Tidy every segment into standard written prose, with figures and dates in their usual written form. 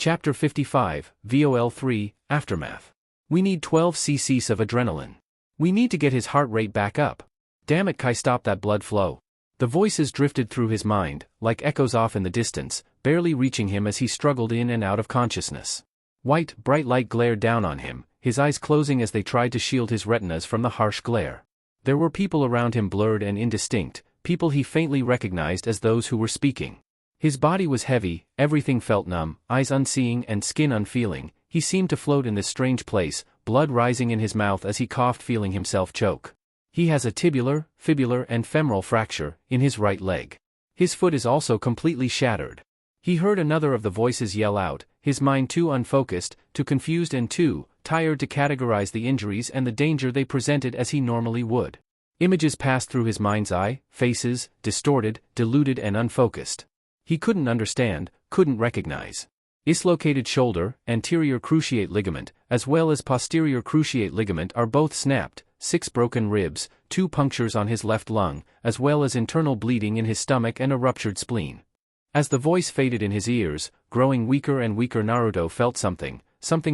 Chapter 55, VOL 3, Aftermath. We need 12 cc's of adrenaline. We need to get his heart rate back up. Damn it, Kai, stop that blood flow. The voices drifted through his mind, like echoes off in the distance, barely reaching him as he struggled in and out of consciousness. White, bright light glared down on him, his eyes closing as they tried to shield his retinas from the harsh glare. There were people around him, blurred and indistinct, people he faintly recognized as those who were speaking. His body was heavy, everything felt numb, eyes unseeing and skin unfeeling. He seemed to float in this strange place, blood rising in his mouth as he coughed, feeling himself choke. He has a tibular, fibular and femoral fracture in his right leg. His foot is also completely shattered. He heard another of the voices yell out, his mind too unfocused, too confused and too tired to categorize the injuries and the danger they presented as he normally would. Images passed through his mind's eye, faces, distorted, diluted and unfocused. He couldn't understand, couldn't recognize. Dislocated shoulder, anterior cruciate ligament, as well as posterior cruciate ligament are both snapped, 6 broken ribs, 2 punctures on his left lung, as well as internal bleeding in his stomach and a ruptured spleen. As the voice faded in his ears, growing weaker and weaker, Naruto felt something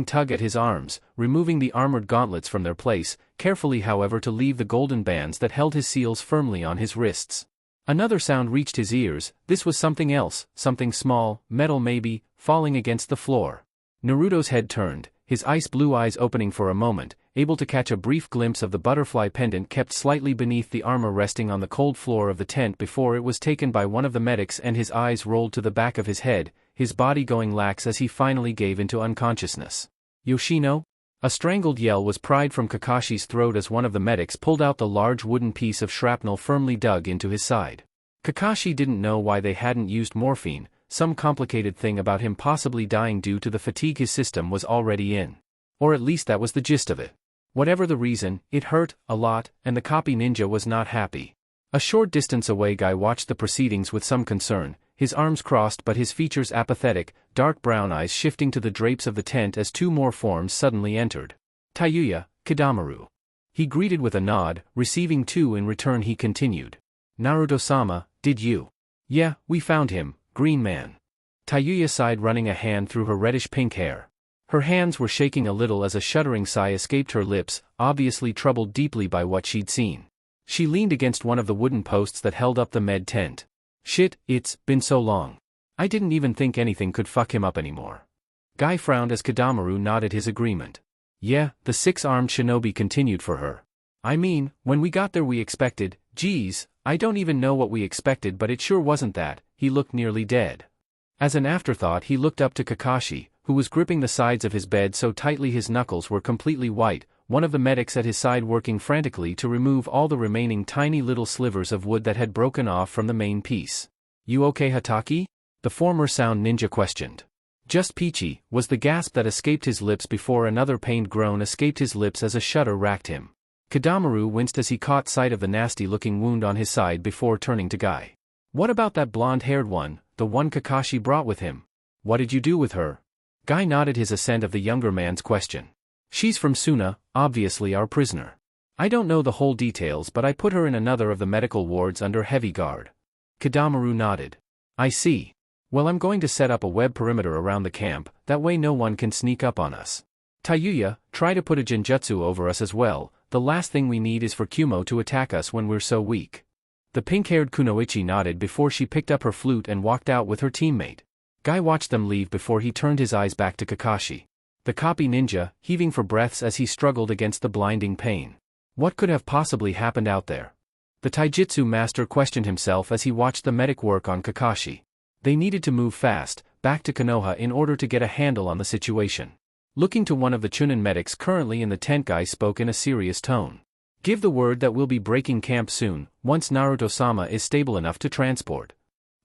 tug at his arms, removing the armored gauntlets from their place, carefully however to leave the golden bands that held his seals firmly on his wrists. Another sound reached his ears. This was something else, something small, metal maybe, falling against the floor. Naruto's head turned, his ice blue eyes opening for a moment, able to catch a brief glimpse of the butterfly pendant kept slightly beneath the armor resting on the cold floor of the tent before it was taken by one of the medics, and his eyes rolled to the back of his head, his body going lax as he finally gave into unconsciousness. Yoshino? A strangled yell was pried from Kakashi's throat as one of the medics pulled out the large wooden piece of shrapnel firmly dug into his side. Kakashi didn't know why they hadn't used morphine, some complicated thing about him possibly dying due to the fatigue his system was already in. Or at least that was the gist of it. Whatever the reason, it hurt a lot, and the copy ninja was not happy. A short distance away, Guy watched the proceedings with some concern, his arms crossed but his features apathetic, dark brown eyes shifting to the drapes of the tent as 2 more forms suddenly entered. Tayuya, Kidamaru. He greeted with a nod, receiving 2 in return. He continued. Naruto-sama, did you? Yeah, we found him, Green Man. Tayuya sighed, running a hand through her reddish-pink hair. Her hands were shaking a little as a shuddering sigh escaped her lips, obviously troubled deeply by what she'd seen. She leaned against one of the wooden posts that held up the med tent. Shit, it's been so long. I didn't even think anything could fuck him up anymore. Guy frowned as Kidamaru nodded his agreement. Yeah, the 6-armed shinobi continued for her. I mean, when we got there we expected, geez, I don't even know what we expected, but it sure wasn't that. He looked nearly dead. As an afterthought he looked up to Kakashi, who was gripping the sides of his bed so tightly his knuckles were completely white, one of the medics at his side working frantically to remove all the remaining tiny little slivers of wood that had broken off from the main piece. You okay, Hataki? The former sound ninja questioned. Just peachy, was the gasp that escaped his lips before another pained groan escaped his lips as a shudder racked him. Kidamaru winced as he caught sight of the nasty-looking wound on his side before turning to Guy. What about that blonde-haired one, the one Kakashi brought with him? What did you do with her? Guy nodded his assent of the younger man's question. She's from Suna, obviously our prisoner. I don't know the whole details, but I put her in another of the medical wards under heavy guard. Kidamaru nodded. I see. Well, I'm going to set up a web perimeter around the camp, that way no one can sneak up on us. Tayuya, try to put a genjutsu over us as well. The last thing we need is for Kumo to attack us when we're so weak. The pink-haired Kunoichi nodded before she picked up her flute and walked out with her teammate. Guy watched them leave before he turned his eyes back to Kakashi. The copy ninja, heaving for breaths as he struggled against the blinding pain. What could have possibly happened out there? The taijutsu master questioned himself as he watched the medic work on Kakashi. They needed to move fast, back to Konoha in order to get a handle on the situation. Looking to one of the Chunin medics currently in the tent, Guy spoke in a serious tone. Give the word that we'll be breaking camp soon, once Naruto-sama is stable enough to transport.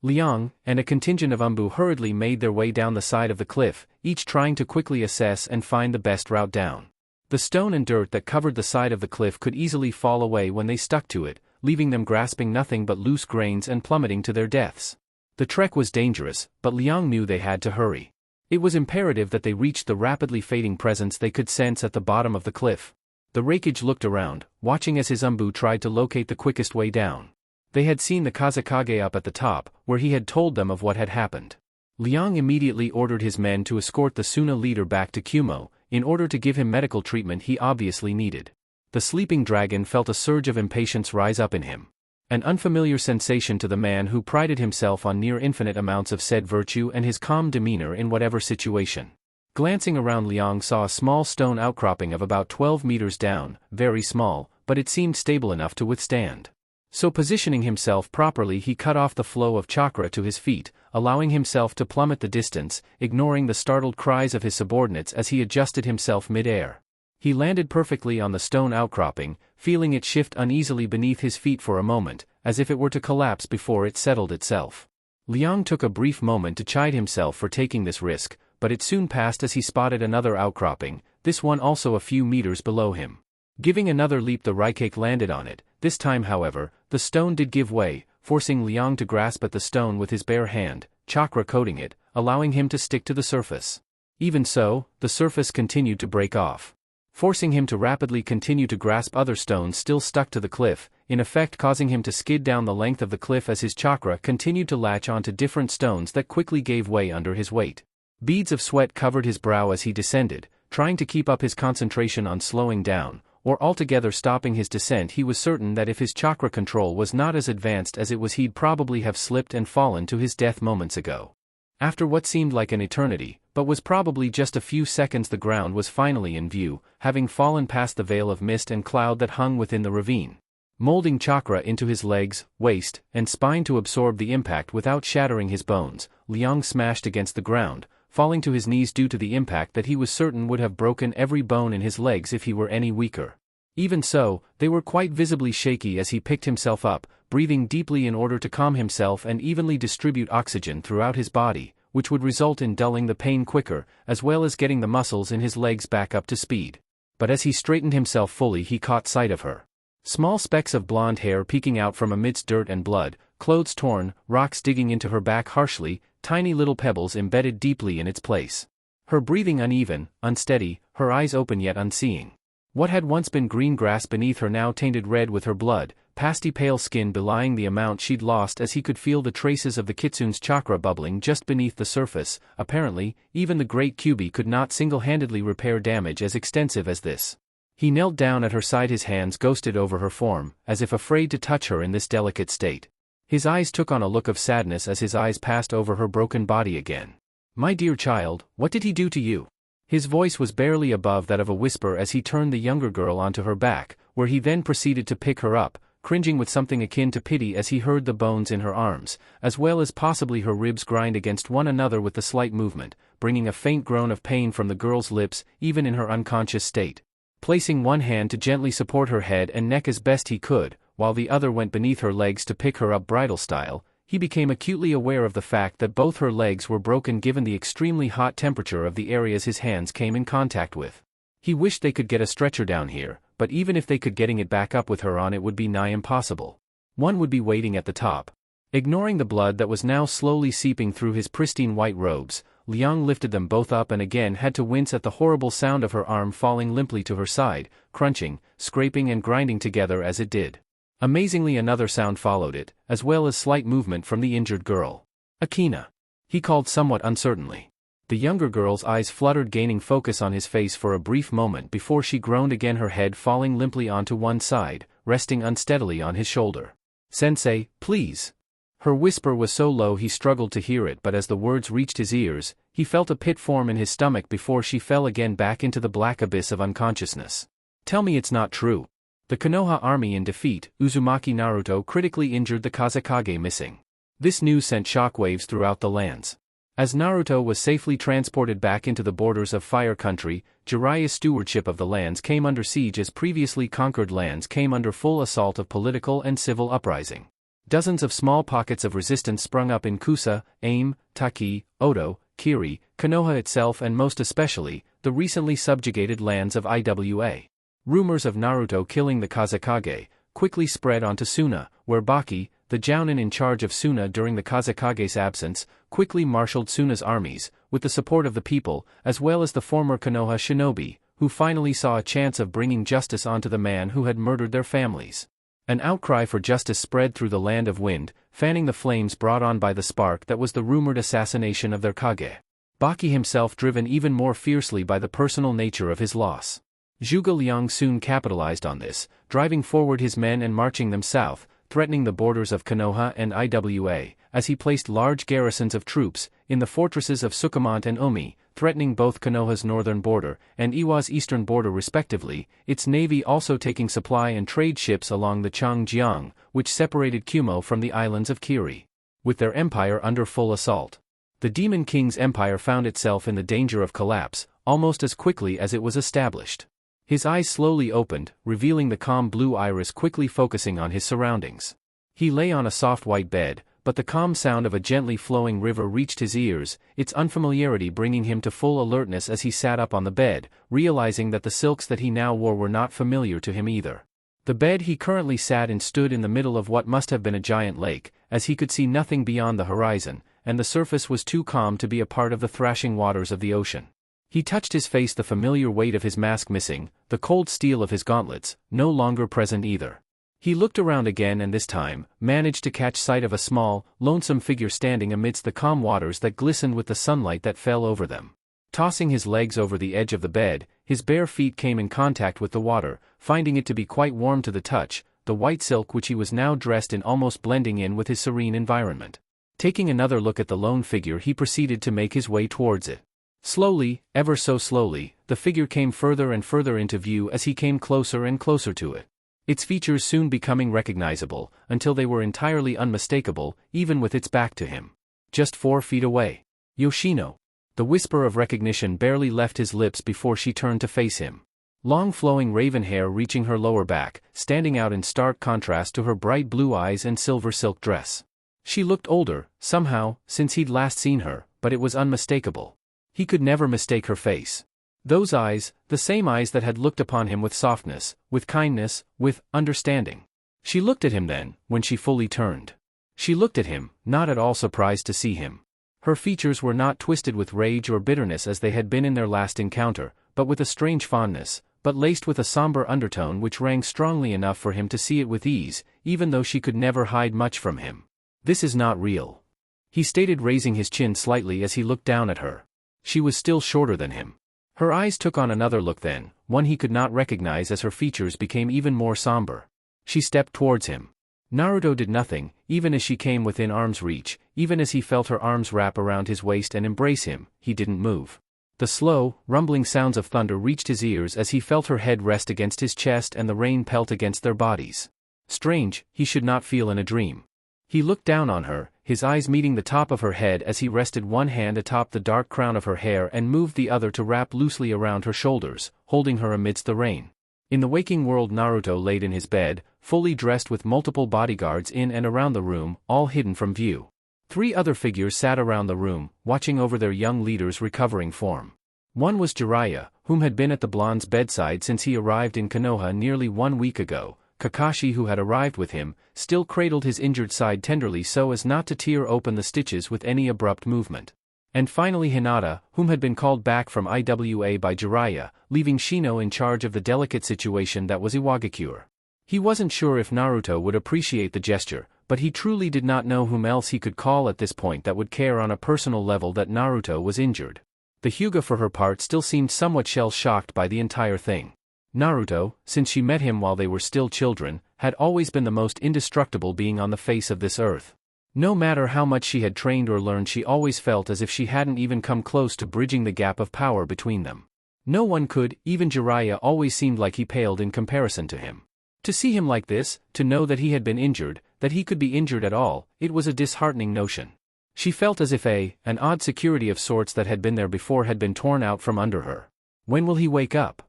Liang and a contingent of Umbu hurriedly made their way down the side of the cliff, each trying to quickly assess and find the best route down. The stone and dirt that covered the side of the cliff could easily fall away when they stuck to it, leaving them grasping nothing but loose grains and plummeting to their deaths. The trek was dangerous, but Liang knew they had to hurry. It was imperative that they reached the rapidly fading presence they could sense at the bottom of the cliff. The Raikage looked around, watching as his Umbu tried to locate the quickest way down. They had seen the Kazekage up at the top, where he had told them of what had happened. Liang immediately ordered his men to escort the Suna leader back to Kyuubi, in order to give him medical treatment he obviously needed. The sleeping dragon felt a surge of impatience rise up in him. An unfamiliar sensation to the man who prided himself on near infinite amounts of said virtue and his calm demeanor in whatever situation. Glancing around, Liang saw a small stone outcropping of about 12 meters down, very small, but it seemed stable enough to withstand. So positioning himself properly, he cut off the flow of chakra to his feet, allowing himself to plummet the distance, ignoring the startled cries of his subordinates as he adjusted himself mid-air. He landed perfectly on the stone outcropping, feeling it shift uneasily beneath his feet for a moment, as if it were to collapse before it settled itself. Liang took a brief moment to chide himself for taking this risk, but it soon passed as he spotted another outcropping, this one also a few meters below him. Giving another leap, the Raikake landed on it. This time, however, the stone did give way, forcing Liang to grasp at the stone with his bare hand, chakra coating it, allowing him to stick to the surface. Even so, the surface continued to break off, forcing him to rapidly continue to grasp other stones still stuck to the cliff, in effect causing him to skid down the length of the cliff as his chakra continued to latch onto different stones that quickly gave way under his weight. Beads of sweat covered his brow as he descended, trying to keep up his concentration on slowing down, or altogether stopping his descent. He was certain that if his chakra control was not as advanced as it was, he'd probably have slipped and fallen to his death moments ago. After what seemed like an eternity, but was probably just a few seconds, the ground was finally in view, having fallen past the veil of mist and cloud that hung within the ravine, molding chakra into his legs, waist, and spine to absorb the impact without shattering his bones. Liang smashed against the ground, falling to his knees due to the impact that he was certain would have broken every bone in his legs if he were any weaker. Even so, they were quite visibly shaky as he picked himself up, breathing deeply in order to calm himself and evenly distribute oxygen throughout his body, which would result in dulling the pain quicker, as well as getting the muscles in his legs back up to speed. But as he straightened himself fully, he caught sight of her. Small specks of blonde hair peeking out from amidst dirt and blood, clothes torn, rocks digging into her back harshly, tiny little pebbles embedded deeply in its place. Her breathing uneven, unsteady, her eyes open yet unseeing. What had once been green grass beneath her now tainted red with her blood, pasty pale skin belying the amount she'd lost, as he could feel the traces of the kitsune's chakra bubbling just beneath the surface. Apparently, even the great Kyuubi could not single-handedly repair damage as extensive as this. He knelt down at her side, his hands ghosted over her form, as if afraid to touch her in this delicate state. His eyes took on a look of sadness as his eyes passed over her broken body again. "My dear child, what did he do to you?" His voice was barely above that of a whisper as he turned the younger girl onto her back, where he then proceeded to pick her up, cringing with something akin to pity as he heard the bones in her arms, as well as possibly her ribs, grind against one another with the slight movement, bringing a faint groan of pain from the girl's lips, even in her unconscious state. Placing one hand to gently support her head and neck as best he could, while the other went beneath her legs to pick her up bridal style, he became acutely aware of the fact that both her legs were broken given the extremely hot temperature of the areas his hands came in contact with. He wished they could get a stretcher down here, but even if they could, getting it back up with her on it would be nigh impossible. One would be waiting at the top. Ignoring the blood that was now slowly seeping through his pristine white robes, Liang lifted them both up and again had to wince at the horrible sound of her arm falling limply to her side, crunching, scraping and grinding together as it did. Amazingly, another sound followed it, as well as slight movement from the injured girl. "Akina," he called somewhat uncertainly. The younger girl's eyes fluttered, gaining focus on his face for a brief moment before she groaned again, her head falling limply onto one side, resting unsteadily on his shoulder. "Sensei, please." Her whisper was so low he struggled to hear it, but as the words reached his ears, he felt a pit form in his stomach before she fell again back into the black abyss of unconsciousness. "Tell me it's not true." The Konoha army in defeat, Uzumaki Naruto critically injured, the Kazekage missing. This news sent shockwaves throughout the lands. As Naruto was safely transported back into the borders of Fire Country, Jiraiya's stewardship of the lands came under siege as previously conquered lands came under full assault of political and civil uprising. Dozens of small pockets of resistance sprung up in Kusa, Aim, Taki, Odo, Kiri, Konoha itself, and most especially, the recently subjugated lands of Iwa. Rumors of Naruto killing the Kazekage quickly spread onto Suna, where Baki, the jounin in charge of Suna during the Kazekage's absence, quickly marshaled Suna's armies, with the support of the people, as well as the former Konoha shinobi, who finally saw a chance of bringing justice onto the man who had murdered their families. An outcry for justice spread through the land of wind, fanning the flames brought on by the spark that was the rumored assassination of their Kage. Baki himself driven even more fiercely by the personal nature of his loss. Zhuge Liang soon capitalized on this, driving forward his men and marching them south, threatening the borders of Konoha and Iwa, as he placed large garrisons of troops in the fortresses of Sukumont and Omi, threatening both Konoha's northern border and Iwa's eastern border respectively, its navy also taking supply and trade ships along the Changjiang, which separated Kumo from the islands of Kiri. With their empire under full assault, the Demon King's empire found itself in the danger of collapse, almost as quickly as it was established. His eyes slowly opened, revealing the calm blue iris quickly focusing on his surroundings. He lay on a soft white bed, but the calm sound of a gently flowing river reached his ears, its unfamiliarity bringing him to full alertness as he sat up on the bed, realizing that the silks that he now wore were not familiar to him either. The bed he currently sat in stood in the middle of what must have been a giant lake, as he could see nothing beyond the horizon, and the surface was too calm to be a part of the thrashing waters of the ocean. He touched his face, the familiar weight of his mask missing, the cold steel of his gauntlets, no longer present either. He looked around again and this time, managed to catch sight of a small, lonesome figure standing amidst the calm waters that glistened with the sunlight that fell over them. Tossing his legs over the edge of the bed, his bare feet came in contact with the water, finding it to be quite warm to the touch, the white silk which he was now dressed in almost blending in with his serene environment. Taking another look at the lone figure, he proceeded to make his way towards it. Slowly, ever so slowly, the figure came further and further into view as he came closer and closer to it. Its features soon becoming recognizable, until they were entirely unmistakable, even with its back to him. Just 4 feet away. Yoshino. The whisper of recognition barely left his lips before she turned to face him. Long flowing raven hair reaching her lower back, standing out in stark contrast to her bright blue eyes and silver silk dress. She looked older, somehow, since he'd last seen her, but it was unmistakable. He could never mistake her face. Those eyes, the same eyes that had looked upon him with softness, with kindness, with understanding. She looked at him then, when she fully turned. She looked at him, not at all surprised to see him. Her features were not twisted with rage or bitterness as they had been in their last encounter, but with a strange fondness, but laced with a somber undertone which rang strongly enough for him to see it with ease, even though she could never hide much from him. "This is not real," he stated, raising his chin slightly as he looked down at her. She was still shorter than him. Her eyes took on another look then, one he could not recognize as her features became even more somber. She stepped towards him. Naruto did nothing, even as she came within arm's reach, even as he felt her arms wrap around his waist and embrace him, he didn't move. The slow, rumbling sounds of thunder reached his ears as he felt her head rest against his chest and the rain pelt against their bodies. Strange, he should not feel in a dream. He looked down on her, his eyes meeting the top of her head as he rested one hand atop the dark crown of her hair and moved the other to wrap loosely around her shoulders, holding her amidst the rain. In the waking world, Naruto laid in his bed, fully dressed with multiple bodyguards in and around the room, all hidden from view. 3 other figures sat around the room, watching over their young leader's recovering form. One was Jiraiya, whom had been at the blonde's bedside since he arrived in Konoha nearly 1 week ago. Kakashi, who had arrived with him, still cradled his injured side tenderly so as not to tear open the stitches with any abrupt movement. And finally Hinata, whom had been called back from Iwa by Jiraiya, leaving Shino in charge of the delicate situation that was Iwagakure. He wasn't sure if Naruto would appreciate the gesture, but he truly did not know whom else he could call at this point that would care on a personal level that Naruto was injured. The Hyuga for her part still seemed somewhat shell-shocked by the entire thing. Naruto, since she met him while they were still children, had always been the most indestructible being on the face of this earth. No matter how much she had trained or learned, she always felt as if she hadn't even come close to bridging the gap of power between them. No one could, even Jiraiya always seemed like he paled in comparison to him. To see him like this, to know that he had been injured, that he could be injured at all, it was a disheartening notion. She felt as if an odd security of sorts that had been there before had been torn out from under her. When will he wake up?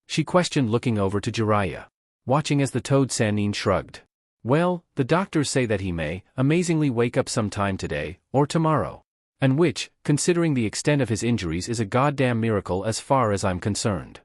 She questioned, looking over to Jiraiya. Watching as the Toad Sannin shrugged. Well, the doctors say that he may, amazingly, wake up sometime today, or tomorrow. And which, considering the extent of his injuries, is a goddamn miracle as far as I'm concerned.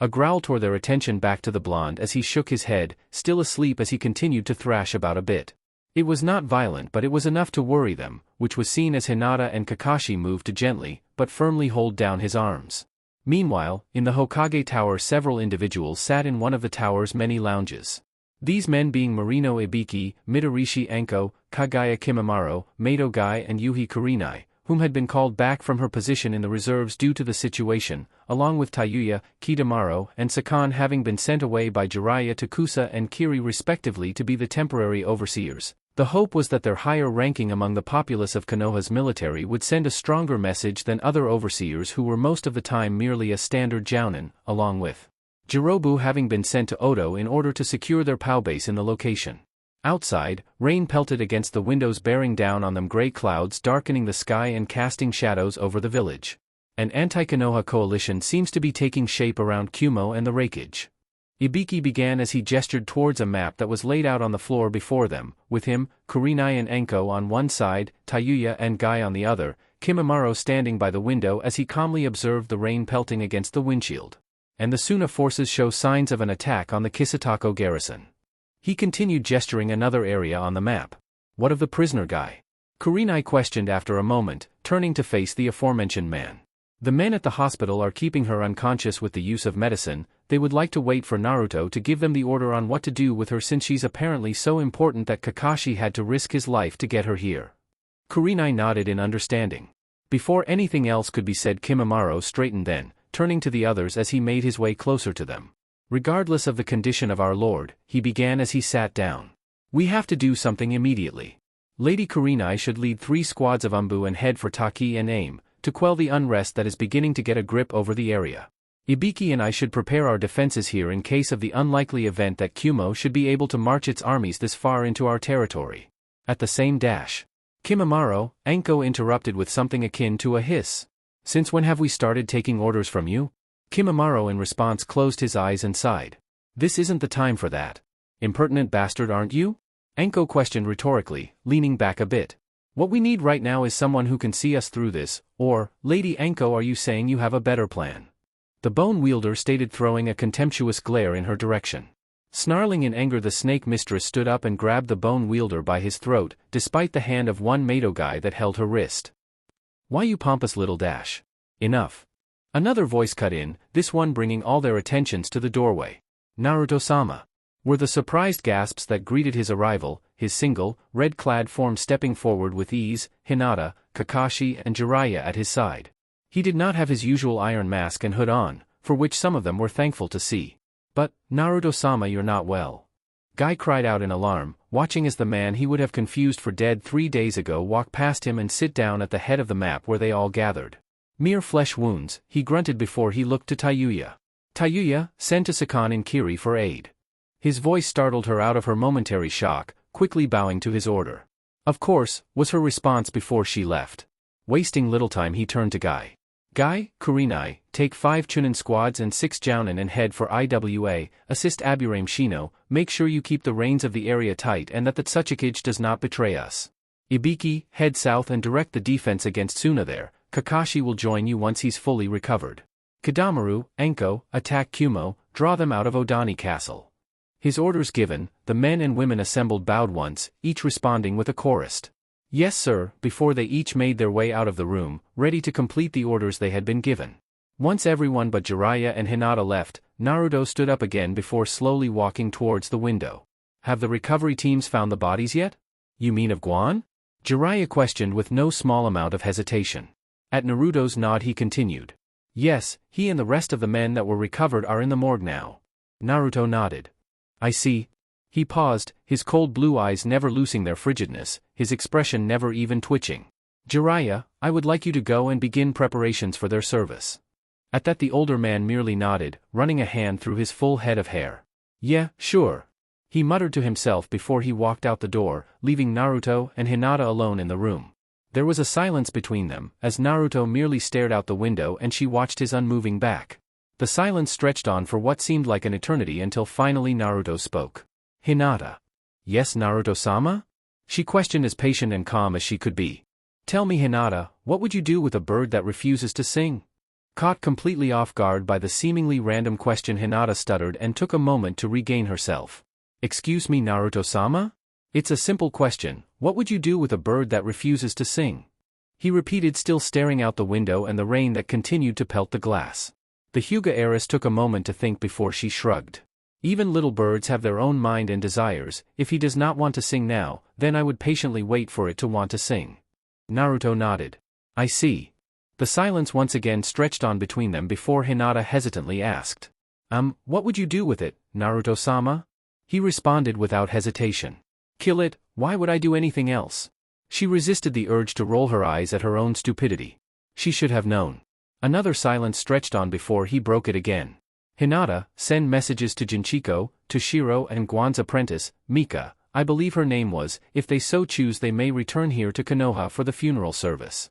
A growl tore their attention back to the blonde as he shook his head, still asleep as he continued to thrash about a bit. It was not violent, but it was enough to worry them, which was seen as Hinata and Kakashi moved to gently, but firmly hold down his arms. Meanwhile, in the Hokage Tower several individuals sat in one of the tower's many lounges. These men being Marino Ibiki, Midorishi Anko, Kagaya Kimimaro, Mato Gai and Yuhi Kurenai, whom had been called back from her position in the reserves due to the situation, along with Tayuya, Kitamaro, and Sakan having been sent away by Jiraiya to Kusa and Kiri respectively to be the temporary overseers. The hope was that their higher ranking among the populace of Konoha's military would send a stronger message than other overseers who were most of the time merely a standard jounin, along with Jirobu having been sent to Odo in order to secure their POW base in the location. Outside, rain pelted against the windows bearing down on them, gray clouds darkening the sky and casting shadows over the village. An anti-Konoha coalition seems to be taking shape around Kumo and the Raikage. Ibiki began as he gestured towards a map that was laid out on the floor before them, with him, Kurenai and Anko on one side, Tayuya and Gai on the other, Kimimaro standing by the window as he calmly observed the rain pelting against the windshield. And the Suna forces show signs of an attack on the Kisatako garrison. He continued gesturing another area on the map. What of the prisoner Gai? Kurenai questioned after a moment, turning to face the aforementioned man. The men at the hospital are keeping her unconscious with the use of medicine. They would like to wait for Naruto to give them the order on what to do with her since she's apparently so important that Kakashi had to risk his life to get her here. Kurenai nodded in understanding. Before anything else could be said, Kimimaro straightened then, turning to the others as he made his way closer to them. Regardless of the condition of our lord, he began as he sat down. We have to do something immediately. Lady Kurenai should lead 3 squads of Umbu and head for Taki and Aim, to quell the unrest that is beginning to get a grip over the area. Ibiki and I should prepare our defenses here in case of the unlikely event that Kumo should be able to march its armies this far into our territory. At the same dash. Kimimaro, Anko interrupted with something akin to a hiss. Since when have we started taking orders from you? Kimimaro in response closed his eyes and sighed. This isn't the time for that. Impertinent bastard, aren't you? Anko questioned rhetorically, leaning back a bit. What we need right now is someone who can see us through this, or, Lady Anko, are you saying you have a better plan? The bone wielder stated, throwing a contemptuous glare in her direction. Snarling in anger, the snake mistress stood up and grabbed the bone wielder by his throat, despite the hand of one Mato Guy that held her wrist. Why, you pompous little dash. Enough. Another voice cut in, this one bringing all their attentions to the doorway. Naruto-sama. Were the surprised gasps that greeted his arrival, his single, red-clad form stepping forward with ease, Hinata, Kakashi and Jiraiya at his side. He did not have his usual iron mask and hood on, for which some of them were thankful to see. But, Naruto-sama, you're not well. Guy cried out in alarm, watching as the man he would have confused for dead 3 days ago walk past him and sit down at the head of the map where they all gathered. Mere flesh wounds, he grunted before he looked to Tayuya. Tayuya, send to Sakan and Kiri for aid. His voice startled her out of her momentary shock, quickly bowing to his order. Of course, was her response before she left. Wasting little time, he turned to Guy. Guy, Kurenai, take 5 Chunin squads and 6 Jounin and head for IWA, assist Aburame Shino, make sure you keep the reins of the area tight and that the Tsuchikage does not betray us. Ibiki, head south and direct the defense against Suna there. Kakashi will join you once he's fully recovered. Kidamaru, Anko, attack Kumo, draw them out of Odani Castle. His orders given, the men and women assembled bowed once, each responding with a chorus. Yes sir, before they each made their way out of the room, ready to complete the orders they had been given. Once everyone but Jiraiya and Hinata left, Naruto stood up again before slowly walking towards the window. Have the recovery teams found the bodies yet? You mean of Guan? Jiraiya questioned with no small amount of hesitation. At Naruto's nod he continued. Yes, he and the rest of the men that were recovered are in the morgue now. Naruto nodded. I see. He paused, his cold blue eyes never losing their frigidness, his expression never even twitching. Jiraiya, I would like you to go and begin preparations for their service. At that the older man merely nodded, running a hand through his full head of hair. Yeah, sure. He muttered to himself before he walked out the door, leaving Naruto and Hinata alone in the room. There was a silence between them, as Naruto merely stared out the window and she watched his unmoving back. The silence stretched on for what seemed like an eternity until finally Naruto spoke. Hinata. Yes, Naruto-sama? She questioned as patient and calm as she could be. Tell me, Hinata, what would you do with a bird that refuses to sing? Caught completely off guard by the seemingly random question, Hinata stuttered and took a moment to regain herself. Excuse me, Naruto-sama? It's a simple question, what would you do with a bird that refuses to sing? He repeated, still staring out the window and the rain that continued to pelt the glass. The Hyuga heiress took a moment to think before she shrugged. Even little birds have their own mind and desires. If he does not want to sing now, then I would patiently wait for it to want to sing. Naruto nodded. I see. The silence once again stretched on between them before Hinata hesitantly asked. What would you do with it, Naruto-sama? He responded without hesitation. Kill it, why would I do anything else? She resisted the urge to roll her eyes at her own stupidity. She should have known. Another silence stretched on before he broke it again. Hinata, send messages to Jinchiko, to Shiro and Guan's apprentice, Mika, I believe her name was, if they so choose they may return here to Konoha for the funeral service.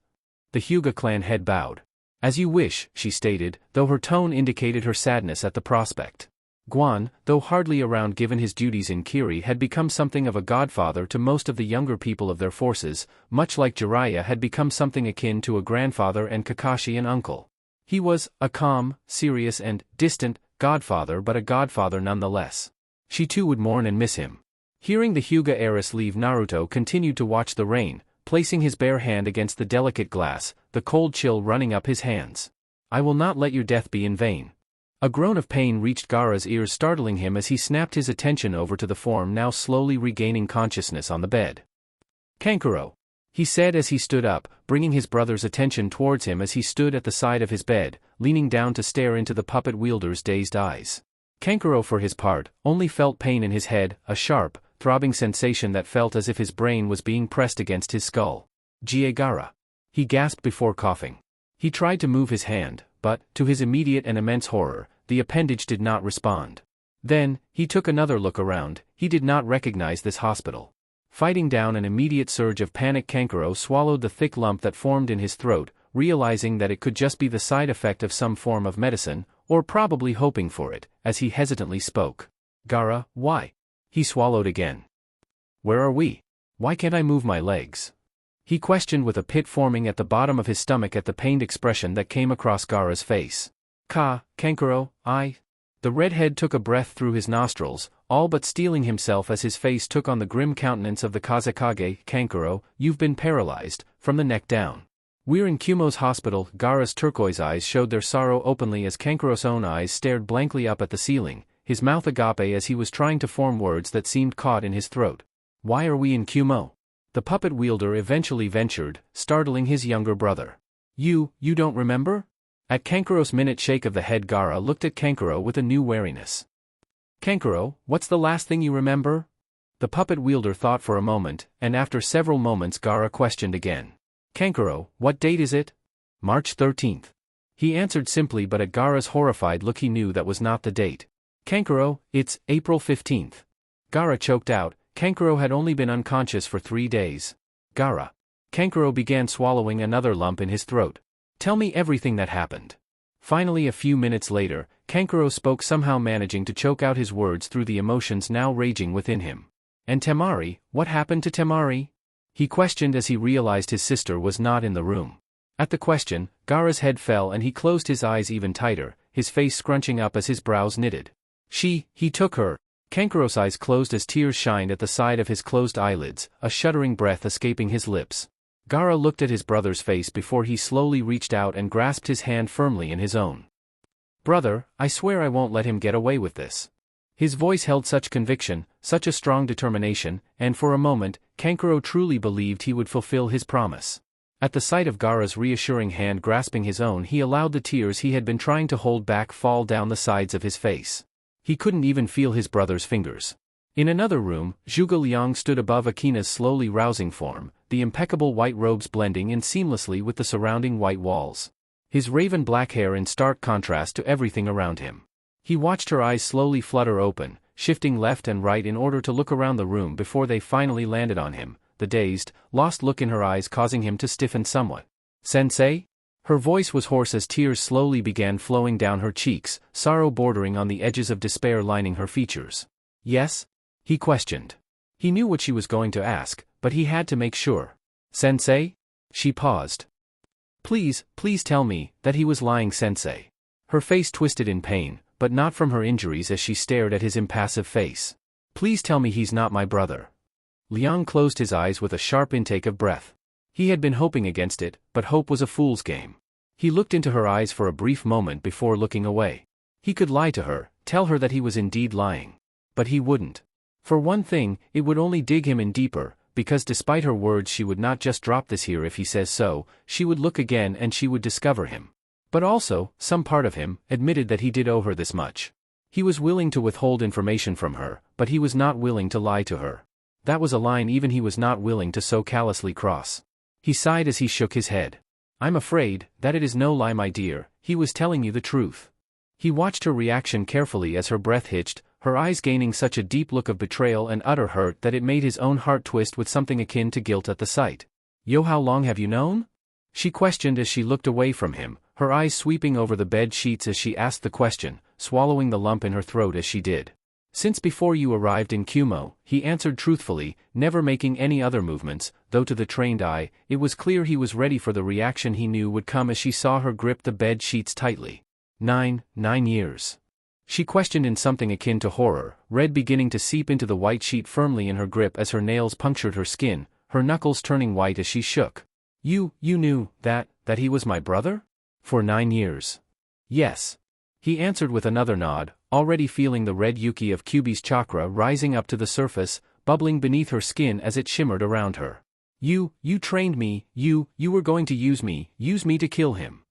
The Hyuga clan head bowed. As you wish, she stated, though her tone indicated her sadness at the prospect. Guan, though hardly around given his duties in Kiri, had become something of a godfather to most of the younger people of their forces, much like Jiraiya had become something akin to a grandfather and Kakashi an uncle. He was a calm, serious and distant godfather, but a godfather nonetheless. She too would mourn and miss him. Hearing the Hyuga heiress leave, Naruto continued to watch the rain, placing his bare hand against the delicate glass, the cold chill running up his hands. I will not let your death be in vain. A groan of pain reached Gaara's ears, startling him as he snapped his attention over to the form now slowly regaining consciousness on the bed. Kankuro, he said as he stood up, bringing his brother's attention towards him as he stood at the side of his bed, leaning down to stare into the puppet wielder's dazed eyes. Kankuro, for his part, only felt pain in his head, a sharp, throbbing sensation that felt as if his brain was being pressed against his skull. Gaara. He gasped before coughing. He tried to move his hand, but, to his immediate and immense horror, the appendage did not respond. Then, he took another look around. He did not recognize this hospital. Fighting down an immediate surge of panic, Kankuro swallowed the thick lump that formed in his throat, realizing that it could just be the side effect of some form of medicine, or probably hoping for it, as he hesitantly spoke. Gaara, why? He swallowed again. Where are we? Why can't I move my legs? He questioned, with a pit forming at the bottom of his stomach at the pained expression that came across Gaara's face. Kankuro, I... The redhead took a breath through his nostrils, all but steeling himself as his face took on the grim countenance of the Kazekage. Kankuro, you've been paralyzed, from the neck down. We're in Kumo's hospital. Gaara's turquoise eyes showed their sorrow openly as Kankuro's own eyes stared blankly up at the ceiling, his mouth agape as he was trying to form words that seemed caught in his throat. Why are we in Kumo? The puppet wielder eventually ventured, startling his younger brother. You don't remember? At Kankuro's minute shake of the head, Gaara looked at Kankuro with a new wariness. Kankuro, what's the last thing you remember? The puppet wielder thought for a moment, and after several moments Gaara questioned again. Kankuro, what date is it? March 13th. He answered simply, but at Gaara's horrified look he knew that was not the date. Kankuro, it's April 15th. Gaara choked out. Kankuro had only been unconscious for 3 days. Gaara. Kankuro began swallowing another lump in his throat. Tell me everything that happened. Finally, a few minutes later, Kankuro spoke, somehow managing to choke out his words through the emotions now raging within him. And Temari, what happened to Temari? He questioned as he realized his sister was not in the room. At the question, Gaara's head fell and he closed his eyes even tighter, his face scrunching up as his brows knitted. He took her. Kankuro's eyes closed as tears shined at the side of his closed eyelids, a shuddering breath escaping his lips. Gaara looked at his brother's face before he slowly reached out and grasped his hand firmly in his own. Brother, I swear I won't let him get away with this. His voice held such conviction, such a strong determination, and for a moment, Kankuro truly believed he would fulfill his promise. At the sight of Gaara's reassuring hand grasping his own, he allowed the tears he had been trying to hold back fall down the sides of his face. He couldn't even feel his brother's fingers. In another room, Zhuge Liang stood above Akina's slowly rousing form, the impeccable white robes blending in seamlessly with the surrounding white walls. His raven black hair in stark contrast to everything around him. He watched her eyes slowly flutter open, shifting left and right in order to look around the room before they finally landed on him, the dazed, lost look in her eyes causing him to stiffen somewhat. Sensei? Her voice was hoarse as tears slowly began flowing down her cheeks, sorrow bordering on the edges of despair lining her features. Yes? He questioned. He knew what she was going to ask, but he had to make sure. Sensei? She paused. Please tell me that he was lying, Sensei. Her face twisted in pain, but not from her injuries as she stared at his impassive face. Please tell me he's not my brother. Liang closed his eyes with a sharp intake of breath. He had been hoping against it, but hope was a fool's game. He looked into her eyes for a brief moment before looking away. He could lie to her, tell her that he was indeed lying. But he wouldn't. For one thing, it would only dig him in deeper, because despite her words she would not just drop this here if he says so, she would look again and she would discover him. But also, some part of him admitted that he did owe her this much. He was willing to withhold information from her, but he was not willing to lie to her. That was a line even he was not willing to so callously cross. He sighed as he shook his head. I'm afraid that it is no lie, my dear, he was telling you the truth. He watched her reaction carefully as her breath hitched, her eyes gaining such a deep look of betrayal and utter hurt that it made his own heart twist with something akin to guilt at the sight. Yo, how long have you known? She questioned as she looked away from him, her eyes sweeping over the bed sheets as she asked the question, swallowing the lump in her throat as she did. Since before you arrived in Kyuubi, he answered truthfully, never making any other movements, though to the trained eye, it was clear he was ready for the reaction he knew would come as she saw her grip the bed sheets tightly. 9 years. She questioned in something akin to horror, red beginning to seep into the white sheet firmly in her grip as her nails punctured her skin, her knuckles turning white as she shook. You knew that he was my brother? For 9 years. Yes. He answered with another nod, already feeling the red yuki of Kyuubi's chakra rising up to the surface, bubbling beneath her skin as it shimmered around her. You trained me, you were going to use me to kill him.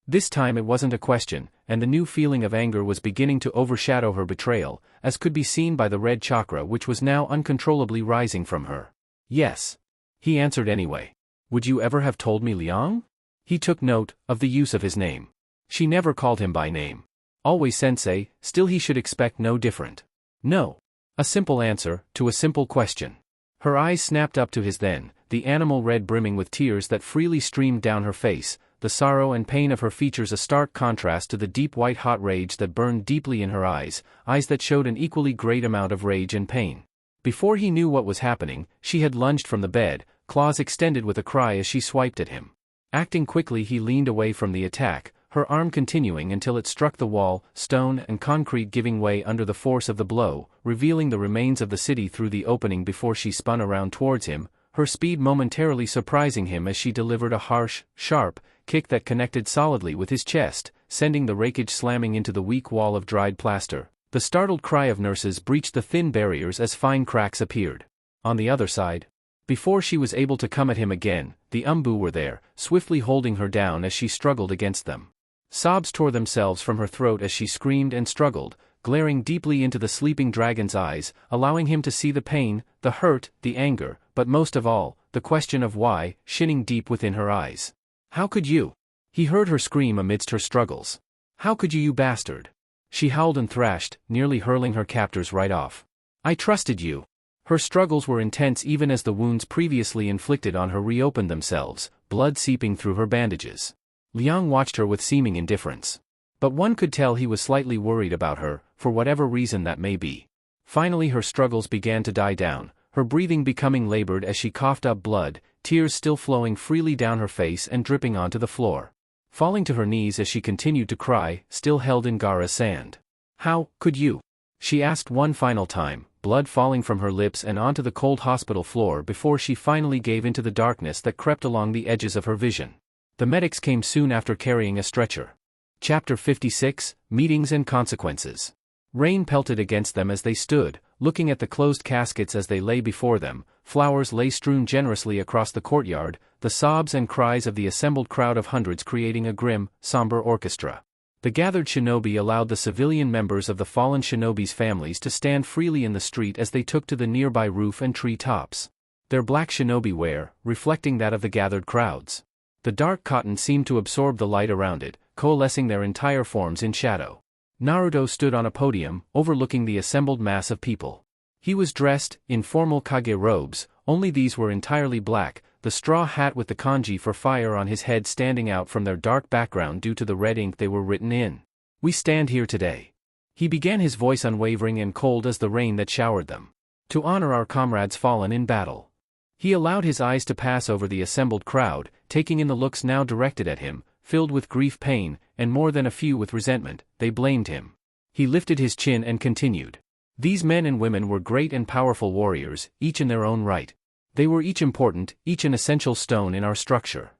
This time it wasn't a question, and the new feeling of anger was beginning to overshadow her betrayal, as could be seen by the red chakra which was now uncontrollably rising from her. Yes. He answered anyway. Would you ever have told me, Liang? He took note of the use of his name. She never called him by name. Always sensei, still he should expect no different. No. A simple answer to a simple question. Her eyes snapped up to his then, the animal red brimming with tears that freely streamed down her face, the sorrow and pain of her features a stark contrast to the deep white hot rage that burned deeply in her eyes that showed an equally great amount of rage and pain. Before he knew what was happening, she had lunged from the bed, claws extended with a cry as she swiped at him. Acting quickly he leaned away from the attack, her arm continuing until it struck the wall, stone and concrete giving way under the force of the blow, revealing the remains of the city through the opening before she spun around towards him, her speed momentarily surprising him as she delivered a harsh, sharp kick that connected solidly with his chest, sending the rakeage slamming into the weak wall of dried plaster. The startled cry of nurses breached the thin barriers as fine cracks appeared. On the other side, before she was able to come at him again, the Umbu were there, swiftly holding her down as she struggled against them. Sobs tore themselves from her throat as she screamed and struggled, glaring deeply into the sleeping dragon's eyes, allowing him to see the pain, the hurt, the anger, but most of all, the question of why, shining deep within her eyes. How could you? He heard her scream amidst her struggles. How could you bastard? She howled and thrashed, nearly hurling her captors right off. I trusted you. Her struggles were intense even as the wounds previously inflicted on her reopened themselves, blood seeping through her bandages. Liang watched her with seeming indifference. But one could tell he was slightly worried about her, for whatever reason that may be. Finally her struggles began to die down, her breathing becoming labored as she coughed up blood, tears still flowing freely down her face and dripping onto the floor. Falling to her knees as she continued to cry, still held in Gaara's sand. How could you? She asked one final time, blood falling from her lips and onto the cold hospital floor before she finally gave into the darkness that crept along the edges of her vision. The medics came soon after carrying a stretcher. Chapter 56, Meetings and Consequences. Rain pelted against them as they stood, looking at the closed caskets as they lay before them. Flowers lay strewn generously across the courtyard, the sobs and cries of the assembled crowd of hundreds creating a grim, somber orchestra. The gathered shinobi allowed the civilian members of the fallen shinobi's families to stand freely in the street as they took to the nearby roof and tree tops. Their black shinobi wear, reflecting that of the gathered crowds. The dark cotton seemed to absorb the light around it, coalescing their entire forms in shadow. Naruto stood on a podium, overlooking the assembled mass of people. He was dressed in formal kage robes, only these were entirely black, the straw hat with the kanji for fire on his head standing out from their dark background due to the red ink they were written in. We stand here today. He began, his voice unwavering and cold as the rain that showered them. To honor our comrades fallen in battle. He allowed his eyes to pass over the assembled crowd, taking in the looks now directed at him, filled with grief, pain, and more than a few with resentment. They blamed him. He lifted his chin and continued. These men and women were great and powerful warriors, each in their own right. They were each important, each an essential stone in our structure.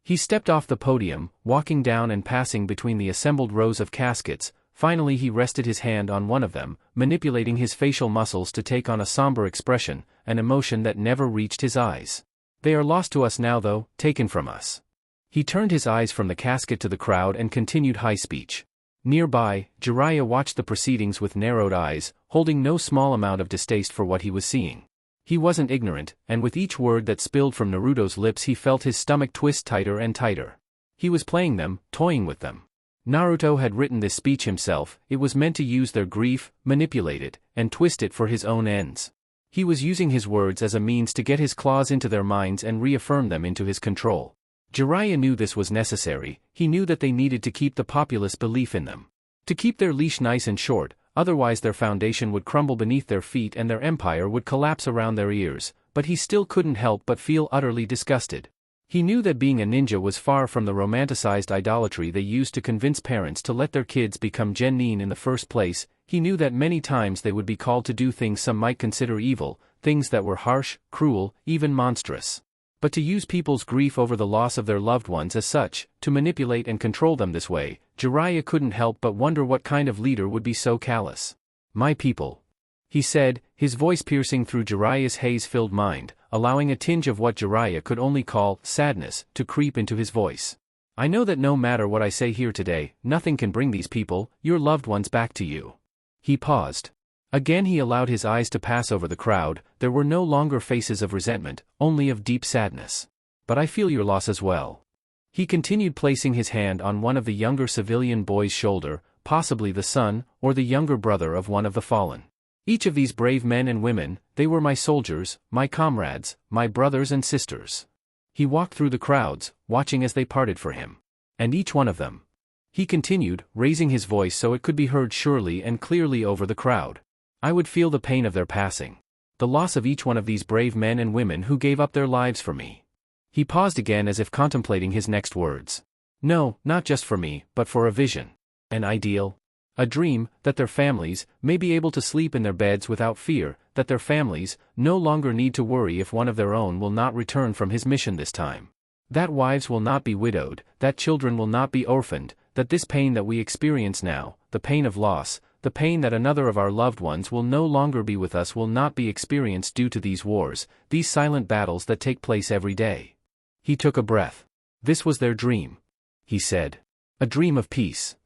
He stepped off the podium, walking down and passing between the assembled rows of caskets, finally he rested his hand on one of them, manipulating his facial muscles to take on a somber expression, an emotion that never reached his eyes. They are lost to us now though, taken from us. He turned his eyes from the casket to the crowd and continued high speech. Nearby, Jiraiya watched the proceedings with narrowed eyes, holding no small amount of distaste for what he was seeing. He wasn't ignorant, and with each word that spilled from Naruto's lips he felt his stomach twist tighter and tighter. He was playing them, toying with them. Naruto had written this speech himself, it was meant to use their grief, manipulate it, and twist it for his own ends. He was using his words as a means to get his claws into their minds and reaffirm them into his control. Jiraiya knew this was necessary, he knew that they needed to keep the populace belief in them. To keep their leash nice and short, otherwise their foundation would crumble beneath their feet and their empire would collapse around their ears, but he still couldn't help but feel utterly disgusted. He knew that being a ninja was far from the romanticized idolatry they used to convince parents to let their kids become genin in the first place. He knew that many times they would be called to do things some might consider evil, things that were harsh, cruel, even monstrous. But to use people's grief over the loss of their loved ones as such, to manipulate and control them this way, Jiraiya couldn't help but wonder what kind of leader would be so callous. "My people," he said, his voice piercing through Jiraiya's haze-filled mind, allowing a tinge of what Jiraiya could only call sadness to creep into his voice. "I know that no matter what I say here today, nothing can bring these people, your loved ones, back to you." He paused. Again he allowed his eyes to pass over the crowd, there were no longer faces of resentment, only of deep sadness. "But I feel your loss as well." He continued, placing his hand on one of the younger civilian boy's shoulder, possibly the son, or the younger brother of one of the fallen. "Each of these brave men and women, they were my soldiers, my comrades, my brothers and sisters." He walked through the crowds, watching as they parted for him. "And each one of them," he continued, raising his voice so it could be heard surely and clearly over the crowd, "I would feel the pain of their passing. The loss of each one of these brave men and women who gave up their lives for me." He paused again as if contemplating his next words. "No, not just for me, but for a vision. An ideal. A dream, that their families may be able to sleep in their beds without fear, that their families no longer need to worry if one of their own will not return from his mission this time. That wives will not be widowed, that children will not be orphaned, that this pain that we experience now, the pain of loss, the pain that another of our loved ones will no longer be with us will not be experienced due to these wars, these silent battles that take place every day." He took a breath. "This was their dream," he said. "A dream of peace."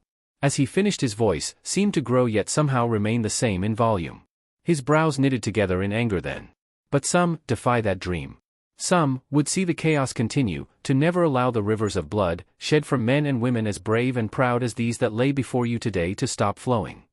As he finished, his voice seemed to grow yet somehow remain the same in volume. His brows knitted together in anger then. "But some defy that dream. Some would see the chaos continue, to never allow the rivers of blood, shed from men and women as brave and proud as these that lay before you today, to stop flowing."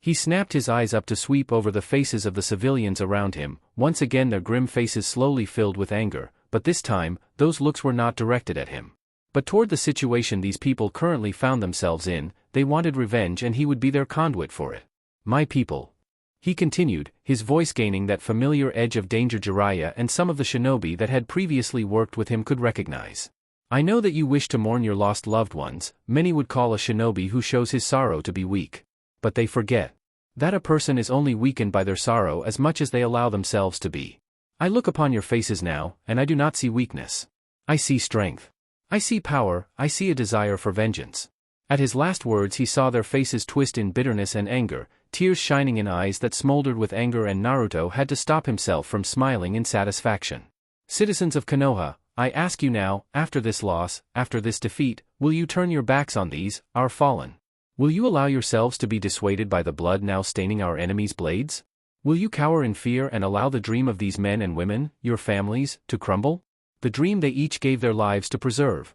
He snapped his eyes up to sweep over the faces of the civilians around him, once again their grim faces slowly filled with anger, but this time, those looks were not directed at him. But toward the situation these people currently found themselves in, they wanted revenge and he would be their conduit for it. "My people," he continued, his voice gaining that familiar edge of danger Jiraiya and some of the shinobi that had previously worked with him could recognize. "I know that you wish to mourn your lost loved ones, many would call a shinobi who shows his sorrow to be weak. But they forget that a person is only weakened by their sorrow as much as they allow themselves to be. I look upon your faces now, and I do not see weakness. I see strength. I see power, I see a desire for vengeance." At his last words he saw their faces twist in bitterness and anger, tears shining in eyes that smoldered with anger, and Naruto had to stop himself from smiling in satisfaction. "Citizens of Konoha, I ask you now, after this loss, after this defeat, will you turn your backs on these, our fallen? Will you allow yourselves to be dissuaded by the blood now staining our enemies' blades? Will you cower in fear and allow the dream of these men and women, your families, to crumble? The dream they each gave their lives to preserve?"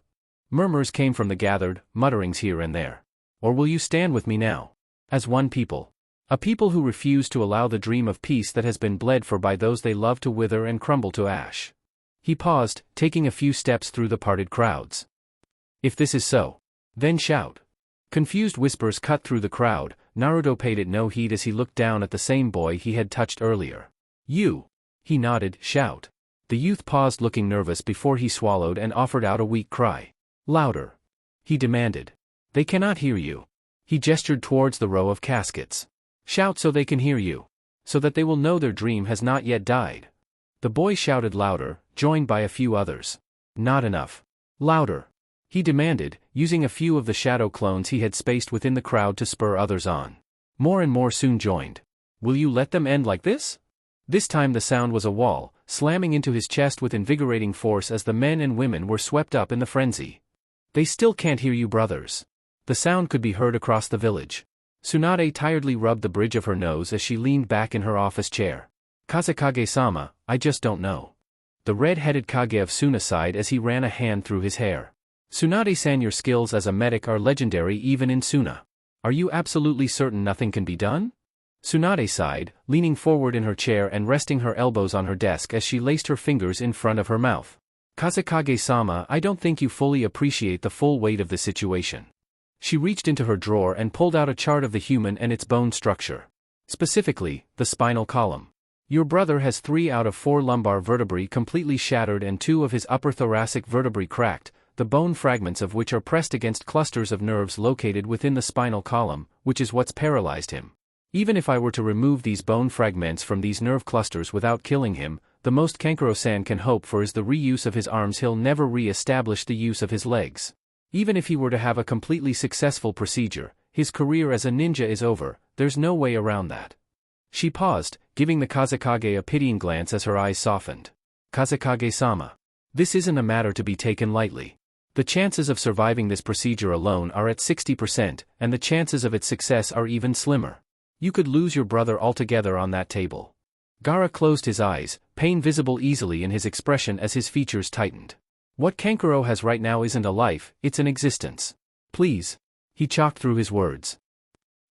Murmurs came from the gathered, mutterings here and there. "Or will you stand with me now? As one people? A people who refuse to allow the dream of peace that has been bled for by those they love to wither and crumble to ash." He paused, taking a few steps through the parted crowds. "If this is so, then shout." Confused whispers cut through the crowd. Naruto paid it no heed as he looked down at the same boy he had touched earlier. "You." He nodded. "Shout." The youth paused, looking nervous before he swallowed and offered out a weak cry. "Louder," he demanded. "They cannot hear you." He gestured towards the row of caskets. "Shout so they can hear you. So that they will know their dream has not yet died." The boy shouted louder, joined by a few others. "Not enough. Louder." he demanded, using a few of the shadow clones he had spaced within the crowd to spur others on. More and more soon joined. Will you let them end like this? This time the sound was a wall, slamming into his chest with invigorating force as the men and women were swept up in the frenzy. They still can't hear you, brothers. The sound could be heard across the village. Tsunade tiredly rubbed the bridge of her nose as she leaned back in her office chair. Kazekage-sama, I just don't know. The red-headed Kage of Suna sighed as he ran a hand through his hair. Tsunade-san, your skills as a medic are legendary even in Suna. Are you absolutely certain nothing can be done? Tsunade sighed, leaning forward in her chair and resting her elbows on her desk as she laced her fingers in front of her mouth. Kazekage-sama, I don't think you fully appreciate the full weight of the situation. She reached into her drawer and pulled out a chart of the human and its bone structure. Specifically, the spinal column. Your brother has 3 out of 4 lumbar vertebrae completely shattered and 2 of his upper thoracic vertebrae cracked, the bone fragments of which are pressed against clusters of nerves located within the spinal column, which is what's paralyzed him. Even if I were to remove these bone fragments from these nerve clusters without killing him, the most Kankuro-san can hope for is the reuse of his arms. He'll never re-establish the use of his legs. Even if he were to have a completely successful procedure, his career as a ninja is over. There's no way around that. She paused, giving the Kazekage a pitying glance as her eyes softened. Kazekage-sama. This isn't a matter to be taken lightly. The chances of surviving this procedure alone are at 60%, and the chances of its success are even slimmer. You could lose your brother altogether on that table. Gaara closed his eyes, pain visible easily in his expression as his features tightened. What Kankuro has right now isn't a life, it's an existence. Please. He chalked through his words.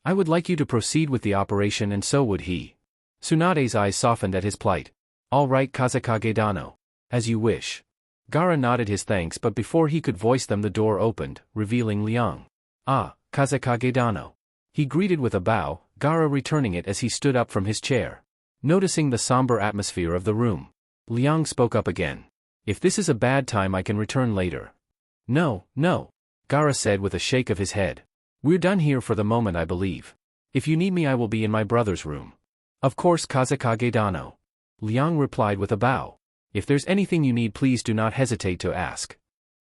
I would like you to proceed with the operation, and so would he. Tsunade's eyes softened at his plight. All right, Kazekage-dano. As you wish. Gaara nodded his thanks, but before he could voice them the door opened, revealing Liang. Ah, Kazekage-dano. He greeted with a bow, Gaara returning it as he stood up from his chair. Noticing the somber atmosphere of the room, Liang spoke up again. If this is a bad time, I can return later. No, no. Gaara said with a shake of his head. We're done here for the moment, I believe. If you need me, I will be in my brother's room. Of course, Kazekage-dano. Liang replied with a bow. If there's anything you need, please do not hesitate to ask.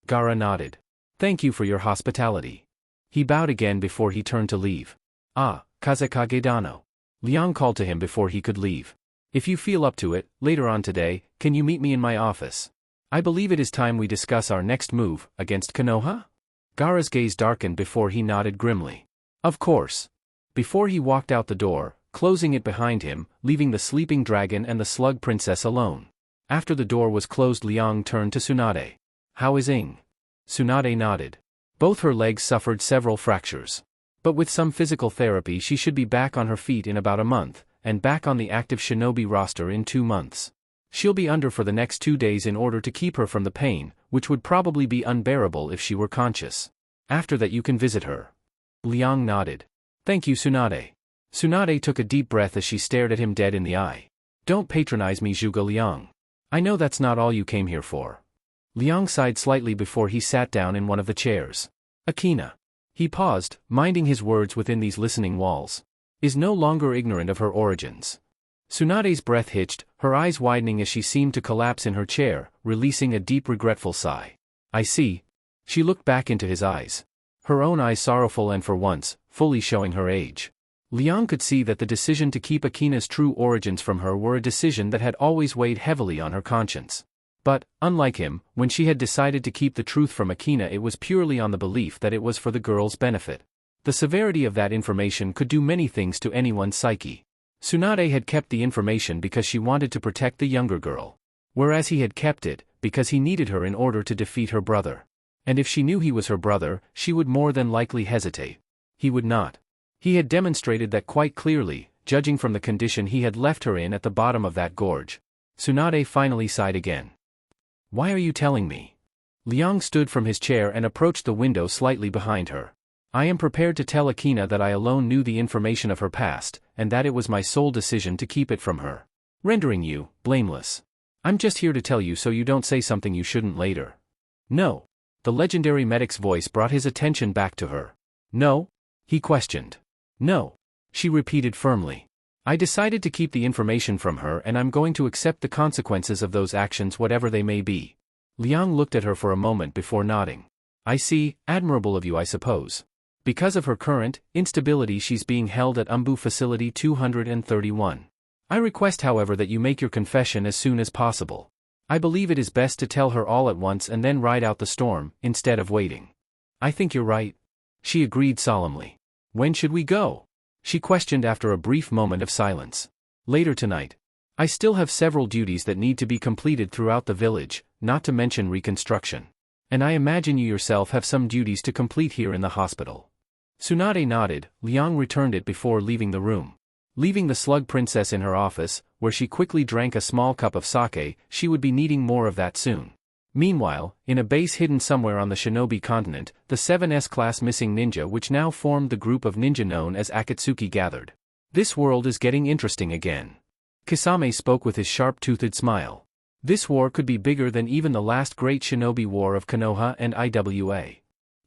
Gaara nodded. Thank you for your hospitality. He bowed again before he turned to leave. Ah, Kazekage-dano. Liang called to him before he could leave. If you feel up to it, later on today, can you meet me in my office? I believe it is time we discuss our next move, against Konoha? Gaara's gaze darkened before he nodded grimly. Of course. Before he walked out the door, closing it behind him, leaving the sleeping dragon and the slug princess alone. After the door was closed, Liang turned to Tsunade. How is Ing? Tsunade nodded. Both her legs suffered several fractures. But with some physical therapy she should be back on her feet in about a month, and back on the active shinobi roster in 2 months. She'll be under for the next 2 days in order to keep her from the pain, which would probably be unbearable if she were conscious. After that you can visit her. Liang nodded. Thank you, Tsunade. Tsunade took a deep breath as she stared at him dead in the eye. Don't patronize me, Zhuge Liang. I know that's not all you came here for. Liang sighed slightly before he sat down in one of the chairs. Akina. He paused, minding his words within these listening walls. Is no longer ignorant of her origins. Tsunade's breath hitched, her eyes widening as she seemed to collapse in her chair, releasing a deep regretful sigh. I see. She looked back into his eyes. Her own eyes sorrowful and for once, fully showing her age. Liang could see that the decision to keep Akina's true origins from her were a decision that had always weighed heavily on her conscience. But, unlike him, when she had decided to keep the truth from Akina, it was purely on the belief that it was for the girl's benefit. The severity of that information could do many things to anyone's psyche. Tsunade had kept the information because she wanted to protect the younger girl. Whereas he had kept it, because he needed her in order to defeat her brother. And if she knew he was her brother, she would more than likely hesitate. He would not. He had demonstrated that quite clearly, judging from the condition he had left her in at the bottom of that gorge. Tsunade finally sighed again. Why are you telling me? Liang stood from his chair and approached the window slightly behind her. I am prepared to tell Akina that I alone knew the information of her past, and that it was my sole decision to keep it from her, rendering you blameless. I'm just here to tell you so you don't say something you shouldn't later. No. The legendary medic's voice brought his attention back to her. No? He questioned. No. She repeated firmly. I decided to keep the information from her, and I'm going to accept the consequences of those actions, whatever they may be. Liang looked at her for a moment before nodding. I see, admirable of you I suppose. Because of her current instability she's being held at Umbu Facility 231. I request however that you make your confession as soon as possible. I believe it is best to tell her all at once and then ride out the storm, instead of waiting. I think you're right. She agreed solemnly. When should we go? She questioned after a brief moment of silence. Later tonight. I still have several duties that need to be completed throughout the village, not to mention reconstruction. And I imagine you yourself have some duties to complete here in the hospital. Tsunade nodded. Liang returned it before leaving the room. Leaving the slug princess in her office, where she quickly drank a small cup of sake, she would be needing more of that soon. Meanwhile, in a base hidden somewhere on the shinobi continent, the 7S class missing ninja which now formed the group of ninja known as Akatsuki gathered. This world is getting interesting again. Kisame spoke with his sharp-toothed smile. This war could be bigger than even the last great shinobi war of Konoha and Iwa.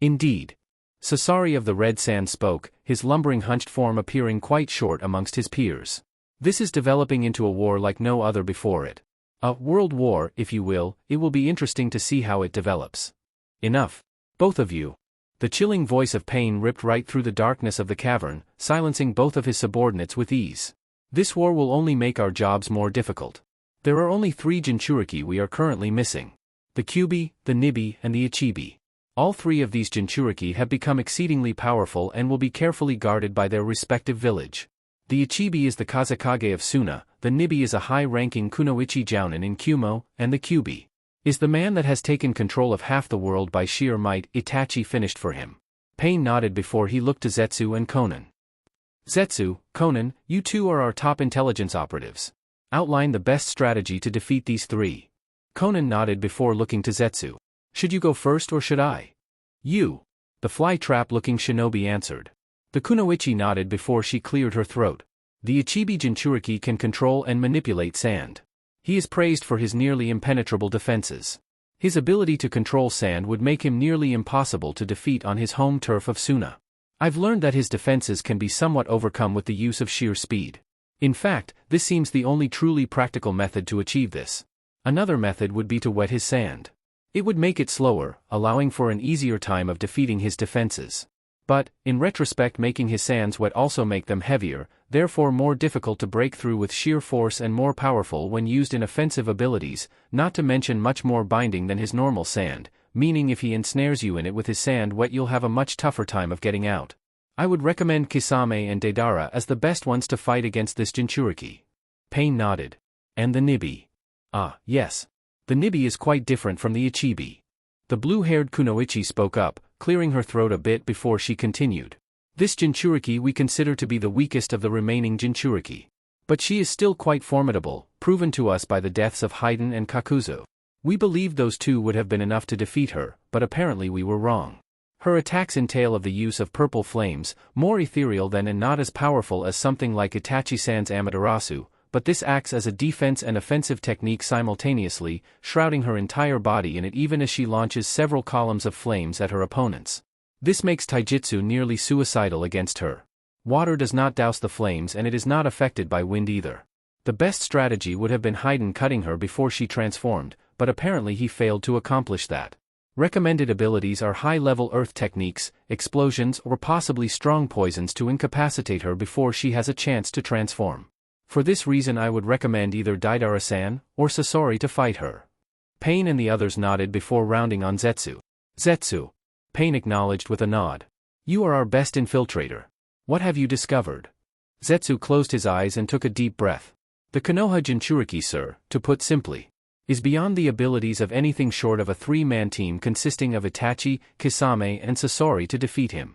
Indeed. Sasori of the Red Sand spoke, his lumbering hunched form appearing quite short amongst his peers. This is developing into a war like no other before it. A world war, if you will. It will be interesting to see how it develops. Enough. Both of you. The chilling voice of Pain ripped right through the darkness of the cavern, silencing both of his subordinates with ease. This war will only make our jobs more difficult. There are only 3 Jinchuriki we are currently missing. The Kyuubi, the Nibi, and the Ichibi. All 3 of these Jinchuriki have become exceedingly powerful and will be carefully guarded by their respective village. The Ichibi is the Kazekage of Suna, the Nibi is a high-ranking Kunoichi Jounin in Kumo, and the Kyuubi is the man that has taken control of half the world by sheer might. Itachi finished for him. Pain nodded before he looked to Zetsu and Konan. Zetsu, Konan, you two are our top intelligence operatives. Outline the best strategy to defeat these 3. Konan nodded before looking to Zetsu. Should you go first or should I? You. The fly-trap-looking shinobi answered. The Kunoichi nodded before she cleared her throat. The Ichibi Jinchuriki can control and manipulate sand. He is praised for his nearly impenetrable defenses. His ability to control sand would make him nearly impossible to defeat on his home turf of Suna. I've learned that his defenses can be somewhat overcome with the use of sheer speed. In fact, this seems the only truly practical method to achieve this. Another method would be to wet his sand. It would make it slower, allowing for an easier time of defeating his defenses. But, in retrospect, making his sands wet also make them heavier, therefore more difficult to break through with sheer force and more powerful when used in offensive abilities, not to mention much more binding than his normal sand, meaning if he ensnares you in it with his sand wet you'll have a much tougher time of getting out. I would recommend Kisame and Deidara as the best ones to fight against this Jinchuriki. Pain nodded. And the Nibi. Ah, yes. The Nibi is quite different from the Ichibi. The blue-haired Kunoichi spoke up, clearing her throat a bit before she continued. This Jinchuriki we consider to be the weakest of the remaining Jinchuriki. But she is still quite formidable, proven to us by the deaths of Haiden and Kakuzu. We believed those 2 would have been enough to defeat her, but apparently we were wrong. Her attacks entail of the use of purple flames, more ethereal than and not as powerful as something like Itachi-san's Amaterasu, but this acts as a defense and offensive technique simultaneously, shrouding her entire body in it even as she launches several columns of flames at her opponents. This makes taijutsu nearly suicidal against her. Water does not douse the flames and it is not affected by wind either. The best strategy would have been Haiden cutting her before she transformed, but apparently he failed to accomplish that. Recommended abilities are high-level earth techniques, explosions or possibly strong poisons to incapacitate her before she has a chance to transform. For this reason I would recommend either Deidara-san or Sasori to fight her. Pain and the others nodded before rounding on Zetsu. Zetsu. Pain acknowledged with a nod. You are our best infiltrator. What have you discovered? Zetsu closed his eyes and took a deep breath. The Konoha Jinchuriki, sir, to put simply, is beyond the abilities of anything short of a 3-man team consisting of Itachi, Kisame and Sasori to defeat him.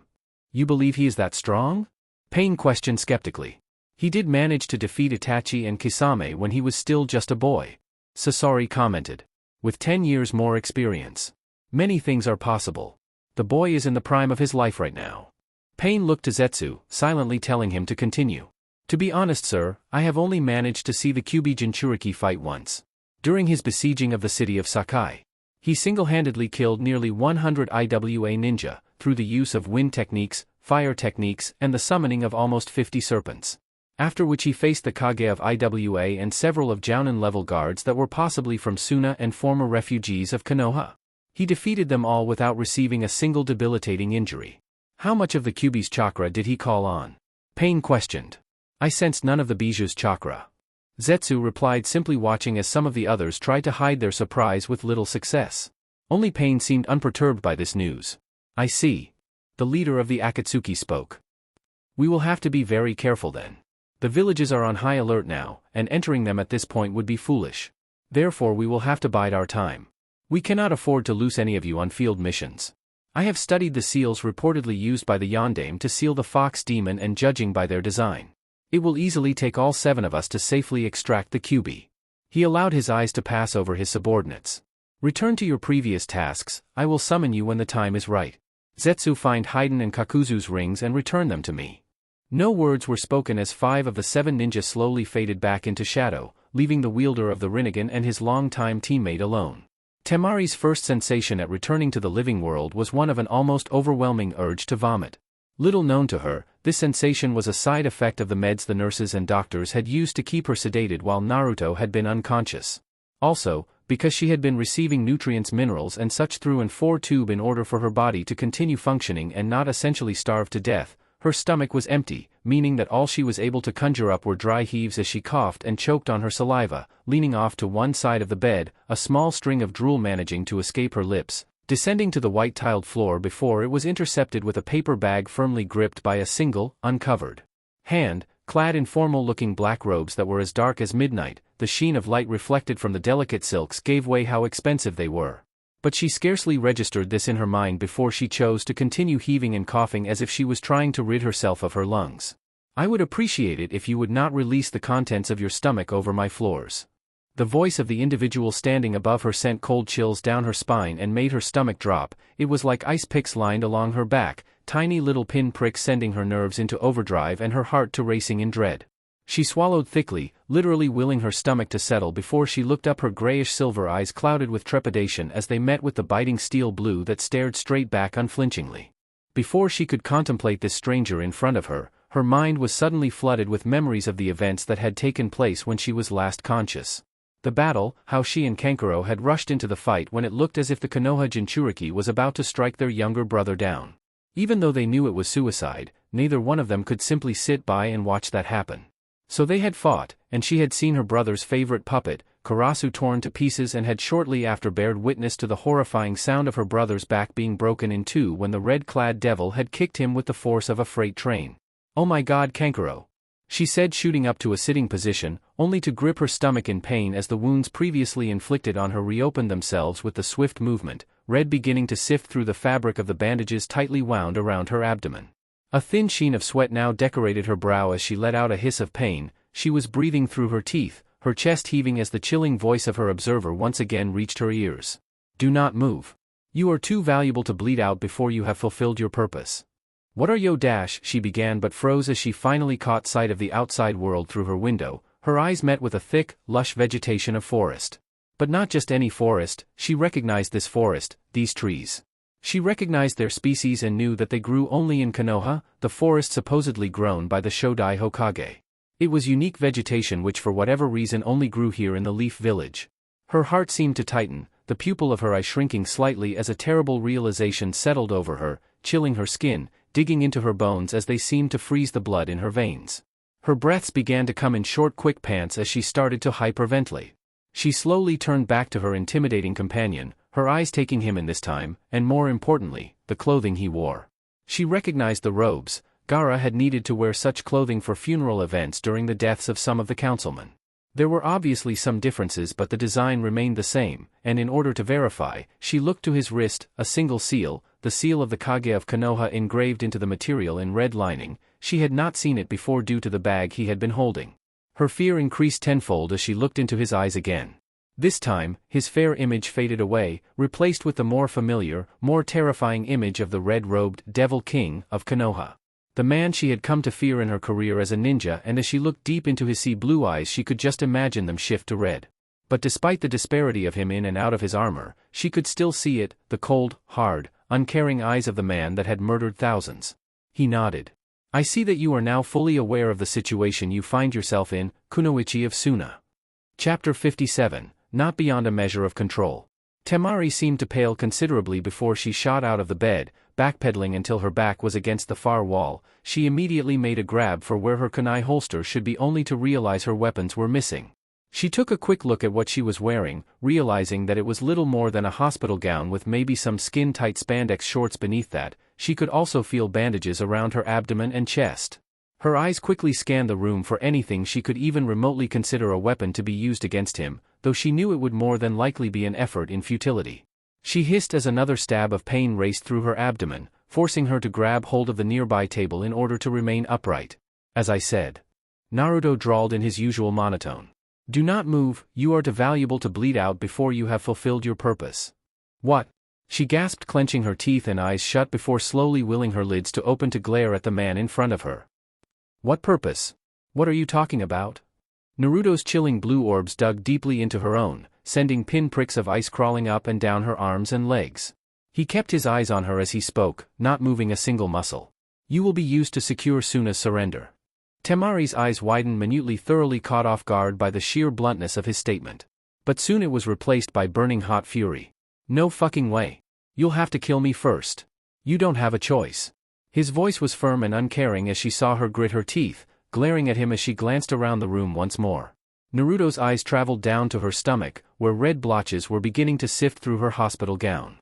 You believe he is that strong? Pain questioned skeptically. He did manage to defeat Itachi and Kisame when he was still just a boy. Sasori commented. With 10 years more experience. Many things are possible. The boy is in the prime of his life right now. Pain looked to Zetsu, silently telling him to continue. To be honest, sir, I have only managed to see the Kyuubi Jinchuriki fight once. During his besieging of the city of Sakai. He single-handedly killed nearly 100 Iwa ninja, through the use of wind techniques, fire techniques, and the summoning of almost 50 serpents. After which he faced the Kage of Iwa and several of Jounin-level guards that were possibly from Suna and former refugees of Konoha. He defeated them all without receiving a single debilitating injury. How much of the Kyuubi's chakra did he call on? Pain questioned. I sensed none of the Bijuu's chakra. Zetsu replied, simply watching as some of the others tried to hide their surprise with little success. Only Pain seemed unperturbed by this news. I see. The leader of the Akatsuki spoke. We will have to be very careful then. The villages are on high alert now, and entering them at this point would be foolish. Therefore we will have to bide our time. We cannot afford to lose any of you on field missions. I have studied the seals reportedly used by the Yondaime to seal the fox demon, and judging by their design, it will easily take all 7 of us to safely extract the Kyuubi. He allowed his eyes to pass over his subordinates. Return to your previous tasks, I will summon you when the time is right. Zetsu, find Haiden and Kakuzu's rings and return them to me. No words were spoken as 5 of the 7 ninjas slowly faded back into shadow, leaving the wielder of the Rinnegan and his longtime teammate alone. Temari's first sensation at returning to the living world was one of an almost overwhelming urge to vomit. Little known to her, this sensation was a side effect of the meds the nurses and doctors had used to keep her sedated while Naruto had been unconscious. Also, because she had been receiving nutrients, minerals and such through an 4 tube in order for her body to continue functioning and not essentially starve to death, her stomach was empty, meaning that all she was able to conjure up were dry heaves as she coughed and choked on her saliva, leaning off to one side of the bed, a small string of drool managing to escape her lips, descending to the white-tiled floor before it was intercepted with a paper bag firmly gripped by a single, uncovered hand. Clad in formal-looking black robes that were as dark as midnight, the sheen of light reflected from the delicate silks gave way how expensive they were. But she scarcely registered this in her mind before she chose to continue heaving and coughing as if she was trying to rid herself of her lungs. I would appreciate it if you would not release the contents of your stomach over my floors. The voice of the individual standing above her sent cold chills down her spine and made her stomach drop. It was like ice picks lined along her back, tiny little pin pricks sending her nerves into overdrive and her heart to racing in dread. She swallowed thickly, literally willing her stomach to settle before she looked up, her grayish-silver eyes clouded with trepidation as they met with the biting steel blue that stared straight back unflinchingly. Before she could contemplate this stranger in front of her, her mind was suddenly flooded with memories of the events that had taken place when she was last conscious. The battle, how she and Kankuro had rushed into the fight when it looked as if the Konoha Jinchuriki was about to strike their younger brother down. Even though they knew it was suicide, neither one of them could simply sit by and watch that happen. So they had fought, and she had seen her brother's favorite puppet, Karasu, torn to pieces and had shortly after bared witness to the horrifying sound of her brother's back being broken in 2 when the red-clad devil had kicked him with the force of a freight train. "Oh my God, Kankuro," she said, shooting up to a sitting position, only to grip her stomach in pain as the wounds previously inflicted on her reopened themselves with the swift movement, red beginning to sift through the fabric of the bandages tightly wound around her abdomen. A thin sheen of sweat now decorated her brow as she let out a hiss of pain. She was breathing through her teeth, her chest heaving as the chilling voice of her observer once again reached her ears. "Do not move. You are too valuable to bleed out before you have fulfilled your purpose." "What are yo dash?" she began but froze as she finally caught sight of the outside world through her window. Her eyes met with a thick, lush vegetation of forest. But not just any forest, she recognized this forest, these trees. She recognized their species and knew that they grew only in Konoha, the forest supposedly grown by the Shodai Hokage. It was unique vegetation which for whatever reason only grew here in the Leaf Village. Her heart seemed to tighten, the pupil of her eye shrinking slightly as a terrible realization settled over her, chilling her skin, digging into her bones as they seemed to freeze the blood in her veins. Her breaths began to come in short, quick pants as she started to hyperventilate. She slowly turned back to her intimidating companion, her eyes taking him in this time, and more importantly, the clothing he wore. She recognized the robes. Gaara had needed to wear such clothing for funeral events during the deaths of some of the councilmen. There were obviously some differences but the design remained the same, and in order to verify, she looked to his wrist, a single seal, the seal of the Kage of Konoha engraved into the material in red lining. She had not seen it before due to the bag he had been holding. Her fear increased tenfold as she looked into his eyes again. This time, his fair image faded away, replaced with the more familiar, more terrifying image of the red-robed Devil King of Konoha. The man she had come to fear in her career as a ninja, and as she looked deep into his sea blue eyes she could just imagine them shift to red. But despite the disparity of him in and out of his armor, she could still see it, the cold, hard, uncaring eyes of the man that had murdered thousands. He nodded. "I see that you are now fully aware of the situation you find yourself in, Kunoichi of Suna." Chapter 57, Not Beyond a Measure of Control. Temari seemed to pale considerably before she shot out of the bed, backpedaling until her back was against the far wall. She immediately made a grab for where her kunai holster should be, only to realize her weapons were missing. She took a quick look at what she was wearing, realizing that it was little more than a hospital gown with maybe some skin-tight spandex shorts beneath that. She could also feel bandages around her abdomen and chest. Her eyes quickly scanned the room for anything she could even remotely consider a weapon to be used against him, though she knew it would more than likely be an effort in futility. She hissed as another stab of pain raced through her abdomen, forcing her to grab hold of the nearby table in order to remain upright. "As I said," Naruto drawled in his usual monotone. "Do not move, you are too valuable to bleed out before you have fulfilled your purpose." "What?" She gasped, clenching her teeth and eyes shut before slowly willing her lids to open to glare at the man in front of her. "What purpose? What are you talking about?" Naruto's chilling blue orbs dug deeply into her own, sending pinpricks of ice crawling up and down her arms and legs. He kept his eyes on her as he spoke, not moving a single muscle. "You will be used to secure Suna's surrender." Temari's eyes widened minutely, thoroughly caught off guard by the sheer bluntness of his statement. But soon it was replaced by burning hot fury. "No fucking way. You'll have to kill me first. You don't have a choice." His voice was firm and uncaring as she saw her grit her teeth, glaring at him as she glanced around the room once more. Naruto's eyes traveled down to her stomach, where red blotches were beginning to sift through her hospital gown.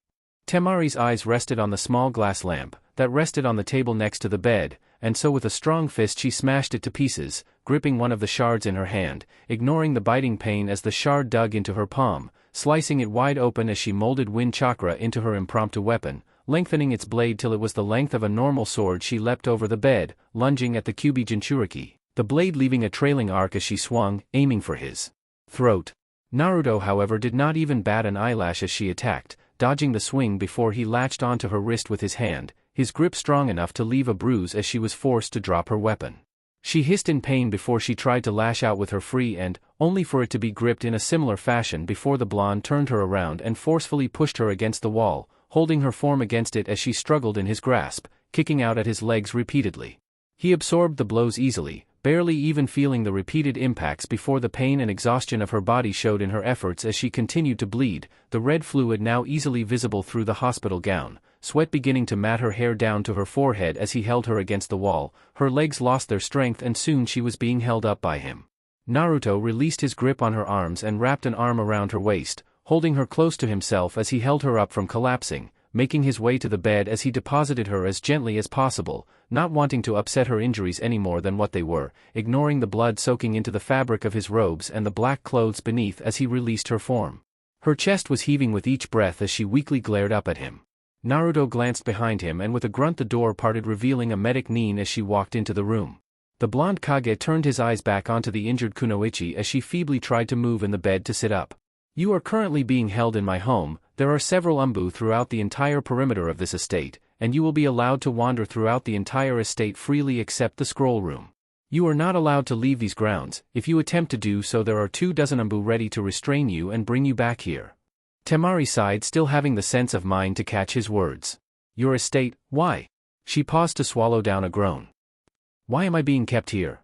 Temari's eyes rested on the small glass lamp that rested on the table next to the bed, and so with a strong fist she smashed it to pieces, gripping one of the shards in her hand, ignoring the biting pain as the shard dug into her palm, slicing it wide open as she molded wind chakra into her impromptu weapon, lengthening its blade till it was the length of a normal sword. She leapt over the bed, lunging at the Kyuubi Jinchuriki, the blade leaving a trailing arc as she swung, aiming for his throat. Naruto, however, did not even bat an eyelash as she attacked, dodging the swing before he latched onto her wrist with his hand, his grip strong enough to leave a bruise as she was forced to drop her weapon. She hissed in pain before she tried to lash out with her free end, only for it to be gripped in a similar fashion before the blonde turned her around and forcefully pushed her against the wall, holding her form against it as she struggled in his grasp, kicking out at his legs repeatedly. He absorbed the blows easily, barely even feeling the repeated impacts before the pain and exhaustion of her body showed in her efforts as she continued to bleed, the red fluid now easily visible through the hospital gown, sweat beginning to mat her hair down to her forehead as he held her against the wall. Her legs lost their strength and soon she was being held up by him. Naruto released his grip on her arms and wrapped an arm around her waist, holding her close to himself as he held her up from collapsing, making his way to the bed as he deposited her as gently as possible, not wanting to upset her injuries any more than what they were, ignoring the blood soaking into the fabric of his robes and the black clothes beneath as he released her form. Her chest was heaving with each breath as she weakly glared up at him. Naruto glanced behind him and with a grunt the door parted, revealing a medic Nin as she walked into the room. The blonde Kage turned his eyes back onto the injured Kunoichi as she feebly tried to move in the bed to sit up. "You are currently being held in my home. There are several umbu throughout the entire perimeter of this estate, and you will be allowed to wander throughout the entire estate freely except the scroll room. You are not allowed to leave these grounds. If you attempt to do so, there are 24 umbu ready to restrain you and bring you back here." Temari sighed, still having the sense of mind to catch his words. "Your estate, why?" She paused to swallow down a groan. "Why am I being kept here?"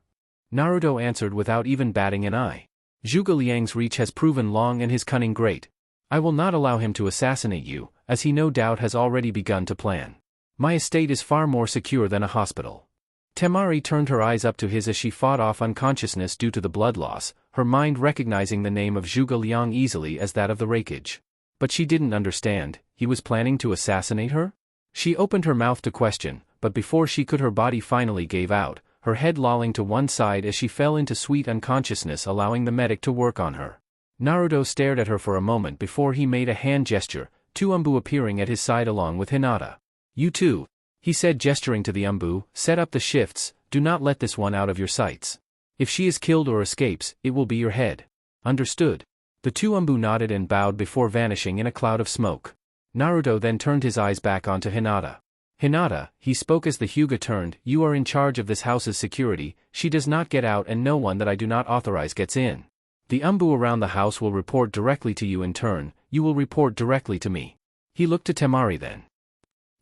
Naruto answered without even batting an eye. "Zhuge Liang's reach has proven long and his cunning great. I will not allow him to assassinate you, as he no doubt has already begun to plan. My estate is far more secure than a hospital." Temari turned her eyes up to his as she fought off unconsciousness due to the blood loss, her mind recognizing the name of Zhuge Liang easily as that of the Raikage. But she didn't understand. He was planning to assassinate her? She opened her mouth to question, but before she could, her body finally gave out, her head lolling to one side as she fell into sweet unconsciousness, allowing the medic to work on her. Naruto stared at her for a moment before he made a hand gesture, 2 umbu appearing at his side along with Hinata. "You too," he said, gesturing to the umbu, "set up the shifts. Do not let this one out of your sights. If she is killed or escapes, it will be your head. Understood?" The 2 umbu nodded and bowed before vanishing in a cloud of smoke. Naruto then turned his eyes back onto Hinata. "Hinata," he spoke as the Hyuga turned, "you are in charge of this house's security. She does not get out and no one that I do not authorize gets in. The umbu around the house will report directly to you in turn. You will report directly to me." He looked to Temari then.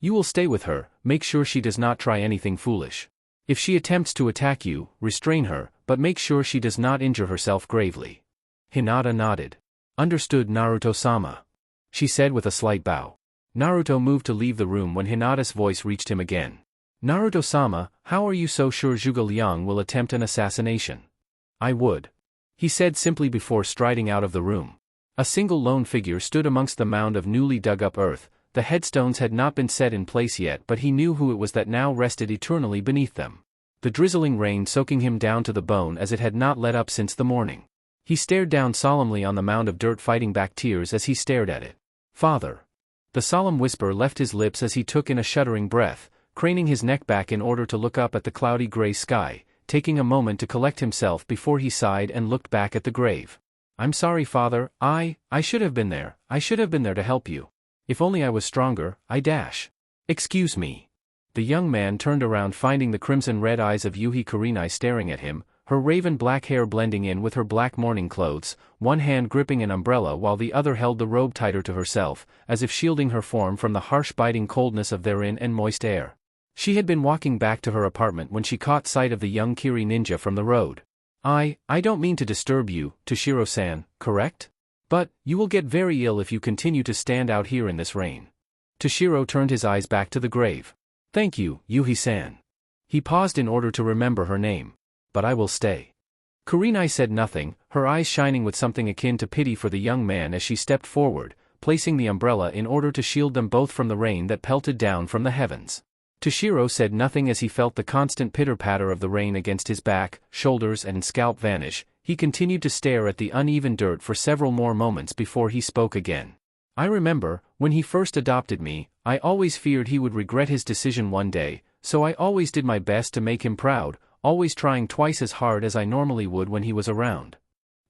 "You will stay with her, make sure she does not try anything foolish. If she attempts to attack you, restrain her, but make sure she does not injure herself gravely." Hinata nodded. "Understood, Naruto-sama." she said with a slight bow. Naruto moved to leave the room when Hinata's voice reached him again. Naruto-sama, how are you so sure Zhuge Liang will attempt an assassination? I would, he said simply before striding out of the room. A single lone figure stood amongst the mound of newly dug up earth. The headstones had not been set in place yet, but he knew who it was that now rested eternally beneath them. The drizzling rain soaking him down to the bone as it had not let up since the morning. He stared down solemnly on the mound of dirt, fighting back tears as he stared at it. Father. The solemn whisper left his lips as he took in a shuddering breath, craning his neck back in order to look up at the cloudy gray sky, taking a moment to collect himself before he sighed and looked back at the grave. I'm sorry, Father, I should have been there. I should have been there to help you. If only I was stronger, Excuse me. The young man turned around, finding the crimson-red eyes of Yuhi Kurenai staring at him, her raven black hair blending in with her black mourning clothes, one hand gripping an umbrella while the other held the robe tighter to herself, as if shielding her form from the harsh biting coldness of therein and moist air. She had been walking back to her apartment when she caught sight of the young Kiri ninja from the road. I don't mean to disturb you, Toshiro-san, correct? But, you will get very ill if you continue to stand out here in this rain. Toshiro turned his eyes back to the grave. Thank you, Yuhi-san. He paused in order to remember her name. But I will stay. Kurenai said nothing, her eyes shining with something akin to pity for the young man as she stepped forward, placing the umbrella in order to shield them both from the rain that pelted down from the heavens. Toshiro said nothing as he felt the constant pitter-patter of the rain against his back, shoulders and scalp vanish. He continued to stare at the uneven dirt for several more moments before he spoke again. I remember, when he first adopted me, I always feared he would regret his decision one day, so I always did my best to make him proud, always trying twice as hard as I normally would when he was around.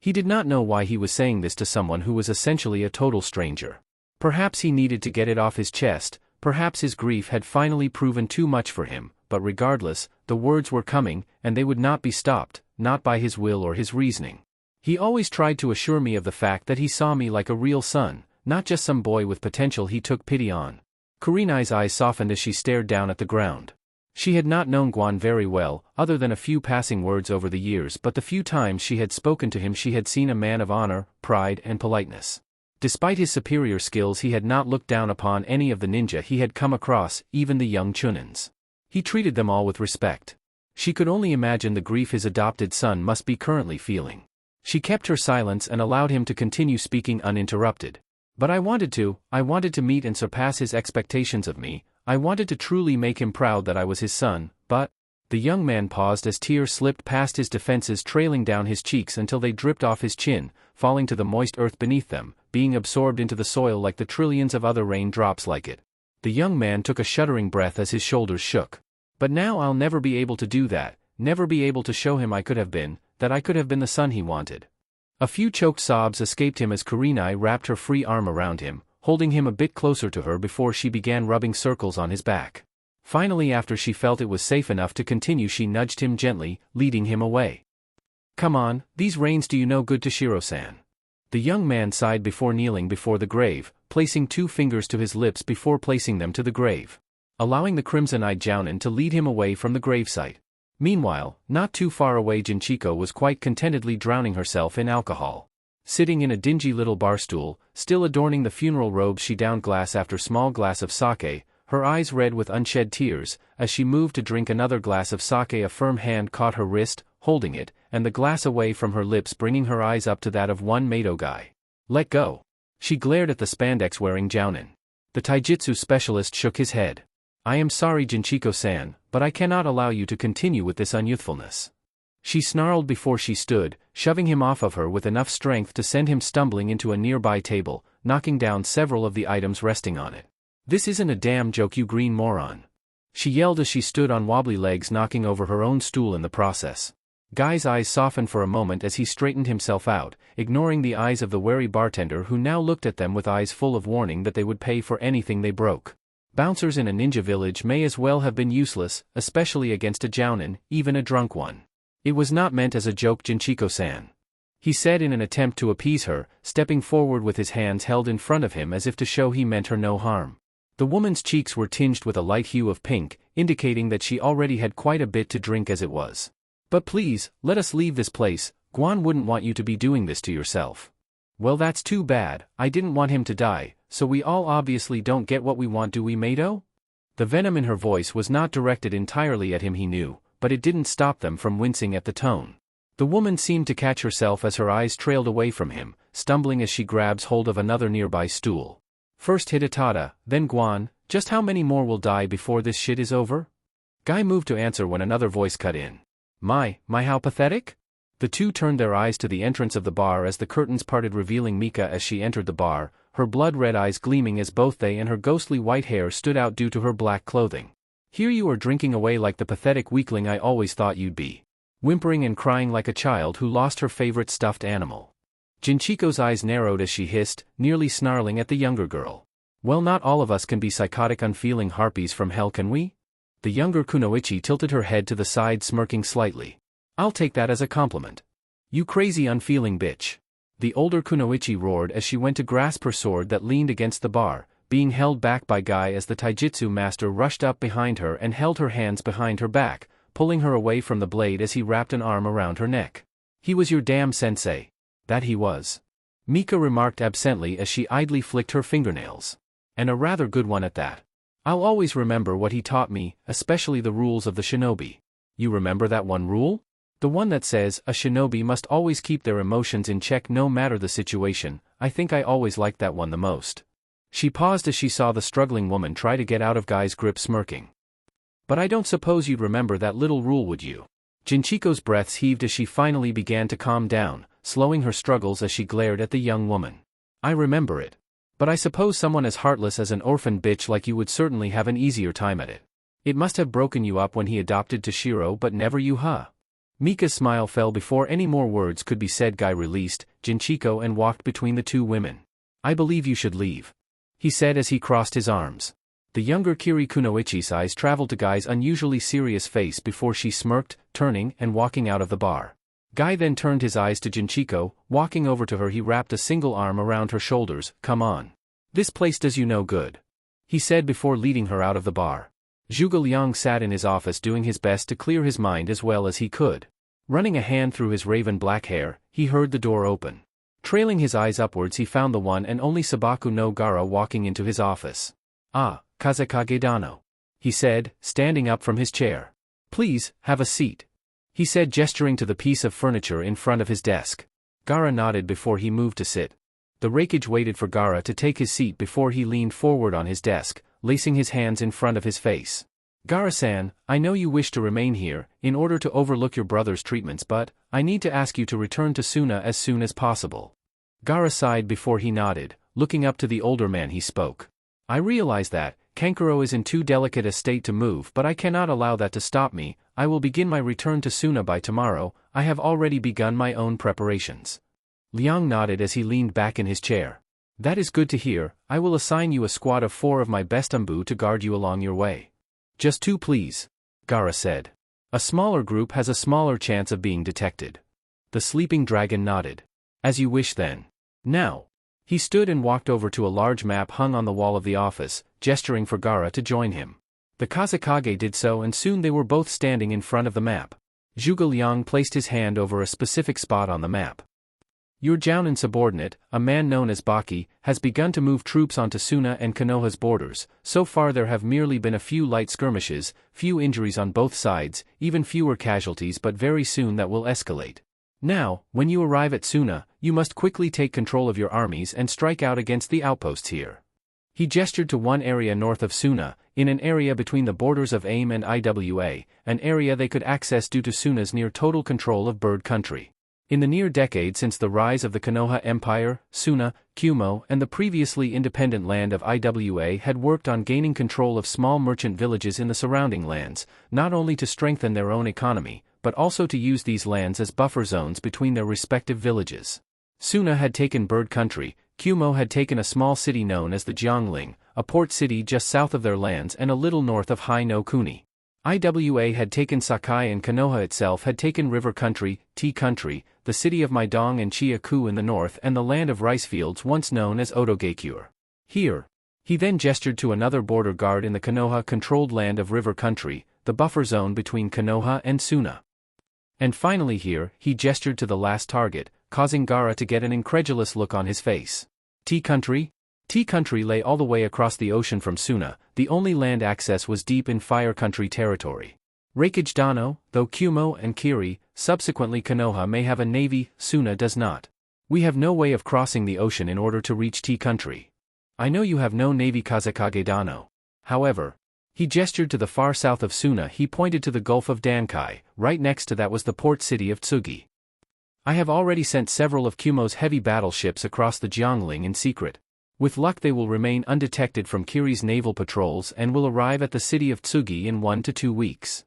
He did not know why he was saying this to someone who was essentially a total stranger. Perhaps he needed to get it off his chest, perhaps his grief had finally proven too much for him, but regardless, the words were coming, and they would not be stopped, not by his will or his reasoning. He always tried to assure me of the fact that he saw me like a real son, not just some boy with potential he took pity on. Kurenai's eyes softened as she stared down at the ground. She had not known Guan very well, other than a few passing words over the years, but the few times she had spoken to him she had seen a man of honor, pride and politeness. Despite his superior skills, he had not looked down upon any of the ninja he had come across, even the young Chunins. He treated them all with respect. She could only imagine the grief his adopted son must be currently feeling. She kept her silence and allowed him to continue speaking uninterrupted. But I wanted to meet and surpass his expectations of me. I wanted to truly make him proud that I was his son, but... The young man paused as tears slipped past his defenses, trailing down his cheeks until they dripped off his chin, falling to the moist earth beneath them, being absorbed into the soil like the trillions of other rain drops like it. The young man took a shuddering breath as his shoulders shook. But now I'll never be able to do that, never be able to show him I could have been the son he wanted. A few choked sobs escaped him as Kurenai wrapped her free arm around him, holding him a bit closer to her before she began rubbing circles on his back. Finally, after she felt it was safe enough to continue, she nudged him gently, leading him away. Come on, these rains do you no good, Toshiro-san. The young man sighed before kneeling before the grave, placing 2 fingers to his lips before placing them to the grave, allowing the crimson-eyed Jounin to lead him away from the gravesite. Meanwhile, not too far away, Jinchiko was quite contentedly drowning herself in alcohol. Sitting in a dingy little bar stool, still adorning the funeral robes, she downed glass after small glass of sake, her eyes red with unshed tears. As she moved to drink another glass of sake, a firm hand caught her wrist, holding it, and the glass away from her lips, bringing her eyes up to that of one Mato guy. Let go. She glared at the spandex-wearing Jounin. The taijutsu specialist shook his head. I am sorry, Jinchiko-san, but I cannot allow you to continue with this unyouthfulness. She snarled before she stood, shoving him off of her with enough strength to send him stumbling into a nearby table, knocking down several of the items resting on it. This isn't a damn joke, you green moron. She yelled as she stood on wobbly legs, knocking over her own stool in the process. Guy's eyes softened for a moment as he straightened himself out, ignoring the eyes of the wary bartender who now looked at them with eyes full of warning that they would pay for anything they broke. Bouncers in a ninja village may as well have been useless, especially against a Jounin, even a drunk one. It was not meant as a joke, Jinchiko-san, he said in an attempt to appease her, stepping forward with his hands held in front of him as if to show he meant her no harm. The woman's cheeks were tinged with a light hue of pink, indicating that she already had quite a bit to drink as it was. But please, let us leave this place. Guan wouldn't want you to be doing this to yourself. Well, that's too bad. I didn't want him to die, so we all obviously don't get what we want, do we, Mato? The venom in her voice was not directed entirely at him, he knew, but it didn't stop them from wincing at the tone. The woman seemed to catch herself as her eyes trailed away from him, stumbling as she grabs hold of another nearby stool. First Hidetada, then Guan, just how many more will die before this shit is over? Guy moved to answer when another voice cut in. My, how pathetic? The two turned their eyes to the entrance of the bar as the curtains parted, revealing Mika as she entered the bar, her blood-red eyes gleaming as both they and her ghostly white hair stood out due to her black clothing. Here you are drinking away like the pathetic weakling I always thought you'd be. Whimpering and crying like a child who lost her favorite stuffed animal. Jinchiko's eyes narrowed as she hissed, nearly snarling at the younger girl. Well, not all of us can be psychotic unfeeling harpies from hell, can we? The younger Kunoichi tilted her head to the side, smirking slightly. I'll take that as a compliment. You crazy unfeeling bitch. The older Kunoichi roared as she went to grasp her sword that leaned against the bar, being held back by Guy as the taijutsu master rushed up behind her and held her hands behind her back, pulling her away from the blade as he wrapped an arm around her neck. He was your damn sensei. That he was. Mika remarked absently as she idly flicked her fingernails. And a rather good one at that. I'll always remember what he taught me, especially the rules of the shinobi. You remember that one rule? The one that says a shinobi must always keep their emotions in check no matter the situation. I think I always liked that one the most. She paused as she saw the struggling woman try to get out of Guy's grip, smirking. But I don't suppose you'd remember that little rule, would you? Jinchiko's breaths heaved as she finally began to calm down, slowing her struggles as she glared at the young woman. I remember it. But I suppose someone as heartless as an orphan bitch like you would certainly have an easier time at it. It must have broken you up when he adopted Toshiro, but never you, huh? Mika's smile fell before any more words could be said. Guy released Jinchiko and walked between the two women. I believe you should leave, he said as he crossed his arms. The younger Kiri Kunoichi's eyes traveled to Guy's unusually serious face before she smirked, turning and walking out of the bar. Guy then turned his eyes to Jinchiko. Walking over to her, he wrapped a single arm around her shoulders. Come on. This place does you no good, he said before leading her out of the bar. Zhuge Liang sat in his office doing his best to clear his mind as well as he could. Running a hand through his raven black hair, he heard the door open. Trailing his eyes upwards, he found the one and only Sabaku no Gara walking into his office. Ah, Kazekage Dano, he said, standing up from his chair. Please, have a seat, he said, gesturing to the piece of furniture in front of his desk. Gara nodded before he moved to sit. The Raikage waited for Gara to take his seat before he leaned forward on his desk, lacing his hands in front of his face. Gara-san, I know you wish to remain here, in order to overlook your brother's treatments, but I need to ask you to return to Suna as soon as possible. Gara sighed before he nodded. Looking up to the older man, he spoke. I realize that Kankuro is in too delicate a state to move, but I cannot allow that to stop me. I will begin my return to Suna by tomorrow. I have already begun my own preparations. Liang nodded as he leaned back in his chair. That is good to hear. I will assign you a squad of 4 of my best umbu to guard you along your way. Just 2, please, Gara said. A smaller group has a smaller chance of being detected. The sleeping dragon nodded. As you wish then. Now. He stood and walked over to a large map hung on the wall of the office, gesturing for Gara to join him. The Kazekage did so, and soon they were both standing in front of the map. Zhuge Liang placed his hand over a specific spot on the map. Your Jounin subordinate, a man known as Baki, has begun to move troops onto Suna and Konoha's borders. So far there have merely been a few light skirmishes, few injuries on both sides, even fewer casualties, but very soon that will escalate. Now, when you arrive at Suna, you must quickly take control of your armies and strike out against the outposts here. He gestured to one area north of Suna, in an area between the borders of AIM and IWA, an area they could access due to Suna's near total control of bird country. In the near decade since the rise of the Konoha Empire, Suna, Kyuumo, and the previously independent land of IWA had worked on gaining control of small merchant villages in the surrounding lands, not only to strengthen their own economy, but also to use these lands as buffer zones between their respective villages. Suna had taken bird country, Kyuumo had taken a small city known as the Jiangling, a port city just south of their lands and a little north of Hai no Kuni. IWA had taken Sakai, and Konoha itself had taken river country, tea country, the city of Maidong and Chia-ku in the north, and the land of rice fields once known as Odogakure. Here. He then gestured to another border guard in the Konoha-controlled land of river country, the buffer zone between Konoha and Suna. And finally here, he gestured to the last target, causing Gara to get an incredulous look on his face. Tea country? Tea Country lay all the way across the ocean from Suna, the only land access was deep in Fire Country territory. Reikage Dano, though Kumo and Kiri, subsequently Konoha may have a navy, Suna does not. We have no way of crossing the ocean in order to reach Tea Country. I know you have no navy Kazekage Dano. However, he gestured to the far south of Suna. He pointed to the Gulf of Dankai, right next to that was the port city of Tsugi. I have already sent several of Kumo's heavy battleships across the Jiangling in secret. With luck they will remain undetected from Kiri's naval patrols and will arrive at the city of Tsugi in 1 to 2 weeks.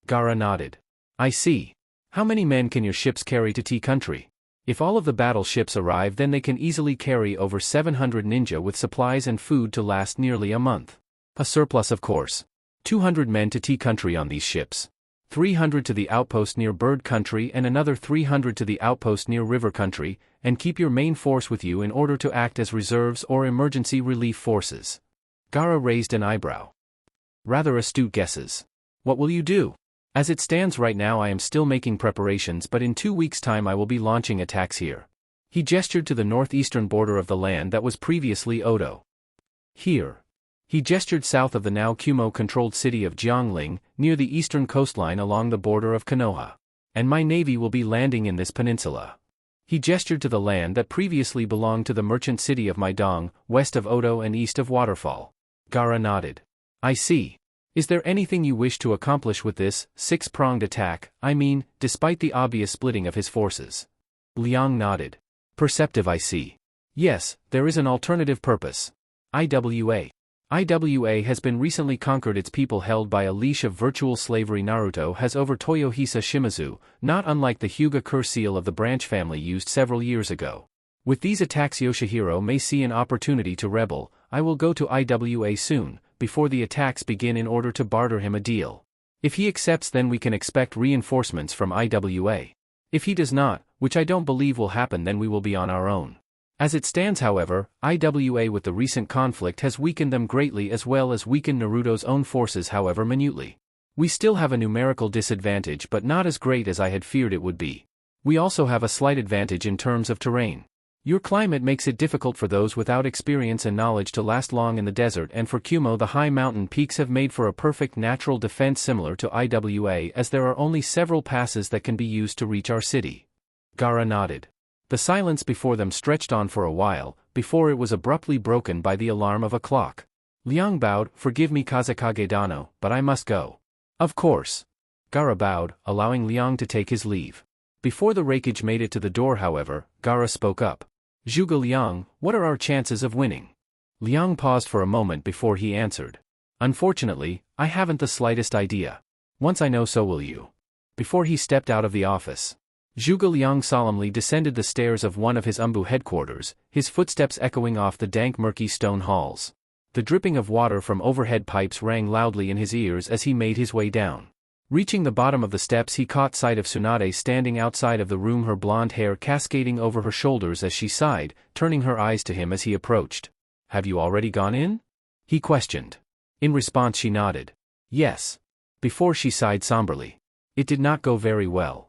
Gaara nodded. I see. How many men can your ships carry to Tea Country? If all of the battleships arrive, then they can easily carry over 700 ninja with supplies and food to last nearly a month. A surplus of course. 200 men to Tea Country on these ships. 300 to the outpost near Bird Country and another 300 to the outpost near River Country, and keep your main force with you in order to act as reserves or emergency relief forces. Gaara raised an eyebrow. Rather astute guesses. What will you do? As it stands right now I am still making preparations, but in 2 weeks' time I will be launching attacks here. He gestured to the northeastern border of the land that was previously Odo. Here. He gestured south of the now Kumo-controlled city of Jiangling, near the eastern coastline along the border of Konoha. And my navy will be landing in this peninsula. He gestured to the land that previously belonged to the merchant city of Maidong, west of Odo and east of Waterfall. Gaara nodded. I see. Is there anything you wish to accomplish with this six-pronged attack, I mean, despite the obvious splitting of his forces? Liang nodded. Perceptive, I see. Yes, there is an alternative purpose. IWA has been recently conquered. Its people held by a leash of virtual slavery. Naruto has over Toyohisa Shimazu, not unlike the Hyuga Kur seal of the branch family used several years ago. With these attacks Yoshihiro may see an opportunity to rebel. I will go to IWA soon, before the attacks begin, in order to barter him a deal. If he accepts, then we can expect reinforcements from IWA. If he does not, which I don't believe will happen, then we will be on our own. As it stands, however, IWA with the recent conflict has weakened them greatly, as well as weakened Naruto's own forces, however minutely. We still have a numerical disadvantage, but not as great as I had feared it would be. We also have a slight advantage in terms of terrain. Your climate makes it difficult for those without experience and knowledge to last long in the desert, and for Kumo the high mountain peaks have made for a perfect natural defense similar to IWA, as there are only several passes that can be used to reach our city. Gaara nodded. The silence before them stretched on for a while, before it was abruptly broken by the alarm of a clock. Liang bowed. Forgive me Kazekage Dano, but I must go. Of course. Gaara bowed, allowing Liang to take his leave. Before the Reikage made it to the door, however, Gaara spoke up. Zhuge Liang, what are our chances of winning? Liang paused for a moment before he answered. Unfortunately, I haven't the slightest idea. Once I know, so will you. Before he stepped out of the office, Zhuge Liang solemnly descended the stairs of one of his Umbu headquarters, his footsteps echoing off the dank murky stone halls. The dripping of water from overhead pipes rang loudly in his ears as he made his way down. Reaching the bottom of the steps, he caught sight of Tsunade standing outside of the room, her blonde hair cascading over her shoulders as she sighed, turning her eyes to him as he approached. Have you already gone in? He questioned. In response she nodded. Yes. Before she sighed somberly. It did not go very well.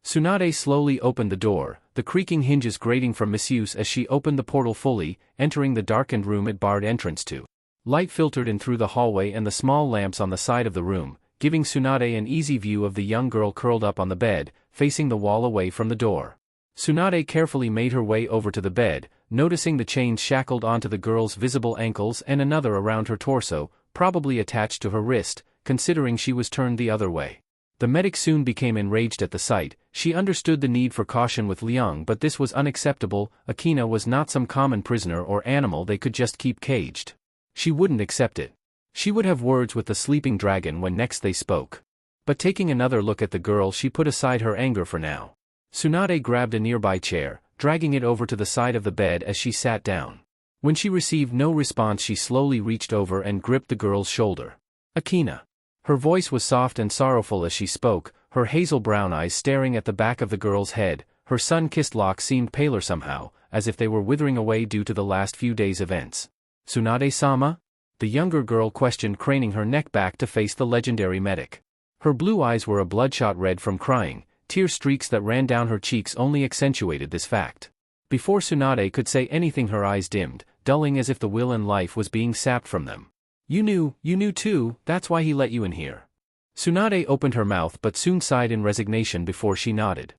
Tsunade slowly opened the door, the creaking hinges grating from misuse as she opened the portal fully, entering the darkened room it barred entrance to. Light filtered in through the hallway and the small lamps on the side of the room, giving Tsunade an easy view of the young girl curled up on the bed, facing the wall away from the door. Tsunade carefully made her way over to the bed, noticing the chains shackled onto the girl's visible ankles and another around her torso, probably attached to her wrist, considering she was turned the other way. The medic soon became enraged at the sight. She understood the need for caution with Liang, but this was unacceptable. Akina was not some common prisoner or animal they could just keep caged. She wouldn't accept it. She would have words with the sleeping dragon when next they spoke. But taking another look at the girl, she put aside her anger for now. Tsunade grabbed a nearby chair, dragging it over to the side of the bed as she sat down. When she received no response, she slowly reached over and gripped the girl's shoulder. Akina. Her voice was soft and sorrowful as she spoke, her hazel brown eyes staring at the back of the girl's head. Her sun-kissed locks seemed paler somehow, as if they were withering away due to the last few days' events. Tsunade-sama? The younger girl questioned, craning her neck back to face the legendary medic. Her blue eyes were a bloodshot red from crying. Tear streaks that ran down her cheeks only accentuated this fact. Before Tsunade could say anything, her eyes dimmed, dulling as if the will and life was being sapped from them. You knew too, that's why he let you in here. Tsunade opened her mouth but soon sighed in resignation before she nodded.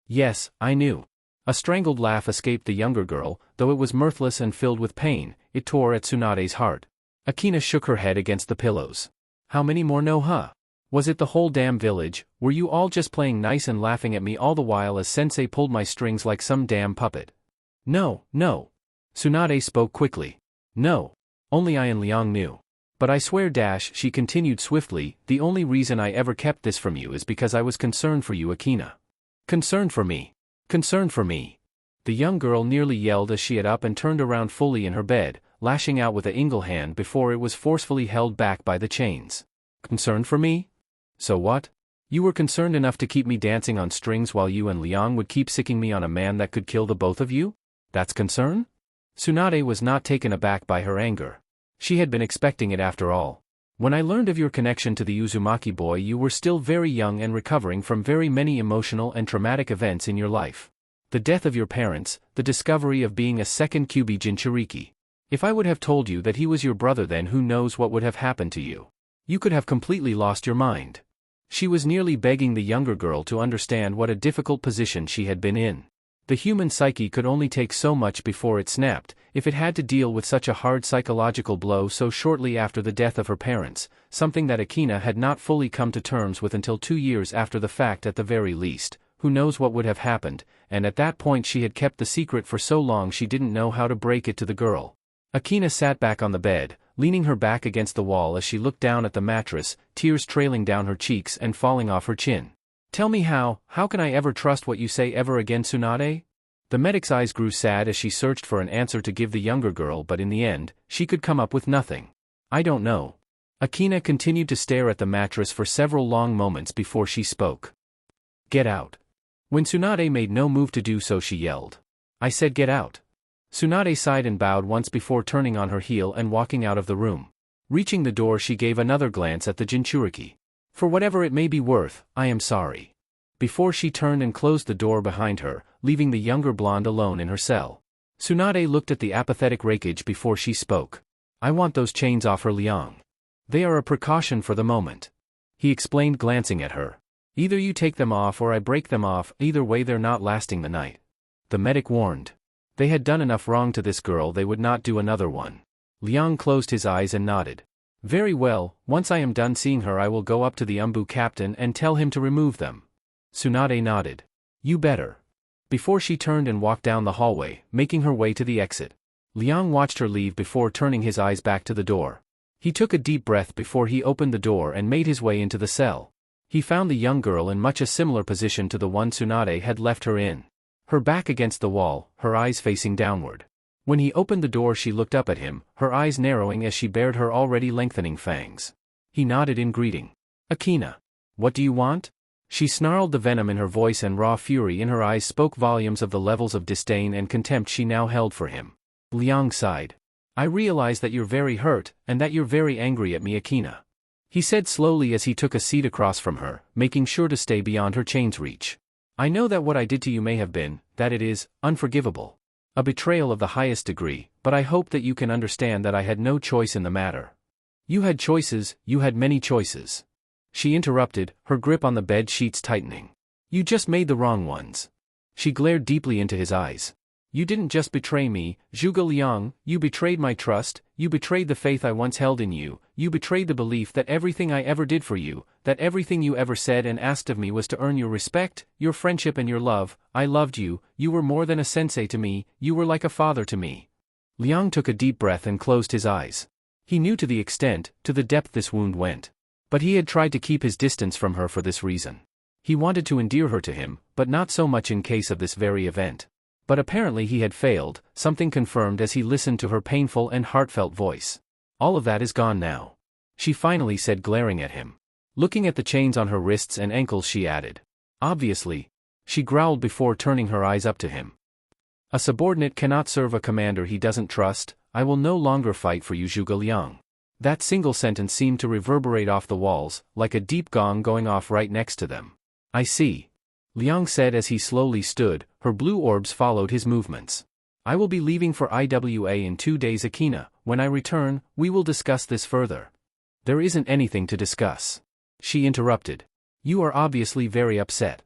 Yes, I knew. A strangled laugh escaped the younger girl, though it was mirthless and filled with pain. It tore at Tsunade's heart. Akina shook her head against the pillows. How many more no huh? Was it the whole damn village? Were you all just playing nice and laughing at me all the while as sensei pulled my strings like some damn puppet? No. Tsunade spoke quickly. No. Only I and Liang knew. But I swear she continued swiftly, the only reason I ever kept this from you is because I was concerned for you Akina. Concerned for me. Concerned for me. The young girl nearly yelled as she had up and turned around fully in her bed, lashing out with a ingle hand before it was forcefully held back by the chains. Concerned for me? So what? You were concerned enough to keep me dancing on strings while you and Liang would keep sicking me on a man that could kill the both of you? That's concern? Tsunade was not taken aback by her anger. She had been expecting it after all. When I learned of your connection to the Uzumaki boy, you were still very young and recovering from very many emotional and traumatic events in your life. The death of your parents, the discovery of being a second Kyuubi Jinchuriki. If I would have told you that he was your brother, then who knows what would have happened to you. You could have completely lost your mind. She was nearly begging the younger girl to understand what a difficult position she had been in. The human psyche could only take so much before it snapped, if it had to deal with such a hard psychological blow so shortly after the death of her parents, something that Akina had not fully come to terms with until 2 years after the fact at the very least. Who knows what would have happened, and at that point she had kept the secret for so long she didn't know how to break it to the girl. Akina sat back on the bed, leaning her back against the wall as she looked down at the mattress, tears trailing down her cheeks and falling off her chin. Tell me how can I ever trust what you say ever again, Tsunade? The medic's eyes grew sad as she searched for an answer to give the younger girl, but in the end, she could come up with nothing. I don't know. Akina continued to stare at the mattress for several long moments before she spoke. Get out. When Tsunade made no move to do so, she yelled. I said get out. Tsunade sighed and bowed once before turning on her heel and walking out of the room. Reaching the door, she gave another glance at the Jinchuriki. For whatever it may be worth, I am sorry. Before she turned and closed the door behind her, leaving the younger blonde alone in her cell. Tsunade looked at the apathetic wreckage before she spoke. I want those chains off her, Liang. They are a precaution for the moment. He explained, glancing at her. Either you take them off or I break them off, either way they're not lasting the night. The medic warned. They had done enough wrong to this girl, they would not do another one. Liang closed his eyes and nodded. Very well, once I am done seeing her I will go up to the Umbu captain and tell him to remove them. Tsunade nodded. You better. Before she turned and walked down the hallway, making her way to the exit. Liang watched her leave before turning his eyes back to the door. He took a deep breath before he opened the door and made his way into the cell. He found the young girl in much a similar position to the one Tsunade had left her in. Her back against the wall, her eyes facing downward. When he opened the door she looked up at him, her eyes narrowing as she bared her already lengthening fangs. He nodded in greeting. Akina. What do you want? She snarled, the venom in her voice and raw fury in her eyes spoke volumes of the levels of disdain and contempt she now held for him. Liang sighed. I realize that you're very hurt, and that you're very angry at me, Akina. He said slowly as he took a seat across from her, making sure to stay beyond her chain's reach. I know that what I did to you may have been, that it is, unforgivable. A betrayal of the highest degree, but I hope that you can understand that I had no choice in the matter. You had choices, you had many choices. She interrupted, her grip on the bed sheets tightening. You just made the wrong ones. She glared deeply into his eyes. You didn't just betray me, Zhuge Liang, you betrayed my trust, you betrayed the faith I once held in you, you betrayed the belief that everything I ever did for you, that everything you ever said and asked of me was to earn your respect, your friendship and your love. I loved you, you were more than a sensei to me, you were like a father to me. Liang took a deep breath and closed his eyes. He knew to the extent, to the depth this wound went. But he had tried to keep his distance from her for this reason. He wanted to endear her to him, but not so much in case of this very event. But apparently he had failed, something confirmed as he listened to her painful and heartfelt voice. All of that is gone now. She finally said, glaring at him. Looking at the chains on her wrists and ankles she added. Obviously. She growled before turning her eyes up to him. A subordinate cannot serve a commander he doesn't trust. I will no longer fight for you, Zhuge Liang. That single sentence seemed to reverberate off the walls, like a deep gong going off right next to them. I see. Liang said as he slowly stood, her blue orbs followed his movements. I will be leaving for IWA in 2 days, Akina. When I return, we will discuss this further. There isn't anything to discuss. She interrupted. You are obviously very upset.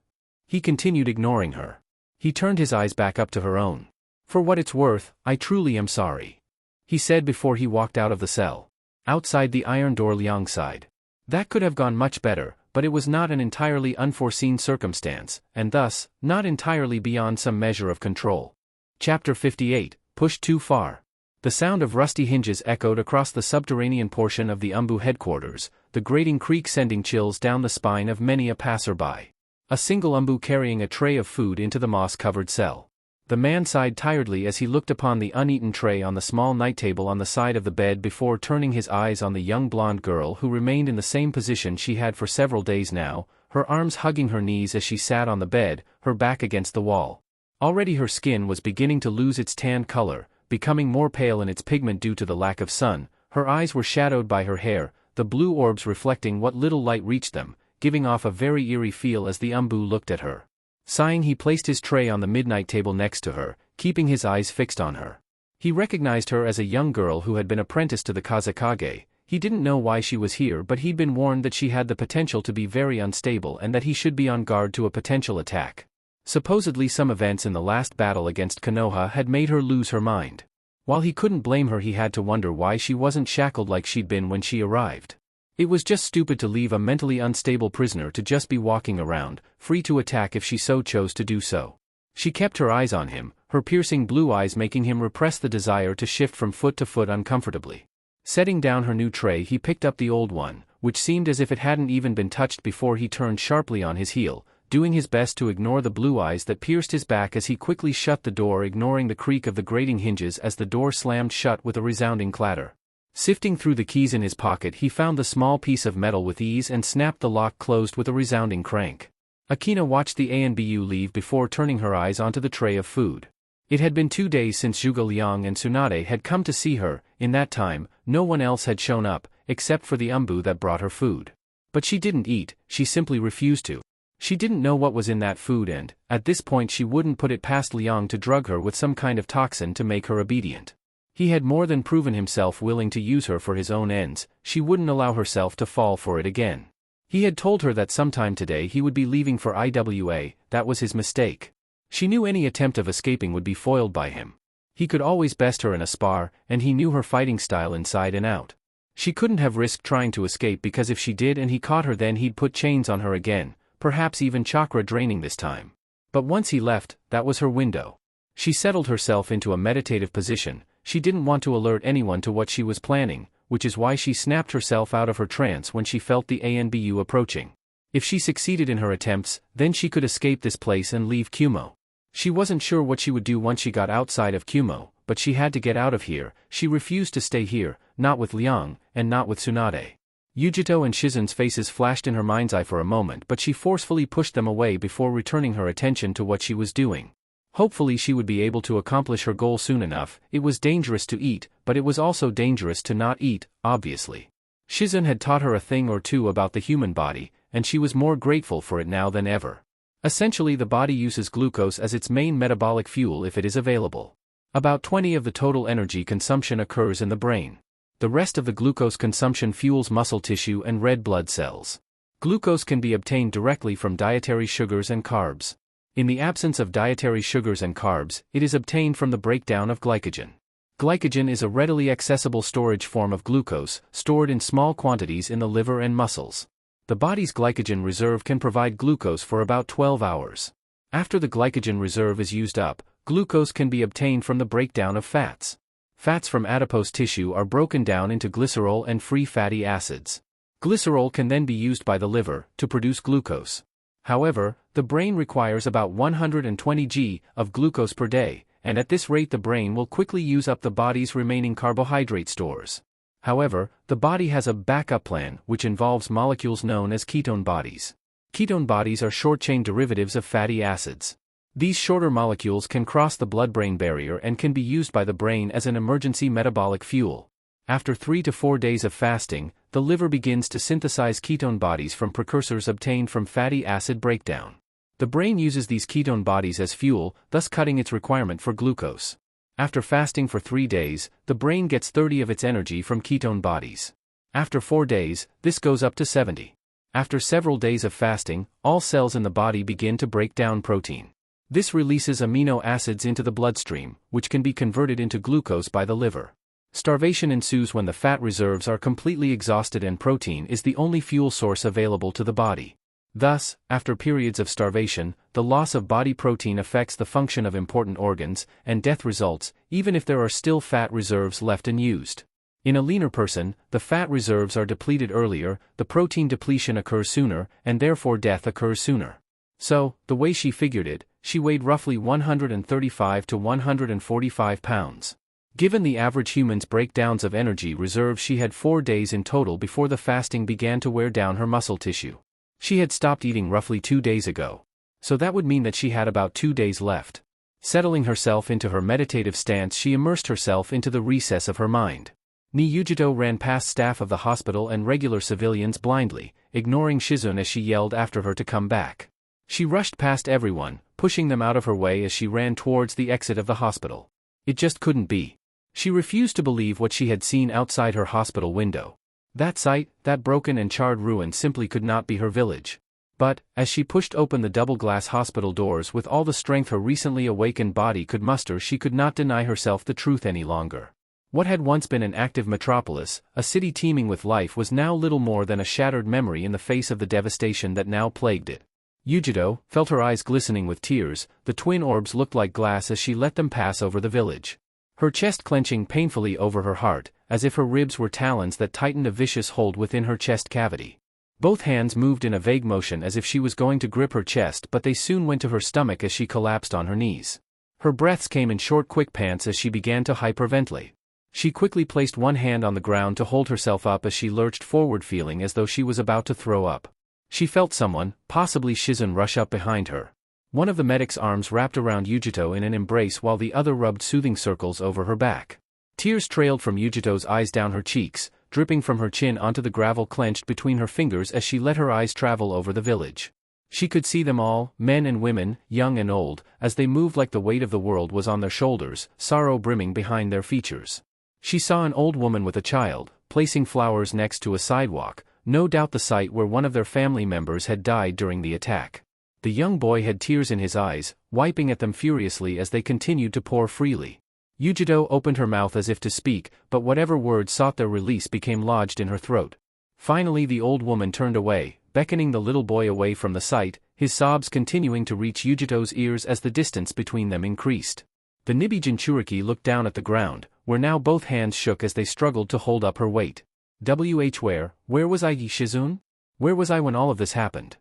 He continued, ignoring her. He turned his eyes back up to her own. For what it's worth, I truly am sorry, he said before he walked out of the cell. Outside the iron door, Liang sighed. That could have gone much better, but it was not an entirely unforeseen circumstance, and thus, not entirely beyond some measure of control. Chapter 58, Pushed Too Far. The sound of rusty hinges echoed across the subterranean portion of the Umbu headquarters, the grating creak sending chills down the spine of many a passerby. A single Umbu carrying a tray of food into the moss-covered cell. The man sighed tiredly as he looked upon the uneaten tray on the small night table on the side of the bed before turning his eyes on the young blonde girl who remained in the same position she had for several days now, her arms hugging her knees as she sat on the bed, her back against the wall. Already her skin was beginning to lose its tan color, becoming more pale in its pigment due to the lack of sun. Her eyes were shadowed by her hair, the blue orbs reflecting what little light reached them, giving off a very eerie feel as the Umbu looked at her. Sighing, he placed his tray on the midnight table next to her, keeping his eyes fixed on her. He recognized her as a young girl who had been apprenticed to the Kazekage. He didn't know why she was here, but he'd been warned that she had the potential to be very unstable and that he should be on guard to a potential attack. Supposedly some events in the last battle against Konoha had made her lose her mind. While he couldn't blame her, he had to wonder why she wasn't shackled like she'd been when she arrived. It was just stupid to leave a mentally unstable prisoner to just be walking around, free to attack if she so chose to do so. She kept her eyes on him, her piercing blue eyes making him repress the desire to shift from foot to foot uncomfortably. Setting down her new tray, he picked up the old one, which seemed as if it hadn't even been touched before he turned sharply on his heel, doing his best to ignore the blue eyes that pierced his back as he quickly shut the door, ignoring the creak of the grating hinges as the door slammed shut with a resounding clatter. Sifting through the keys in his pocket, he found the small piece of metal with ease and snapped the lock closed with a resounding crank. Akina watched the ANBU leave before turning her eyes onto the tray of food. It had been 2 days since Zhuge Liang and Tsunade had come to see her. In that time, no one else had shown up, except for the Umbu that brought her food. But she didn't eat, she simply refused to. She didn't know what was in that food and, at this point, she wouldn't put it past Liang to drug her with some kind of toxin to make her obedient. He had more than proven himself willing to use her for his own ends. She wouldn't allow herself to fall for it again. He had told her that sometime today he would be leaving for IWA. That was his mistake. She knew any attempt of escaping would be foiled by him. He could always best her in a spar, and he knew her fighting style inside and out. She couldn't have risked trying to escape, because if she did and he caught her, then he'd put chains on her again, perhaps even chakra draining this time. But once he left, that was her window. She settled herself into a meditative position. She didn't want to alert anyone to what she was planning, which is why she snapped herself out of her trance when she felt the ANBU approaching. If she succeeded in her attempts, then she could escape this place and leave Kumo. She wasn't sure what she would do once she got outside of Kumo, but she had to get out of here. She refused to stay here, not with Liang, and not with Tsunade. Yujito and Shizen's faces flashed in her mind's eye for a moment, but she forcefully pushed them away before returning her attention to what she was doing. Hopefully she would be able to accomplish her goal soon enough. It was dangerous to eat, but it was also dangerous to not eat, obviously. Shizen had taught her a thing or two about the human body, and she was more grateful for it now than ever. Essentially, the body uses glucose as its main metabolic fuel if it is available. About 20% of the total energy consumption occurs in the brain. The rest of the glucose consumption fuels muscle tissue and red blood cells. Glucose can be obtained directly from dietary sugars and carbs. In the absence of dietary sugars and carbs, it is obtained from the breakdown of glycogen. Glycogen is a readily accessible storage form of glucose, stored in small quantities in the liver and muscles. The body's glycogen reserve can provide glucose for about 12 hours. After the glycogen reserve is used up, glucose can be obtained from the breakdown of fats. Fats from adipose tissue are broken down into glycerol and free fatty acids. Glycerol can then be used by the liver to produce glucose. However, the brain requires about 120 g of glucose per day, and at this rate the brain will quickly use up the body's remaining carbohydrate stores. However, the body has a backup plan, which involves molecules known as ketone bodies. Ketone bodies are short-chain derivatives of fatty acids. These shorter molecules can cross the blood-brain barrier and can be used by the brain as an emergency metabolic fuel. After 3 to 4 days of fasting, the liver begins to synthesize ketone bodies from precursors obtained from fatty acid breakdown. The brain uses these ketone bodies as fuel, thus cutting its requirement for glucose. After fasting for 3 days, the brain gets 30 of its energy from ketone bodies. After 4 days, this goes up to 70. After several days of fasting, all cells in the body begin to break down protein. This releases amino acids into the bloodstream, which can be converted into glucose by the liver. Starvation ensues when the fat reserves are completely exhausted and protein is the only fuel source available to the body. Thus, after periods of starvation, the loss of body protein affects the function of important organs, and death results, even if there are still fat reserves left unused. In a leaner person, the fat reserves are depleted earlier, the protein depletion occurs sooner, and therefore death occurs sooner. So, the way she figured it, she weighed roughly 135 to 145 pounds. Given the average human's breakdowns of energy reserves, she had 4 days in total before the fasting began to wear down her muscle tissue. She had stopped eating roughly 2 days ago. So that would mean that she had about 2 days left. Settling herself into her meditative stance, she immersed herself into the recess of her mind. Niyujito ran past staff of the hospital and regular civilians blindly, ignoring Shizune as she yelled after her to come back. She rushed past everyone, pushing them out of her way as she ran towards the exit of the hospital. It just couldn't be. She refused to believe what she had seen outside her hospital window. That sight, that broken and charred ruin, simply could not be her village. But, as she pushed open the double-glass hospital doors with all the strength her recently awakened body could muster, she could not deny herself the truth any longer. What had once been an active metropolis, a city teeming with life, was now little more than a shattered memory in the face of the devastation that now plagued it. Yujito felt her eyes glistening with tears. The twin orbs looked like glass as she let them pass over the village. Her chest clenching painfully over her heart, as if her ribs were talons that tightened a vicious hold within her chest cavity. Both hands moved in a vague motion as if she was going to grip her chest, but they soon went to her stomach as she collapsed on her knees. Her breaths came in short, quick pants as she began to hyperventilate. She quickly placed one hand on the ground to hold herself up as she lurched forward, feeling as though she was about to throw up. She felt someone, possibly Shizune, rush up behind her. One of the medic's arms wrapped around Yujito in an embrace while the other rubbed soothing circles over her back. Tears trailed from Yujito's eyes down her cheeks, dripping from her chin onto the gravel clenched between her fingers as she let her eyes travel over the village. She could see them all, men and women, young and old, as they moved like the weight of the world was on their shoulders, sorrow brimming behind their features. She saw an old woman with a child, placing flowers next to a sidewalk, no doubt the site where one of their family members had died during the attack. The young boy had tears in his eyes, wiping at them furiously as they continued to pour freely. Yujito opened her mouth as if to speak, but whatever words sought their release became lodged in her throat. Finally the old woman turned away, beckoning the little boy away from the sight, his sobs continuing to reach Yujito's ears as the distance between them increased. The Nibi Jinchuriki looked down at the ground, where now both hands shook as they struggled to hold up her weight. Where was I, Shizune? Where was I when all of this happened?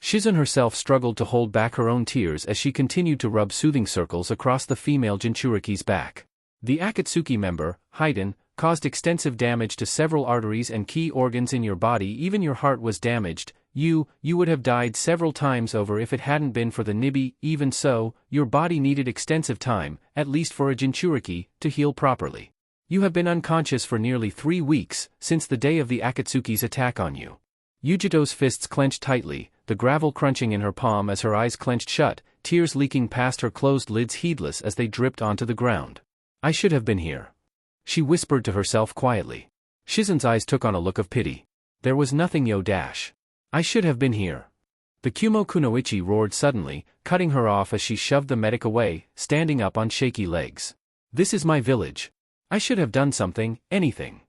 Shizune herself struggled to hold back her own tears as she continued to rub soothing circles across the female Jinchuriki's back. The Akatsuki member, Haiden, caused extensive damage to several arteries and key organs in your body. Even your heart was damaged. You would have died several times over if it hadn't been for the Nibi. Even so, your body needed extensive time, at least for a Jinchuriki, to heal properly. You have been unconscious for nearly 3 weeks, since the day of the Akatsuki's attack on you. Yujito's fists clenched tightly, the gravel crunching in her palm as her eyes clenched shut, tears leaking past her closed lids heedless as they dripped onto the ground. I should have been here. She whispered to herself quietly. Shizune's eyes took on a look of pity. There was nothing I should have been here. The Kumo Kunoichi roared suddenly, cutting her off as she shoved the medic away, standing up on shaky legs. This is my village. I should have done something, anything.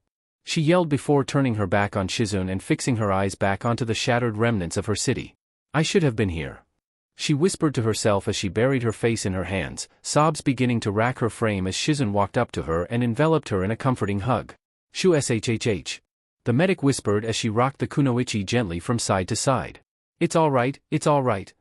She yelled before turning her back on Shizune and fixing her eyes back onto the shattered remnants of her city. I should have been here. She whispered to herself as she buried her face in her hands, sobs beginning to rack her frame as Shizune walked up to her and enveloped her in a comforting hug. Shu shhh. The medic whispered as she rocked the kunoichi gently from side to side. It's all right, it's all right.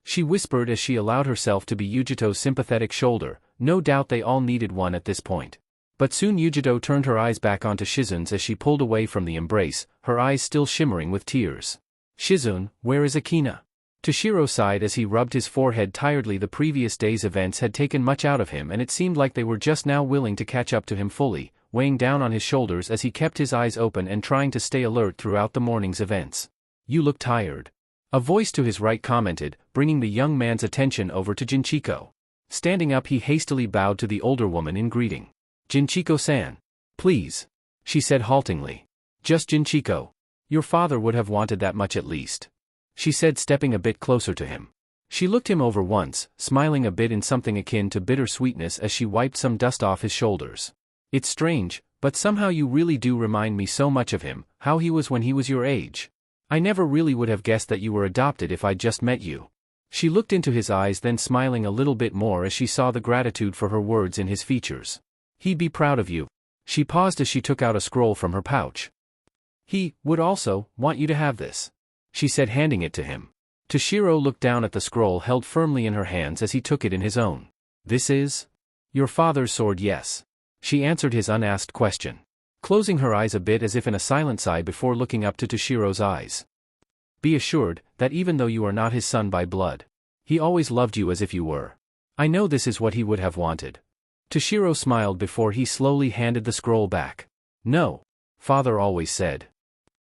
She whispered as she allowed herself to be Yujito's sympathetic shoulder. No doubt they all needed one at this point. But soon Yujito turned her eyes back onto Shizune's as she pulled away from the embrace, her eyes still shimmering with tears. Shizune, where is Akina? Toshiro sighed as he rubbed his forehead tiredly. The previous day's events had taken much out of him, and it seemed like they were just now willing to catch up to him fully, weighing down on his shoulders as he kept his eyes open and trying to stay alert throughout the morning's events. You look tired. A voice to his right commented, bringing the young man's attention over to Jinchiko. Standing up, he hastily bowed to the older woman in greeting. Jinchiko-san. Please. She said haltingly. Just Jinchiko. Your father would have wanted that much at least. She said, stepping a bit closer to him. She looked him over once, smiling a bit in something akin to bitter sweetness as she wiped some dust off his shoulders. It's strange, but somehow you really do remind me so much of him, how he was when he was your age. I never really would have guessed that you were adopted if I'd just met you. She looked into his eyes, then smiling a little bit more as she saw the gratitude for her words in his features. He'd be proud of you. She paused as she took out a scroll from her pouch. He would also want you to have this, she said, handing it to him. Toshiro looked down at the scroll held firmly in her hands as he took it in his own. This is your father's sword, yes. She answered his unasked question, closing her eyes a bit as if in a silent sigh before looking up to Toshiro's eyes. Be assured that even though you are not his son by blood, he always loved you as if you were. I know this is what he would have wanted. Toshiro smiled before he slowly handed the scroll back. No, father always said.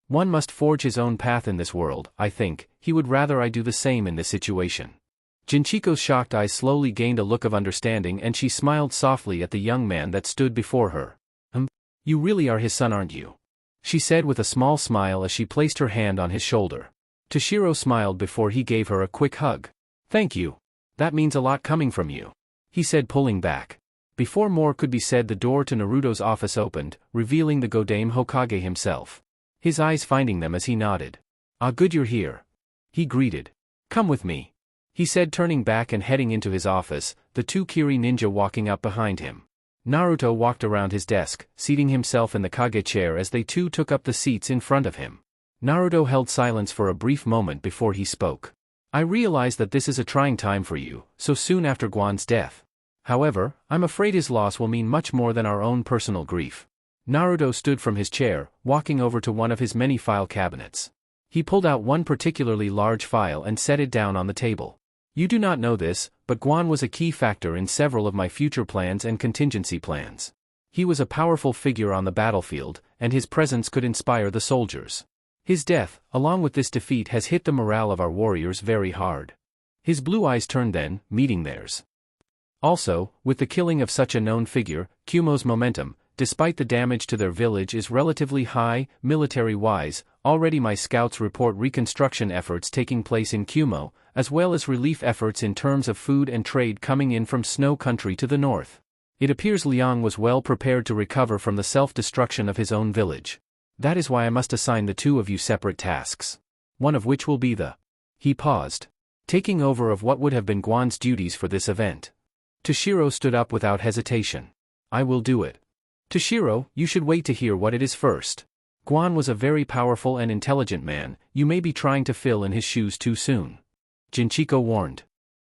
One must forge his own path in this world. I think he would rather I do the same in this situation. Jinchiko's shocked eyes slowly gained a look of understanding and she smiled softly at the young man that stood before her. You really are his son, aren't you? She said with a small smile as she placed her hand on his shoulder. Toshiro smiled before he gave her a quick hug. Thank you. That means a lot coming from you, he said, pulling back. Before more could be said, the door to Naruto's office opened, revealing the Godame Hokage himself. His eyes finding them as he nodded. Ah, good you're here, he greeted. Come with me, he said, turning back and heading into his office, the two Kiri ninja walking up behind him. Naruto walked around his desk, seating himself in the Kage chair as they two took up the seats in front of him. Naruto held silence for a brief moment before he spoke. I realize that this is a trying time for you, so soon after Guan's death. However, I'm afraid his loss will mean much more than our own personal grief. Naruto stood from his chair, walking over to one of his many file cabinets. He pulled out one particularly large file and set it down on the table. You do not know this, but Guan was a key factor in several of my future plans and contingency plans. He was a powerful figure on the battlefield, and his presence could inspire the soldiers. His death, along with this defeat, has hit the morale of our warriors very hard. His blue eyes turned then, meeting theirs. Also, with the killing of such a known figure, Kyuubi's momentum, despite the damage to their village, is relatively high, military-wise. Already my scouts report reconstruction efforts taking place in Kyuubi, as well as relief efforts in terms of food and trade coming in from Snow Country to the north. It appears Liang was well prepared to recover from the self-destruction of his own village. That is why I must assign the two of you separate tasks. One of which will be the... He paused. Taking over of what would have been Guan's duties for this event. Toshiro stood up without hesitation. I will do it. Toshiro, you should wait to hear what it is first. Guan was a very powerful and intelligent man, you may be trying to fill in his shoes too soon. Jinchiko warned.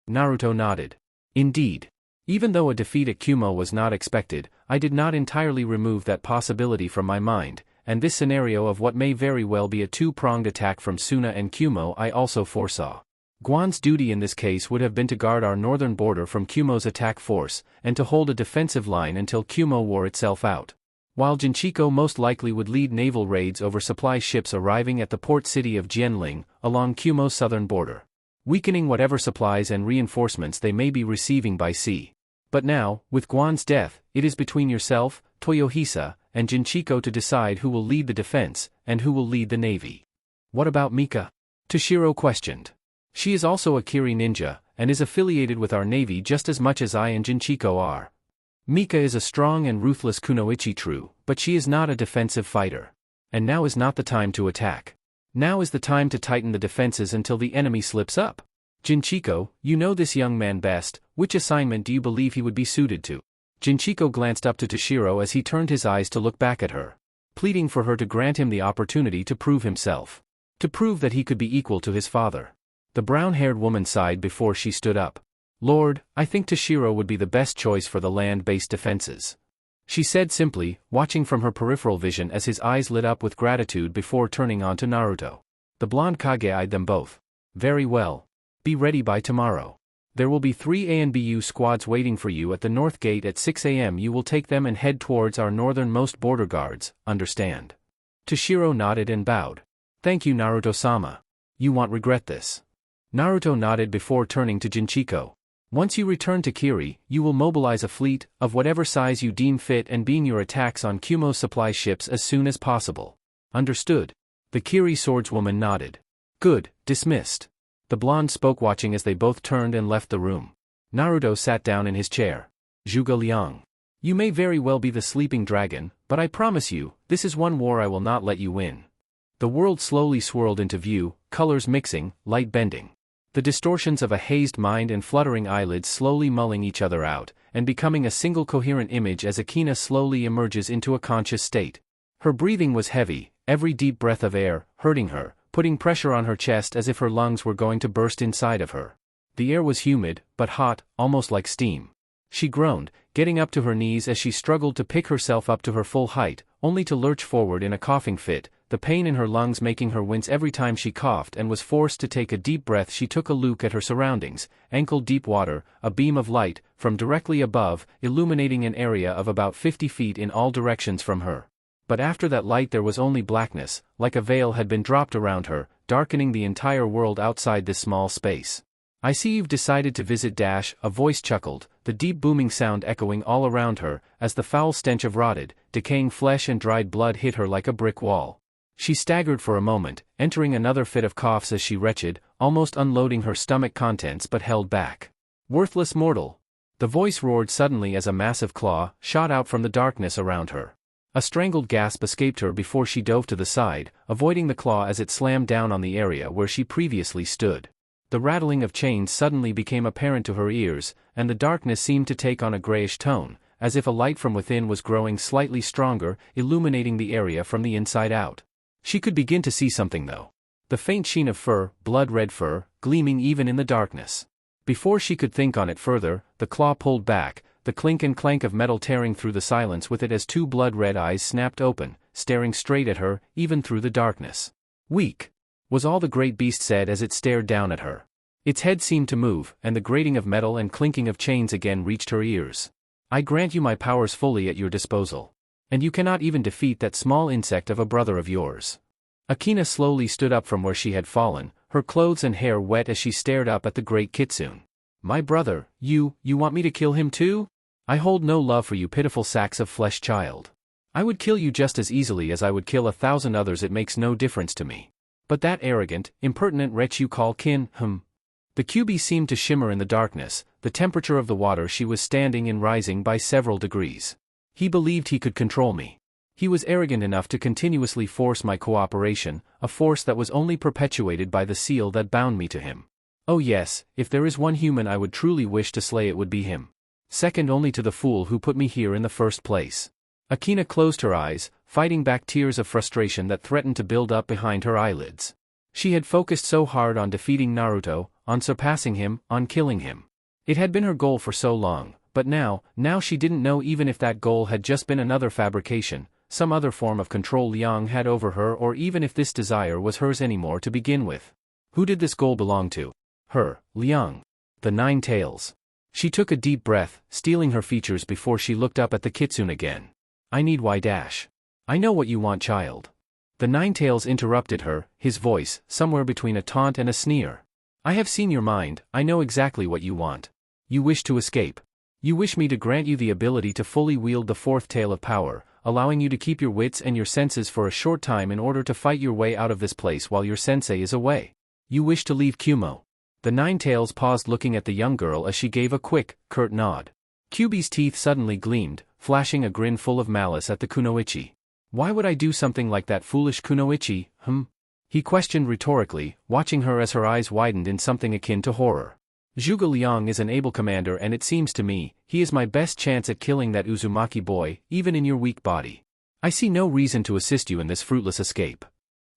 Naruto nodded. Indeed. Even though a defeat at Kyuubi was not expected, I did not entirely remove that possibility from my mind, and this scenario of what may very well be a two-pronged attack from Suna and Kyuubi I also foresaw. Guan's duty in this case would have been to guard our northern border from Kyuubi's attack force, and to hold a defensive line until Kyuubi wore itself out. While Jinchiko most likely would lead naval raids over supply ships arriving at the port city of Jianling, along Kyuubi's southern border, weakening whatever supplies and reinforcements they may be receiving by sea. But now, with Guan's death, it is between yourself, Toyohisa, and Jinchiko to decide who will lead the defense, and who will lead the navy. What about Mika? Toshiro questioned. She is also a Kiri ninja, and is affiliated with our navy just as much as I and Jinchiko are. Mika is a strong and ruthless kunoichi, true, but she is not a defensive fighter. And now is not the time to attack. Now is the time to tighten the defenses until the enemy slips up. Jinchiko, you know this young man best, which assignment do you believe he would be suited to? Jinchiko glanced up to Toshiro as he turned his eyes to look back at her, pleading for her to grant him the opportunity to prove himself. To prove that he could be equal to his father. The brown-haired woman sighed before she stood up. Lord, I think Toshiro would be the best choice for the land-based defenses. She said simply, watching from her peripheral vision as his eyes lit up with gratitude before turning on to Naruto. The blonde Kage eyed them both. Very well. Be ready by tomorrow. There will be 3 ANBU squads waiting for you at the north gate at 6 a.m. You will take them and head towards our northernmost border guards, understand? Toshiro nodded and bowed. Thank you, Naruto-sama. You won't regret this. Naruto nodded before turning to Jinchiko. Once you return to Kiri, you will mobilize a fleet, of whatever size you deem fit and begin your attacks on Kyuubi's supply ships as soon as possible. Understood. The Kiri swordswoman nodded. Good, dismissed. The blonde spoke watching as they both turned and left the room. Naruto sat down in his chair. Zhuge Liang. You may very well be the sleeping dragon, but I promise you, this is one war I will not let you win. The world slowly swirled into view, colors mixing, light bending. The distortions of a hazed mind and fluttering eyelids slowly mulling each other out, and becoming a single coherent image as Akina slowly emerges into a conscious state. Her breathing was heavy, every deep breath of air, hurting her, putting pressure on her chest as if her lungs were going to burst inside of her. The air was humid, but hot, almost like steam. She groaned, getting up to her knees as she struggled to pick herself up to her full height, only to lurch forward in a coughing fit, the pain in her lungs making her wince every time she coughed and was forced to take a deep breath. She took a look at her surroundings, ankle-deep water, a beam of light, from directly above, illuminating an area of about 50 feet in all directions from her. But after that light there was only blackness, like a veil had been dropped around her, darkening the entire world outside this small space. I see you've decided to visit Dash, a voice chuckled, the deep booming sound echoing all around her, as the foul stench of rotted, decaying flesh and dried blood hit her like a brick wall. She staggered for a moment, entering another fit of coughs as she retched, almost unloading her stomach contents but held back. Worthless mortal! The voice roared suddenly as a massive claw shot out from the darkness around her. A strangled gasp escaped her before she dove to the side, avoiding the claw as it slammed down on the area where she previously stood. The rattling of chains suddenly became apparent to her ears, and the darkness seemed to take on a grayish tone, as if a light from within was growing slightly stronger, illuminating the area from the inside out. She could begin to see something though. The faint sheen of fur, blood-red fur, gleaming even in the darkness. Before she could think on it further, the claw pulled back, the clink and clank of metal tearing through the silence with it as two blood-red eyes snapped open, staring straight at her, even through the darkness. Weak, was all the great beast said as it stared down at her. Its head seemed to move, and the grating of metal and clinking of chains again reached her ears. I grant you my powers fully at your disposal. And you cannot even defeat that small insect of a brother of yours. Akina slowly stood up from where she had fallen, her clothes and hair wet as she stared up at the great kitsune. My brother, you want me to kill him too? I hold no love for you pitiful sacks of flesh, child. I would kill you just as easily as I would kill 1,000 others. It makes no difference to me. But that arrogant, impertinent wretch you call kin, The Kyuubi seemed to shimmer in the darkness, the temperature of the water she was standing in rising by several degrees. He believed he could control me. He was arrogant enough to continuously force my cooperation, a force that was only perpetuated by the seal that bound me to him. Oh yes, if there is one human I would truly wish to slay it would be him. Second only to the fool who put me here in the first place. Akina closed her eyes, fighting back tears of frustration that threatened to build up behind her eyelids. She had focused so hard on defeating Naruto, on surpassing him, on killing him. It had been her goal for so long, but now she didn't know even if that goal had just been another fabrication, some other form of control Liang had over her, or even if this desire was hers anymore to begin with. Who did this goal belong to? Her, Liang. The Nine Tails. She took a deep breath, steeling her features before she looked up at the kitsune again. I need y dash. I know what you want, child. The Nine Tails interrupted her, his voice, somewhere between a taunt and a sneer. I have seen your mind, I know exactly what you want. You wish to escape. You wish me to grant you the ability to fully wield the fourth tail of power, allowing you to keep your wits and your senses for a short time in order to fight your way out of this place while your sensei is away. You wish to leave Kyuubi. The Nine Tails paused looking at the young girl as she gave a quick, curt nod. Kyuubi's teeth suddenly gleamed, flashing a grin full of malice at the kunoichi. Why would I do something like that, foolish kunoichi, He questioned rhetorically, watching her as her eyes widened in something akin to horror. Zhuge Liang is an able commander, and it seems to me, he is my best chance at killing that Uzumaki boy, even in your weak body. I see no reason to assist you in this fruitless escape.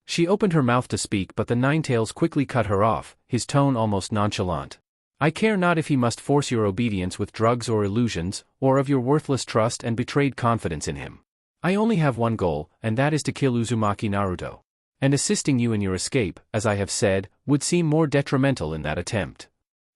She opened her mouth to speak, but the Nine Tails quickly cut her off, his tone almost nonchalant. I care not if he must force your obedience with drugs or illusions, or of your worthless trust and betrayed confidence in him. I only have one goal, and that is to kill Uzumaki Naruto. And assisting you in your escape, as I have said, would seem more detrimental in that attempt.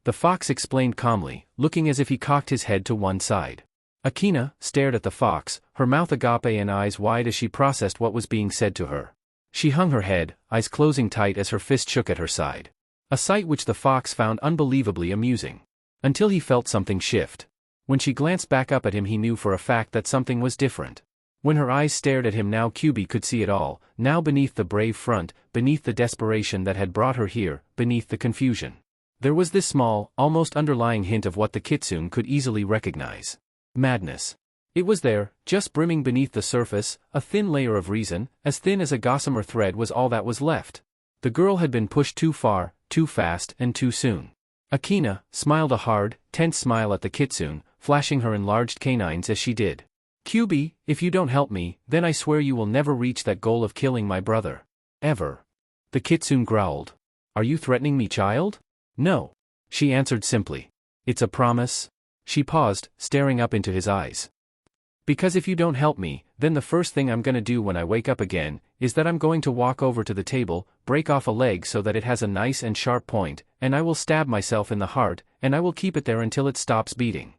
The fox explained calmly, looking as if he cocked his head to one side. Akina stared at the fox, her mouth agape and eyes wide as she processed what was being said to her. She hung her head, eyes closing tight as her fist shook at her side. A sight which the fox found unbelievably amusing. Until he felt something shift. When she glanced back up at him, he knew for a fact that something was different. When her eyes stared at him now, Kyuubi could see it all, now beneath the brave front, beneath the desperation that had brought her here, beneath the confusion. There was this small, almost underlying hint of what the kitsune could easily recognize. Madness. It was there, just brimming beneath the surface, a thin layer of reason, as thin as a gossamer thread was all that was left. The girl had been pushed too far, too fast, and too soon. Akina smiled a hard, tense smile at the kitsune, flashing her enlarged canines as she did. Kyuubi, if you don't help me, then I swear you will never reach that goal of killing my brother. Ever. The kitsune growled. Are you threatening me, child? No. She answered simply. It's a promise. She paused, staring up into his eyes. Because if you don't help me, then the first thing I'm gonna do when I wake up again, is that I'm going to walk over to the table, break off a leg so that it has a nice and sharp point, and I will stab myself in the heart, and I will keep it there until it stops beating.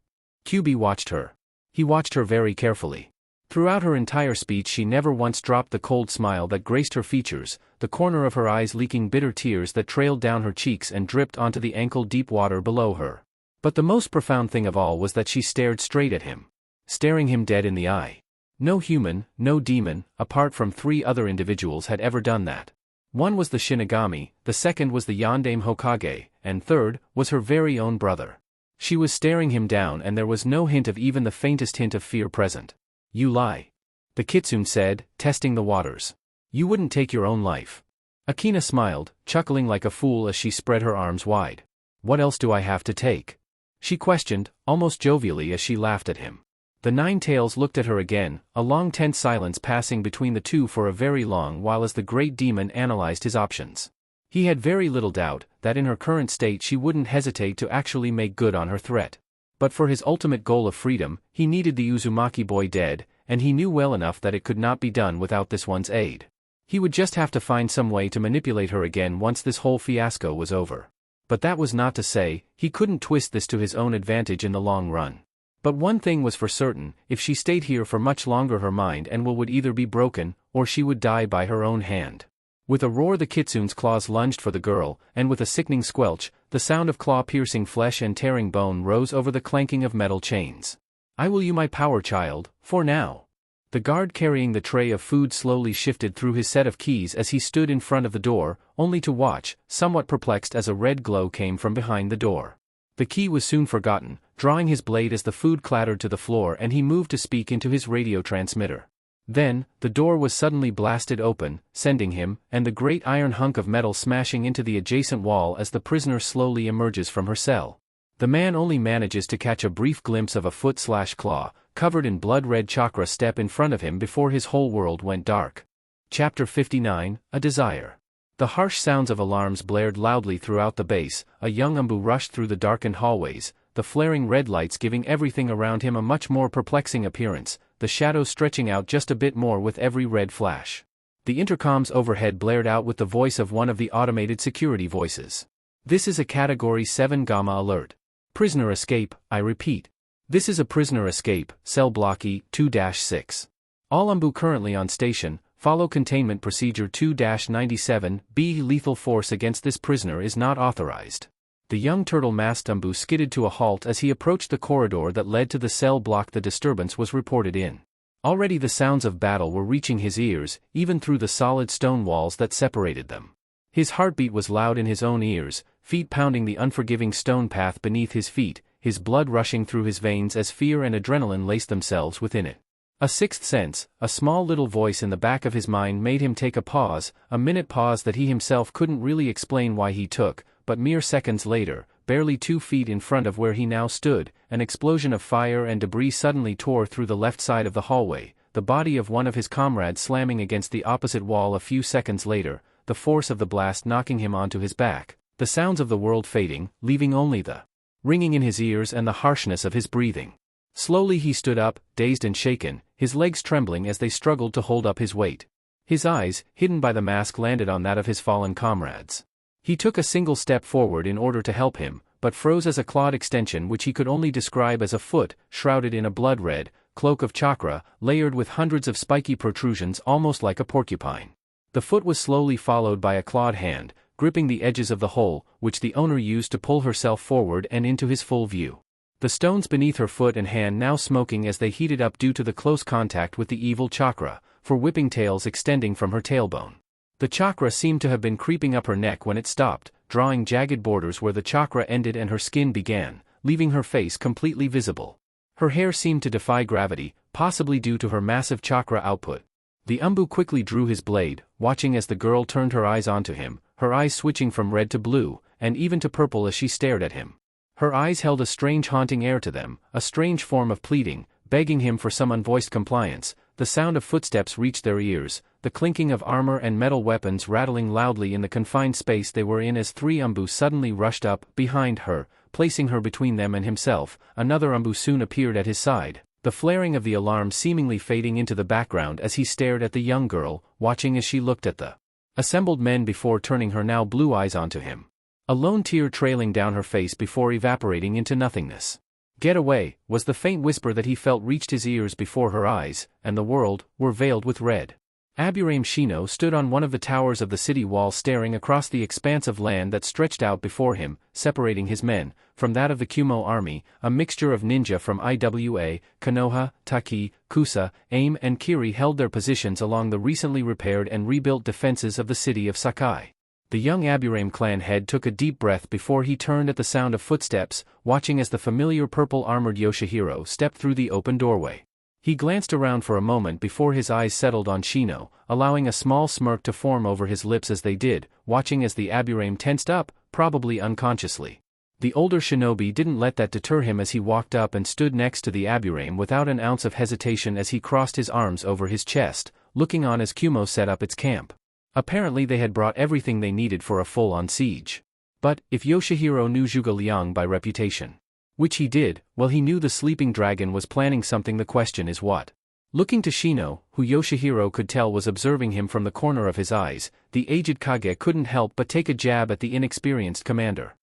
Kyuubi watched her. He watched her very carefully. Throughout her entire speech she never once dropped the cold smile that graced her features, the corner of her eyes leaking bitter tears that trailed down her cheeks and dripped onto the ankle-deep water below her. But the most profound thing of all was that she stared straight at him. Staring him dead in the eye. No human, no demon, apart from 3 other individuals had ever done that. One was the Shinigami, the second was the Yondaime Hokage, and third was her very own brother. She was staring him down and there was no hint of even the faintest hint of fear present. You lie. The kitsune said, testing the waters. You wouldn't take your own life. Akina smiled, chuckling like a fool as she spread her arms wide. What else do I have to take? She questioned, almost jovially as she laughed at him. The 9 tails looked at her again, a long tense silence passing between the two for a very long while as the great demon analyzed his options. He had very little doubt that in her current state she wouldn't hesitate to actually make good on her threat. But for his ultimate goal of freedom, he needed the Uzumaki boy dead, and he knew well enough that it could not be done without this one's aid. He would just have to find some way to manipulate her again once this whole fiasco was over. But that was not to say he couldn't twist this to his own advantage in the long run. But one thing was for certain, if she stayed here for much longer her mind and will would either be broken, or she would die by her own hand. With a roar the kitsune's claws lunged for the girl, and with a sickening squelch, the sound of claw-piercing flesh and tearing bone rose over the clanking of metal chains. I will use my power, child, for now. The guard carrying the tray of food slowly shifted through his set of keys as he stood in front of the door, only to watch, somewhat perplexed as a red glow came from behind the door. The key was soon forgotten, drawing his blade as the food clattered to the floor and he moved to speak into his radio transmitter. Then, the door was suddenly blasted open, sending him, and the great iron hunk of metal smashing into the adjacent wall as the prisoner slowly emerges from her cell. The man only manages to catch a brief glimpse of a foot/claw, covered in blood-red chakra step in front of him before his whole world went dark. Chapter 59, A Desire. The harsh sounds of alarms blared loudly throughout the base, a young Umbu rushed through the darkened hallways, the flaring red lights giving everything around him a much more perplexing appearance, the shadows stretching out just a bit more with every red flash. The intercoms overhead blared out with the voice of one of the automated security voices. This is a Category 7 Gamma alert. Prisoner escape, I repeat. This is a prisoner escape, cell block E2-6. All Umbu currently on station, follow containment procedure 2-97B. Lethal force against this prisoner is not authorized. The young turtle-masked Umbu skidded to a halt as he approached the corridor that led to the cell block the disturbance was reported in. Already the sounds of battle were reaching his ears, even through the solid stone walls that separated them. His heartbeat was loud in his own ears, feet pounding the unforgiving stone path beneath his feet, his blood rushing through his veins as fear and adrenaline laced themselves within it. A sixth sense, a small little voice in the back of his mind made him take a minute pause that he himself couldn't really explain why he took, but mere seconds later, barely 2 feet in front of where he now stood, an explosion of fire and debris suddenly tore through the left side of the hallway, the body of one of his comrades slamming against the opposite wall a few seconds later, the force of the blast knocking him onto his back, the sounds of the world fading, leaving only the ringing in his ears and the harshness of his breathing. Slowly he stood up, dazed and shaken, his legs trembling as they struggled to hold up his weight. His eyes, hidden by the mask, landed on that of his fallen comrades. He took a single step forward in order to help him, but froze as a clawed extension which he could only describe as a foot, shrouded in a blood-red cloak of chakra, layered with hundreds of spiky protrusions almost like a porcupine. The foot was slowly followed by a clawed hand, gripping the edges of the hole, which the owner used to pull herself forward and into his full view. The stones beneath her foot and hand now smoking as they heated up due to the close contact with the evil chakra, for whipping tails extending from her tailbone. The chakra seemed to have been creeping up her neck when it stopped, drawing jagged borders where the chakra ended and her skin began, leaving her face completely visible. Her hair seemed to defy gravity, possibly due to her massive chakra output. The Umbu quickly drew his blade, watching as the girl turned her eyes onto him, her eyes switching from red to blue, and even to purple as she stared at him. Her eyes held a strange haunting air to them, a strange form of pleading, begging him for some unvoiced compliance. The sound of footsteps reached their ears, the clinking of armor and metal weapons rattling loudly in the confined space they were in as three Umbu suddenly rushed up behind her, placing her between them and himself. Another Umbu soon appeared at his side, the flaring of the alarm seemingly fading into the background as he stared at the young girl, watching as she looked at the assembled men before turning her now blue eyes onto him. A lone tear trailing down her face before evaporating into nothingness. "Get away," was the faint whisper that he felt reached his ears before her eyes, and the world, were veiled with red. Aburame Shino stood on one of the towers of the city wall staring across the expanse of land that stretched out before him, separating his men from that of the Kumo army, a mixture of ninja from Iwa, Konoha, Taki, Kusa, Aim and Kiri held their positions along the recently repaired and rebuilt defenses of the city of Sakai. The young Aburame clan head took a deep breath before he turned at the sound of footsteps, watching as the familiar purple-armored Yoshihiro stepped through the open doorway. He glanced around for a moment before his eyes settled on Shino, allowing a small smirk to form over his lips as they did, watching as the Aburame tensed up, probably unconsciously. The older shinobi didn't let that deter him as he walked up and stood next to the Aburame without an ounce of hesitation as he crossed his arms over his chest, looking on as Kumo set up its camp. Apparently they had brought everything they needed for a full-on siege. But, if Yoshihiro knew Zhuge Liang by reputation, which he did, well he knew the sleeping dragon was planning something. The question is what? Looking to Shino, who Yoshihiro could tell was observing him from the corner of his eyes, the aged Kage couldn't help but take a jab at the inexperienced commander.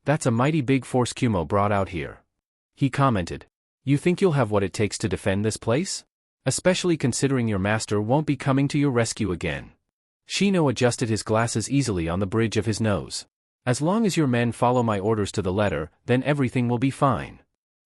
"That's a mighty big force Kumo brought out here," he commented. "You think you'll have what it takes to defend this place? Especially considering your master won't be coming to your rescue again." Shino adjusted his glasses easily on the bridge of his nose. "As long as your men follow my orders to the letter, then everything will be fine,"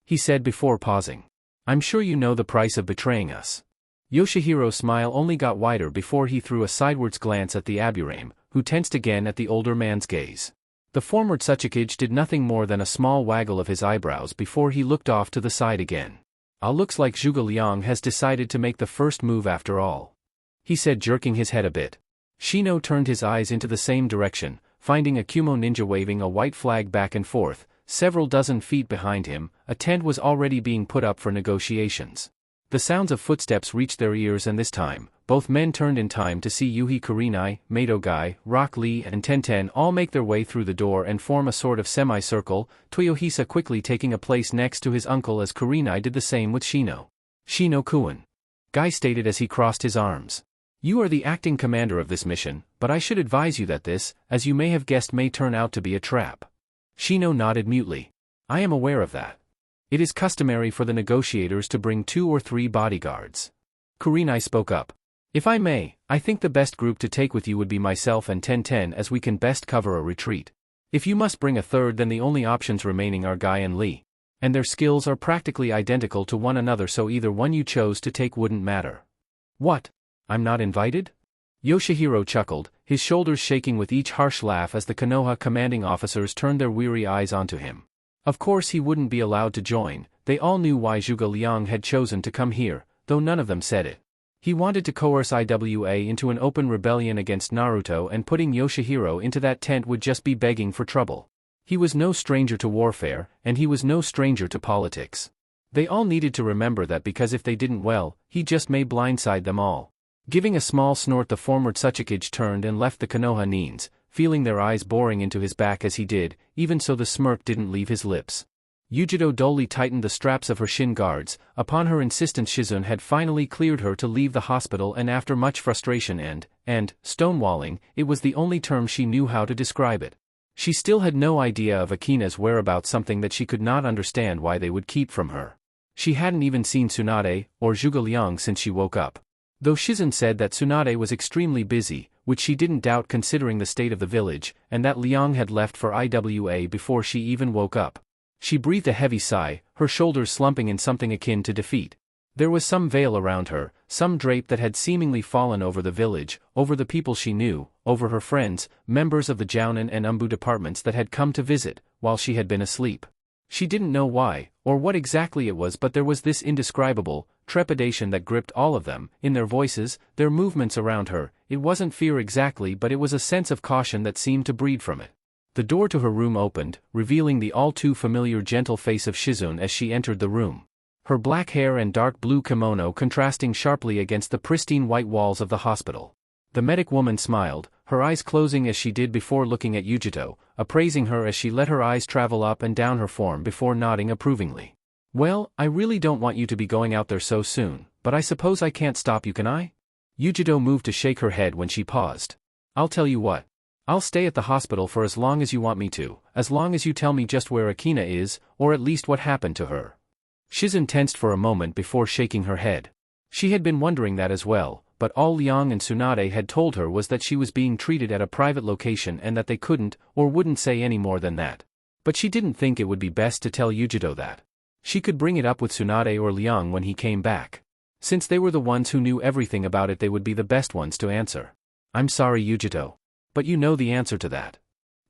he said before pausing. "I'm sure you know the price of betraying us." Yoshihiro's smile only got wider before he threw a sidewards glance at the Aburame, who tensed again at the older man's gaze. The former Tsuchikage did nothing more than a small waggle of his eyebrows before he looked off to the side again. Looks like Zhuge Liang has decided to make the first move after all," he said, jerking his head a bit. Shino turned his eyes into the same direction, finding a Kumo ninja waving a white flag back and forth. Several dozen feet behind him, a tent was already being put up for negotiations. The sounds of footsteps reached their ears, and this time, both men turned in time to see Yuhi Kurenai, Madogai, Rock Lee and Tenten all make their way through the door and form a sort of semicircle, Toyohisa quickly taking a place next to his uncle as Kurenai did the same with Shino. "Shino-kun," Guy stated as he crossed his arms. "You are the acting commander of this mission, but I should advise you that this, as you may have guessed, may turn out to be a trap." Shino nodded mutely. "I am aware of that. It is customary for the negotiators to bring 2 or 3 bodyguards." Kurenai spoke up. "If I may, I think the best group to take with you would be myself and Tenten, as we can best cover a retreat. If you must bring a third, then the only options remaining are Guy and Lee. And their skills are practically identical to one another, so either one you chose to take wouldn't matter." "What? I'm not invited?" Yoshihiro chuckled, his shoulders shaking with each harsh laugh as the Konoha commanding officers turned their weary eyes onto him. Of course he wouldn't be allowed to join. They all knew why Zhuge Liang had chosen to come here, though none of them said it. He wanted to coerce Iwa into an open rebellion against Naruto, and putting Yoshihiro into that tent would just be begging for trouble. He was no stranger to warfare, and he was no stranger to politics. They all needed to remember that, because if they didn't, well, he just may blindside them all. Giving a small snort, the former Tsuchikage turned and left the Konoha nines, feeling their eyes boring into his back as he did. Even so, the smirk didn't leave his lips. Yujido dully tightened the straps of her shin guards. Upon her insistence, Shizun had finally cleared her to leave the hospital, and after much frustration and stonewalling, it was the only term she knew how to describe it. She still had no idea of Akina's whereabouts, something that she could not understand why they would keep from her. She hadn't even seen Tsunade or Zhuge Liang since she woke up. Though Shizun said that Tsunade was extremely busy, which she didn't doubt considering the state of the village, and that Liang had left for IWA before she even woke up. She breathed a heavy sigh, her shoulders slumping in something akin to defeat. There was some veil around her, some drape that had seemingly fallen over the village, over the people she knew, over her friends, members of the Jounan and Umbu departments that had come to visit, while she had been asleep. She didn't know why, or what exactly it was, but there was this indescribable trepidation that gripped all of them, in their voices, their movements around her. It wasn't fear exactly, but it was a sense of caution that seemed to breed from it. The door to her room opened, revealing the all-too-familiar gentle face of Shizune as she entered the room. Her black hair and dark blue kimono contrasting sharply against the pristine white walls of the hospital. The medic woman smiled, her eyes closing as she did before looking at Yujito, appraising her as she let her eyes travel up and down her form before nodding approvingly. "Well, I really don't want you to be going out there so soon, but I suppose I can't stop you, can I?" Yujito moved to shake her head when she paused. "I'll tell you what. I'll stay at the hospital for as long as you want me to, as long as you tell me just where Akina is, or at least what happened to her." Shizune tensed for a moment before shaking her head. She had been wondering that as well, but all Liang and Tsunade had told her was that she was being treated at a private location and that they couldn't, or wouldn't say any more than that. But she didn't think it would be best to tell Yujito that. She could bring it up with Tsunade or Liang when he came back. Since they were the ones who knew everything about it, they would be the best ones to answer. "I'm sorry, Yujito. But you know the answer to that."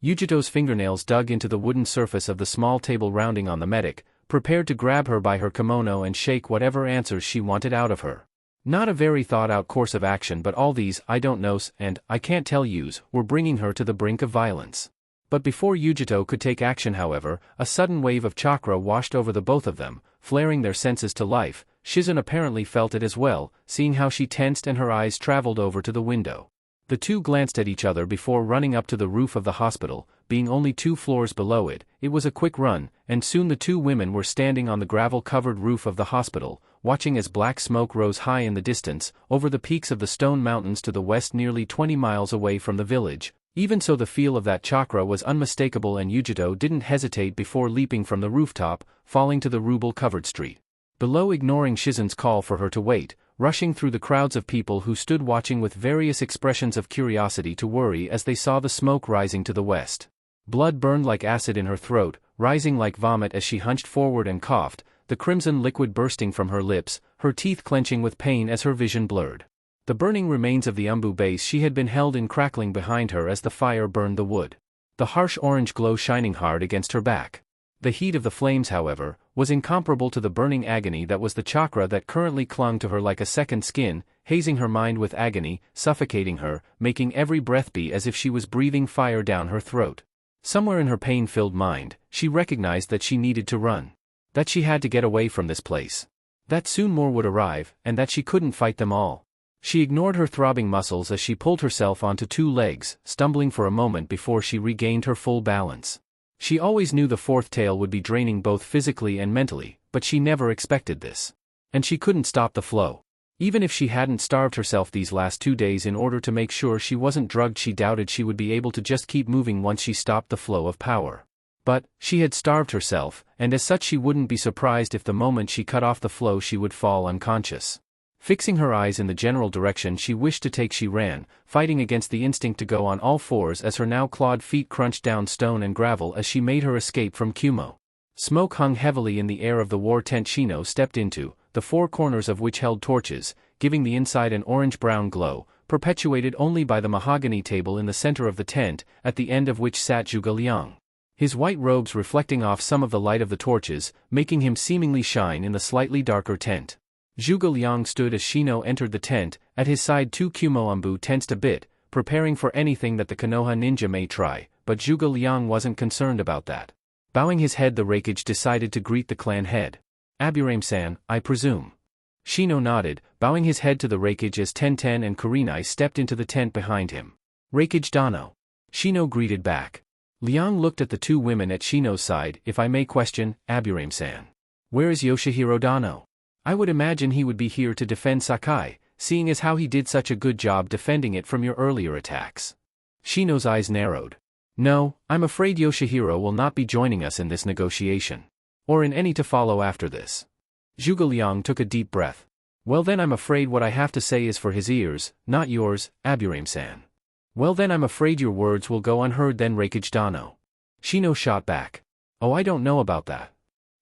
Yujito's fingernails dug into the wooden surface of the small table rounding on the medic, prepared to grab her by her kimono and shake whatever answers she wanted out of her. Not a very thought-out course of action, but all these "I don't know's" and "I can't tell you's" were bringing her to the brink of violence. But before Yujito could take action, however, a sudden wave of chakra washed over the both of them, flaring their senses to life. Shizune apparently felt it as well, seeing how she tensed and her eyes traveled over to the window. The two glanced at each other before running up to the roof of the hospital, being only 2 floors below it. It was a quick run, and soon the two women were standing on the gravel-covered roof of the hospital, watching as black smoke rose high in the distance, over the peaks of the stone mountains to the west nearly 20 miles away from the village. Even so, the feel of that chakra was unmistakable, and Yujito didn't hesitate before leaping from the rooftop, falling to the ruble-covered street below, ignoring Shizune's call for her to wait, rushing through the crowds of people who stood watching with various expressions of curiosity to worry as they saw the smoke rising to the west. Blood burned like acid in her throat, rising like vomit as she hunched forward and coughed, the crimson liquid bursting from her lips, her teeth clenching with pain as her vision blurred. The burning remains of the Umbu base she had been held in crackling behind her as the fire burned the wood. The harsh orange glow shining hard against her back. The heat of the flames, however, was incomparable to the burning agony that was the chakra that currently clung to her like a second skin, hazing her mind with agony, suffocating her, making every breath be as if she was breathing fire down her throat. Somewhere in her pain-filled mind, she recognized that she needed to run. That she had to get away from this place. That soon more would arrive, and that she couldn't fight them all. She ignored her throbbing muscles as she pulled herself onto 2 legs, stumbling for a moment before she regained her full balance. She always knew the fourth tail would be draining both physically and mentally, but she never expected this. And she couldn't stop the flow. Even if she hadn't starved herself these last 2 days in order to make sure she wasn't drugged, she doubted she would be able to just keep moving once she stopped the flow of power. But she had starved herself, and as such she wouldn't be surprised if the moment she cut off the flow she would fall unconscious. Fixing her eyes in the general direction she wished to take, she ran, fighting against the instinct to go on all fours as her now clawed feet crunched down stone and gravel as she made her escape from Kumo. Smoke hung heavily in the air of the war tent Shino stepped into, the 4 corners of which held torches, giving the inside an orange-brown glow, perpetuated only by the mahogany table in the center of the tent, at the end of which sat Zhuge Liang. His white robes reflecting off some of the light of the torches, making him seemingly shine in the slightly darker tent. Zhuge Liang stood as Shino entered the tent, at his side 2 Kumo Umbu tensed a bit, preparing for anything that the Konoha ninja may try, but Zhuge Liang wasn't concerned about that. Bowing his head, the Raikage decided to greet the clan head. "Aburame-san, I presume." Shino nodded, bowing his head to the Raikage as Tenten and Kurenai stepped into the tent behind him. "Raikage Dano." Shino greeted back. Liang looked at the 2 women at Shino's side. "If I may question, Aburame-san, where is Yoshihiro Dano? I would imagine he would be here to defend Sakai, seeing as how he did such a good job defending it from your earlier attacks." Shino's eyes narrowed. "No, I'm afraid Yoshihiro will not be joining us in this negotiation. Or in any to follow after this." Zhuge Liang took a deep breath. "Well then, I'm afraid what I have to say is for his ears, not yours, Aburame-san." Well then I'm afraid your words will go unheard then Reikage Dano. Shino shot back. Oh, I don't know about that.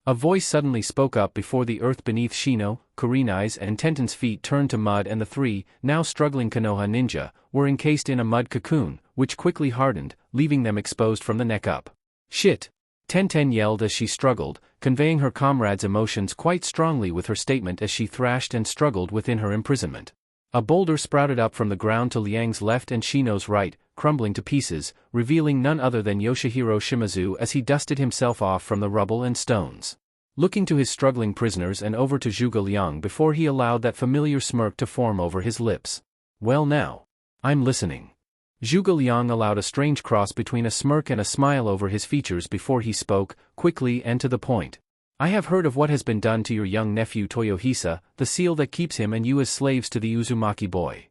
A voice suddenly spoke up before the earth beneath Shino, Kurenai's and Tenten's feet turned to mud, and the three, now struggling Konoha ninja, were encased in a mud cocoon, which quickly hardened, leaving them exposed from the neck up. Shit! Tenten yelled as she struggled, conveying her comrades' emotions quite strongly with her statement as she thrashed and struggled within her imprisonment. A boulder sprouted up from the ground to Liang's left and Shino's right, crumbling to pieces, revealing none other than Yoshihiro Shimazu as he dusted himself off from the rubble and stones. Looking to his struggling prisoners and over to Zhuge Liang before he allowed that familiar smirk to form over his lips. Well now. I'm listening. Zhuge Liang allowed a strange cross between a smirk and a smile over his features before he spoke, quickly and to the point. I have heard of what has been done to your young nephew Toyohisa, the seal that keeps him and you as slaves to the Uzumaki boy.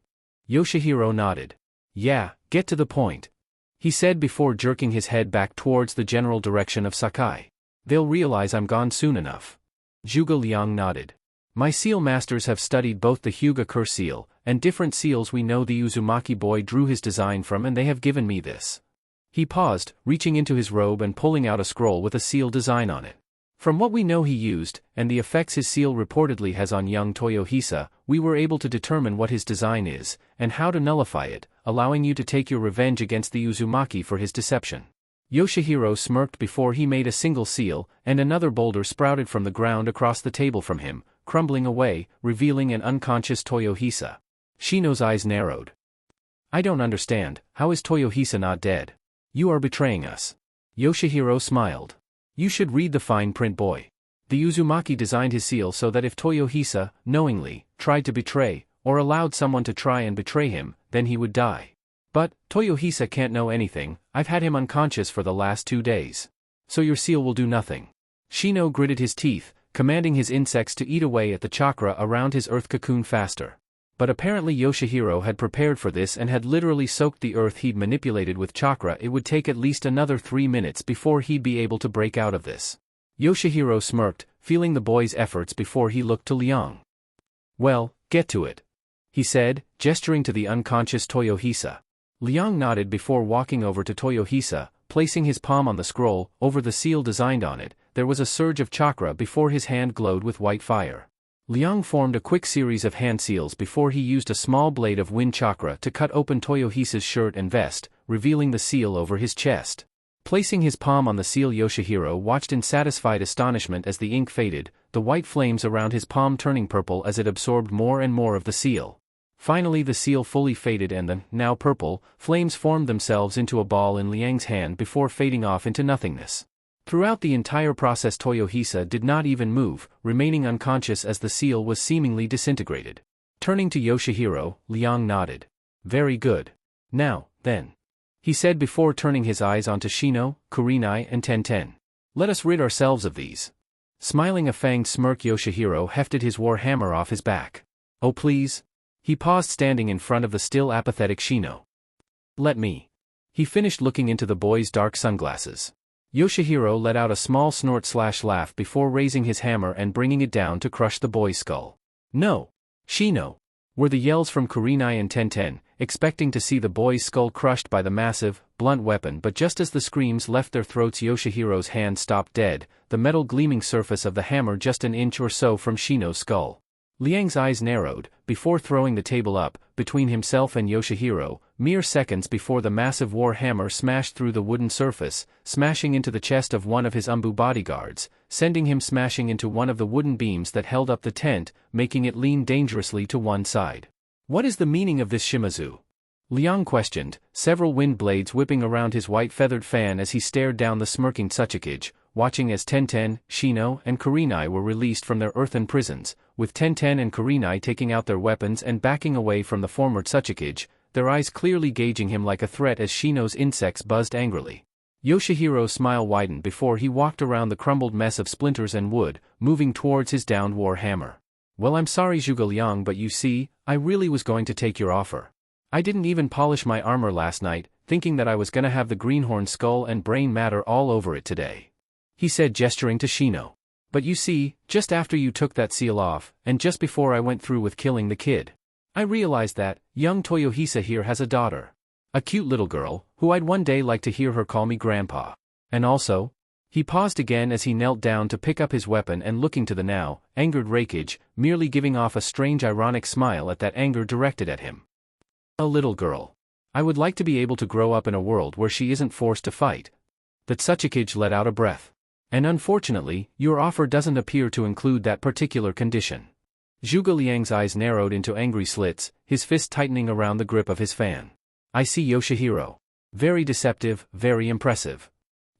Yoshihiro nodded. Yeah, get to the point. He said before jerking his head back towards the general direction of Sakai. They'll realize I'm gone soon enough. Zhuge Liang nodded. My seal masters have studied both the Hyuga seal, and different seals we know the Uzumaki boy drew his design from, and they have given me this. He paused, reaching into his robe and pulling out a scroll with a seal design on it. From what we know he used, and the effects his seal reportedly has on young Toyohisa, we were able to determine what his design is, and how to nullify it, allowing you to take your revenge against the Uzumaki for his deception. Yoshihiro smirked before he made a single seal, and another boulder sprouted from the ground across the table from him, crumbling away, revealing an unconscious Toyohisa. Shino's eyes narrowed. I don't understand, how is Toyohisa not dead? You are betraying us. Yoshihiro smiled. You should read the fine print, boy. The Uzumaki designed his seal so that if Toyohisa, knowingly, tried to betray, or allowed someone to try and betray him, then he would die. But, Toyohisa can't know anything, I've had him unconscious for the last 2 days. So your seal will do nothing. Shino gritted his teeth, commanding his insects to eat away at the chakra around his earth cocoon faster. But apparently Yoshihiro had prepared for this and had literally soaked the earth he'd manipulated with chakra. It would take at least another 3 minutes before he'd be able to break out of this. Yoshihiro smirked, feeling the boy's efforts before he looked to Liang. Well, get to it. He said, gesturing to the unconscious Toyohisa. Liang nodded before walking over to Toyohisa, placing his palm on the scroll, over the seal designed on it. There was a surge of chakra before his hand glowed with white fire. Liang formed a quick series of hand seals before he used a small blade of wind chakra to cut open Toyohisa's shirt and vest, revealing the seal over his chest. Placing his palm on the seal, Yoshihiro watched in satisfied astonishment as the ink faded, the white flames around his palm turning purple as it absorbed more and more of the seal. Finally the seal fully faded and the, now purple, flames formed themselves into a ball in Liang's hand before fading off into nothingness. Throughout the entire process Toyohisa did not even move, remaining unconscious as the seal was seemingly disintegrated. Turning to Yoshihiro, Liang nodded. Very good. Now, then. He said before turning his eyes onto Shino, Kurenai and Tenten. Let us rid ourselves of these. Smiling a fanged smirk, Yoshihiro hefted his war hammer off his back. Oh please? He paused, standing in front of the still apathetic Shino. Let me. He finished, looking into the boy's dark sunglasses. Yoshihiro let out a small snort/laugh before raising his hammer and bringing it down to crush the boy's skull. No! Shino! Were the yells from Kurenai and Tenten, expecting to see the boy's skull crushed by the massive, blunt weapon, but just as the screams left their throats Yoshihiro's hand stopped dead, the metal gleaming surface of the hammer just an inch or so from Shino's skull. Liang's eyes narrowed, before throwing the table up, between himself and Yoshihiro, mere seconds before the massive war hammer smashed through the wooden surface, smashing into the chest of one of his Umbu bodyguards, sending him smashing into one of the wooden beams that held up the tent, making it lean dangerously to one side. What is the meaning of this, Shimazu? Liang questioned, several wind blades whipping around his white feathered fan as he stared down the smirking Tsuchikage, watching as Tenten, Shino, and Kurenai were released from their earthen prisons, with Tenten and Kurenai taking out their weapons and backing away from the former Tsuchikage, their eyes clearly gauging him like a threat as Shino's insects buzzed angrily. Yoshihiro's smile widened before he walked around the crumbled mess of splinters and wood, moving towards his downed war hammer. Well, I'm sorry, Zhuge Liang, but you see, I really was going to take your offer. I didn't even polish my armor last night, thinking that I was gonna have the greenhorn skull and brain matter all over it today. He said, gesturing to Shino. But you see, just after you took that seal off, and just before I went through with killing the kid, I realized that, young Toyohisa here has a daughter. A cute little girl, who I'd one day like to hear her call me grandpa. And also? He paused again as he knelt down to pick up his weapon and looking to the now angered Raikage, merely giving off a strange ironic smile at that anger directed at him. A little girl. I would like to be able to grow up in a world where she isn't forced to fight. That Tsuchikage let out a breath. And unfortunately, your offer doesn't appear to include that particular condition. Zhuge Liang's eyes narrowed into angry slits, his fist tightening around the grip of his fan. I see Yoshihiro. Very deceptive, very impressive.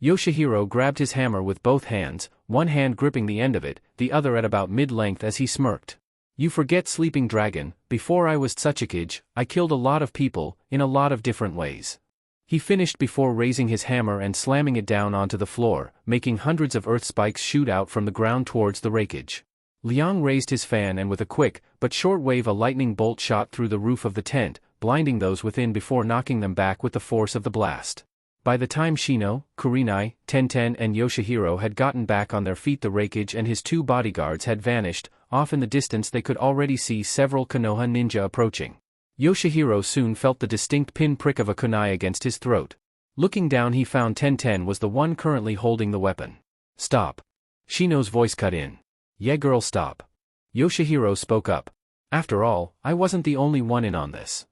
Yoshihiro grabbed his hammer with both hands, one hand gripping the end of it, the other at about mid-length as he smirked. You forget, Sleeping Dragon, before I was Tsuchikage, I killed a lot of people, in a lot of different ways. He finished before raising his hammer and slamming it down onto the floor, making hundreds of earth spikes shoot out from the ground towards the Raikage. Liang raised his fan and with a quick, but short wave a lightning bolt shot through the roof of the tent, blinding those within before knocking them back with the force of the blast. By the time Shino, Kurenai, Tenten and Yoshihiro had gotten back on their feet, the Raikage and his two bodyguards had vanished. Off in the distance they could already see several Konoha ninja approaching. Yoshihiro soon felt the distinct pin-prick of a kunai against his throat. Looking down he found Tenten was the one currently holding the weapon. Stop. Shino's voice cut in. Yeah girl, stop. Yoshihiro spoke up. After all, I wasn't the only one in on this.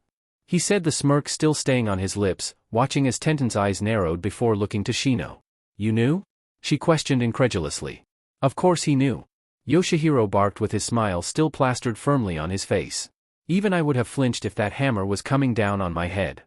He said, the smirk still staying on his lips, watching as Tenten's eyes narrowed before looking to Shino. You knew? She questioned incredulously. Of course he knew. Yoshihiro barked with his smile still plastered firmly on his face. Even I would have flinched if that hammer was coming down on my head.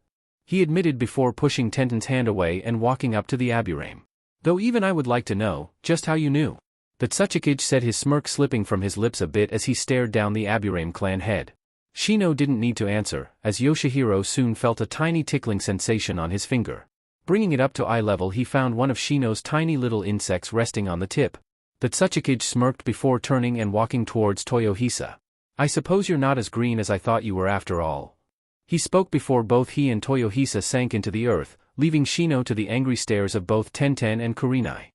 He admitted before pushing Tenten's hand away and walking up to the Aburame. Though even I would like to know, just how you knew. The Tsuchikage said, his smirk slipping from his lips a bit as he stared down the Aburame clan head. Shino didn't need to answer, as Yoshihiro soon felt a tiny tickling sensation on his finger. Bringing it up to eye level he found one of Shino's tiny little insects resting on the tip. The Tsuchikage smirked before turning and walking towards Toyohisa. I suppose you're not as green as I thought you were after all. He spoke before both he and Toyohisa sank into the earth, leaving Shino to the angry stares of both Tenten and Kurenai.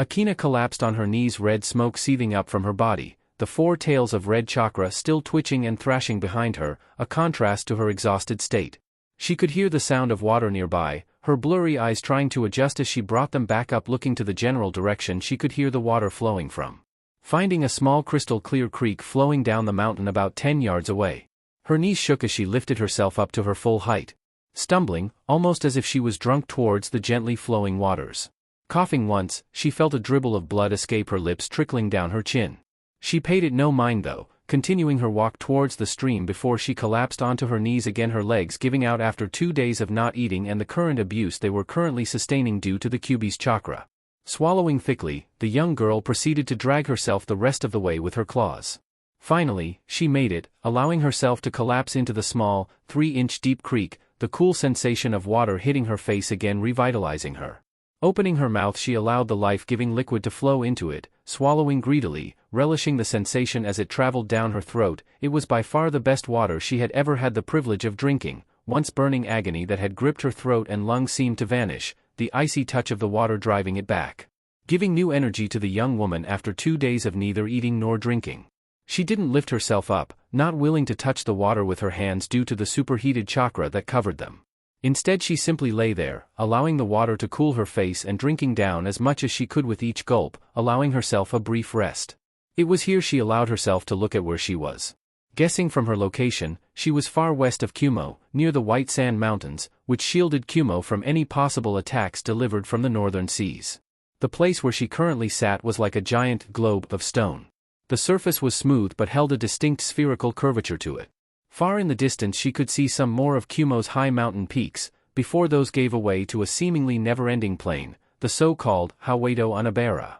Akina collapsed on her knees, red smoke seething up from her body, the four tails of red chakra still twitching and thrashing behind her, a contrast to her exhausted state. She could hear the sound of water nearby, her blurry eyes trying to adjust as she brought them back up, looking to the general direction she could hear the water flowing from. Finding a small crystal clear creek flowing down the mountain about 10 yards away. Her knees shook as she lifted herself up to her full height. Stumbling, almost as if she was drunk, towards the gently flowing waters. Coughing once, she felt a dribble of blood escape her lips, trickling down her chin. She paid it no mind though, continuing her walk towards the stream before she collapsed onto her knees again, her legs giving out after 2 days of not eating and the current abuse they were currently sustaining due to the Kyuubi's chakra. Swallowing thickly, the young girl proceeded to drag herself the rest of the way with her claws. Finally, she made it, allowing herself to collapse into the small, 3-inch deep creek, the cool sensation of water hitting her face again revitalizing her. Opening her mouth she allowed the life-giving liquid to flow into it, swallowing greedily, relishing the sensation as it traveled down her throat. It was by far the best water she had ever had the privilege of drinking. Once burning agony that had gripped her throat and lungs seemed to vanish, the icy touch of the water driving it back. Giving new energy to the young woman after 2 days of neither eating nor drinking. She didn't lift herself up, not willing to touch the water with her hands due to the superheated chakra that covered them. Instead she simply lay there, allowing the water to cool her face and drinking down as much as she could with each gulp, allowing herself a brief rest. It was here she allowed herself to look at where she was. Guessing from her location, she was far west of Kumo, near the White Sand Mountains, which shielded Kumo from any possible attacks delivered from the northern seas. The place where she currently sat was like a giant globe of stone. The surface was smooth but held a distinct spherical curvature to it. Far in the distance she could see some more of Kumo's high mountain peaks, before those gave way to a seemingly never-ending plain, the so-called Hawedo Unabara.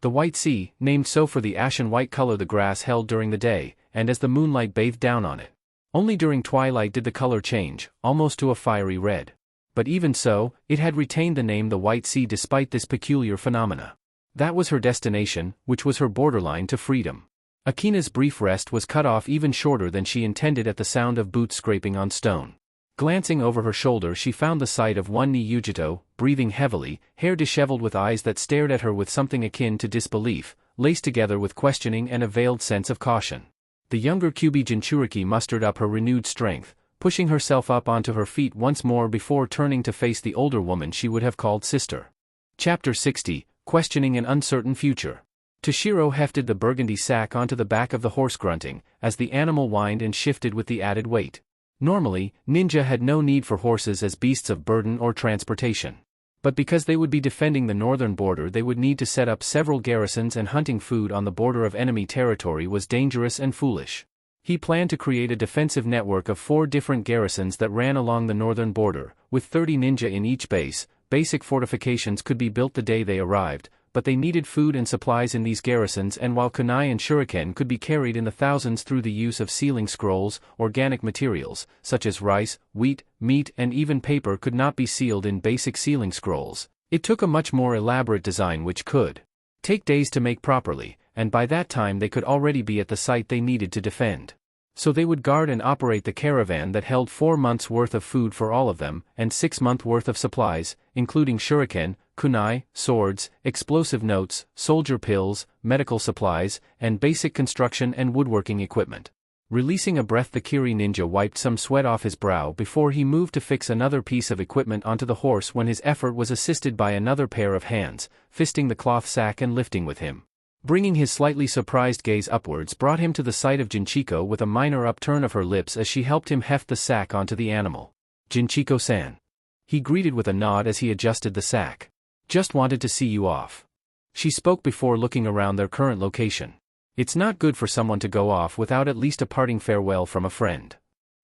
The White Sea, named so for the ashen-white color the grass held during the day, and as the moonlight bathed down on it. Only during twilight did the color change, almost to a fiery red. But even so, it had retained the name the White Sea despite this peculiar phenomena. That was her destination, which was her borderline to freedom. Akina's brief rest was cut off even shorter than she intended at the sound of boots scraping on stone. Glancing over her shoulder she found the sight of one Niyujito, breathing heavily, hair disheveled with eyes that stared at her with something akin to disbelief, laced together with questioning and a veiled sense of caution. The younger Kyuubi Jinchuriki mustered up her renewed strength, pushing herself up onto her feet once more before turning to face the older woman she would have called sister. Chapter 60, Questioning an Uncertain Future. Toshiro hefted the burgundy sack onto the back of the horse, grunting, as the animal whined and shifted with the added weight. Normally, ninja had no need for horses as beasts of burden or transportation. But because they would be defending the northern border, they would need to set up several garrisons, and hunting food on the border of enemy territory was dangerous and foolish. He planned to create a defensive network of 4 different garrisons that ran along the northern border, with 30 ninja in each base. Basic fortifications could be built the day they arrived, but they needed food and supplies in these garrisons, and while kunai and shuriken could be carried in the thousands through the use of sealing scrolls, organic materials, such as rice, wheat, meat and even paper could not be sealed in basic sealing scrolls. It took a much more elaborate design which could take days to make properly, and by that time they could already be at the site they needed to defend. So they would guard and operate the caravan that held 4 months' worth of food for all of them, and 6 months' worth of supplies, including shuriken, kunai, swords, explosive notes, soldier pills, medical supplies, and basic construction and woodworking equipment. Releasing a breath, the Kiri ninja wiped some sweat off his brow before he moved to fix another piece of equipment onto the horse, when his effort was assisted by another pair of hands, fisting the cloth sack and lifting with him. Bringing his slightly surprised gaze upwards brought him to the sight of Jinchiko with a minor upturn of her lips as she helped him heft the sack onto the animal. "Jinchiko-san." He greeted with a nod as he adjusted the sack. "Just wanted to see you off." She spoke before looking around their current location. It's not good for someone to go off without at least a parting farewell from a friend.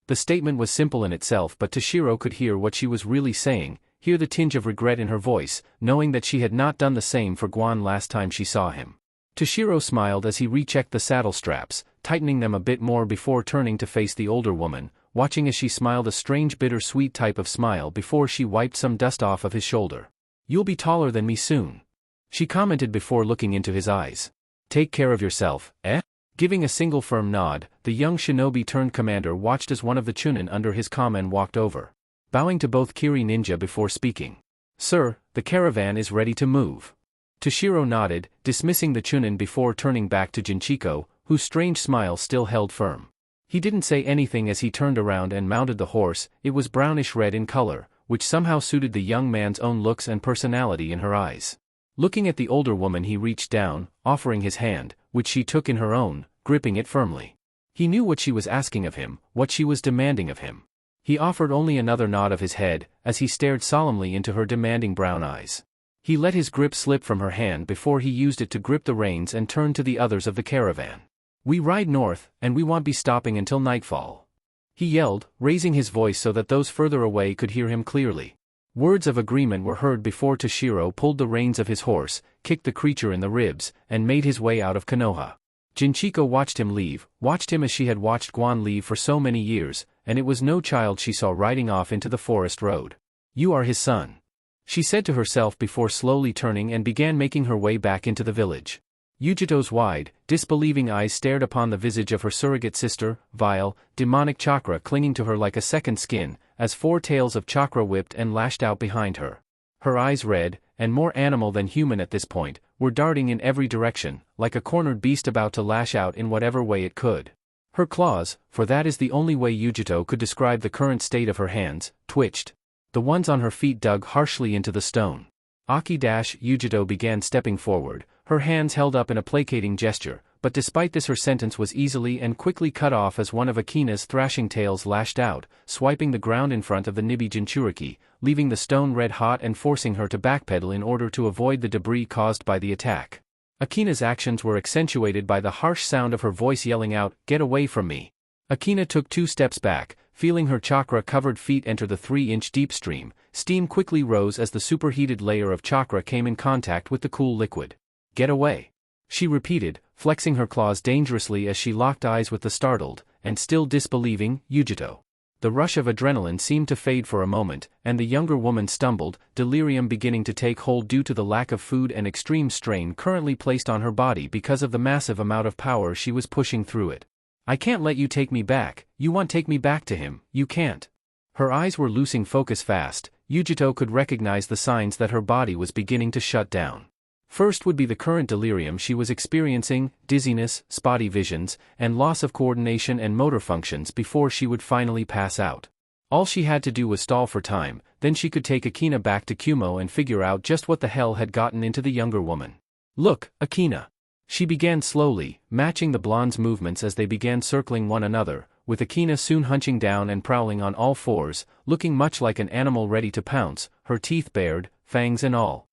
The statement was simple in itself, but Toshiro could hear what she was really saying, hear the tinge of regret in her voice, knowing that she had not done the same for Guan last time she saw him. Toshiro smiled as he rechecked the saddle straps, tightening them a bit more before turning to face the older woman, watching as she smiled a strange bitter-sweet type of smile before she wiped some dust off of his shoulder. "You'll be taller than me soon," she commented before looking into his eyes. "Take care of yourself, eh?" Giving a single firm nod, the young shinobi-turned-commander watched as one of the chunin under his kamen walked over, bowing to both Kiri ninja before speaking. "Sir, the caravan is ready to move." Toshiro nodded, dismissing the chunin before turning back to Jinchiko, whose strange smile still held firm. He didn't say anything as he turned around and mounted the horse. It was brownish-red in color, which somehow suited the young man's own looks and personality in her eyes. Looking at the older woman, he reached down, offering his hand, which she took in her own, gripping it firmly. He knew what she was asking of him, what she was demanding of him. He offered only another nod of his head, as he stared solemnly into her demanding brown eyes. He let his grip slip from her hand before he used it to grip the reins and turned to the others of the caravan. "We ride north, and we won't be stopping until nightfall," he yelled, raising his voice so that those further away could hear him clearly. Words of agreement were heard before Toshiro pulled the reins of his horse, kicked the creature in the ribs, and made his way out of Konoha. Jinchiko watched him leave, watched him as she had watched Guan leave for so many years, and it was no child she saw riding off into the forest road. "You are his son," she said to herself before slowly turning and began making her way back into the village. Yujito's wide, disbelieving eyes stared upon the visage of her surrogate sister, vile, demonic chakra clinging to her like a second skin, as 4 tails of chakra whipped and lashed out behind her. Her eyes, red, and more animal than human at this point, were darting in every direction, like a cornered beast about to lash out in whatever way it could. Her claws, for that is the only way Yujito could describe the current state of her hands, twitched. The ones on her feet dug harshly into the stone. Yujito began stepping forward, her hands held up in a placating gesture, but despite this her sentence was easily and quickly cut off as one of Akina's thrashing tails lashed out, swiping the ground in front of the Nibi Jinchuriki, leaving the stone red hot and forcing her to backpedal in order to avoid the debris caused by the attack. Akina's actions were accentuated by the harsh sound of her voice yelling out, "Get away from me." Akina took 2 steps back, feeling her chakra-covered feet enter the 3-inch deep stream. Steam quickly rose as the superheated layer of chakra came in contact with the cool liquid. "Get away," she repeated, flexing her claws dangerously as she locked eyes with the startled, and still disbelieving, Yujito. The rush of adrenaline seemed to fade for a moment, and the younger woman stumbled, delirium beginning to take hold due to the lack of food and extreme strain currently placed on her body because of the massive amount of power she was pushing through it. "I can't let you take me back. You want take me back to him, you can't." Her eyes were losing focus fast. Yujito could recognize the signs that her body was beginning to shut down. First would be the current delirium she was experiencing, dizziness, spotty visions, and loss of coordination and motor functions before she would finally pass out. All she had to do was stall for time, then she could take Akina back to Kyuubi and figure out just what the hell had gotten into the younger woman. Look, Akina. She began slowly, matching the blonde's movements as they began circling one another, with Akina soon hunching down and prowling on all fours, looking much like an animal ready to pounce, her teeth bared, fangs and all.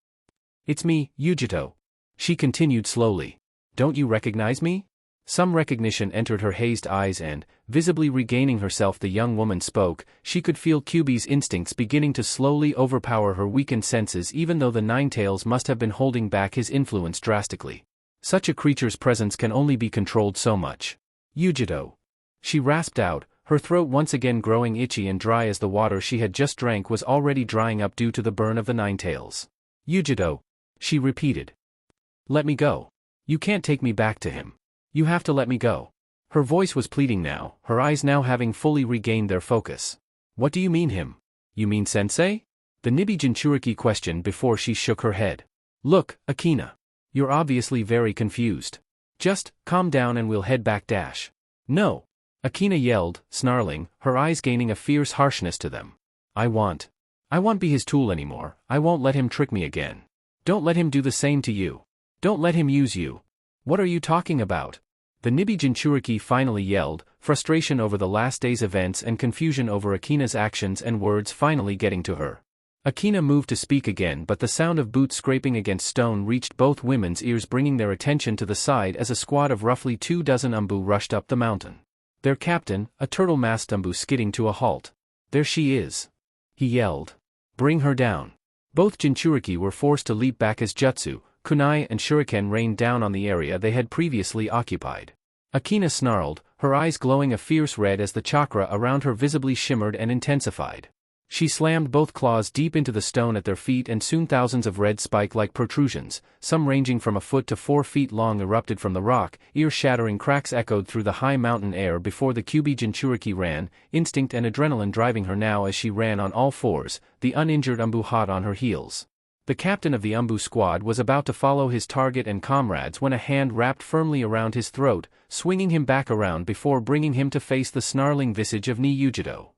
It's me, Yujito. She continued slowly. Don't you recognize me? Some recognition entered her hazed eyes and, visibly regaining herself, the young woman spoke. She could feel Kyuubi's instincts beginning to slowly overpower her weakened senses, even though the Ninetales must have been holding back his influence drastically. Such a creature's presence can only be controlled so much. Yujito. She rasped out, her throat once again growing itchy and dry as the water she had just drank was already drying up due to the burn of the Ninetales. Yujito. She repeated. Let me go. You can't take me back to him. You have to let me go. Her voice was pleading now, her eyes now having fully regained their focus. What do you mean him? You mean Sensei? The Nibi Jinchuriki questioned before she shook her head. Look, Akina. You're obviously very confused. Just, calm down and we'll head back dash. No. Akina yelled, snarling, her eyes gaining a fierce harshness to them. I won't be his tool anymore, I won't let him trick me again. Don't let him do the same to you. Don't let him use you. What are you talking about? The Nibi Jinchuriki finally yelled, frustration over the last day's events and confusion over Akina's actions and words finally getting to her. Akina moved to speak again, but the sound of boots scraping against stone reached both women's ears, bringing their attention to the side as a squad of roughly 24 umbu rushed up the mountain. Their captain, a turtle-masked umbu, skidding to a halt. There she is. He yelled. Bring her down. Both Jinchuriki were forced to leap back as jutsu, kunai and shuriken rained down on the area they had previously occupied. Akina snarled, her eyes glowing a fierce red as the chakra around her visibly shimmered and intensified. She slammed both claws deep into the stone at their feet, and soon thousands of red spike-like protrusions, some ranging from a foot to 4 feet long, erupted from the rock. Ear-shattering cracks echoed through the high mountain air before the Kyuubi Jinchuriki ran, instinct and adrenaline driving her now as she ran on all fours, the uninjured umbu hot on her heels. The captain of the umbu squad was about to follow his target and comrades when a hand wrapped firmly around his throat, swinging him back around before bringing him to face the snarling visage of Yujito.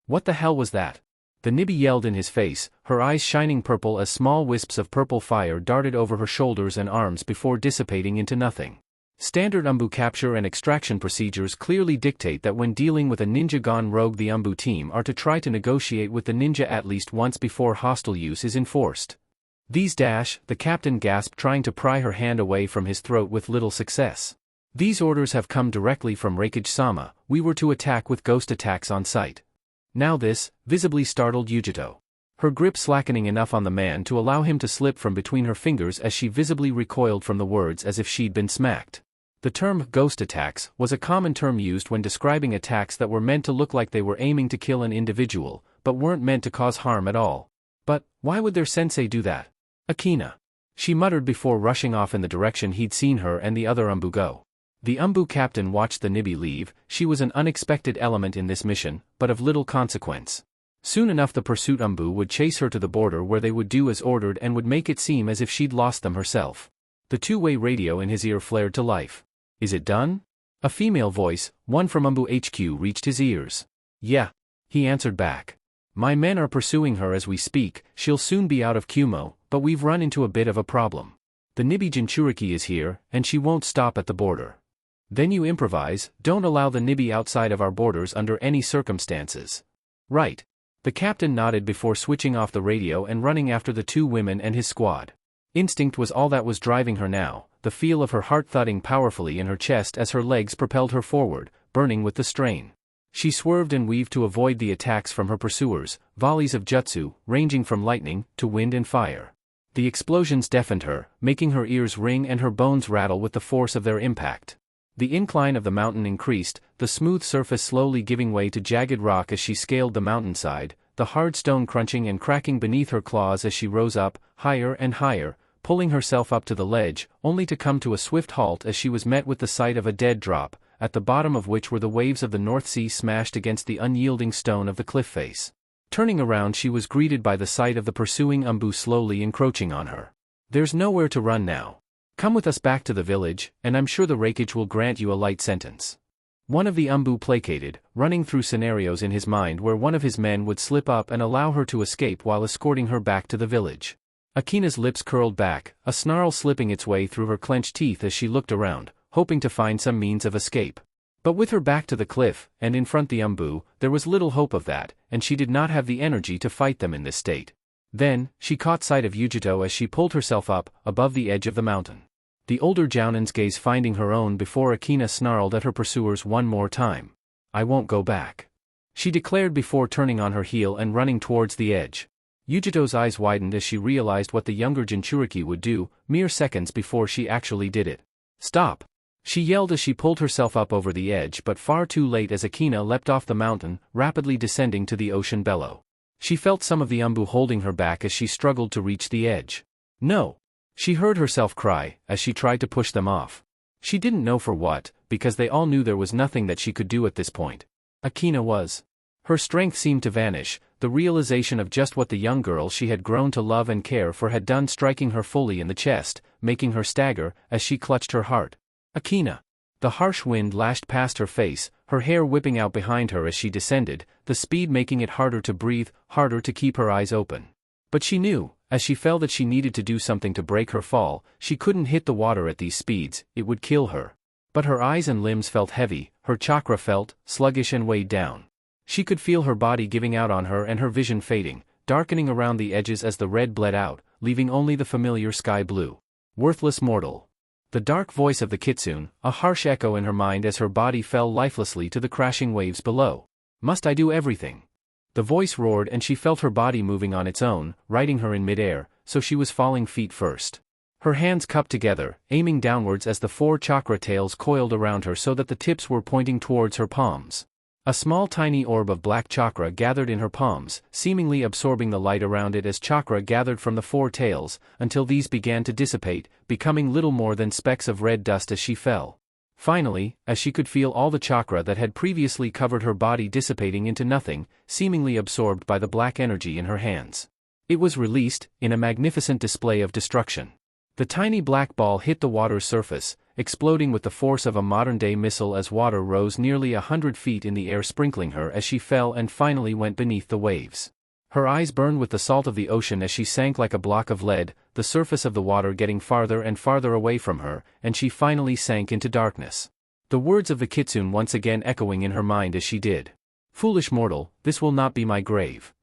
What the hell was that? The Nibi yelled in his face, her eyes shining purple as small wisps of purple fire darted over her shoulders and arms before dissipating into nothing. Standard umbu capture and extraction procedures clearly dictate that when dealing with a ninja gone rogue, the umbu team are to try to negotiate with the ninja at least once before hostile use is enforced. The captain gasped, trying to pry her hand away from his throat with little success. These orders have come directly from Reikage-sama. We were to attack with ghost attacks on sight. Now this, visibly startled Yujito. Her grip slackening enough on the man to allow him to slip from between her fingers as she visibly recoiled from the words as if she'd been smacked. The term ghost attacks was a common term used when describing attacks that were meant to look like they were aiming to kill an individual, but weren't meant to cause harm at all. But, why would their sensei do that? Akina. She muttered before rushing off in the direction he'd seen her and the other umbu go. The umbu captain watched the Nibi leave. She was an unexpected element in this mission, but of little consequence. Soon enough the pursuit umbu would chase her to the border, where they would do as ordered and would make it seem as if she'd lost them herself. The two-way radio in his ear flared to life. Is it done? A female voice, one from umbu HQ, reached his ears. Yeah. He answered back. My men are pursuing her as we speak. She'll soon be out of Kyuubi, but we've run into a bit of a problem. The Nibi Jinchuriki is here, and she won't stop at the border. Then you improvise. Don't allow the Nibi outside of our borders under any circumstances. Right. The captain nodded before switching off the radio and running after the two women and his squad. Instinct was all that was driving her now, the feel of her heart thudding powerfully in her chest as her legs propelled her forward, burning with the strain. She swerved and weaved to avoid the attacks from her pursuers, volleys of jutsu, ranging from lightning to wind and fire. The explosions deafened her, making her ears ring and her bones rattle with the force of their impact. The incline of the mountain increased, the smooth surface slowly giving way to jagged rock as she scaled the mountainside, the hard stone crunching and cracking beneath her claws as she rose up, higher and higher, pulling herself up to the ledge, only to come to a swift halt as she was met with the sight of a dead drop, at the bottom of which were the waves of the North Sea smashed against the unyielding stone of the cliff face. Turning around, she was greeted by the sight of the pursuing umbu slowly encroaching on her. There's nowhere to run now. Come with us back to the village, and I'm sure the Raikage will grant you a light sentence. One of the Umbu placated, running through scenarios in his mind where one of his men would slip up and allow her to escape while escorting her back to the village. Akina's lips curled back, a snarl slipping its way through her clenched teeth as she looked around, hoping to find some means of escape. But with her back to the cliff, and in front the Umbu, there was little hope of that, and she did not have the energy to fight them in this state. Then, she caught sight of Yujito as she pulled herself up, above the edge of the mountain. The older Jounin's gaze finding her own before Akina snarled at her pursuers one more time. I won't go back, she declared before turning on her heel and running towards the edge. Yujito's eyes widened as she realized what the younger Jinchuriki would do, mere seconds before she actually did it. Stop! She yelled as she pulled herself up over the edge, but far too late as Akina leapt off the mountain, rapidly descending to the ocean below. She felt some of the Umbu holding her back as she struggled to reach the edge. No! She heard herself cry, as she tried to push them off. She didn't know for what, because they all knew there was nothing that she could do at this point. Akina was. Her strength seemed to vanish, the realization of just what the young girl she had grown to love and care for had done striking her fully in the chest, making her stagger, as she clutched her heart. Akina! The harsh wind lashed past her face, her hair whipping out behind her as she descended, the speed making it harder to breathe, harder to keep her eyes open. But she knew, as she felt that she needed to do something to break her fall, she couldn't hit the water at these speeds, it would kill her. But her eyes and limbs felt heavy, her chakra felt sluggish and weighed down. She could feel her body giving out on her and her vision fading, darkening around the edges as the red bled out, leaving only the familiar sky blue. Worthless mortal. The dark voice of the kitsune, a harsh echo in her mind as her body fell lifelessly to the crashing waves below. Must I do everything? The voice roared and she felt her body moving on its own, riding her in midair, so she was falling feet first. Her hands cupped together, aiming downwards as the 4 chakra tails coiled around her so that the tips were pointing towards her palms. A small tiny orb of black chakra gathered in her palms, seemingly absorbing the light around it as chakra gathered from the 4 tails, until these began to dissipate, becoming little more than specks of red dust as she fell. Finally, as she could feel all the chakra that had previously covered her body dissipating into nothing, seemingly absorbed by the black energy in her hands. It was released, in a magnificent display of destruction. The tiny black ball hit the water's surface, exploding with the force of a modern-day missile as water rose nearly 100 feet in the air sprinkling her as she fell and finally went beneath the waves. Her eyes burned with the salt of the ocean as she sank like a block of lead, the surface of the water getting farther and farther away from her, and she finally sank into darkness. The words of the kitsune once again echoing in her mind as she did. Foolish mortal, this will not be my grave.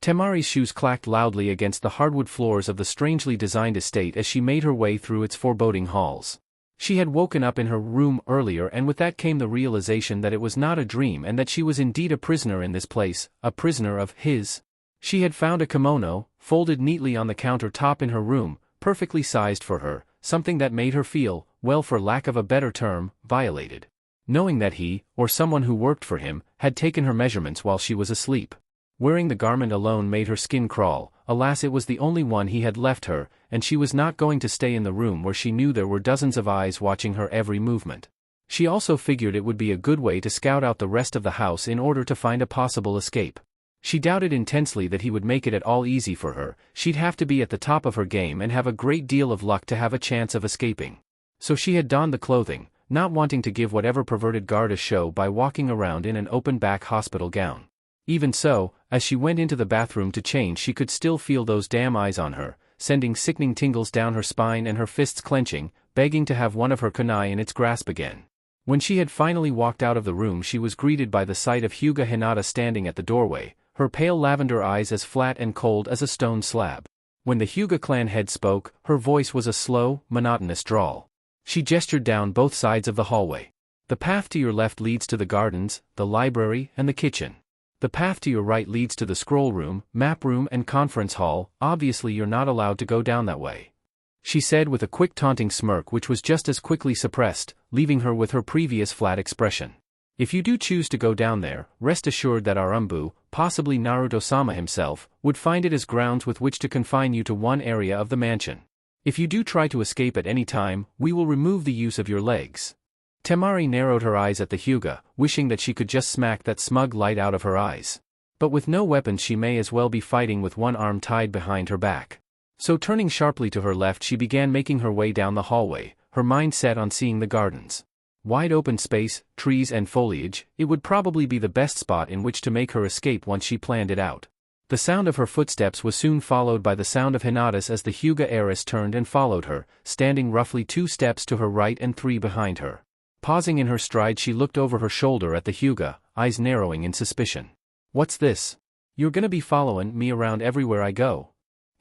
Temari's shoes clacked loudly against the hardwood floors of the strangely designed estate as she made her way through its foreboding halls. She had woken up in her room earlier and with that came the realization that it was not a dream and that she was indeed a prisoner in this place, a prisoner of his. She had found a kimono, folded neatly on the counter-top in her room, perfectly sized for her, something that made her feel, well for lack of a better term, violated. Knowing that he, or someone who worked for him, had taken her measurements while she was asleep. Wearing the garment alone made her skin crawl, alas it was the only one he had left her, and she was not going to stay in the room where she knew there were dozens of eyes watching her every movement. She also figured it would be a good way to scout out the rest of the house in order to find a possible escape. She doubted intensely that he would make it at all easy for her, she'd have to be at the top of her game and have a great deal of luck to have a chance of escaping. So she had donned the clothing, not wanting to give whatever perverted guard a show by walking around in an open-back hospital gown. Even so, as she went into the bathroom to change she could still feel those damn eyes on her, sending sickening tingles down her spine and her fists clenching, begging to have one of her kunai in its grasp again. When she had finally walked out of the room she was greeted by the sight of Hyuga Hinata standing at the doorway, her pale lavender eyes as flat and cold as a stone slab. When the Hyuga clan head spoke, her voice was a slow, monotonous drawl. She gestured down both sides of the hallway. The path to your left leads to the gardens, the library, and the kitchen. The path to your right leads to the scroll room, map room and conference hall, obviously you're not allowed to go down that way. She said with a quick taunting smirk which was just as quickly suppressed, leaving her with her previous flat expression. If you do choose to go down there, rest assured that our Umbu, possibly Naruto-sama himself, would find it as grounds with which to confine you to one area of the mansion. If you do try to escape at any time, we will remove the use of your legs. Temari narrowed her eyes at the Hyuga, wishing that she could just smack that smug light out of her eyes. But with no weapons she may as well be fighting with one arm tied behind her back. So turning sharply to her left she began making her way down the hallway, her mind set on seeing the gardens. Wide open space, trees and foliage, it would probably be the best spot in which to make her escape once she planned it out. The sound of her footsteps was soon followed by the sound of Hinata's as the Hyuga heiress turned and followed her, standing roughly 2 steps to her right and 3 behind her. Pausing in her stride she looked over her shoulder at the Hyuga, eyes narrowing in suspicion. "What's this? You're gonna be following me around everywhere I go?"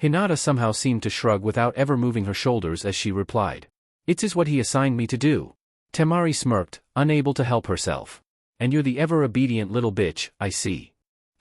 Hinata somehow seemed to shrug without ever moving her shoulders as she replied. "It's what he assigned me to do." Temari smirked, unable to help herself. "And you're the ever-obedient little bitch, I see."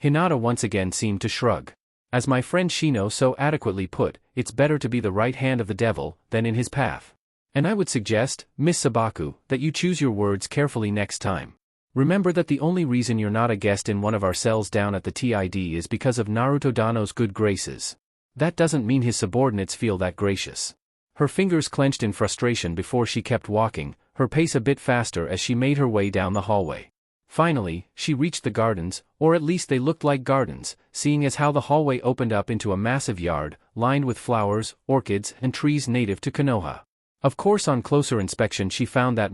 Hinata once again seemed to shrug. As my friend Shino so adequately put, it's better to be the right hand of the devil than in his path. And I would suggest, Miss Sabaku, that you choose your words carefully next time. Remember that the only reason you're not a guest in one of our cells down at the TID is because of Naruto Dano's good graces. That doesn't mean his subordinates feel that gracious. Her fingers clenched in frustration before she kept walking, her pace a bit faster as she made her way down the hallway. Finally, she reached the gardens, or at least they looked like gardens, seeing as how the hallway opened up into a massive yard, lined with flowers, orchids, and trees native to Konoha. Of course on closer inspection she found that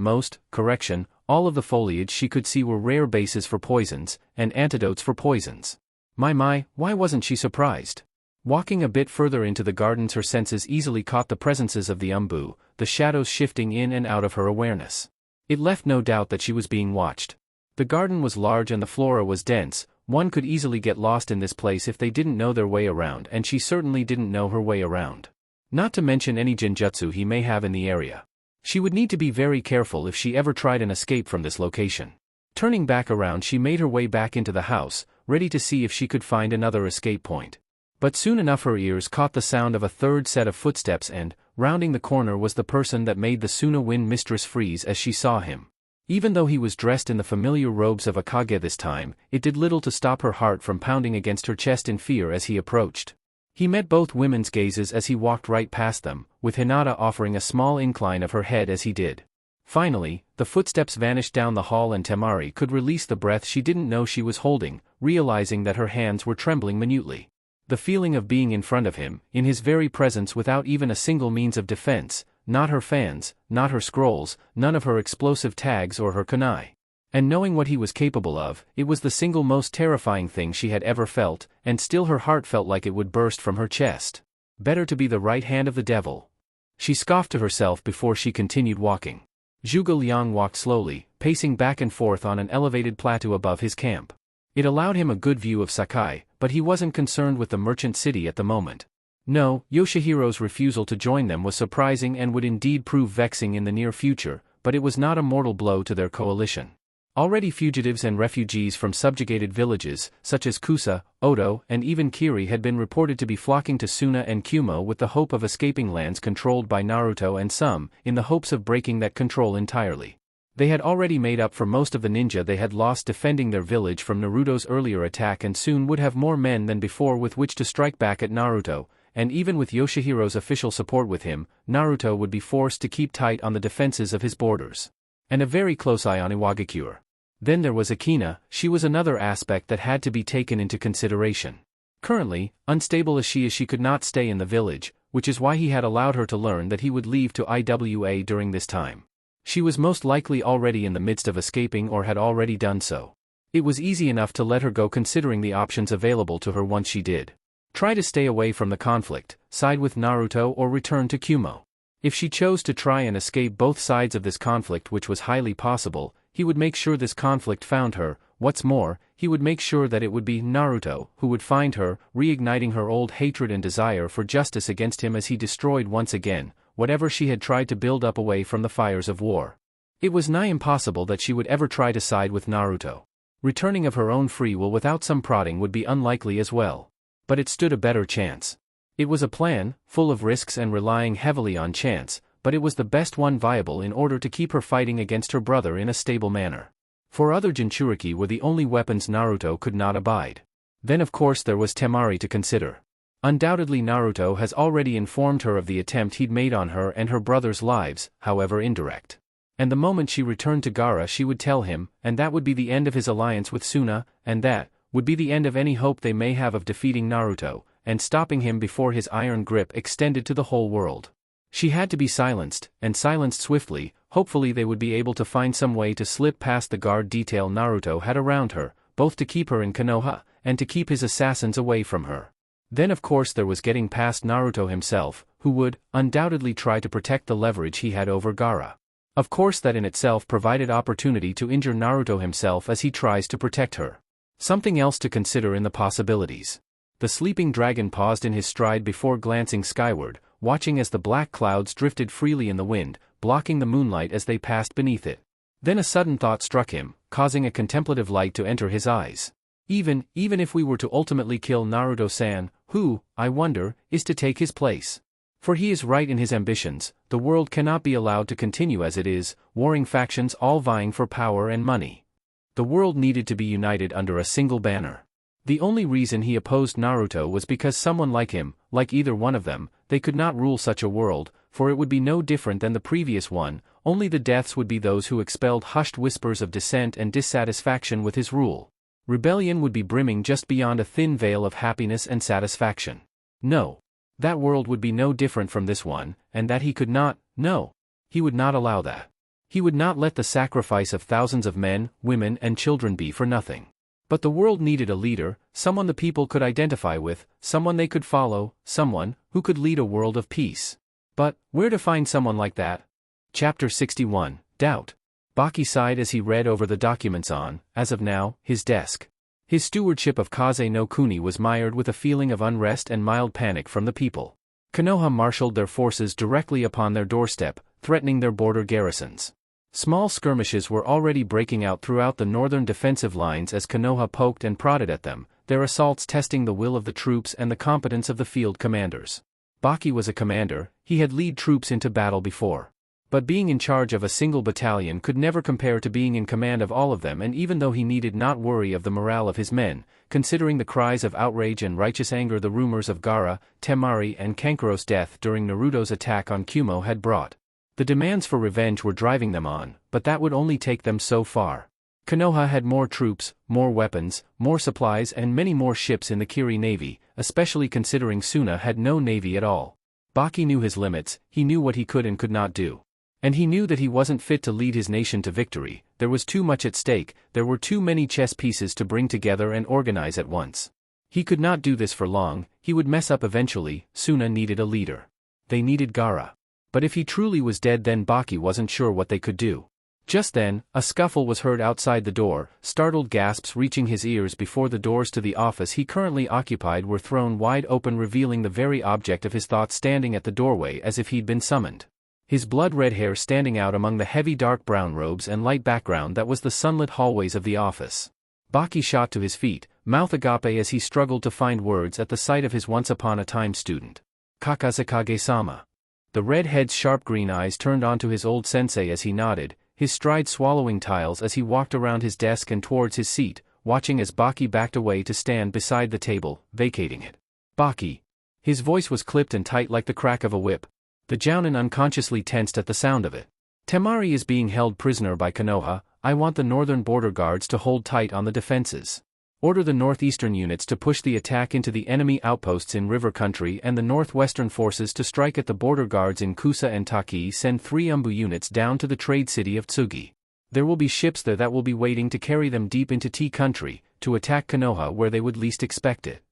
all of the foliage she could see were rare bases for poisons, and antidotes for poisons. My, why wasn't she surprised? Walking a bit further into the gardens her senses easily caught the presences of the umbu, the shadows shifting in and out of her awareness. It left no doubt that she was being watched. The garden was large and the flora was dense, one could easily get lost in this place if they didn't know their way around, and she certainly didn't know her way around. Not to mention any genjutsu he may have in the area. She would need to be very careful if she ever tried an escape from this location. Turning back around she made her way back into the house, ready to see if she could find another escape point. But soon enough her ears caught the sound of a third set of footsteps and, rounding the corner was the person that made the Suna Wind mistress freeze as she saw him. Even though he was dressed in the familiar robes of a kage this time, it did little to stop her heart from pounding against her chest in fear as he approached. He met both women's gazes as he walked right past them, with Hinata offering a small incline of her head as he did. Finally, the footsteps vanished down the hall and Temari could release the breath she didn't know she was holding, realizing that her hands were trembling minutely. The feeling of being in front of him, in his very presence without even a single means of defense, not her fans, not her scrolls, none of her explosive tags or her kunai. And knowing what he was capable of, it was the single most terrifying thing she had ever felt, and still her heart felt like it would burst from her chest. Better to be the right hand of the devil. She scoffed to herself before she continued walking. Zhuge Liang walked slowly, pacing back and forth on an elevated plateau above his camp. It allowed him a good view of Sakai, but he wasn't concerned with the merchant city at the moment. No, Yoshihiro's refusal to join them was surprising and would indeed prove vexing in the near future, but it was not a mortal blow to their coalition. Already fugitives and refugees from subjugated villages, such as Kusa, Odo, and even Kiri had been reported to be flocking to Suna and Kumo with the hope of escaping lands controlled by Naruto and some, in the hopes of breaking that control entirely. They had already made up for most of the ninja they had lost defending their village from Naruto's earlier attack and soon would have more men than before with which to strike back at Naruto, and even with Yoshihiro's official support with him, Naruto would be forced to keep tight on the defenses of his borders. And a very close eye on Iwagakure. Then there was Akina, she was another aspect that had to be taken into consideration. Currently, unstable as she could not stay in the village, which is why he had allowed her to learn that he would leave to IWA during this time. She was most likely already in the midst of escaping or had already done so. It was easy enough to let her go considering the options available to her once she did. Try to stay away from the conflict, side with Naruto or return to Kumo. If she chose to try and escape both sides of this conflict, which was highly possible, he would make sure this conflict found her. What's more, he would make sure that it would be Naruto who would find her, reigniting her old hatred and desire for justice against him as he destroyed once again whatever she had tried to build up away from the fires of war. It was nigh impossible that she would ever try to side with Naruto. Returning of her own free will without some prodding would be unlikely as well. But it stood a better chance. It was a plan, full of risks and relying heavily on chance, but it was the best one viable in order to keep her fighting against her brother in a stable manner. For other Jinchuriki were the only weapons Naruto could not abide. Then of course there was Temari to consider. Undoubtedly Naruto has already informed her of the attempt he'd made on her and her brother's lives, however indirect. And the moment she returned to Gaara she would tell him, and that would be the end of his alliance with Suna, and that would be the end of any hope they may have of defeating Naruto, and stopping him before his iron grip extended to the whole world. She had to be silenced, and silenced swiftly. Hopefully they would be able to find some way to slip past the guard detail Naruto had around her, both to keep her in Konoha, and to keep his assassins away from her. Then of course there was getting past Naruto himself, who would, undoubtedly try to protect the leverage he had over Gaara. Of course that in itself provided opportunity to injure Naruto himself as he tries to protect her. Something else to consider in the possibilities. The sleeping dragon paused in his stride before glancing skyward, watching as the black clouds drifted freely in the wind, blocking the moonlight as they passed beneath it. Then a sudden thought struck him, causing a contemplative light to enter his eyes. Even if we were to ultimately kill Naruto-san, who, I wonder, is to take his place? For he is right in his ambitions. The world cannot be allowed to continue as it is, warring factions all vying for power and money. The world needed to be united under a single banner. The only reason he opposed Naruto was because someone like him, like either one of them, they could not rule such a world, for it would be no different than the previous one, only the deaths would be those who expelled hushed whispers of dissent and dissatisfaction with his rule. Rebellion would be brimming just beyond a thin veil of happiness and satisfaction. No. That world would be no different from this one, and that he could not, no. He would not allow that. He would not let the sacrifice of thousands of men, women and children be for nothing. But the world needed a leader, someone the people could identify with, someone they could follow, someone who could lead a world of peace. But, where to find someone like that? Chapter 61, Doubt. Baki sighed as he read over the documents on, as of now, his desk. His stewardship of Kaze no Kuni was mired with a feeling of unrest and mild panic from the people. Konoha marshaled their forces directly upon their doorstep, threatening their border garrisons. Small skirmishes were already breaking out throughout the northern defensive lines as Konoha poked and prodded at them, their assaults testing the will of the troops and the competence of the field commanders. Baki was a commander, he had led troops into battle before. But being in charge of a single battalion could never compare to being in command of all of them, and even though he needed not worry of the morale of his men, considering the cries of outrage and righteous anger the rumors of Gaara, Temari and Kankuro's death during Naruto's attack on Kumo had brought. The demands for revenge were driving them on, but that would only take them so far. Konoha had more troops, more weapons, more supplies and many more ships in the Kiri Navy, especially considering Suna had no navy at all. Baki knew his limits, he knew what he could and could not do. And he knew that he wasn't fit to lead his nation to victory, there was too much at stake, there were too many chess pieces to bring together and organize at once. He could not do this for long, he would mess up eventually. Suna needed a leader. They needed Gaara. But if he truly was dead, then Baki wasn't sure what they could do. Just then, a scuffle was heard outside the door, startled gasps reaching his ears before the doors to the office he currently occupied were thrown wide open, revealing the very object of his thoughts standing at the doorway as if he'd been summoned. His blood-red hair standing out among the heavy dark brown robes and light background that was the sunlit hallways of the office. Baki shot to his feet, mouth agape as he struggled to find words at the sight of his once-upon-a-time student. Kakazakage-sama. The red-head's sharp green eyes turned onto his old sensei as he nodded, his stride swallowing tiles as he walked around his desk and towards his seat, watching as Baki backed away to stand beside the table, vacating it. Baki. His voice was clipped and tight like the crack of a whip. The Jounin unconsciously tensed at the sound of it. Temari is being held prisoner by Konoha. I want the northern border guards to hold tight on the defenses. Order the northeastern units to push the attack into the enemy outposts in river country and the northwestern forces to strike at the border guards in Kusa and Taki. Send 3 Umbu units down to the trade city of Tsugi. There will be ships there that will be waiting to carry them deep into Tea country, to attack Konoha where they would least expect it.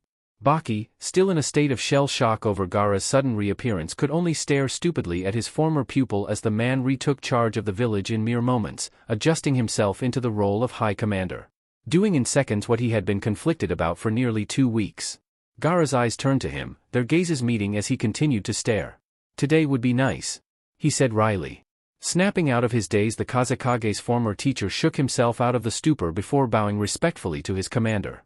Baki, still in a state of shell shock over Gaara's sudden reappearance, could only stare stupidly at his former pupil as the man retook charge of the village in mere moments, adjusting himself into the role of high commander. Doing in seconds what he had been conflicted about for nearly 2 weeks. Gaara's eyes turned to him, their gazes meeting as he continued to stare. Today would be nice, he said wryly. Snapping out of his daze, the Kazekage's former teacher shook himself out of the stupor before bowing respectfully to his commander.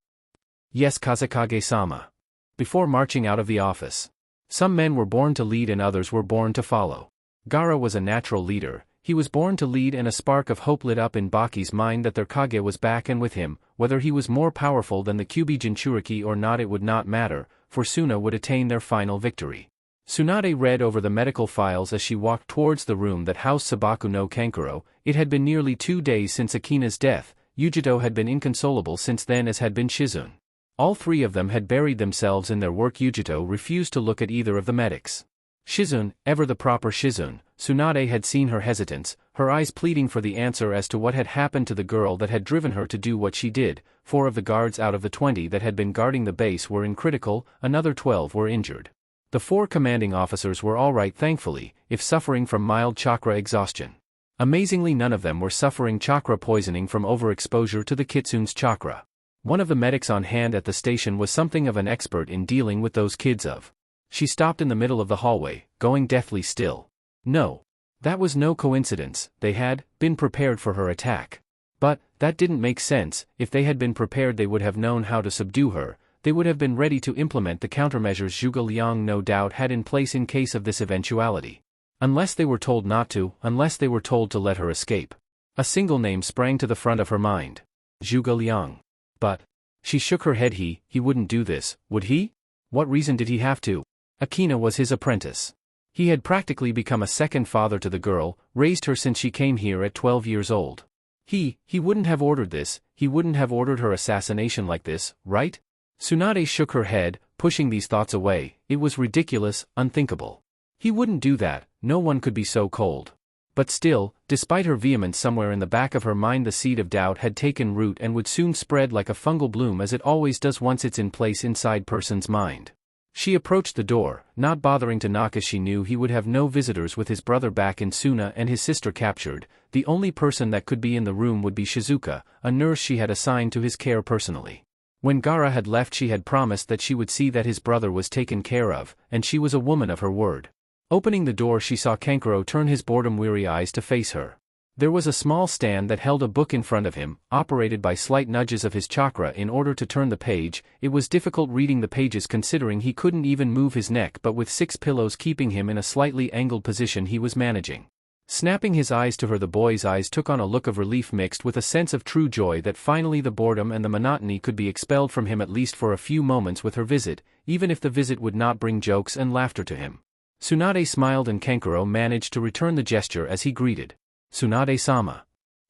Yes, Kazekage-sama. Before marching out of the office. Some men were born to lead and others were born to follow. Gaara was a natural leader, he was born to lead, and a spark of hope lit up in Baki's mind that their Kage was back and with him. Whether he was more powerful than the Kyuubi Jinchuriki or not it would not matter, for Suna would attain their final victory. Tsunade read over the medical files as she walked towards the room that housed Sabaku no Kankuro. It had been nearly 2 days since Akina's death. Yujito had been inconsolable since then, as had been Shizune. All three of them had buried themselves in their work. Yujito refused to look at either of the medics. Shizune, ever the proper Shizune, Tsunade had seen her hesitance, her eyes pleading for the answer as to what had happened to the girl that had driven her to do what she did. 4 of the guards out of the 20 that had been guarding the base were in critical, another 12 were injured. The 4 commanding officers were alright thankfully, if suffering from mild chakra exhaustion. Amazingly, none of them were suffering chakra poisoning from overexposure to the kitsune's chakra. One of the medics on hand at the station was something of an expert in dealing with those kids of. She stopped in the middle of the hallway, going deathly still. No. That was no coincidence, they had been prepared for her attack. But that didn't make sense. If they had been prepared they would have known how to subdue her, they would have been ready to implement the countermeasures Zhuge Liang no doubt had in place in case of this eventuality. Unless they were told not to, unless they were told to let her escape. A single name sprang to the front of her mind. Zhuge Liang. But she shook her head. He wouldn't do this, would he? What reason did he have to? Akina was his apprentice. He had practically become a second father to the girl, raised her since she came here at 12 years old. He wouldn't have ordered this, he wouldn't have ordered her assassination like this, right? Tsunade shook her head, pushing these thoughts away. It was ridiculous, unthinkable. He wouldn't do that, no one could be so cold. But still, despite her vehemence, somewhere in the back of her mind the seed of doubt had taken root and would soon spread like a fungal bloom, as it always does once it's in place inside person's mind. She approached the door, not bothering to knock as she knew he would have no visitors with his brother back in Suna and his sister captured. The only person that could be in the room would be Shizuka, a nurse she had assigned to his care personally. When Gaara had left she had promised that she would see that his brother was taken care of, and she was a woman of her word. Opening the door she saw Kankuro turn his boredom-weary eyes to face her. There was a small stand that held a book in front of him, operated by slight nudges of his chakra in order to turn the page. It was difficult reading the pages considering he couldn't even move his neck, but with 6 pillows keeping him in a slightly angled position he was managing. Snapping his eyes to her, the boy's eyes took on a look of relief mixed with a sense of true joy that finally the boredom and the monotony could be expelled from him, at least for a few moments with her visit, even if the visit would not bring jokes and laughter to him. Tsunade smiled and Kankuro managed to return the gesture as he greeted. Tsunade-sama.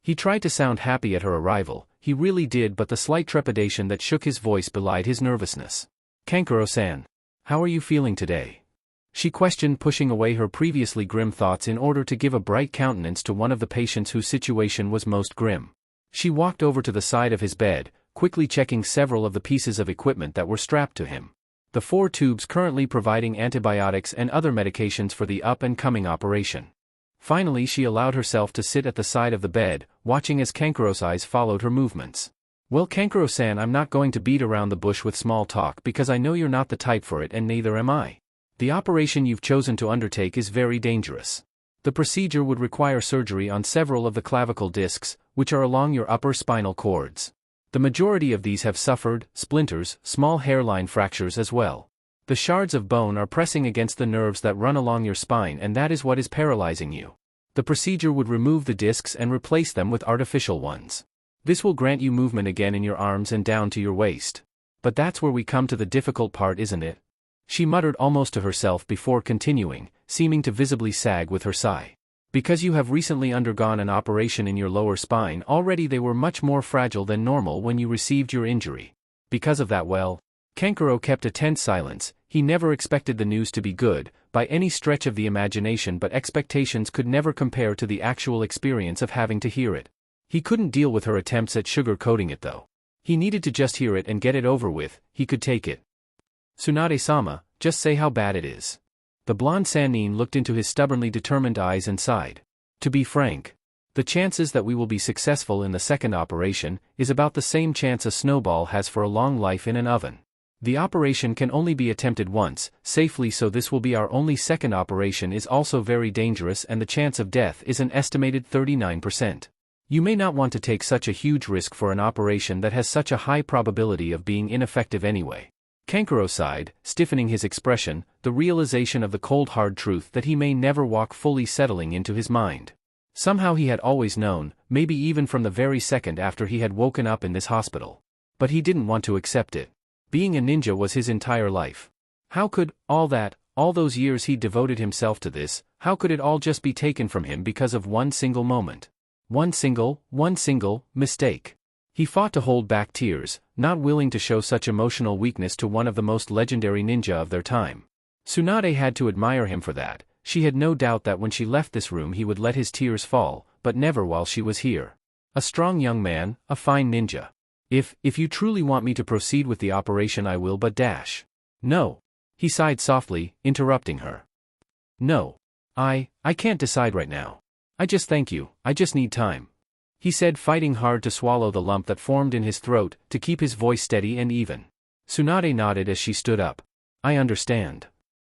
He tried to sound happy at her arrival, he really did, but the slight trepidation that shook his voice belied his nervousness. Kankuro-san. How are you feeling today? She questioned, pushing away her previously grim thoughts in order to give a bright countenance to one of the patients whose situation was most grim. She walked over to the side of his bed, quickly checking several of the pieces of equipment that were strapped to him. The 4 tubes currently providing antibiotics and other medications for the up-and-coming operation. Finally she allowed herself to sit at the side of the bed, watching as Kankuro's eyes followed her movements. Well, Kankuro-san, I'm not going to beat around the bush with small talk because I know you're not the type for it and neither am I. The operation you've chosen to undertake is very dangerous. The procedure would require surgery on several of the clavicle discs, which are along your upper spinal cords. The majority of these have suffered splinters, small hairline fractures as well. The shards of bone are pressing against the nerves that run along your spine, and that is what is paralyzing you. The procedure would remove the discs and replace them with artificial ones. This will grant you movement again in your arms and down to your waist. But that's where we come to the difficult part, isn't it? She muttered almost to herself before continuing, seeming to visibly sag with her sigh. Because you have recently undergone an operation in your lower spine, already they were much more fragile than normal when you received your injury. Because of that, well, Kankuro kept a tense silence. He never expected the news to be good, by any stretch of the imagination, but expectations could never compare to the actual experience of having to hear it. He couldn't deal with her attempts at sugar-coating it though. He needed to just hear it and get it over with. He could take it. Tsunade-sama, just say how bad it is. The blonde Sannin looked into his stubbornly determined eyes and sighed. To be frank, the chances that we will be successful in the second operation is about the same chance a snowball has for a long life in an oven. The operation can only be attempted once, safely, so this will be our only second operation is also very dangerous, and the chance of death is an estimated 39%. You may not want to take such a huge risk for an operation that has such a high probability of being ineffective anyway. Kankuro sighed, stiffening his expression, the realization of the cold hard truth that he may never walk fully settling into his mind. Somehow he had always known, maybe even from the very second after he had woken up in this hospital. But he didn't want to accept it. Being a ninja was his entire life. How could all those years he devoted himself to this, how could it all just be taken from him because of one single moment? One single mistake. He fought to hold back tears, not willing to show such emotional weakness to one of the most legendary ninja of their time. Tsunade had to admire him for that. She had no doubt that when she left this room he would let his tears fall, but never while she was here. A strong young man, a fine ninja. If you truly want me to proceed with the operation I will, but dash. No. He sighed softly, interrupting her. No. I can't decide right now. I just thank you, I just need time. He said, fighting hard to swallow the lump that formed in his throat, to keep his voice steady and even. Tsunade nodded as she stood up. I understand.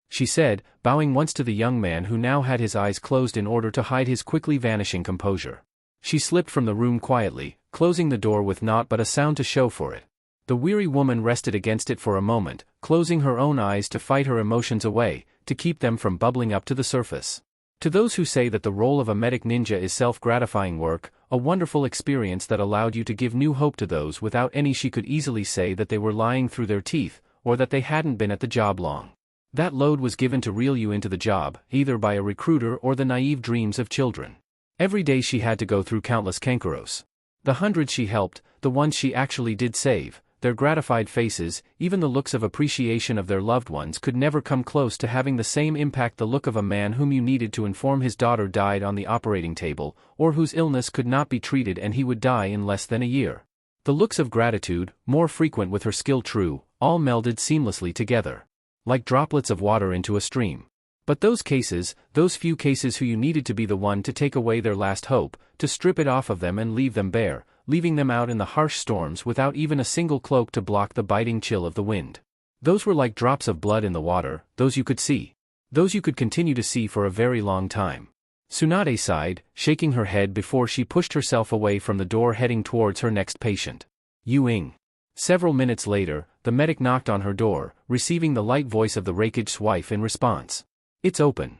She said, bowing once to the young man who now had his eyes closed in order to hide his quickly vanishing composure. She slipped from the room quietly, closing the door with naught but a sound to show for it. The weary woman rested against it for a moment, closing her own eyes to fight her emotions away, to keep them from bubbling up to the surface. To those who say that the role of a medic ninja is self-gratifying work, a wonderful experience that allowed you to give new hope to those without any, she could easily say that they were lying through their teeth, or that they hadn't been at the job long. That load was given to reel you into the job, either by a recruiter or the naive dreams of children. Every day she had to go through countless kankuros. The hundreds she helped, the ones she actually did save, their gratified faces, even the looks of appreciation of their loved ones could never come close to having the same impact the look of a man whom you needed to inform his daughter died on the operating table, or whose illness could not be treated and he would die in less than a year. The looks of gratitude, more frequent with her skill true, all melded seamlessly together. Like droplets of water into a stream. But those cases, those few cases who you needed to be the one to take away their last hope, to strip it off of them and leave them bare, leaving them out in the harsh storms without even a single cloak to block the biting chill of the wind. Those were like drops of blood in the water, those you could see. Those you could continue to see for a very long time. Tsunade sighed, shaking her head before she pushed herself away from the door heading towards her next patient. Yu-ing. Several minutes later, the medic knocked on her door, receiving the light voice of the Raikage's wife in response. It's open.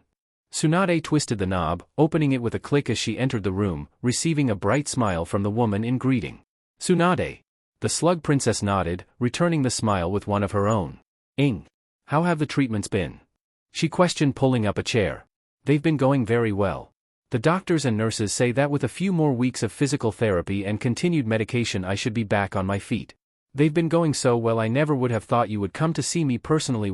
Tsunade twisted the knob, opening it with a click as she entered the room, receiving a bright smile from the woman in greeting. Tsunade. The slug princess nodded, returning the smile with one of her own. Ing. How have the treatments been? She questioned, pulling up a chair. They've been going very well. The doctors and nurses say that with a few more weeks of physical therapy and continued medication I should be back on my feet. They've been going so well I never would have thought you would come to see me personally,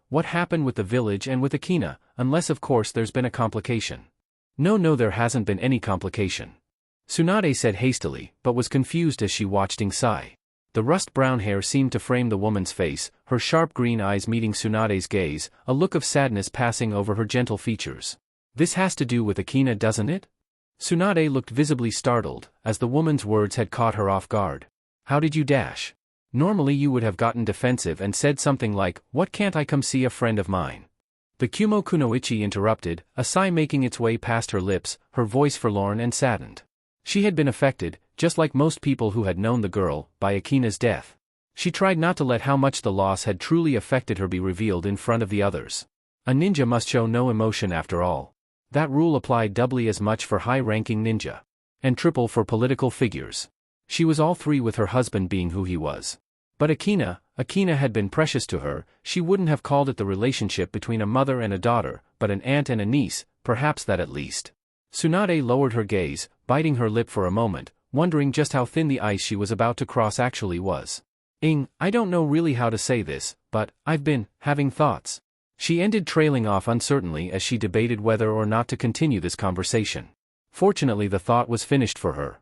what happened with the village and with Akina, unless of course there's been a complication. No, there hasn't been any complication. Tsunade said hastily, but was confused as she watched Ing sigh. The rust-brown hair seemed to frame the woman's face, her sharp green eyes meeting Tsunade's gaze, a look of sadness passing over her gentle features. This has to do with Akina, doesn't it? Tsunade looked visibly startled, as the woman's words had caught her off guard. How did you dash? Normally you would have gotten defensive and said something like, what can't I come see a friend of mine? The Kumo Kunoichi interrupted, a sigh making its way past her lips, her voice forlorn and saddened. She had been affected, just like most people who had known the girl, by Akina's death. She tried not to let how much the loss had truly affected her be revealed in front of the others. A ninja must show no emotion after all. That rule applied doubly as much for high-ranking ninja. And triple for political figures. She was all three with her husband being who he was. But Akina had been precious to her. She wouldn't have called it the relationship between a mother and a daughter, but an aunt and a niece, perhaps that at least. Tsunade lowered her gaze, biting her lip for a moment, wondering just how thin the ice she was about to cross actually was. Ing, I don't know really how to say this, but I've been having thoughts. She ended, trailing off uncertainly as she debated whether or not to continue this conversation. Fortunately the thought was finished for her.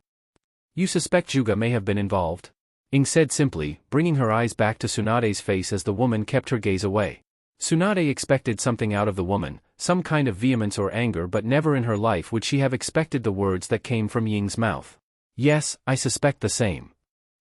You suspect Juga may have been involved? Ing said simply, bringing her eyes back to Tsunade's face as the woman kept her gaze away. Tsunade expected something out of the woman, some kind of vehemence or anger, but never in her life would she have expected the words that came from Ying's mouth. Yes, I suspect the same.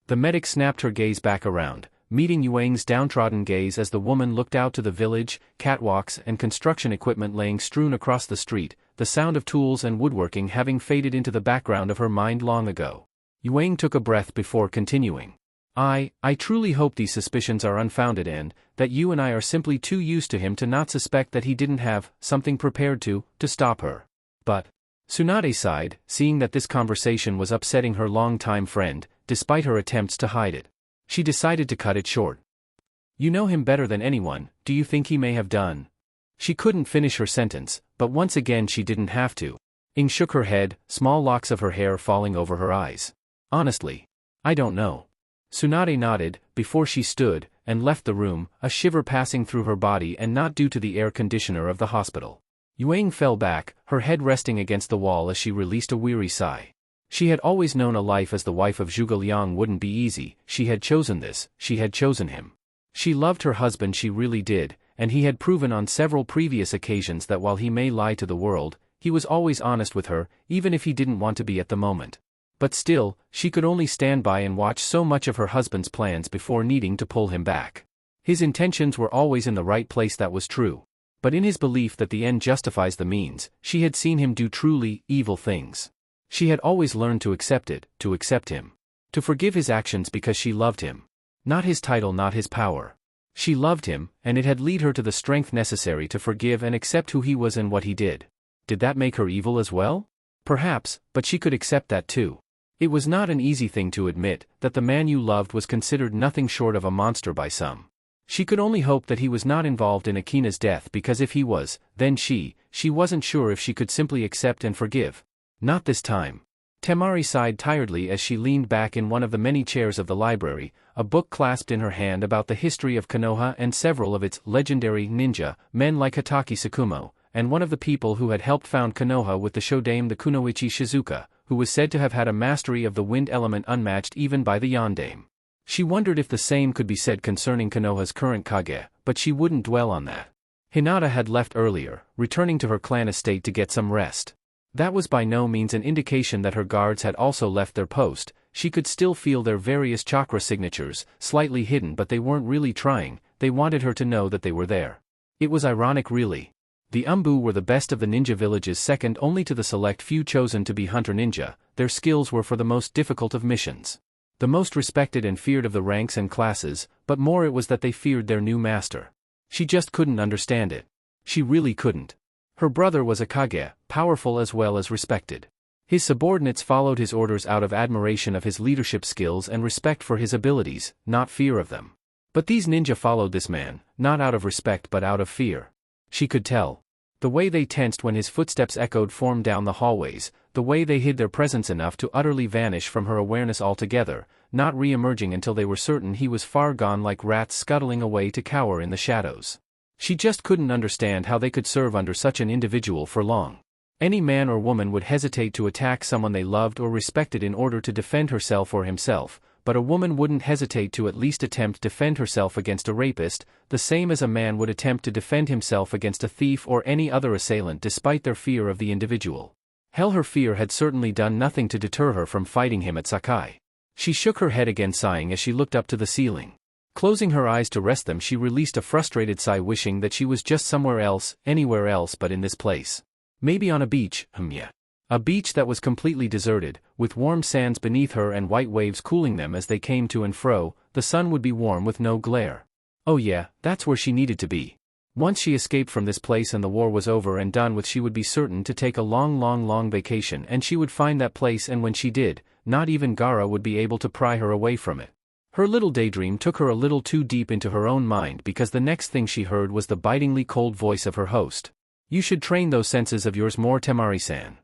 The medic snapped her gaze back around, meeting Yuang's downtrodden gaze as the woman looked out to the village, catwalks and construction equipment laying strewn across the street, the sound of tools and woodworking having faded into the background of her mind long ago. Yuang took a breath before continuing. I truly hope these suspicions are unfounded and that you and I are simply too used to him to not suspect that he didn't have something prepared to stop her. But, Tsunade sighed, seeing that this conversation was upsetting her long-time friend, despite her attempts to hide it. She decided to cut it short. You know him better than anyone, do you think he may have done? She couldn't finish her sentence, but once again she didn't have to. Ing shook her head, small locks of her hair falling over her eyes. Honestly, I don't know. Tsunade nodded, before she stood, and left the room, a shiver passing through her body and not due to the air conditioner of the hospital. Yuang fell back, her head resting against the wall as she released a weary sigh. She had always known a life as the wife of Zhuge Liang wouldn't be easy. She had chosen this, she had chosen him. She loved her husband, she really did, and he had proven on several previous occasions that while he may lie to the world, he was always honest with her, even if he didn't want to be at the moment. But still, she could only stand by and watch so much of her husband's plans before needing to pull him back. His intentions were always in the right place, that was true. But in his belief that the end justifies the means, she had seen him do truly evil things. She had always learned to accept it, to accept him. To forgive his actions because she loved him. Not his title, not his power. She loved him, and it had led her to the strength necessary to forgive and accept who he was and what he did. Did that make her evil as well? Perhaps, but she could accept that too. It was not an easy thing to admit, that the man you loved was considered nothing short of a monster by some. She could only hope that he was not involved in Akina's death, because if he was, then she wasn't sure if she could simply accept and forgive. Not this time. Temari sighed tiredly as she leaned back in one of the many chairs of the library, a book clasped in her hand about the history of Konoha and several of its legendary ninja, men like Hatake Tsukumo, and one of the people who had helped found Konoha with the Shodame, the Kunoichi Shizuka, who was said to have had a mastery of the wind element unmatched even by the Yondame. She wondered if the same could be said concerning Konoha's current Kage, but she wouldn't dwell on that. Hinata had left earlier, returning to her clan estate to get some rest. That was by no means an indication that her guards had also left their post. She could still feel their various chakra signatures, slightly hidden, but they weren't really trying. They wanted her to know that they were there. It was ironic, really. The Umbu were the best of the ninja villages, second only to the select few chosen to be hunter ninja. Their skills were for the most difficult of missions. The most respected and feared of the ranks and classes, but more it was that they feared their new master. She just couldn't understand it. She really couldn't. Her brother was a Kage, powerful as well as respected. His subordinates followed his orders out of admiration of his leadership skills and respect for his abilities, not fear of them. But these ninja followed this man, not out of respect but out of fear. She could tell. The way they tensed when his footsteps echoed formed down the hallways, the way they hid their presence enough to utterly vanish from her awareness altogether, not re-emerging until they were certain he was far gone, like rats scuttling away to cower in the shadows. She just couldn't understand how they could serve under such an individual for long. Any man or woman would hesitate to attack someone they loved or respected in order to defend herself or himself, but a woman wouldn't hesitate to at least attempt to defend herself against a rapist, the same as a man would attempt to defend himself against a thief or any other assailant despite their fear of the individual. Hell, her fear had certainly done nothing to deter her from fighting him at Sakai. She shook her head again, sighing as she looked up to the ceiling. Closing her eyes to rest them, she released a frustrated sigh, wishing that she was just somewhere else, anywhere else but in this place. Maybe on a beach, yeah. A beach that was completely deserted, with warm sands beneath her and white waves cooling them as they came to and fro. The sun would be warm with no glare. Oh yeah, that's where she needed to be. Once she escaped from this place and the war was over and done with, she would be certain to take a long vacation, and she would find that place, and when she did, not even Gaara would be able to pry her away from it. Her little daydream took her a little too deep into her own mind, because the next thing she heard was the bitingly cold voice of her host. You should train those senses of yours more, Temari-san.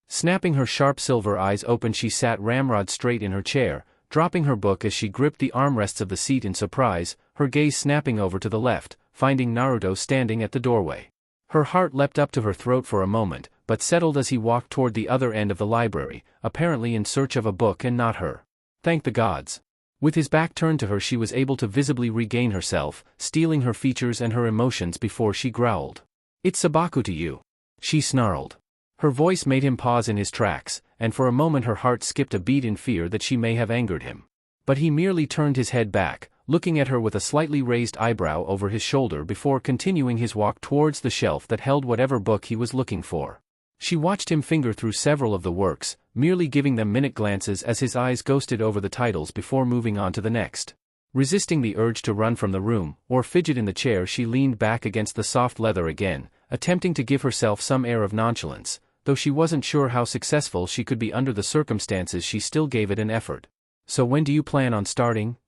Snapping her sharp silver eyes open, she sat ramrod straight in her chair, dropping her book as she gripped the armrests of the seat in surprise, her gaze snapping over to the left, finding Naruto standing at the doorway. Her heart leapt up to her throat for a moment, but settled as he walked toward the other end of the library, apparently in search of a book and not her. Thank the gods. With his back turned to her, she was able to visibly regain herself, steeling her features and her emotions before she growled. It's Sabaku to you. She snarled. Her voice made him pause in his tracks, and for a moment her heart skipped a beat in fear that she may have angered him. But he merely turned his head back, looking at her with a slightly raised eyebrow over his shoulder before continuing his walk towards the shelf that held whatever book he was looking for. She watched him finger through several of the works, merely giving them minute glances as his eyes ghosted over the titles before moving on to the next. Resisting the urge to run from the room, or fidget in the chair, she leaned back against the soft leather again, attempting to give herself some air of nonchalance. Though she wasn't sure how successful she could be under the circumstances, she still gave it an effort. So when do you plan on starting?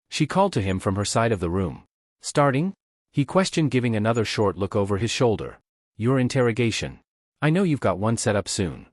She called to him from her side of the room. Starting? He questioned, giving another short look over his shoulder. Your interrogation. I know you've got one set up soon.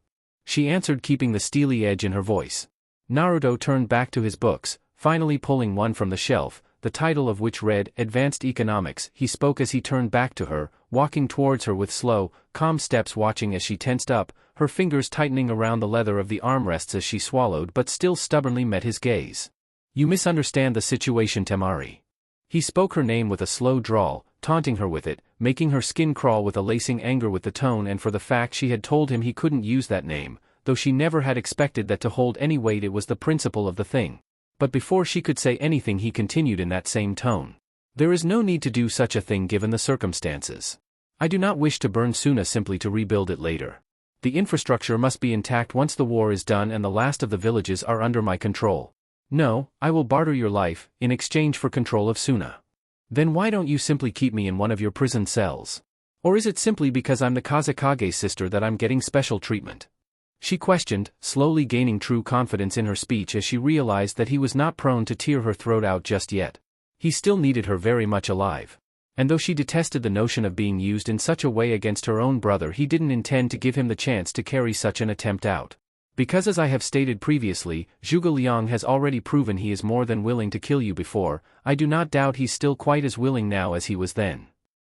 She answered, keeping the steely edge in her voice. Naruto turned back to his books, finally pulling one from the shelf, the title of which read, Advanced Economics. He spoke as he turned back to her, walking towards her with slow, calm steps, watching as she tensed up, her fingers tightening around the leather of the armrests as she swallowed but still stubbornly met his gaze. You misunderstand the situation, Temari. He spoke her name with a slow drawl, taunting her with it, making her skin crawl with a lacing anger with the tone and for the fact she had told him he couldn't use that name, though she never had expected that to hold any weight. It was the principle of the thing. But before she could say anything he continued in that same tone. There is no need to do such a thing given the circumstances. I do not wish to burn Suna simply to rebuild it later. The infrastructure must be intact once the war is done and the last of the villages are under my control. No, I will barter your life, in exchange for control of Suna. Then why don't you simply keep me in one of your prison cells? Or is it simply because I'm the Kazekage's sister that I'm getting special treatment? She questioned, slowly gaining true confidence in her speech as she realized that he was not prone to tear her throat out just yet. He still needed her very much alive. And though she detested the notion of being used in such a way against her own brother, he didn't intend to give him the chance to carry such an attempt out. Because as I have stated previously, Zhuge Liang has already proven he is more than willing to kill you before. I do not doubt he's still quite as willing now as he was then.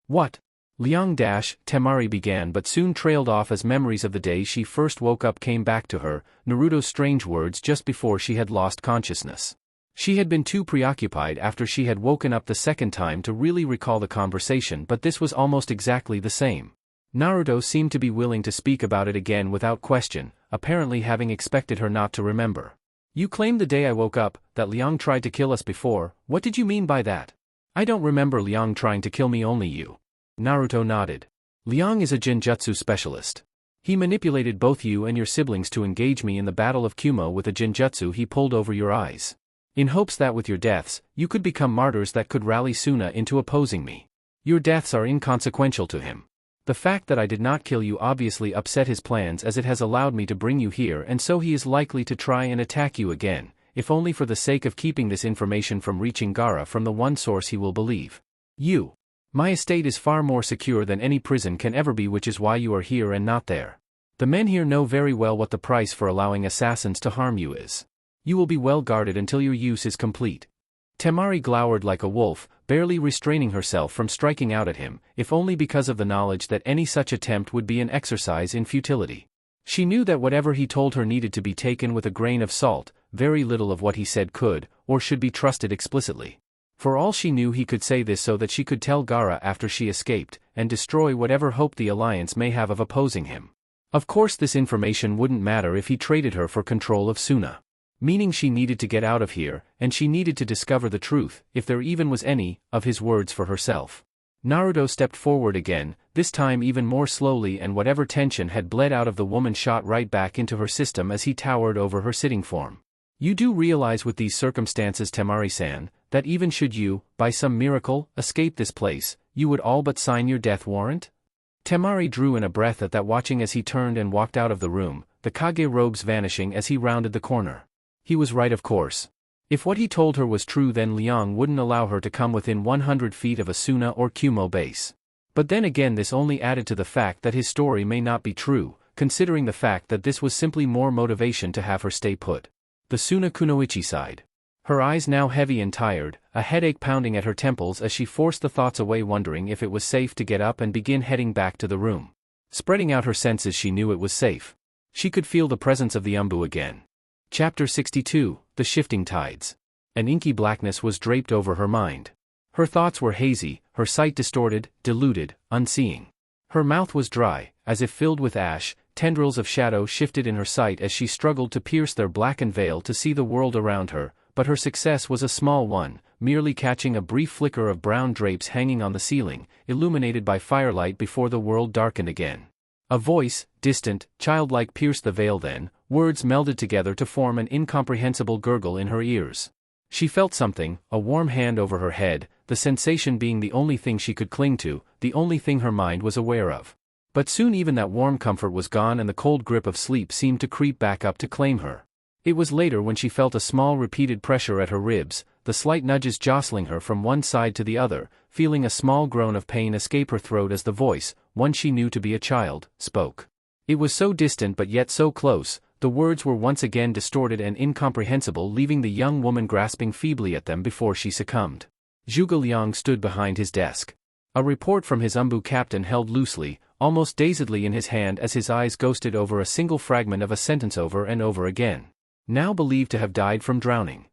What? Temari began but soon trailed off as memories of the day she first woke up came back to her, Naruto's strange words just before she had lost consciousness. She had been too preoccupied after she had woken up the second time to really recall the conversation, but this was almost exactly the same. Naruto seemed to be willing to speak about it again without question, apparently having expected her not to remember. You claimed the day I woke up that Liang tried to kill us before. What did you mean by that? I don't remember Liang trying to kill me, only you. Naruto nodded. Liang is a genjutsu specialist. He manipulated both you and your siblings to engage me in the Battle of Kumo with a genjutsu he pulled over your eyes. In hopes that with your deaths, you could become martyrs that could rally Suna into opposing me. Your deaths are inconsequential to him. The fact that I did not kill you obviously upset his plans, as it has allowed me to bring you here, and so he is likely to try and attack you again, if only for the sake of keeping this information from reaching Gaara from the one source he will believe. You. My estate is far more secure than any prison can ever be, which is why you are here and not there. The men here know very well what the price for allowing assassins to harm you is. You will be well guarded until your use is complete. Temari glowered like a wolf, barely restraining herself from striking out at him, if only because of the knowledge that any such attempt would be an exercise in futility. She knew that whatever he told her needed to be taken with a grain of salt. Very little of what he said could, or should be trusted explicitly. For all she knew, he could say this so that she could tell Gaara after she escaped, and destroy whatever hope the Alliance may have of opposing him. Of course this information wouldn't matter if he traded her for control of Suna. Meaning she needed to get out of here, and she needed to discover the truth, if there even was any, of his words for herself. Naruto stepped forward again, this time even more slowly, and whatever tension had bled out of the woman shot right back into her system as he towered over her sitting form. You do realize with these circumstances, Temari-san, that even should you, by some miracle, escape this place, you would all but sign your death warrant? Temari drew in a breath at that, watching as he turned and walked out of the room, the Kage robes vanishing as he rounded the corner. He was right, of course. If what he told her was true, then Liang wouldn't allow her to come within 100 feet of a Suna or Kumo base. But then again, this only added to the fact that his story may not be true, considering the fact that this was simply more motivation to have her stay put. The Suna Kunoichi sighed. Her eyes now heavy and tired, a headache pounding at her temples as she forced the thoughts away, wondering if it was safe to get up and begin heading back to the room. Spreading out her senses, she knew it was safe. She could feel the presence of the Umbu again. Chapter 62, The Shifting Tides. An inky blackness was draped over her mind. Her thoughts were hazy, her sight distorted, diluted, unseeing. Her mouth was dry, as if filled with ash. Tendrils of shadow shifted in her sight as she struggled to pierce their blackened veil to see the world around her, but her success was a small one, merely catching a brief flicker of brown drapes hanging on the ceiling, illuminated by firelight before the world darkened again. A voice, distant, childlike, pierced the veil, then words melded together to form an incomprehensible gurgle in her ears. She felt something, a warm hand over her head, the sensation being the only thing she could cling to, the only thing her mind was aware of. But soon even that warm comfort was gone and the cold grip of sleep seemed to creep back up to claim her. It was later when she felt a small repeated pressure at her ribs, the slight nudges jostling her from one side to the other, feeling a small groan of pain escape her throat as the voice, one she knew to be a child, spoke. It was so distant but yet so close, the words were once again distorted and incomprehensible, leaving the young woman grasping feebly at them before she succumbed. Zhuge Liang stood behind his desk. A report from his Umbu captain held loosely, almost dazedly in his hand as his eyes ghosted over a single fragment of a sentence over and over again. Now believed to have died from drowning.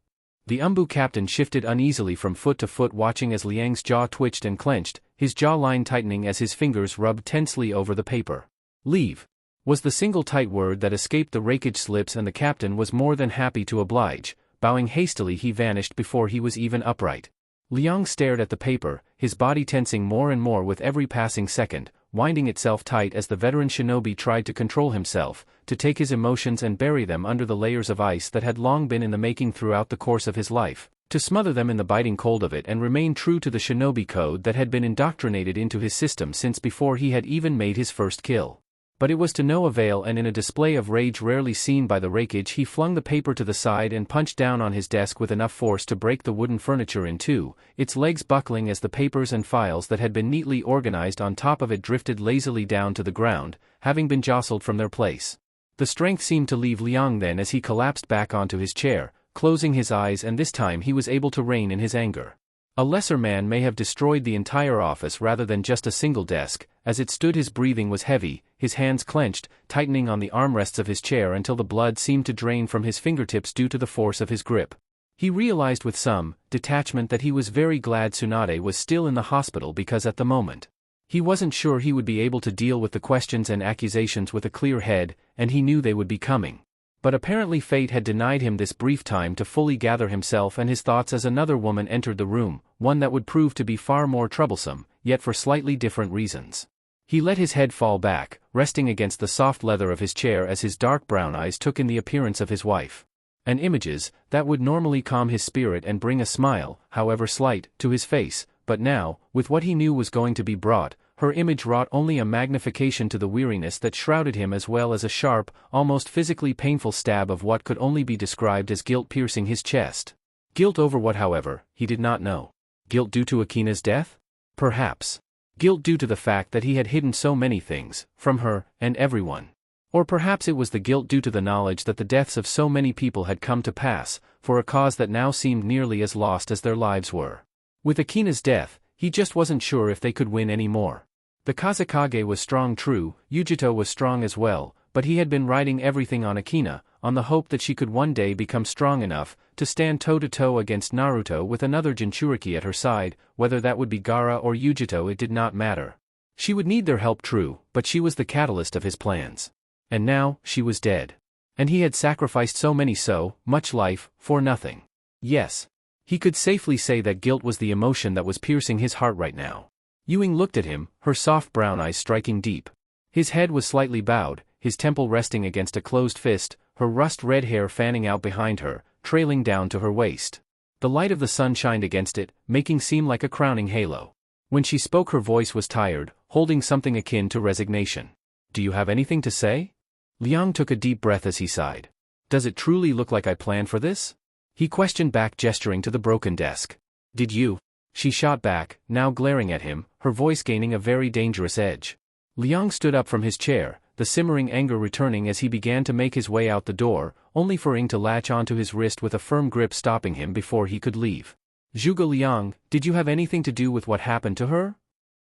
The Umbu captain shifted uneasily from foot to foot, watching as Liang's jaw twitched and clenched, his jawline tightening as his fingers rubbed tensely over the paper. Leave was the single tight word that escaped the rakish lips, and the captain was more than happy to oblige. Bowing hastily, he vanished before he was even upright. Liang stared at the paper, his body tensing more and more with every passing second, winding itself tight as the veteran shinobi tried to control himself, to take his emotions and bury them under the layers of ice that had long been in the making throughout the course of his life, to smother them in the biting cold of it and remain true to the shinobi code that had been indoctrinated into his system since before he had even made his first kill. But it was to no avail, and in a display of rage rarely seen by the Raikage, he flung the paper to the side and punched down on his desk with enough force to break the wooden furniture in two, its legs buckling as the papers and files that had been neatly organized on top of it drifted lazily down to the ground, having been jostled from their place. The strength seemed to leave Liang then as he collapsed back onto his chair, closing his eyes, and this time he was able to rein in his anger. A lesser man may have destroyed the entire office rather than just a single desk. As it stood, his breathing was heavy, his hands clenched, tightening on the armrests of his chair until the blood seemed to drain from his fingertips due to the force of his grip. He realized with some detachment that he was very glad Tsunade was still in the hospital, because at the moment, he wasn't sure he would be able to deal with the questions and accusations with a clear head, and he knew they would be coming. But apparently fate had denied him this brief time to fully gather himself and his thoughts as another woman entered the room, one that would prove to be far more troublesome, yet for slightly different reasons. He let his head fall back, resting against the soft leather of his chair as his dark brown eyes took in the appearance of his wife. And images that would normally calm his spirit and bring a smile, however slight, to his face, but now, with what he knew was going to be brought, her image wrought only a magnification to the weariness that shrouded him, as well as a sharp, almost physically painful stab of what could only be described as guilt piercing his chest. Guilt over what, however, he did not know. Guilt due to Akina's death? Perhaps. Guilt due to the fact that he had hidden so many things from her and everyone. Or perhaps it was the guilt due to the knowledge that the deaths of so many people had come to pass, for a cause that now seemed nearly as lost as their lives were. With Akina's death, he just wasn't sure if they could win any more. The Kazekage was strong, true, Yujito was strong as well, but he had been riding everything on Akina, on the hope that she could one day become strong enough to stand toe-to-toe against Naruto with another Jinchuriki at her side. Whether that would be Gaara or Yujito, it did not matter. She would need their help, true, but she was the catalyst of his plans. And now, she was dead. And he had sacrificed so much life, for nothing. Yes. He could safely say that guilt was the emotion that was piercing his heart right now. Ewing looked at him, her soft brown eyes striking deep. His head was slightly bowed, his temple resting against a closed fist, her rust-red hair fanning out behind her, trailing down to her waist. The light of the sun shined against it, making seem like a crowning halo. When she spoke, her voice was tired, holding something akin to resignation. "Do you have anything to say?" Liang took a deep breath as he sighed. "Does it truly look like I planned for this?" he questioned back, gesturing to the broken desk. "Did you?" she shot back, now glaring at him, her voice gaining a very dangerous edge. Liang stood up from his chair, the simmering anger returning as he began to make his way out the door, only for Ying to latch onto his wrist with a firm grip, stopping him before he could leave. "Zhuge Liang, did you have anything to do with what happened to her?"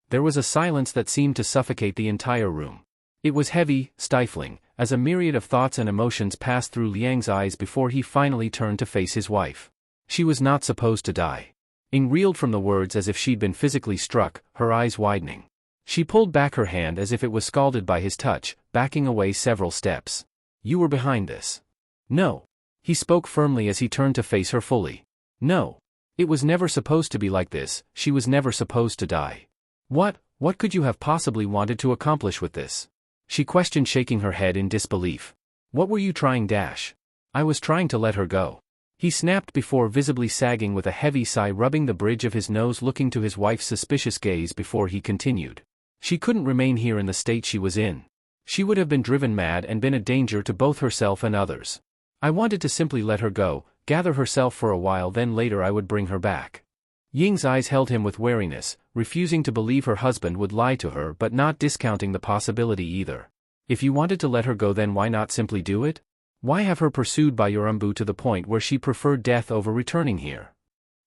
There was a silence that seemed to suffocate the entire room. It was heavy, stifling, as a myriad of thoughts and emotions passed through Liang's eyes before he finally turned to face his wife. She was not supposed to die. Ying reeled from the words as if she'd been physically struck, her eyes widening. She pulled back her hand as if it was scalded by his touch, backing away several steps. "You were behind this." "No." He spoke firmly as he turned to face her fully. "No. It was never supposed to be like this, she was never supposed to die." What could you have possibly wanted to accomplish with this?" she questioned, shaking her head in disbelief. "What were you trying dash?" "I was trying to let her go," he snapped before visibly sagging with a heavy sigh, rubbing the bridge of his nose, looking to his wife's suspicious gaze before he continued. "She couldn't remain here in the state she was in. She would have been driven mad and been a danger to both herself and others. I wanted to simply let her go, gather herself for a while, then later I would bring her back." Ying's eyes held him with wariness, refusing to believe her husband would lie to her but not discounting the possibility either. "If you wanted to let her go, then why not simply do it? Why have her pursued by your umbu to the point where she preferred death over returning here?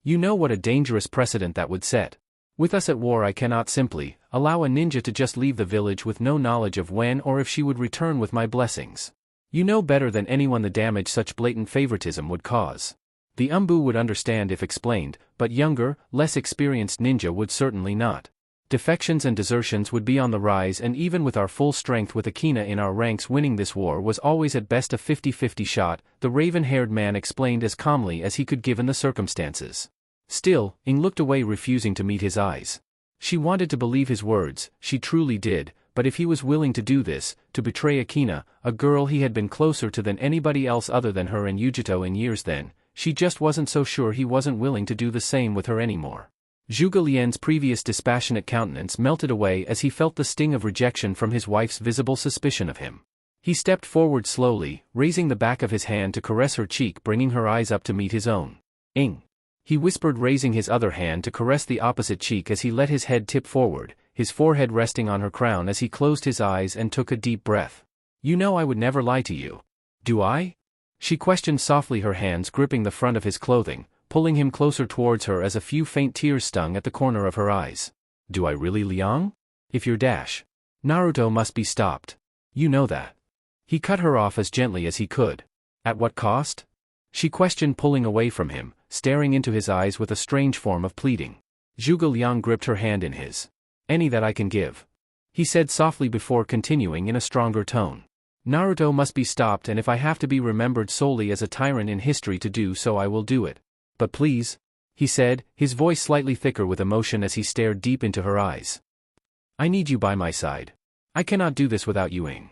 You know what a dangerous precedent that would set. With us at war, I cannot simply allow a ninja to just leave the village with no knowledge of when or if she would return with my blessings. You know better than anyone the damage such blatant favoritism would cause. The umbu would understand if explained, but younger, less experienced ninja would certainly not. Defections and desertions would be on the rise, and even with our full strength with Akina in our ranks, winning this war was always at best a 50-50 shot, the raven-haired man explained as calmly as he could given the circumstances. Still, Ing looked away, refusing to meet his eyes. She wanted to believe his words, she truly did, but if he was willing to do this, to betray Akina, a girl he had been closer to than anybody else other than her and Yujito in years then, she just wasn't so sure he wasn't willing to do the same with her anymore. Zhuge Lian's previous dispassionate countenance melted away as he felt the sting of rejection from his wife's visible suspicion of him. He stepped forward slowly, raising the back of his hand to caress her cheek, bringing her eyes up to meet his own. Ing. He whispered, raising his other hand to caress the opposite cheek as he let his head tip forward, his forehead resting on her crown as he closed his eyes and took a deep breath. You know I would never lie to you. Do I? She questioned softly, her hands gripping the front of his clothing, pulling him closer towards her as a few faint tears stung at the corner of her eyes. Do I really, Liang? If your Naruto must be stopped. You know that. He cut her off as gently as he could. At what cost? She questioned, pulling away from him, staring into his eyes with a strange form of pleading. Zhuge Liang gripped her hand in his. Any that I can give. He said softly before continuing in a stronger tone. Naruto must be stopped, and if I have to be remembered solely as a tyrant in history to do so, I will do it. But please, he said, his voice slightly thicker with emotion as he stared deep into her eyes. I need you by my side. I cannot do this without you, Ing.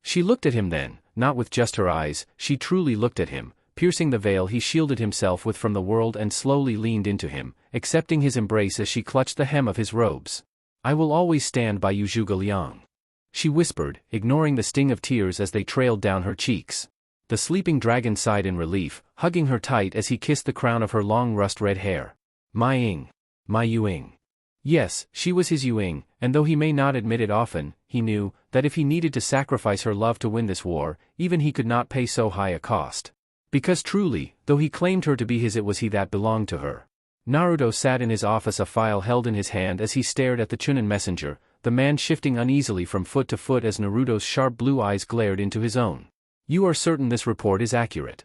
She looked at him then, not with just her eyes, she truly looked at him, piercing the veil he shielded himself with from the world, and slowly leaned into him, accepting his embrace as she clutched the hem of his robes. I will always stand by you, Zhuge Liang. She whispered, ignoring the sting of tears as they trailed down her cheeks. The sleeping dragon sighed in relief, hugging her tight as he kissed the crown of her long rust-red hair. My Ing. My Yu Ing. Yes, she was his Yu Ing, and though he may not admit it often, he knew that if he needed to sacrifice her love to win this war, even he could not pay so high a cost. Because truly, though he claimed her to be his, it was he that belonged to her. Naruto sat in his office, a file held in his hand as he stared at the Chunin messenger, the man shifting uneasily from foot to foot as Naruto's sharp blue eyes glared into his own. You are certain this report is accurate?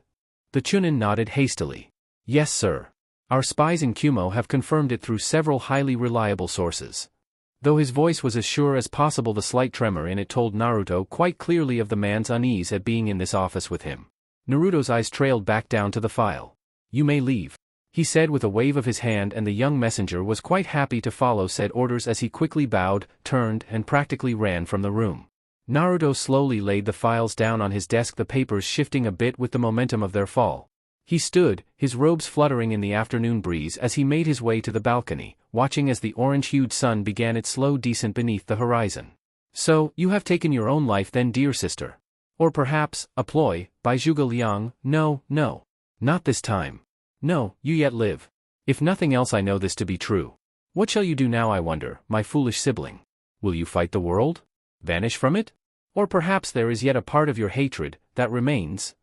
The Chunin nodded hastily. Yes, sir. Our spies in Kumo have confirmed it through several highly reliable sources. Though his voice was as sure as possible, the slight tremor in it told Naruto quite clearly of the man's unease at being in this office with him. Naruto's eyes trailed back down to the file. You may leave, he said with a wave of his hand, and the young messenger was quite happy to follow said orders as he quickly bowed, turned, and practically ran from the room. Naruto slowly laid the files down on his desk, the papers shifting a bit with the momentum of their fall. He stood, his robes fluttering in the afternoon breeze as he made his way to the balcony, watching as the orange-hued sun began its slow descent beneath the horizon. So, you have taken your own life then, dear sister? Or perhaps, a ploy, by Zhuge Liang? No, no. Not this time. No, you yet live. If nothing else, I know this to be true. What shall you do now, I wonder, my foolish sibling? Will you fight the world? Vanish from it? Or perhaps there is yet a part of your hatred that remains?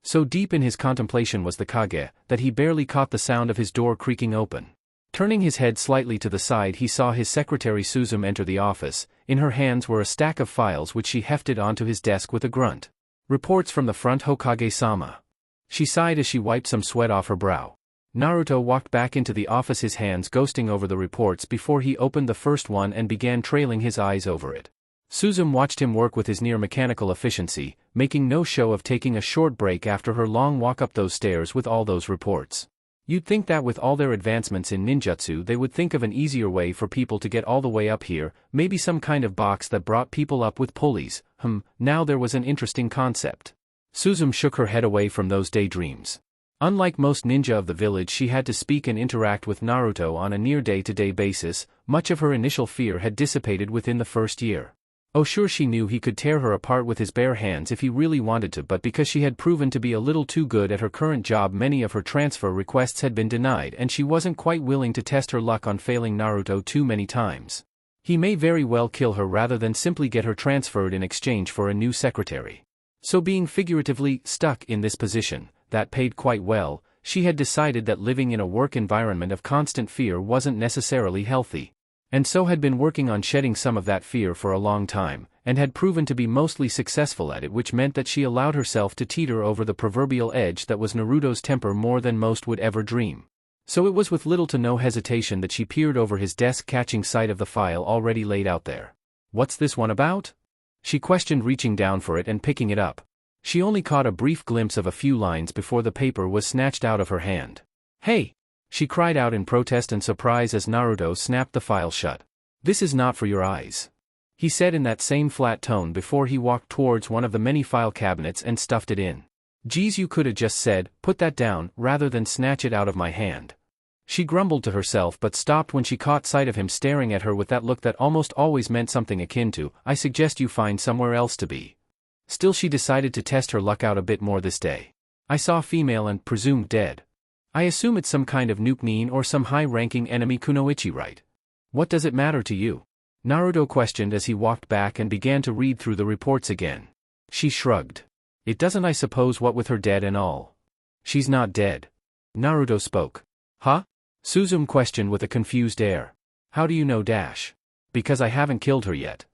So deep in his contemplation was the Kage that he barely caught the sound of his door creaking open. Turning his head slightly to the side, he saw his secretary Suzume enter the office. In her hands were a stack of files which she hefted onto his desk with a grunt. Reports from the front, Hokage-sama. She sighed as she wiped some sweat off her brow. Naruto walked back into the office, his hands ghosting over the reports before he opened the first one and began trailing his eyes over it. Suzume watched him work with his near-mechanical efficiency, making no show of taking a short break after her long walk up those stairs with all those reports. You'd think that with all their advancements in ninjutsu they would think of an easier way for people to get all the way up here, maybe some kind of box that brought people up with pulleys. Now there was an interesting concept. Suzume shook her head away from those daydreams. Unlike most ninja of the village, she had to speak and interact with Naruto on a near day-to-day basis. Much of her initial fear had dissipated within the first year. Oh sure, she knew he could tear her apart with his bare hands if he really wanted to, but because she had proven to be a little too good at her current job, many of her transfer requests had been denied, and she wasn't quite willing to test her luck on failing Naruto too many times. He may very well kill her rather than simply get her transferred in exchange for a new secretary. So being figuratively stuck in this position, that paid quite well, she had decided that living in a work environment of constant fear wasn't necessarily healthy. And so had been working on shedding some of that fear for a long time, and had proven to be mostly successful at it, which meant that she allowed herself to teeter over the proverbial edge that was Naruto's temper more than most would ever dream. So it was with little to no hesitation that she peered over his desk, catching sight of the file already laid out there. "What's this one about?" she questioned, reaching down for it and picking it up. She only caught a brief glimpse of a few lines before the paper was snatched out of her hand. "Hey!" she cried out in protest and surprise as Naruto snapped the file shut. "This is not for your eyes," he said in that same flat tone before he walked towards one of the many file cabinets and stuffed it in. "Geez, you could have just said, 'Put that down,' rather than snatch it out of my hand." She grumbled to herself but stopped when she caught sight of him staring at her with that look that almost always meant something akin to, "I suggest you find somewhere else to be." Still, she decided to test her luck out a bit more this day. "I saw a female and presumed dead. I assume it's some kind of nuke or some high-ranking enemy kunoichi, right? What does it matter to you?" Naruto questioned as he walked back and began to read through the reports again. She shrugged. "It doesn't, I suppose, what with her dead and all." "She's not dead." Naruto spoke. "Huh?" Suzume questioned with a confused air. "How do you know dash?" "Because I haven't killed her yet."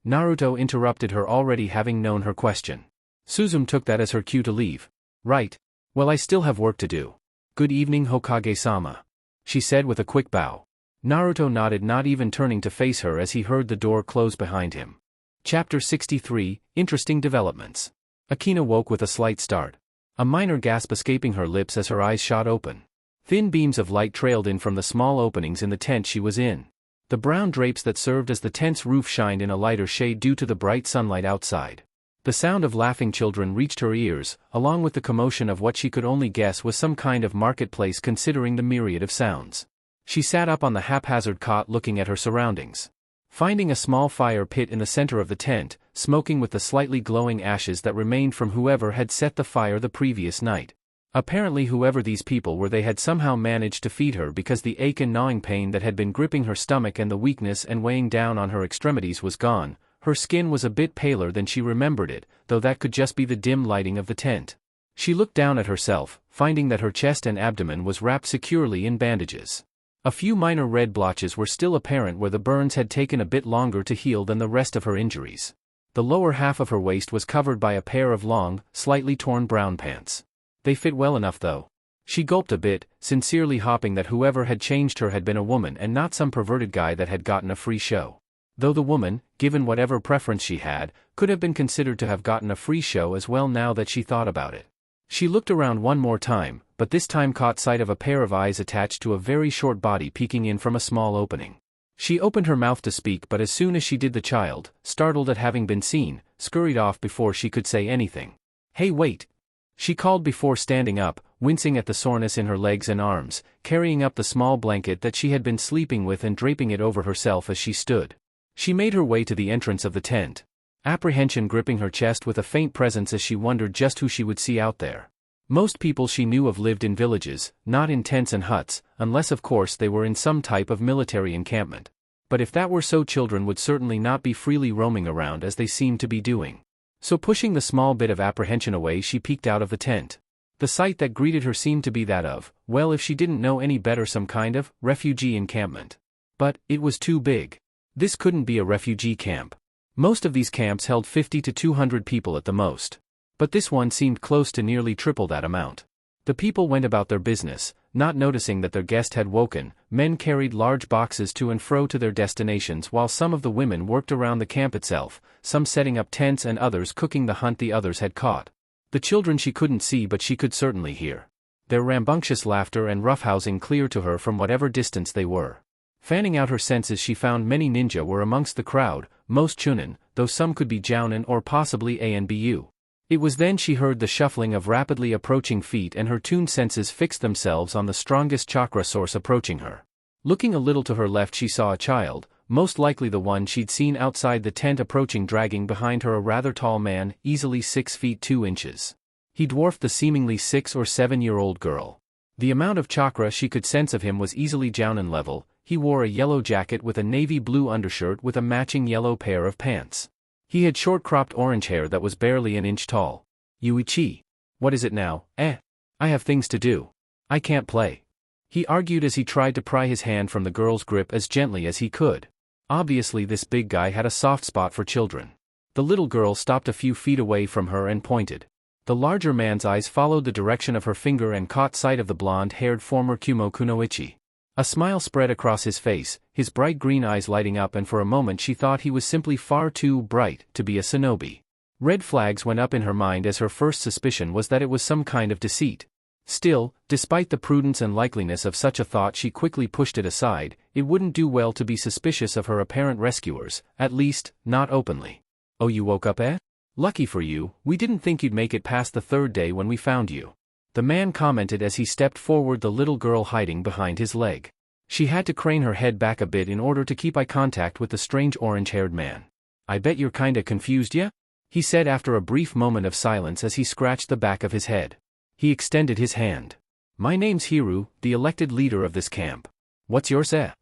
Naruto interrupted her, already having known her question. Suzume took that as her cue to leave. "Right. Well, I still have work to do. Good evening, Hokage-sama," she said with a quick bow. Naruto nodded, not even turning to face her as he heard the door close behind him. Chapter 63, Interesting Developments. Akina woke with a slight start. A minor gasp escaping her lips as her eyes shot open. Thin beams of light trailed in from the small openings in the tent she was in. The brown drapes that served as the tent's roof shined in a lighter shade due to the bright sunlight outside. The sound of laughing children reached her ears, along with the commotion of what she could only guess was some kind of marketplace considering the myriad of sounds. She sat up on the haphazard cot looking at her surroundings. Finding a small fire pit in the center of the tent, smoking with the slightly glowing ashes that remained from whoever had set the fire the previous night. Apparently whoever these people were, they had somehow managed to feed her, because the ache and gnawing pain that had been gripping her stomach and the weakness and weighing down on her extremities was gone. Her skin was a bit paler than she remembered it, though that could just be the dim lighting of the tent. She looked down at herself, finding that her chest and abdomen was wrapped securely in bandages. A few minor red blotches were still apparent where the burns had taken a bit longer to heal than the rest of her injuries. The lower half of her waist was covered by a pair of long, slightly torn brown pants. They fit well enough though. She gulped a bit, sincerely hoping that whoever had changed her had been a woman and not some perverted guy that had gotten a free show. Though the woman, given whatever preference she had, could have been considered to have gotten a free show as well now that she thought about it. She looked around one more time, but this time caught sight of a pair of eyes attached to a very short body peeking in from a small opening. She opened her mouth to speak, but as soon as she did, the child, startled at having been seen, scurried off before she could say anything. "Hey, wait!" she called before standing up, wincing at the soreness in her legs and arms, carrying up the small blanket that she had been sleeping with and draping it over herself as she stood. She made her way to the entrance of the tent, apprehension gripping her chest with a faint presence as she wondered just who she would see out there. Most people she knew of lived in villages, not in tents and huts, unless of course they were in some type of military encampment. But if that were so, children would certainly not be freely roaming around as they seemed to be doing. So pushing the small bit of apprehension away, she peeked out of the tent. The sight that greeted her seemed to be that of, well, if she didn't know any better, some kind of refugee encampment. But it was too big. This couldn't be a refugee camp. Most of these camps held 50 to 200 people at the most. But this one seemed close to nearly triple that amount. The people went about their business, not noticing that their guest had woken. Men carried large boxes to and fro to their destinations, while some of the women worked around the camp itself, some setting up tents and others cooking the hunt the others had caught. The children she couldn't see, but she could certainly hear their rambunctious laughter and roughhousing clear to her from whatever distance they were. Fanning out her senses, she found many ninja were amongst the crowd, most chunin, though some could be jounin or possibly ANBU. It was then she heard the shuffling of rapidly approaching feet, and her tuned senses fixed themselves on the strongest chakra source approaching her. Looking a little to her left, she saw a child, most likely the one she'd seen outside the tent, approaching, dragging behind her a rather tall man, easily 6 feet 2 inches. He dwarfed the seemingly 6 or 7-year-old girl. The amount of chakra she could sense of him was easily jounin level. He wore a yellow jacket with a navy blue undershirt with a matching yellow pair of pants. He had short-cropped orange hair that was barely an inch tall. Yuichi. What is it now? I have things to do. I can't play. He argued as he tried to pry his hand from the girl's grip as gently as he could. Obviously this big guy had a soft spot for children. The little girl stopped a few feet away from her and pointed. The larger man's eyes followed the direction of her finger and caught sight of the blonde-haired former Kunoichi. A smile spread across his face, his bright green eyes lighting up, and for a moment she thought he was simply far too bright to be a shinobi. Red flags went up in her mind as her first suspicion was that it was some kind of deceit. Still, despite the prudence and likeliness of such a thought, she quickly pushed it aside. It wouldn't do well to be suspicious of her apparent rescuers, at least, not openly. Oh, you woke up, eh? Lucky for you, we didn't think you'd make it past the third day when we found you. The man commented as he stepped forward, the little girl hiding behind his leg. She had to crane her head back a bit in order to keep eye contact with the strange orange-haired man. I bet you're kinda confused, yeah? He said after a brief moment of silence as he scratched the back of his head. He extended his hand. My name's Hiru, the elected leader of this camp. What's yours, eh?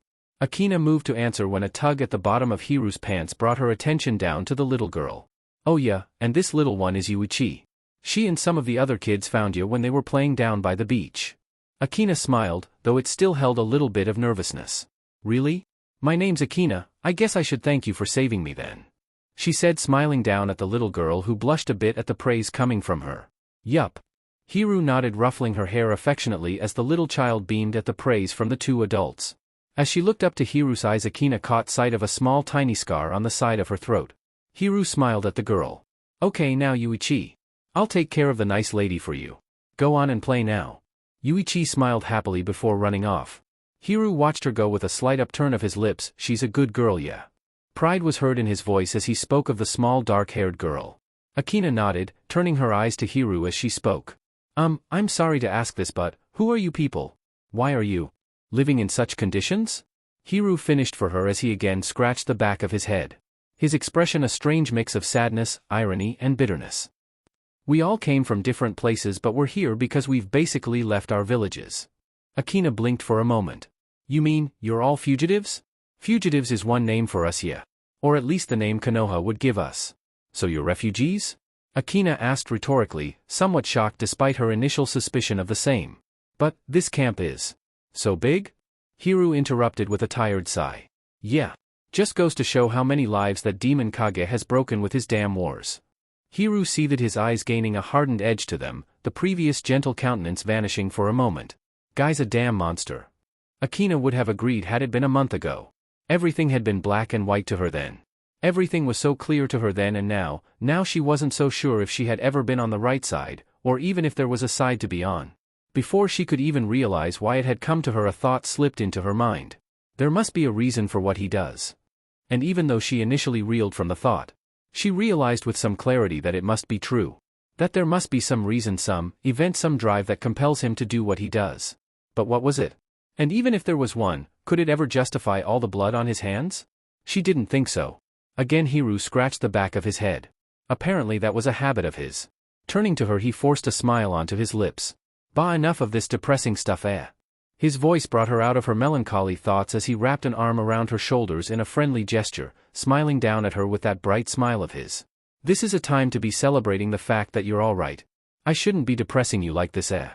Akina moved to answer when a tug at the bottom of Hiru's pants brought her attention down to the little girl. Oh yeah, and this little one is Yuichi. She and some of the other kids found you when they were playing down by the beach. Akina smiled, though it still held a little bit of nervousness. Really? My name's Akina, I guess I should thank you for saving me then. She said, smiling down at the little girl who blushed a bit at the praise coming from her. Yup. Hiru nodded, ruffling her hair affectionately as the little child beamed at the praise from the two adults. As she looked up to Hiru's eyes, Akina caught sight of a small tiny scar on the side of her throat. Hiru smiled at the girl. Okay, now Yuichi. I'll take care of the nice lady for you. Go on and play now. Yuichi smiled happily before running off. Hiru watched her go with a slight upturn of his lips. She's a good girl, yeah. Pride was heard in his voice as he spoke of the small dark-haired girl. Akina nodded, turning her eyes to Hiru as she spoke. I'm sorry to ask this, but who are you people? Why are you living in such conditions? Hiru finished for her as he again scratched the back of his head. His expression a strange mix of sadness, irony, and bitterness. We all came from different places, but we're here because we've basically left our villages. Akina blinked for a moment. You mean, you're all fugitives? Fugitives is one name for us, yeah. Or at least the name Konoha would give us. So you're refugees? Akina asked rhetorically, somewhat shocked despite her initial suspicion of the same. But, this camp is so big? Hiru interrupted with a tired sigh. Yeah. Just goes to show how many lives that Demon Kage has broken with his damn wars. Hiru seethed, his eyes gaining a hardened edge to them, the previous gentle countenance vanishing for a moment. Guy's a damn monster. Akina would have agreed had it been a month ago. Everything had been black and white to her then. Everything was so clear to her then, and now she wasn't so sure if she had ever been on the right side, or even if there was a side to be on. Before she could even realize why it had come to her, a thought slipped into her mind. There must be a reason for what he does. And even though she initially reeled from the thought, she realized with some clarity that it must be true. That there must be some reason, some event, some drive that compels him to do what he does. But what was it? And even if there was one, could it ever justify all the blood on his hands? She didn't think so. Again Hiru scratched the back of his head. Apparently that was a habit of his. Turning to her, he forced a smile onto his lips. Bah, enough of this depressing stuff, eh? His voice brought her out of her melancholy thoughts as he wrapped an arm around her shoulders in a friendly gesture, smiling down at her with that bright smile of his. This is a time to be celebrating the fact that you're all right. I shouldn't be depressing you like this, eh?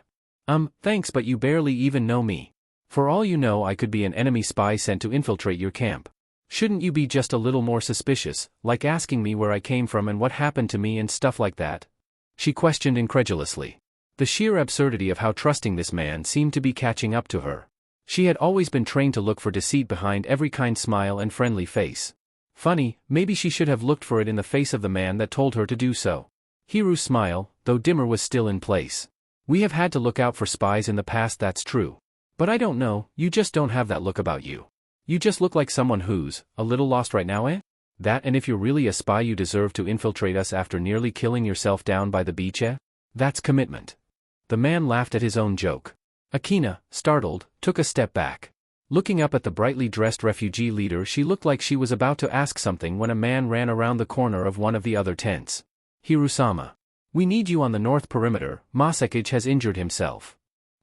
Thanks, but you barely even know me. For all you know, I could be an enemy spy sent to infiltrate your camp. Shouldn't you be just a little more suspicious, like asking me where I came from and what happened to me and stuff like that? She questioned incredulously. The sheer absurdity of how trusting this man seemed to be catching up to her. She had always been trained to look for deceit behind every kind smile and friendly face. Funny, maybe she should have looked for it in the face of the man that told her to do so. Hiru's smile, though dimmer, was still in place. We have had to look out for spies in the past, that's true. But I don't know, you just don't have that look about you. You just look like someone who's a little lost right now, eh? That, and if you're really a spy, you deserve to infiltrate us after nearly killing yourself down by the beach, eh? That's commitment. The man laughed at his own joke. Akina, startled, took a step back. Looking up at the brightly dressed refugee leader, she looked like she was about to ask something when a man ran around the corner of one of the other tents. Hiru-sama. We need you on the north perimeter, Masakage has injured himself.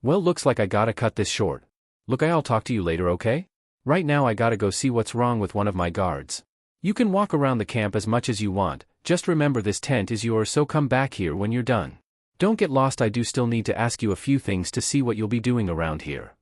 Well, looks like I gotta cut this short. Look, I'll talk to you later, okay? Right now I gotta go see what's wrong with one of my guards. You can walk around the camp as much as you want, just remember this tent is yours, so come back here when you're done. Don't get lost, I do still need to ask you a few things to see what you'll be doing around here.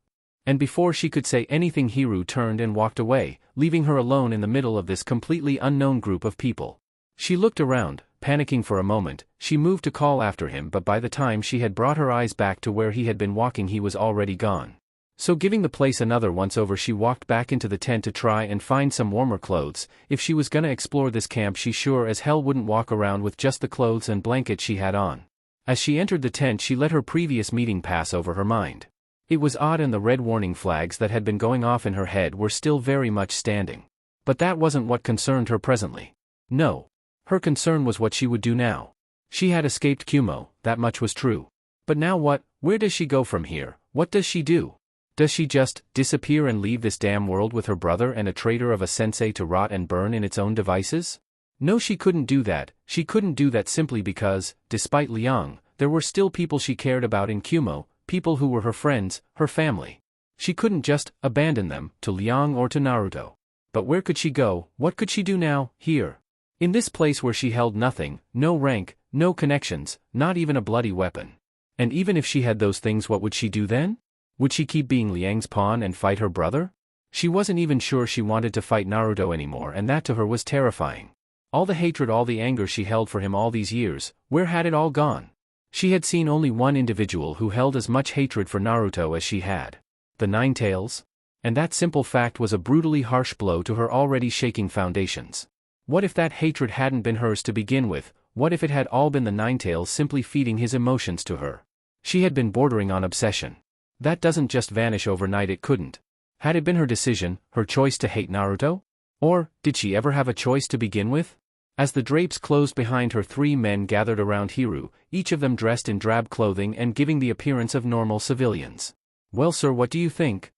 And before she could say anything, Hiru turned and walked away, leaving her alone in the middle of this completely unknown group of people. She looked around, panicking for a moment. She moved to call after him, but by the time she had brought her eyes back to where he had been walking, he was already gone. So giving the place another once over, she walked back into the tent to try and find some warmer clothes. If she was gonna explore this camp, she sure as hell wouldn't walk around with just the clothes and blanket she had on. As she entered the tent, she let her previous meeting pass over her mind. It was odd, and the red warning flags that had been going off in her head were still very much standing. But that wasn't what concerned her presently. No. Her concern was what she would do now. She had escaped Kyuubi, that much was true. But now what? Where does she go from here? What does she do? Does she just disappear and leave this damn world with her brother and a traitor of a sensei to rot and burn in its own devices? No, she couldn't do that. She couldn't do that simply because, despite Liang, there were still people she cared about in Kyuubi, people who were her friends, her family. She couldn't just abandon them to Liang or to Naruto. But where could she go? What could she do now, here? In this place where she held nothing, no rank, no connections, not even a bloody weapon. And even if she had those things, what would she do then? Would she keep being Liang's pawn and fight her brother? She wasn't even sure she wanted to fight Naruto anymore, and that to her was terrifying. All the hatred, all the anger she held for him all these years, where had it all gone? She had seen only one individual who held as much hatred for Naruto as she had. The Nine Tails? And that simple fact was a brutally harsh blow to her already shaking foundations. What if that hatred hadn't been hers to begin with? What if it had all been the Nine Tails simply feeding his emotions to her? She had been bordering on obsession. That doesn't just vanish overnight, it couldn't. Had it been her decision, her choice to hate Naruto? Or, did she ever have a choice to begin with? As the drapes closed behind her, 3 men gathered around Hiru, each of them dressed in drab clothing and giving the appearance of normal civilians. Well, sir, what do you think?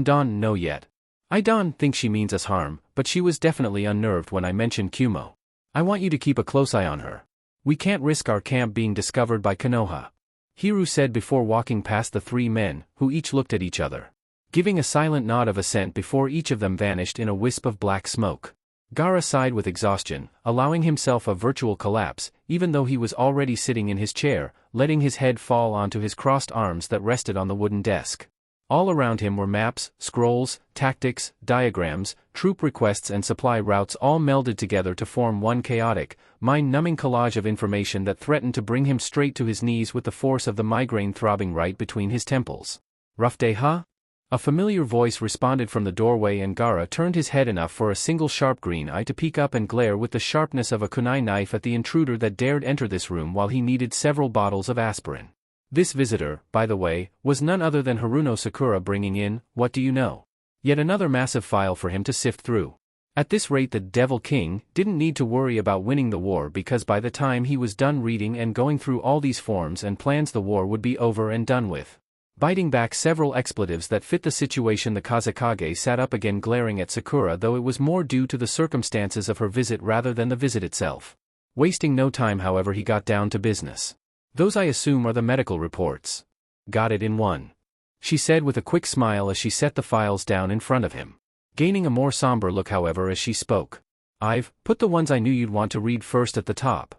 Don't know yet. I don't think she means us harm, but she was definitely unnerved when I mentioned Kyuubi. I want you to keep a close eye on her. We can't risk our camp being discovered by Konoha. Hiru said before walking past the 3 men, who each looked at each other, giving a silent nod of assent before each of them vanished in a wisp of black smoke. Gaara sighed with exhaustion, allowing himself a virtual collapse, even though he was already sitting in his chair, letting his head fall onto his crossed arms that rested on the wooden desk. All around him were maps, scrolls, tactics, diagrams, troop requests and supply routes, all melded together to form one chaotic, mind-numbing collage of information that threatened to bring him straight to his knees with the force of the migraine throbbing right between his temples. Rough day, huh? A familiar voice responded from the doorway, and Gaara turned his head enough for a single sharp green eye to peek up and glare with the sharpness of a kunai knife at the intruder that dared enter this room while he needed several bottles of aspirin. This visitor, by the way, was none other than Haruno Sakura, bringing in, what do you know? Yet another massive file for him to sift through. At this rate, the Devil King didn't need to worry about winning the war, because by the time he was done reading and going through all these forms and plans, the war would be over and done with. Biting back several expletives that fit the situation, the Kazekage sat up again, glaring at Sakura, though it was more due to the circumstances of her visit rather than the visit itself. Wasting no time, however, he got down to business. Those, I assume, are the medical reports. Got it in one, she said with a quick smile as she set the files down in front of him. Gaining a more somber look, however, as she spoke. I've put the ones I knew you'd want to read first at the top.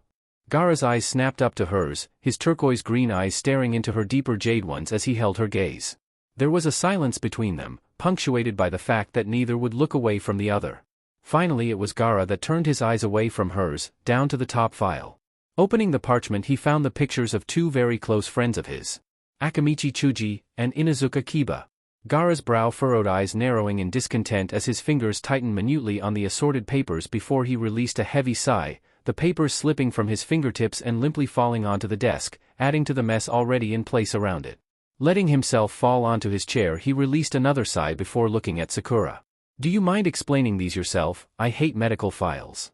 Gaara's eyes snapped up to hers, his turquoise green eyes staring into her deeper jade ones as he held her gaze. There was a silence between them, punctuated by the fact that neither would look away from the other. Finally it was Gaara that turned his eyes away from hers, down to the top file. Opening the parchment, he found the pictures of 2 very close friends of his, Akamichi Chuji and Inazuka Kiba. Gaara's brow furrowed, eyes narrowing in discontent as his fingers tightened minutely on the assorted papers before he released a heavy sigh, the papers slipping from his fingertips and limply falling onto the desk, adding to the mess already in place around it. Letting himself fall onto his chair, he released another sigh before looking at Sakura. Do you mind explaining these yourself? I hate medical files.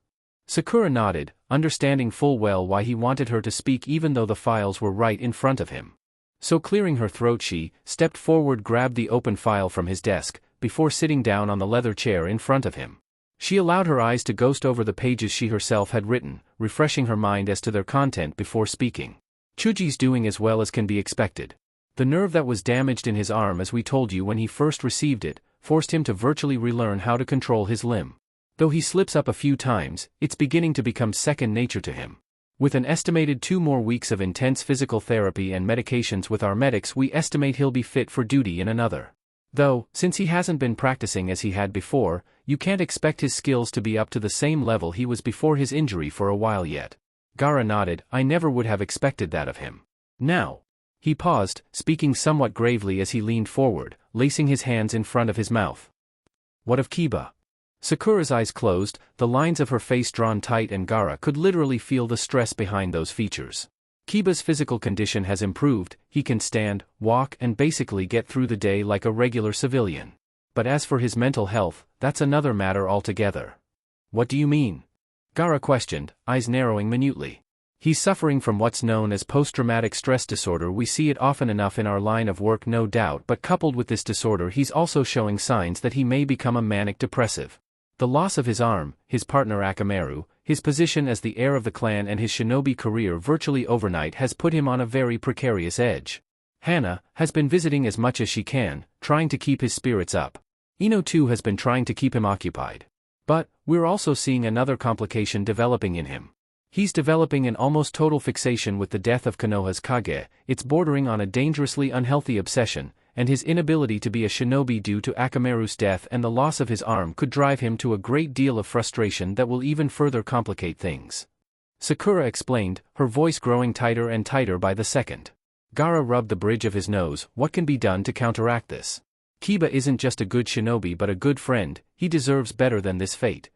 Sakura nodded, understanding full well why he wanted her to speak even though the files were right in front of him. So clearing her throat, she stepped forward, grabbed the open file from his desk, before sitting down on the leather chair in front of him. She allowed her eyes to ghost over the pages she herself had written, refreshing her mind as to their content before speaking. Chuji's doing as well as can be expected. The nerve that was damaged in his arm, as we told you when he first received it, forced him to virtually relearn how to control his limb. Though he slips up a few times, it's beginning to become second nature to him. With an estimated 2 more weeks of intense physical therapy and medications with our medics, we estimate he'll be fit for duty in another. Though, since he hasn't been practicing as he had before, you can't expect his skills to be up to the same level he was before his injury for a while yet. Gaara nodded. I never would have expected that of him. Now. He paused, speaking somewhat gravely as he leaned forward, lacing his hands in front of his mouth. What of Kiba? Sakura's eyes closed, the lines of her face drawn tight, and Gaara could literally feel the stress behind those features. Kiba's physical condition has improved, he can stand, walk, and basically get through the day like a regular civilian. But as for his mental health, that's another matter altogether. What do you mean? Gaara questioned, eyes narrowing minutely. He's suffering from what's known as post-traumatic stress disorder. We see it often enough in our line of work, no doubt, but coupled with this disorder he's also showing signs that he may become a manic depressive. The loss of his arm, his partner Akamaru, his position as the heir of the clan, and his shinobi career virtually overnight has put him on a very precarious edge. Hana has been visiting as much as she can, trying to keep his spirits up. Ino too has been trying to keep him occupied. But, we're also seeing another complication developing in him. He's developing an almost total fixation with the death of Konoha's Kage. It's bordering on a dangerously unhealthy obsession, and his inability to be a shinobi due to Akamaru's death and the loss of his arm could drive him to a great deal of frustration that will even further complicate things. Sakura explained, her voice growing tighter and tighter by the second. Gaara rubbed the bridge of his nose. What can be done to counteract this? Kiba isn't just a good shinobi but a good friend, he deserves better than this fate.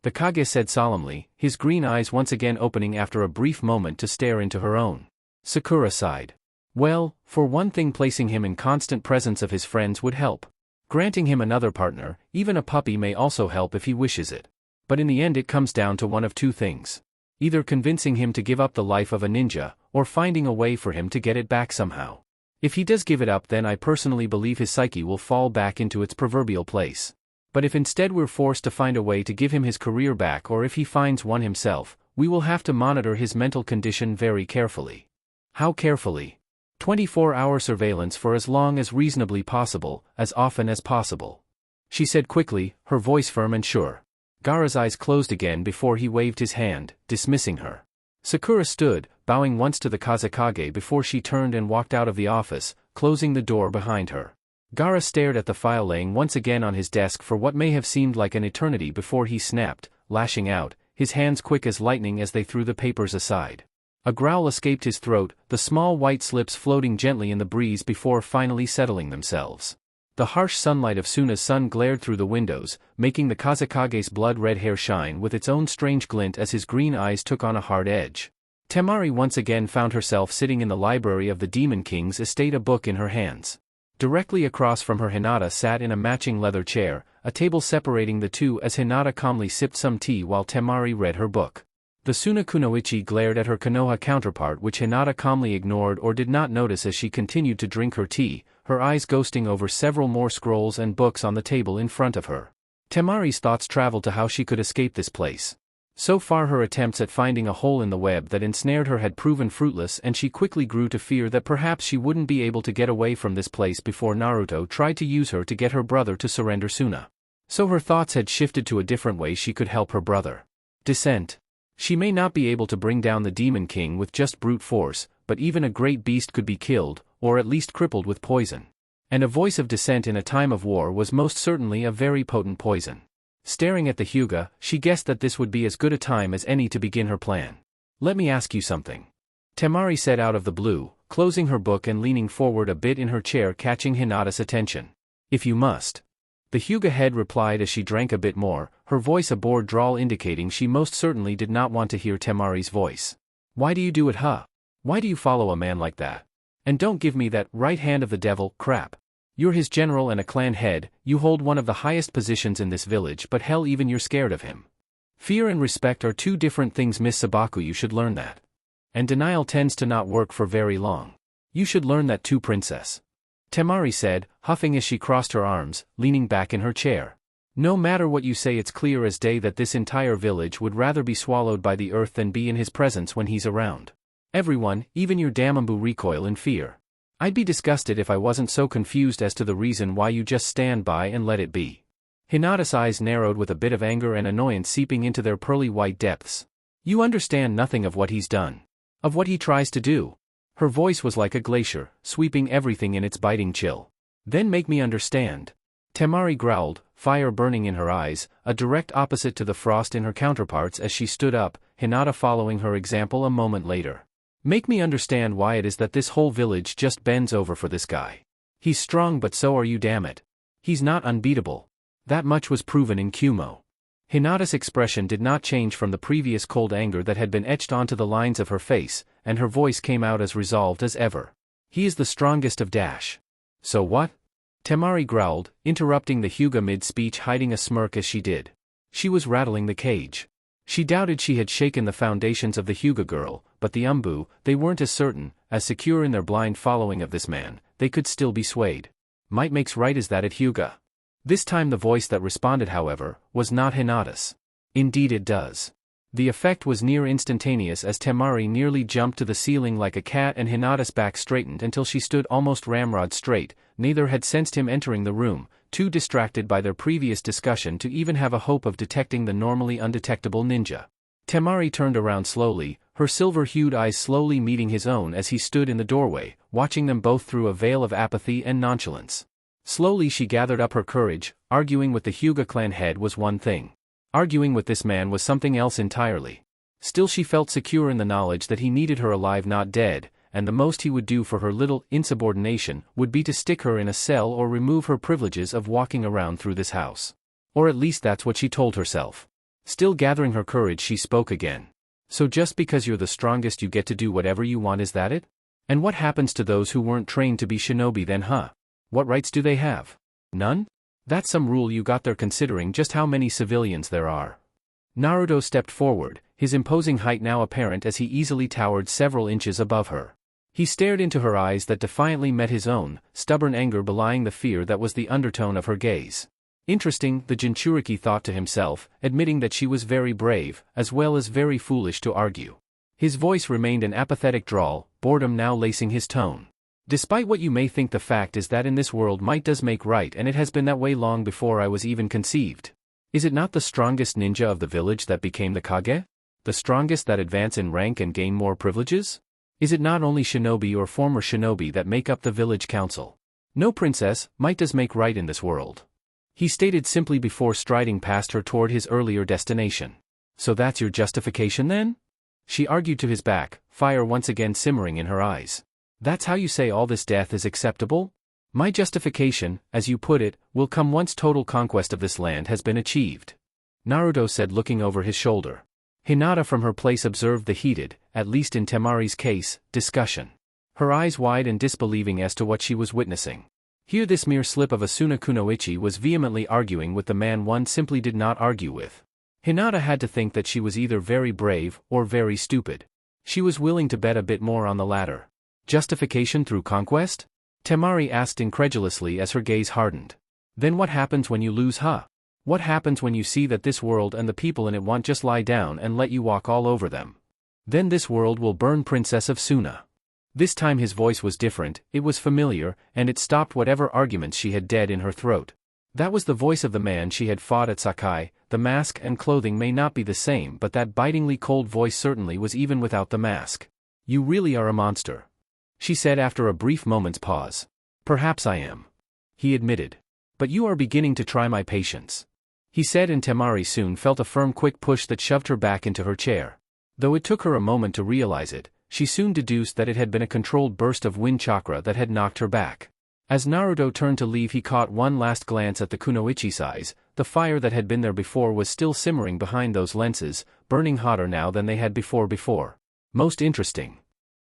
The Kage said solemnly, his green eyes once again opening after a brief moment to stare into her own. Sakura sighed. Well, for one thing, placing him in constant presence of his friends would help. Granting him another partner, even a puppy, may also help if he wishes it. But in the end it comes down to one of two things. Either convincing him to give up the life of a ninja, or finding a way for him to get it back somehow. If he does give it up, then I personally believe his psyche will fall back into its proverbial place. But if instead we're forced to find a way to give him his career back, or if he finds one himself, we will have to monitor his mental condition very carefully. How carefully? 24-hour surveillance for as long as reasonably possible, as often as possible. She said quickly, her voice firm and sure. Gaara's eyes closed again before he waved his hand, dismissing her. Sakura stood, bowing once to the Kazekage before she turned and walked out of the office, closing the door behind her. Gaara stared at the file laying once again on his desk for what may have seemed like an eternity before he snapped, lashing out, his hands quick as lightning as they threw the papers aside. A growl escaped his throat, the small white slips floating gently in the breeze before finally settling themselves. The harsh sunlight of Suna's sun glared through the windows, making the Kazekage's blood-red hair shine with its own strange glint as his green eyes took on a hard edge. Temari once again found herself sitting in the library of the Demon King's estate, a book in her hands. Directly across from her, Hinata sat in a matching leather chair, a table separating the two as Hinata calmly sipped some tea while Temari read her book. The Suna Kunoichi glared at her Konoha counterpart, which Hinata calmly ignored or did not notice as she continued to drink her tea, her eyes ghosting over several more scrolls and books on the table in front of her. Temari's thoughts traveled to how she could escape this place. So far her attempts at finding a hole in the web that ensnared her had proven fruitless, and she quickly grew to fear that perhaps she wouldn't be able to get away from this place before Naruto tried to use her to get her brother to surrender Suna. So her thoughts had shifted to a different way she could help her brother. Descent. She may not be able to bring down the Demon King with just brute force, but even a great beast could be killed, or at least crippled with poison. And a voice of dissent in a time of war was most certainly a very potent poison. Staring at the Hyuga, she guessed that this would be as good a time as any to begin her plan. Let me ask you something. Temari said out of the blue, closing her book and leaning forward a bit in her chair, catching Hinata's attention. If you must. The Hyuga head replied as she drank a bit more, her voice a bored drawl indicating she most certainly did not want to hear Temari's voice. Why do you do it, huh? Why do you follow a man like that? And don't give me that right hand of the devil crap. You're his general and a clan head, you hold one of the highest positions in this village, but hell, even you're scared of him. Fear and respect are two different things, Miss Sabaku, you should learn that. And denial tends to not work for very long. You should learn that too, princess. Temari said, huffing as she crossed her arms, leaning back in her chair. No matter what you say, it's clear as day that this entire village would rather be swallowed by the earth than be in his presence when he's around. Everyone, even your Damambu, recoil in fear. I'd be disgusted if I wasn't so confused as to the reason why you just stand by and let it be. Hinata's eyes narrowed with a bit of anger and annoyance seeping into their pearly white depths. You understand nothing of what he's done. Of what he tries to do. Her voice was like a glacier, sweeping everything in its biting chill. Then make me understand. Temari growled, fire burning in her eyes, a direct opposite to the frost in her counterparts as she stood up, Hinata following her example a moment later. Make me understand why it is that this whole village just bends over for this guy. He's strong but so are you, damn it. He's not unbeatable. That much was proven in Kyuubi. Hinata's expression did not change from the previous cold anger that had been etched onto the lines of her face, and her voice came out as resolved as ever. He is the strongest of dash. So what? Temari growled, interrupting the Hyuga mid-speech, hiding a smirk as she did. She was rattling the cage. She doubted she had shaken the foundations of the Hyuga girl, but the Umbu, they weren't as certain, as secure in their blind following of this man, they could still be swayed. Might makes right is that at Hyuga. This time the voice that responded, however, was not Hinata's. Indeed it does. The effect was near instantaneous as Temari nearly jumped to the ceiling like a cat and Hinata's back straightened until she stood almost ramrod straight. Neither had sensed him entering the room, too distracted by their previous discussion to even have a hope of detecting the normally undetectable ninja. Temari turned around slowly, her silver-hued eyes slowly meeting his own as he stood in the doorway, watching them both through a veil of apathy and nonchalance. Slowly she gathered up her courage. Arguing with the Hyuga clan head was one thing. Arguing with this man was something else entirely. Still she felt secure in the knowledge that he needed her alive, not dead, and the most he would do for her little insubordination would be to stick her in a cell or remove her privileges of walking around through this house. Or at least that's what she told herself. Still gathering her courage, she spoke again. So just because you're the strongest you get to do whatever you want, is that it? And what happens to those who weren't trained to be shinobi then, huh? What rights do they have? None? That's some rule you got there considering just how many civilians there are. Naruto stepped forward, his imposing height now apparent as he easily towered several inches above her. He stared into her eyes that defiantly met his own, stubborn anger belying the fear that was the undertone of her gaze. Interesting, the Jinchuriki thought to himself, admitting that she was very brave, as well as very foolish to argue. His voice remained an apathetic drawl, boredom now lacing his tone. Despite what you may think, the fact is that in this world might does make right, and it has been that way long before I was even conceived. Is it not the strongest ninja of the village that became the Kage? The strongest that advance in rank and gain more privileges? Is it not only shinobi or former shinobi that make up the village council? No, princess, might does make right in this world. He stated simply before striding past her toward his earlier destination. So that's your justification then? She argued to his back, fire once again simmering in her eyes. That's how you say all this death is acceptable? My justification, as you put it, will come once total conquest of this land has been achieved. Naruto said, looking over his shoulder. Hinata from her place observed the heated, at least in Temari's case, discussion. Her eyes wide and disbelieving as to what she was witnessing. Here this mere slip of Asuna Kunoichi was vehemently arguing with the man one simply did not argue with. Hinata had to think that she was either very brave or very stupid. She was willing to bet a bit more on the latter. Justification through conquest? Temari asked incredulously as her gaze hardened. Then what happens when you lose, huh? What happens when you see that this world and the people in it won't just lie down and let you walk all over them? Then this world will burn, Princess of Suna. This time his voice was different, it was familiar, and it stopped whatever arguments she had dead in her throat. That was the voice of the man she had fought at Sakai. The mask and clothing may not be the same, but that bitingly cold voice certainly was even without the mask. You really are a monster, she said after a brief moment's pause. Perhaps I am, he admitted. But you are beginning to try my patience, he said, and Temari soon felt a firm quick push that shoved her back into her chair. Though it took her a moment to realize it, she soon deduced that it had been a controlled burst of wind chakra that had knocked her back. As Naruto turned to leave, he caught one last glance at the Kunoichi's eyes. The fire that had been there before was still simmering behind those lenses, burning hotter now than they had before. Most interesting.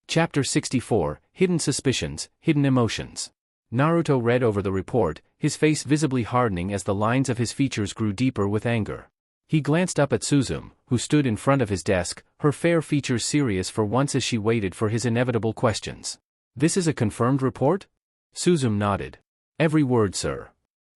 Chapter 64, Hidden Suspicions, Hidden Emotions. Naruto read over the report, his face visibly hardening as the lines of his features grew deeper with anger. He glanced up at Suzume, who stood in front of his desk, her fair features serious for once as she waited for his inevitable questions. This is a confirmed report? Suzume nodded. Every word, sir,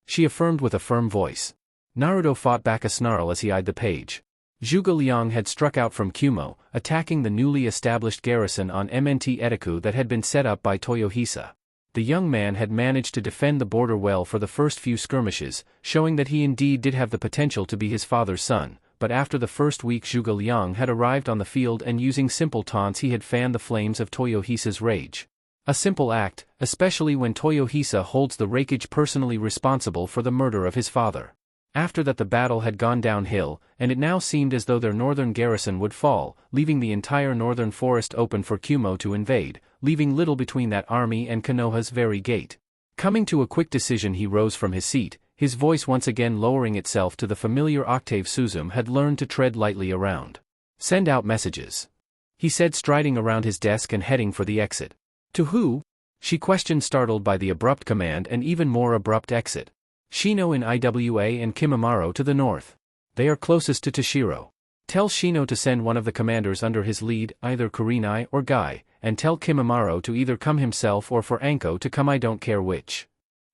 she affirmed with a firm voice. Naruto fought back a snarl as he eyed the page. Zhuge Liang had struck out from Kyuubi, attacking the newly established garrison on MNT Edoku that had been set up by Toyohisa. The young man had managed to defend the border well for the first few skirmishes, showing that he indeed did have the potential to be his father's son, but after the first week Zhuge Liang had arrived on the field and using simple taunts he had fanned the flames of Toyohisa's rage. A simple act, especially when Toyohisa holds the Raikage personally responsible for the murder of his father. After that the battle had gone downhill, and it now seemed as though their northern garrison would fall, leaving the entire northern forest open for Kyuubi to invade, leaving little between that army and Konoha's very gate. Coming to a quick decision he rose from his seat, his voice once again lowering itself to the familiar octave Suzum had learned to tread lightly around. "Send out messages," he said, striding around his desk and heading for the exit. "To who?" she questioned, startled by the abrupt command and even more abrupt exit. "Shino in Iwa and Kimimaro to the north. They are closest to Toshiro. Tell Shino to send one of the commanders under his lead, either Kurenai or Guy, and tell Kimimaro to either come himself or for Anko to come, I don't care which."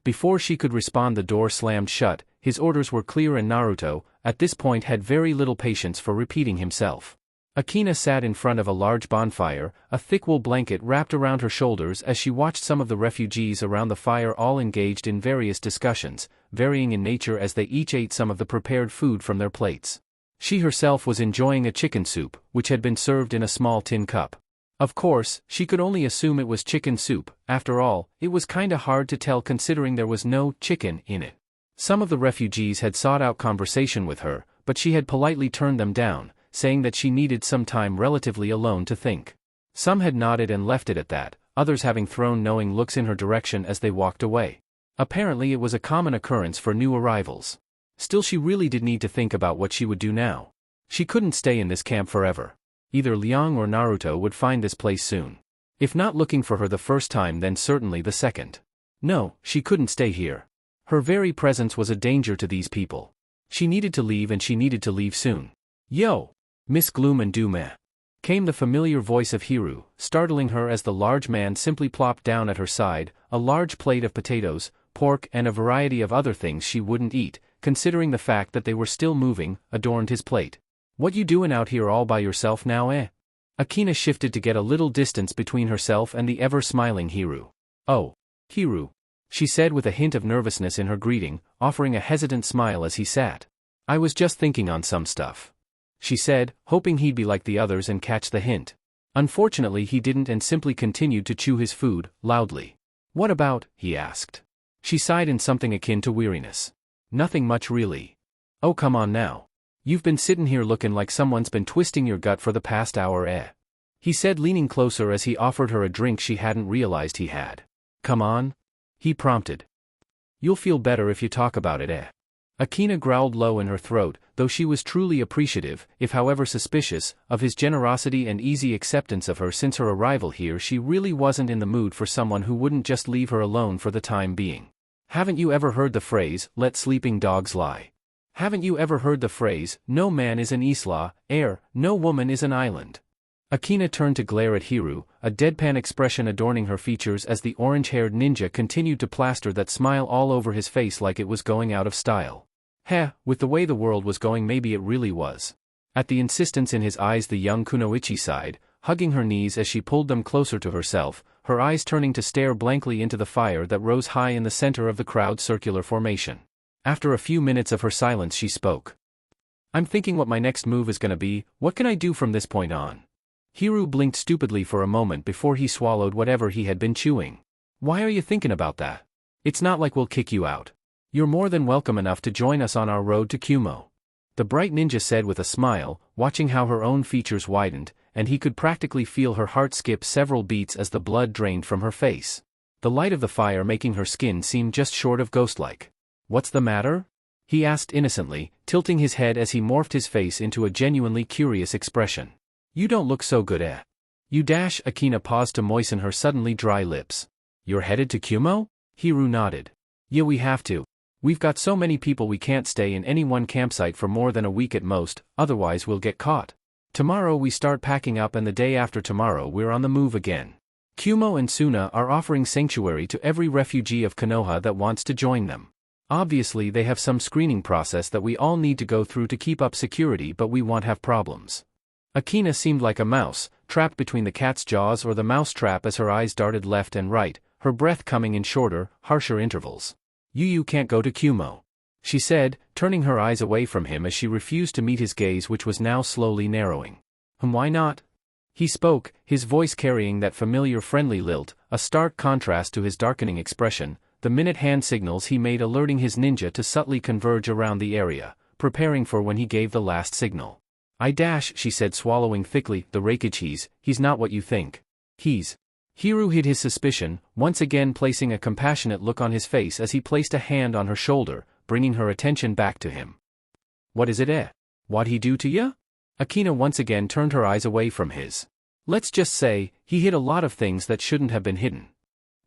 Before she could respond the door slammed shut. His orders were clear and Naruto, at this point, had very little patience for repeating himself. Akina sat in front of a large bonfire, a thick wool blanket wrapped around her shoulders as she watched some of the refugees around the fire all engaged in various discussions, varying in nature as they each ate some of the prepared food from their plates. She herself was enjoying a chicken soup, which had been served in a small tin cup. Of course, she could only assume it was chicken soup. After all, it was kinda hard to tell considering there was no chicken in it. Some of the refugees had sought out conversation with her, but she had politely turned them down, saying that she needed some time relatively alone to think. Some had nodded and left it at that, others having thrown knowing looks in her direction as they walked away. Apparently it was a common occurrence for new arrivals. Still, she really did need to think about what she would do now. She couldn't stay in this camp forever. Either Liang or Naruto would find this place soon. If not looking for her the first time, then certainly the second. No, she couldn't stay here. Her very presence was a danger to these people. She needed to leave, and she needed to leave soon. "Yo! Miss Gloom and Doom," came the familiar voice of Hiru, startling her as the large man simply plopped down at her side. A large plate of potatoes, pork and a variety of other things she wouldn't eat, considering the fact that they were still moving, adorned his plate. "What you doing out here all by yourself now, eh?" Akina shifted to get a little distance between herself and the ever-smiling Hiru. "Oh, Hiru," she said with a hint of nervousness in her greeting, offering a hesitant smile as he sat. "I was just thinking on some stuff," she said, hoping he'd be like the others and catch the hint. Unfortunately he didn't and simply continued to chew his food, loudly. "What about?" he asked. She sighed in something akin to weariness. "Nothing much really." "Oh come on now. You've been sitting here looking like someone's been twisting your gut for the past hour, he said, leaning closer as he offered her a drink she hadn't realized he had. "Come on?" he prompted. "You'll feel better if you talk about it, Akina growled low in her throat, though she was truly appreciative, if however suspicious, of his generosity and easy acceptance of her since her arrival here. She really wasn't in the mood for someone who wouldn't just leave her alone for the time being. Haven't you ever heard the phrase, "Let sleeping dogs lie"? Haven't you ever heard the phrase, "No man is an isla, no woman is an island"? Akina turned to glare at Hiru, a deadpan expression adorning her features as the orange-haired ninja continued to plaster that smile all over his face like it was going out of style. With the way the world was going, maybe it really was. At the insistence in his eyes the young Kunoichi sighed, hugging her knees as she pulled them closer to herself, her eyes turning to stare blankly into the fire that rose high in the center of the crowd's circular formation. After a few minutes of her silence she spoke. "I'm thinking what my next move is gonna be. What can I do from this point on?" Hiru blinked stupidly for a moment before he swallowed whatever he had been chewing. "Why are you thinking about that? It's not like we'll kick you out. You're more than welcome enough to join us on our road to Kyuubi," the bright ninja said with a smile, watching how her own features widened, and he could practically feel her heart skip several beats as the blood drained from her face. The light of the fire making her skin seem just short of ghost-like. "What's the matter?" he asked innocently, tilting his head as he morphed his face into a genuinely curious expression. "You don't look so good, You dash." Akina paused to moisten her suddenly dry lips. "You're headed to Kyuubi?" Hiru nodded. "Yeah, we have to. We've got so many people we can't stay in any one campsite for more than a week at most, otherwise we'll get caught. Tomorrow we start packing up and the day after tomorrow we're on the move again. Kyuubi and Suna are offering sanctuary to every refugee of Konoha that wants to join them. Obviously they have some screening process that we all need to go through to keep up security, but we won't have problems." Akina seemed like a mouse, trapped between the cat's jaws or the mouse trap as her eyes darted left and right, her breath coming in shorter, harsher intervals. You can't go to Kyuubi," she said, turning her eyes away from him as she refused to meet his gaze, which was now slowly narrowing. Why not?" He spoke, his voice carrying that familiar friendly lilt, a stark contrast to his darkening expression, the minute hand signals he made alerting his ninja to subtly converge around the area, preparing for when he gave the last signal. She said, swallowing thickly, "the Raikage he's not what you think. He's—" Hiru hid his suspicion, once again placing a compassionate look on his face as he placed a hand on her shoulder, bringing her attention back to him. "What is it, What'd he do to ya?" Akina once again turned her eyes away from his. "Let's just say, he hid a lot of things that shouldn't have been hidden."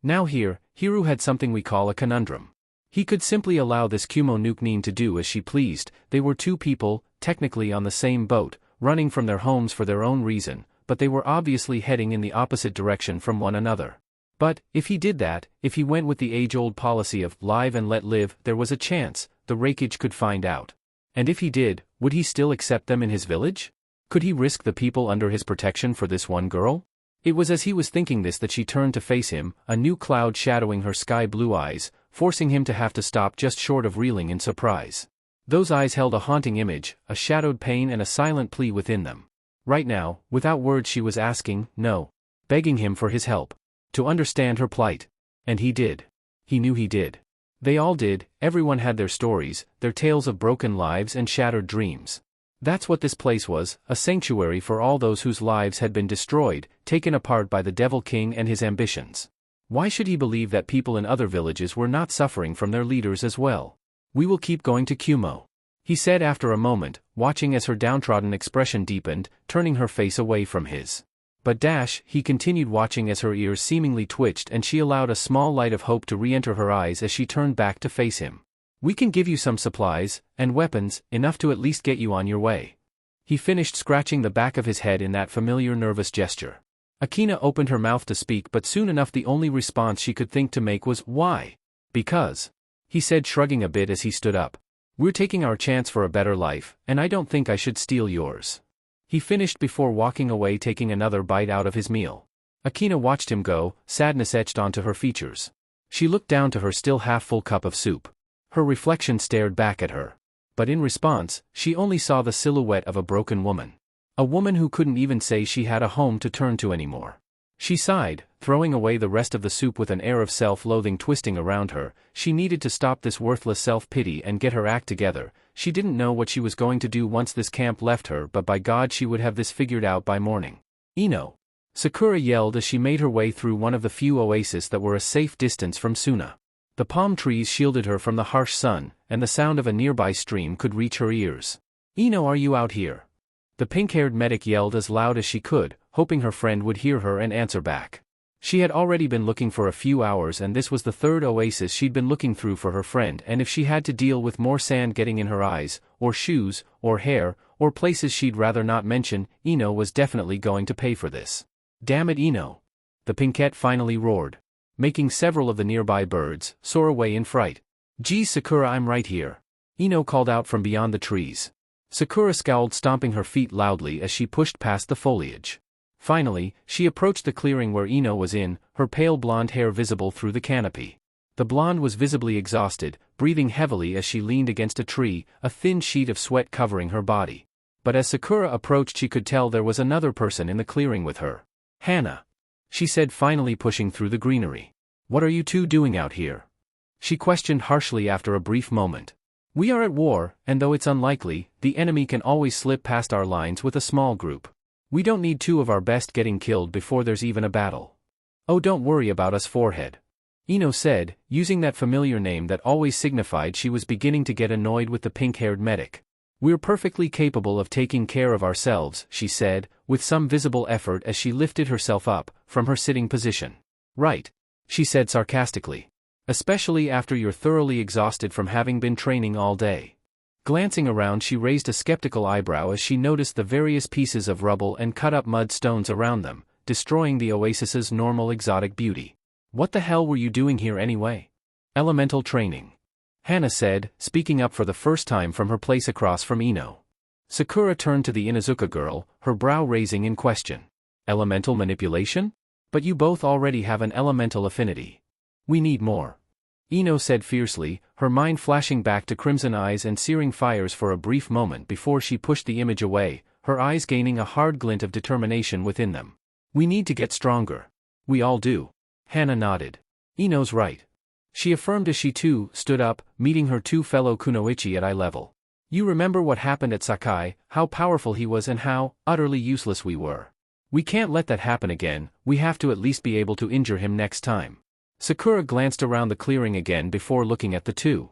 Now here, Hiru had something we call a conundrum. He could simply allow this Kumo-nuke-nin to do as she pleased. They were two people, technically on the same boat, running from their homes for their own reason, but they were obviously heading in the opposite direction from one another. But, if he did that, if he went with the age-old policy of live and let live, there was a chance the Raikage could find out. And if he did, would he still accept them in his village? Could he risk the people under his protection for this one girl? It was as he was thinking this that she turned to face him, a new cloud shadowing her sky-blue eyes, forcing him to have to stop just short of reeling in surprise. Those eyes held a haunting image, a shadowed pain and a silent plea within them. Right now, without words she was asking, no, begging him for his help. To understand her plight. And he did. He knew he did. They all did, everyone had their stories, their tales of broken lives and shattered dreams. That's what this place was, a sanctuary for all those whose lives had been destroyed, taken apart by the Devil King and his ambitions. Why should he believe that people in other villages were not suffering from their leaders as well? "We will keep going to Kyuubi," he said after a moment, watching as her downtrodden expression deepened, turning her face away from his. But he continued watching as her ears seemingly twitched and she allowed a small light of hope to re-enter her eyes as she turned back to face him. "We can give you some supplies, and weapons, enough to at least get you on your way." He finished scratching the back of his head in that familiar nervous gesture. Akina opened her mouth to speak, but soon enough the only response she could think to make was, "Why?" "Because," he said, shrugging a bit as he stood up. "We're taking our chance for a better life, and I don't think I should steal yours." He finished before walking away, taking another bite out of his meal. Akina watched him go, sadness etched onto her features. She looked down to her still half-full cup of soup. Her reflection stared back at her. But in response, she only saw the silhouette of a broken woman. A woman who couldn't even say she had a home to turn to anymore. She sighed, throwing away the rest of the soup with an air of self-loathing twisting around her. She needed to stop this worthless self-pity and get her act together. She didn't know what she was going to do once this camp left her, but by God she would have this figured out by morning. "Ino!" Sakura yelled as she made her way through one of the few oases that were a safe distance from Suna. The palm trees shielded her from the harsh sun, and the sound of a nearby stream could reach her ears. "Ino, are you out here?" The pink-haired medic yelled as loud as she could, hoping her friend would hear her and answer back. She had already been looking for a few hours, and this was the third oasis she'd been looking through for her friend, and if she had to deal with more sand getting in her eyes, or shoes, or hair, or places she'd rather not mention, Ino was definitely going to pay for this. "Damn it, Ino!" the pinkette finally roared, making several of the nearby birds soar away in fright. "Geez, Sakura, I'm right here," Ino called out from beyond the trees. Sakura scowled, stomping her feet loudly as she pushed past the foliage. Finally, she approached the clearing where Ino was in, her pale blonde hair visible through the canopy. The blonde was visibly exhausted, breathing heavily as she leaned against a tree, a thin sheet of sweat covering her body. But as Sakura approached, she could tell there was another person in the clearing with her. "Hana," she said, finally pushing through the greenery. "What are you two doing out here?" she questioned harshly after a brief moment. "We are at war, and though it's unlikely, the enemy can always slip past our lines with a small group. We don't need two of our best getting killed before there's even a battle." "Oh, don't worry about us, forehead," Ino said, using that familiar name that always signified she was beginning to get annoyed with the pink-haired medic. "We're perfectly capable of taking care of ourselves," she said, with some visible effort as she lifted herself up from her sitting position. "Right," she said sarcastically. "Especially after you're thoroughly exhausted from having been training all day." Glancing around, she raised a skeptical eyebrow as she noticed the various pieces of rubble and cut-up mud stones around them, destroying the oasis's normal exotic beauty. "What the hell were you doing here anyway?" "Elemental training," Hana said, speaking up for the first time from her place across from Ino. Sakura turned to the Inuzuka girl, her brow raising in question. "Elemental manipulation? But you both already have an elemental affinity." We need more. Ino said fiercely, her mind flashing back to crimson eyes and searing fires for a brief moment before she pushed the image away, her eyes gaining a hard glint of determination within them. We need to get stronger. We all do. Hana nodded. Ino's right. She affirmed as she too stood up, meeting her two fellow kunoichi at eye level. You remember what happened at Sakai, how powerful he was and how utterly useless we were. We can't let that happen again, we have to at least be able to injure him next time. Sakura glanced around the clearing again before looking at the two.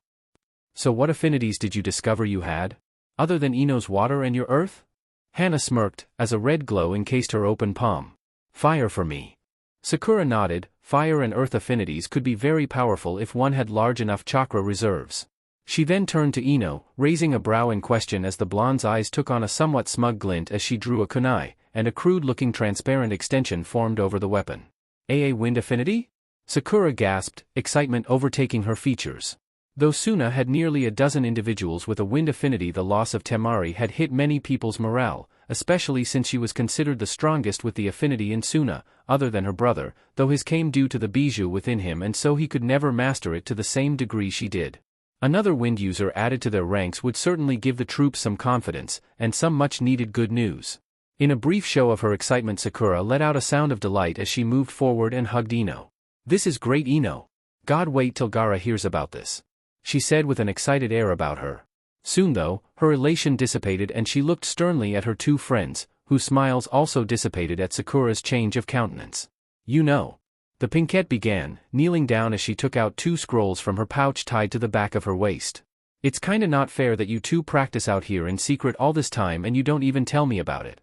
So what affinities did you discover you had? Other than Ino's water and your earth? Hana smirked, as a red glow encased her open palm. Fire for me. Sakura nodded, fire and earth affinities could be very powerful if one had large enough chakra reserves. She then turned to Ino, raising a brow in question as the blonde's eyes took on a somewhat smug glint as she drew a kunai, and a crude-looking transparent extension formed over the weapon. A wind affinity? Sakura gasped, excitement overtaking her features. Though Suna had nearly a dozen individuals with a wind affinity, the loss of Temari had hit many people's morale, especially since she was considered the strongest with the affinity in Suna, other than her brother, though his came due to the bijou within him and so he could never master it to the same degree she did. Another wind user added to their ranks would certainly give the troops some confidence, and some much-needed good news. In a brief show of her excitement, Sakura let out a sound of delight as she moved forward and hugged Ino. This is great, Ino. God, wait till Gaara hears about this. She said with an excited air about her. Soon though, her elation dissipated and she looked sternly at her two friends, whose smiles also dissipated at Sakura's change of countenance. You know. The Pinkette began, kneeling down as she took out two scrolls from her pouch tied to the back of her waist. It's kinda not fair that you two practice out here in secret all this time and you don't even tell me about it.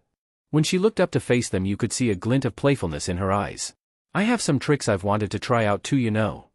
When she looked up to face them, you could see a glint of playfulness in her eyes. I have some tricks I've wanted to try out too, you know.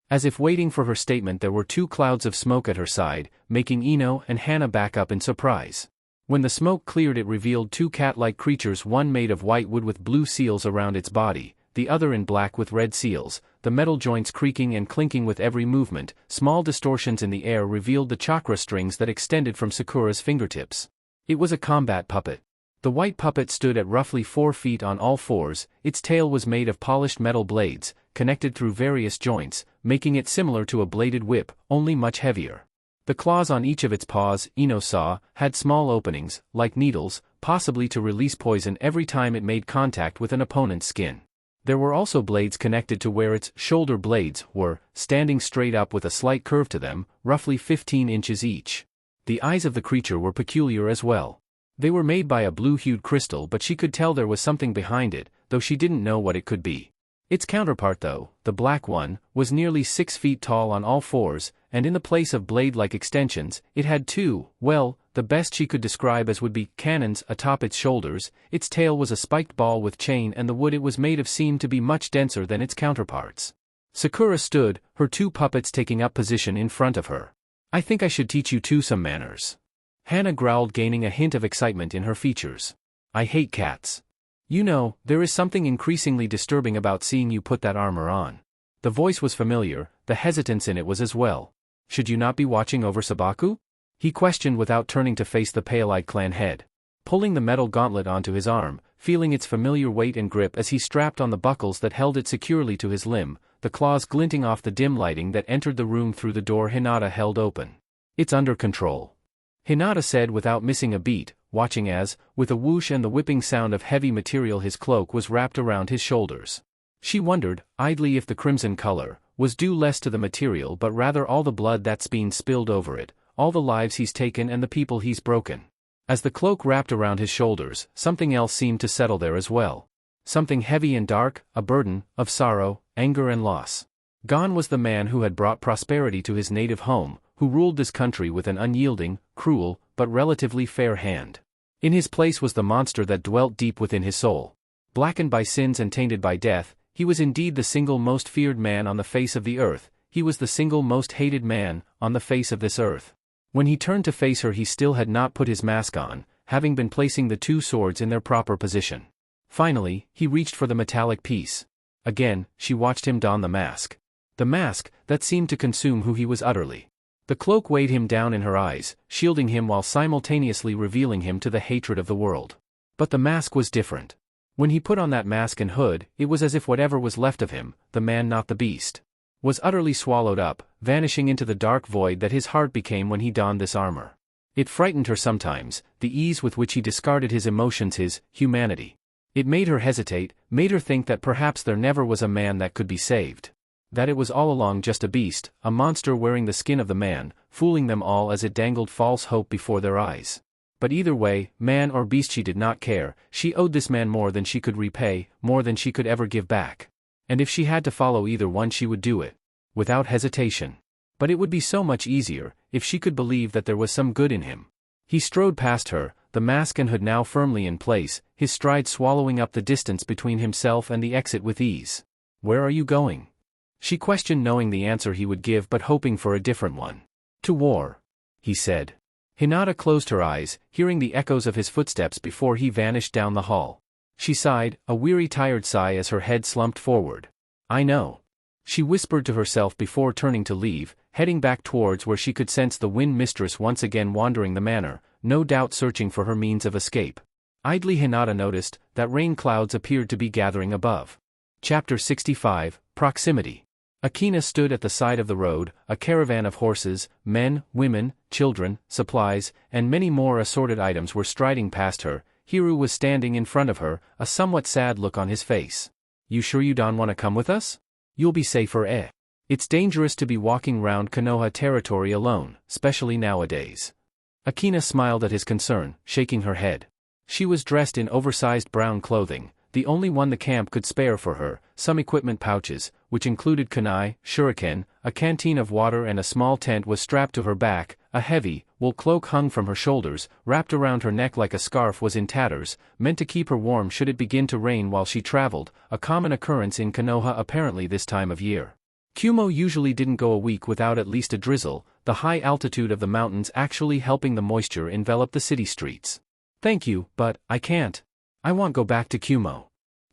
As if waiting for her statement, there were two clouds of smoke at her side, making Ino and Hana back up in surprise. When the smoke cleared, it revealed two cat-like creatures, one made of white wood with blue seals around its body, the other in black with red seals, the metal joints creaking and clinking with every movement. Small distortions in the air revealed the chakra strings that extended from Sakura's fingertips. It was a combat puppet. The white puppet stood at roughly 4 feet on all fours, its tail was made of polished metal blades, connected through various joints, making it similar to a bladed whip, only much heavier. The claws on each of its paws, Ino saw, had small openings, like needles, possibly to release poison every time it made contact with an opponent's skin. There were also blades connected to where its shoulder blades were, standing straight up with a slight curve to them, roughly 15 inches each. The eyes of the creature were peculiar as well. They were made by a blue-hued crystal, but she could tell there was something behind it, though she didn't know what it could be. Its counterpart though, the black one, was nearly 6 feet tall on all fours, and in the place of blade-like extensions, it had two, well, the best she could describe as would be cannons atop its shoulders. Its tail was a spiked ball with chain, and the wood it was made of seemed to be much denser than its counterparts. Sakura stood, her two puppets taking up position in front of her. I think I should teach you two some manners. Hana growled, gaining a hint of excitement in her features. I hate cats. You know, there is something increasingly disturbing about seeing you put that armor on. The voice was familiar, the hesitance in it was as well. Should you not be watching over Sabaku? He questioned without turning to face the pale-eyed clan head. Pulling the metal gauntlet onto his arm, feeling its familiar weight and grip as he strapped on the buckles that held it securely to his limb, the claws glinting off the dim lighting that entered the room through the door Hinata held open. It's under control. Hinata said without missing a beat, watching as, with a whoosh and the whipping sound of heavy material, his cloak was wrapped around his shoulders. She wondered, idly, if the crimson color was due less to the material but rather all the blood that's been spilled over it, all the lives he's taken and the people he's broken. As the cloak wrapped around his shoulders, something else seemed to settle there as well. Something heavy and dark, a burden of sorrow, anger and loss. Gone was the man who had brought prosperity to his native home, who ruled this country with an unyielding, cruel, but relatively fair hand. In his place was the monster that dwelt deep within his soul. Blackened by sins and tainted by death, he was indeed the single most feared man on the face of the earth. He was the single most hated man on the face of this earth. When he turned to face her, he still had not put his mask on, having been placing the two swords in their proper position. Finally, he reached for the metallic piece. Again, she watched him don the mask. The mask that seemed to consume who he was utterly. The cloak weighed him down in her eyes, shielding him while simultaneously revealing him to the hatred of the world. But the mask was different. When he put on that mask and hood, it was as if whatever was left of him, the man not the beast, was utterly swallowed up, vanishing into the dark void that his heart became when he donned this armor. It frightened her sometimes, the ease with which he discarded his emotions, his humanity. It made her hesitate, made her think that perhaps there never was a man that could be saved. That it was all along just a beast, a monster wearing the skin of the man, fooling them all as it dangled false hope before their eyes. But either way, man or beast, she did not care. She owed this man more than she could repay, more than she could ever give back. And if she had to follow either one, she would do it. Without hesitation. But it would be so much easier, if she could believe that there was some good in him. He strode past her, the mask and hood now firmly in place, his stride swallowing up the distance between himself and the exit with ease. "Where are you going?" She questioned, knowing the answer he would give but hoping for a different one. "To war," he said. Hinata closed her eyes, hearing the echoes of his footsteps before he vanished down the hall. She sighed, a weary tired sigh as her head slumped forward. "I know," she whispered to herself before turning to leave, heading back towards where she could sense the wind mistress once again wandering the manor, no doubt searching for her means of escape. Idly Hinata noticed that rain clouds appeared to be gathering above. Chapter 65, Proximity. Akina stood at the side of the road, a caravan of horses, men, women, children, supplies, and many more assorted items were striding past her. Hiru was standing in front of her, a somewhat sad look on his face. "You sure you don't want to come with us? You'll be safer, eh? It's dangerous to be walking round Konoha territory alone, especially nowadays." Akina smiled at his concern, shaking her head. She was dressed in oversized brown clothing, the only one the camp could spare for her, some equipment pouches, which included kunai, shuriken, a canteen of water and a small tent was strapped to her back, a heavy, wool cloak hung from her shoulders, wrapped around her neck like a scarf was in tatters, meant to keep her warm should it begin to rain while she traveled, a common occurrence in Konoha apparently this time of year. Kyuubi usually didn't go a week without at least a drizzle, the high altitude of the mountains actually helping the moisture envelop the city streets. "Thank you, but I can't. I want go back to Kyuubi."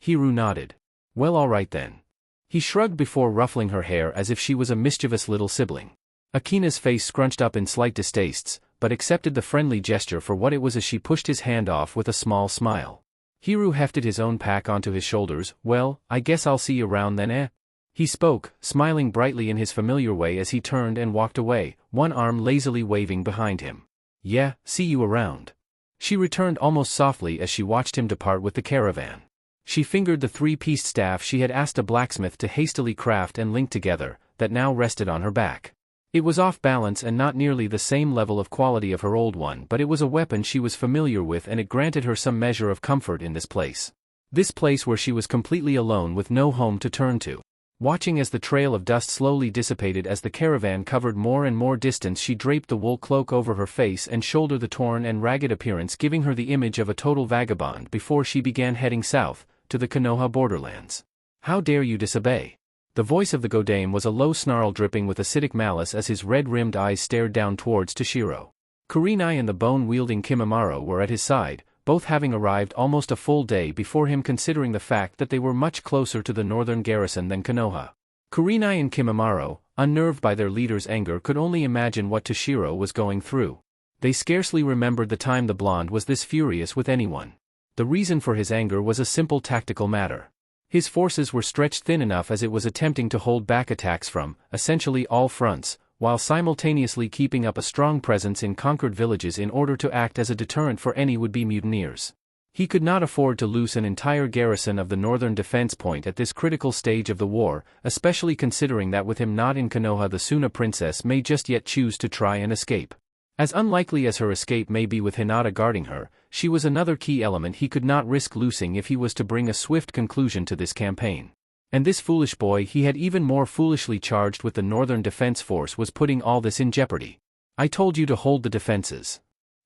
Hiru nodded. "Well, all right then." He shrugged before ruffling her hair as if she was a mischievous little sibling. Akina's face scrunched up in slight distastes, but accepted the friendly gesture for what it was as she pushed his hand off with a small smile. Hiru hefted his own pack onto his shoulders. "Well, I guess I'll see you around then, eh?" He spoke, smiling brightly in his familiar way as he turned and walked away, one arm lazily waving behind him. "Yeah, see you around." She returned almost softly as she watched him depart with the caravan. She fingered the three-pieced staff she had asked a blacksmith to hastily craft and link together, that now rested on her back. It was off balance and not nearly the same level of quality of her old one, but it was a weapon she was familiar with and it granted her some measure of comfort in this place. This place where she was completely alone with no home to turn to. Watching as the trail of dust slowly dissipated as the caravan covered more and more distance, she draped the wool cloak over her face and shouldered the torn and ragged appearance, giving her the image of a total vagabond before she began heading south, to the Konoha borderlands. "How dare you disobey?" The voice of the Godame was a low snarl dripping with acidic malice as his red-rimmed eyes stared down towards Toshiro. Kurenai and the bone-wielding Kimimaro were at his side, both having arrived almost a full day before him, considering the fact that they were much closer to the northern garrison than Konoha. Kurenai and Kimimaro, unnerved by their leader's anger, could only imagine what Toshiro was going through. They scarcely remembered the time the blonde was this furious with anyone. The reason for his anger was a simple tactical matter. His forces were stretched thin enough as it was attempting to hold back attacks from, essentially all fronts, while simultaneously keeping up a strong presence in conquered villages in order to act as a deterrent for any would-be mutineers. He could not afford to lose an entire garrison of the northern defense point at this critical stage of the war, especially considering that with him not in Konoha, the Suna princess may just yet choose to try and escape. As unlikely as her escape may be with Hinata guarding her, she was another key element he could not risk losing if he was to bring a swift conclusion to this campaign. And this foolish boy he had even more foolishly charged with the Northern Defense Force was putting all this in jeopardy. "I told you to hold the defenses."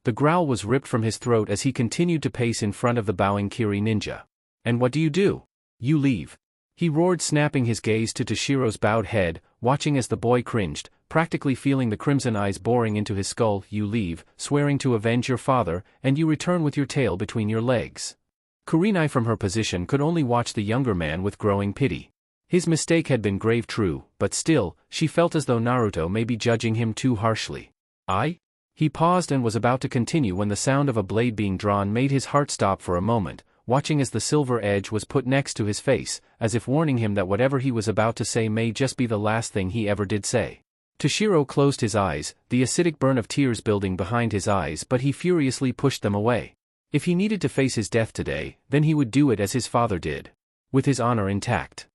The growl was ripped from his throat as he continued to pace in front of the bowing Kiri ninja. "And what do? You leave," he roared, snapping his gaze to Toshiro's bowed head, watching as the boy cringed, practically feeling the crimson eyes boring into his skull. "You leave, swearing to avenge your father, and you return with your tail between your legs." Kurenai from her position could only watch the younger man with growing pity. His mistake had been grave, true, but still, she felt as though Naruto may be judging him too harshly. He paused and was about to continue when the sound of a blade being drawn made his heart stop for a moment, watching as the silver edge was put next to his face, as if warning him that whatever he was about to say may just be the last thing he ever did say. Toshiro closed his eyes, the acidic burn of tears building behind his eyes, but he furiously pushed them away. If he needed to face his death today, then he would do it as his father did. With his honor intact.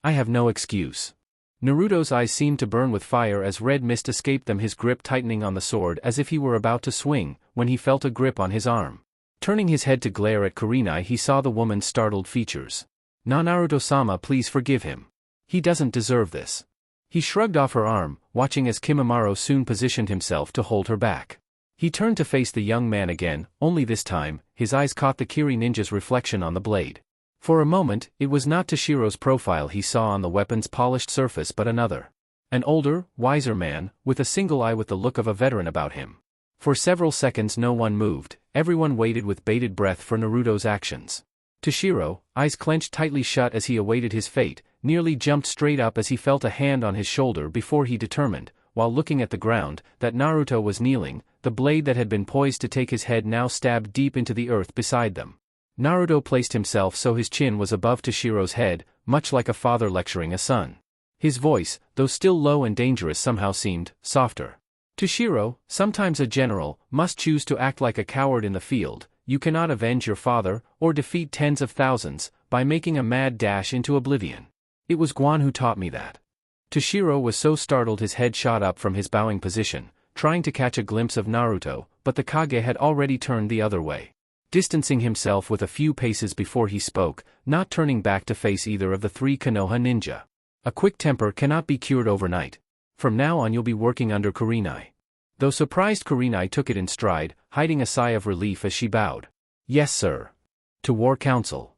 I have no excuse. Naruto's eyes seemed to burn with fire as red mist escaped them, his grip tightening on the sword as if he were about to swing, when he felt a grip on his arm. Turning his head to glare at Kurenai, he saw the woman's startled features. Naruto-sama, please forgive him. He doesn't deserve this. He shrugged off her arm, watching as Kimimaro soon positioned himself to hold her back. He turned to face the young man again, only this time, his eyes caught the Kiri ninja's reflection on the blade. For a moment, it was not Toshiro's profile he saw on the weapon's polished surface but another. An older, wiser man, with a single eye with the look of a veteran about him. For several seconds no one moved, everyone waited with bated breath for Naruto's actions. Toshiro, eyes clenched tightly shut as he awaited his fate, nearly jumped straight up as he felt a hand on his shoulder before he determined, while looking at the ground, that Naruto was kneeling, the blade that had been poised to take his head now stabbed deep into the earth beside them. Naruto placed himself so his chin was above Toshiro's head, much like a father lecturing a son. His voice, though still low and dangerous, somehow seemed softer. Toshiro, sometimes a general, must choose to act like a coward in the field. You cannot avenge your father, or defeat tens of thousands, by making a mad dash into oblivion. It was Guan who taught me that. Toshiro was so startled his head shot up from his bowing position, trying to catch a glimpse of Naruto, but the Kage had already turned the other way. Distancing himself with a few paces before he spoke, not turning back to face either of the three Konoha ninja. A quick temper cannot be cured overnight. From now on you'll be working under Kurenai. Though surprised, Kurenai took it in stride, hiding a sigh of relief as she bowed. Yes sir. To War Council.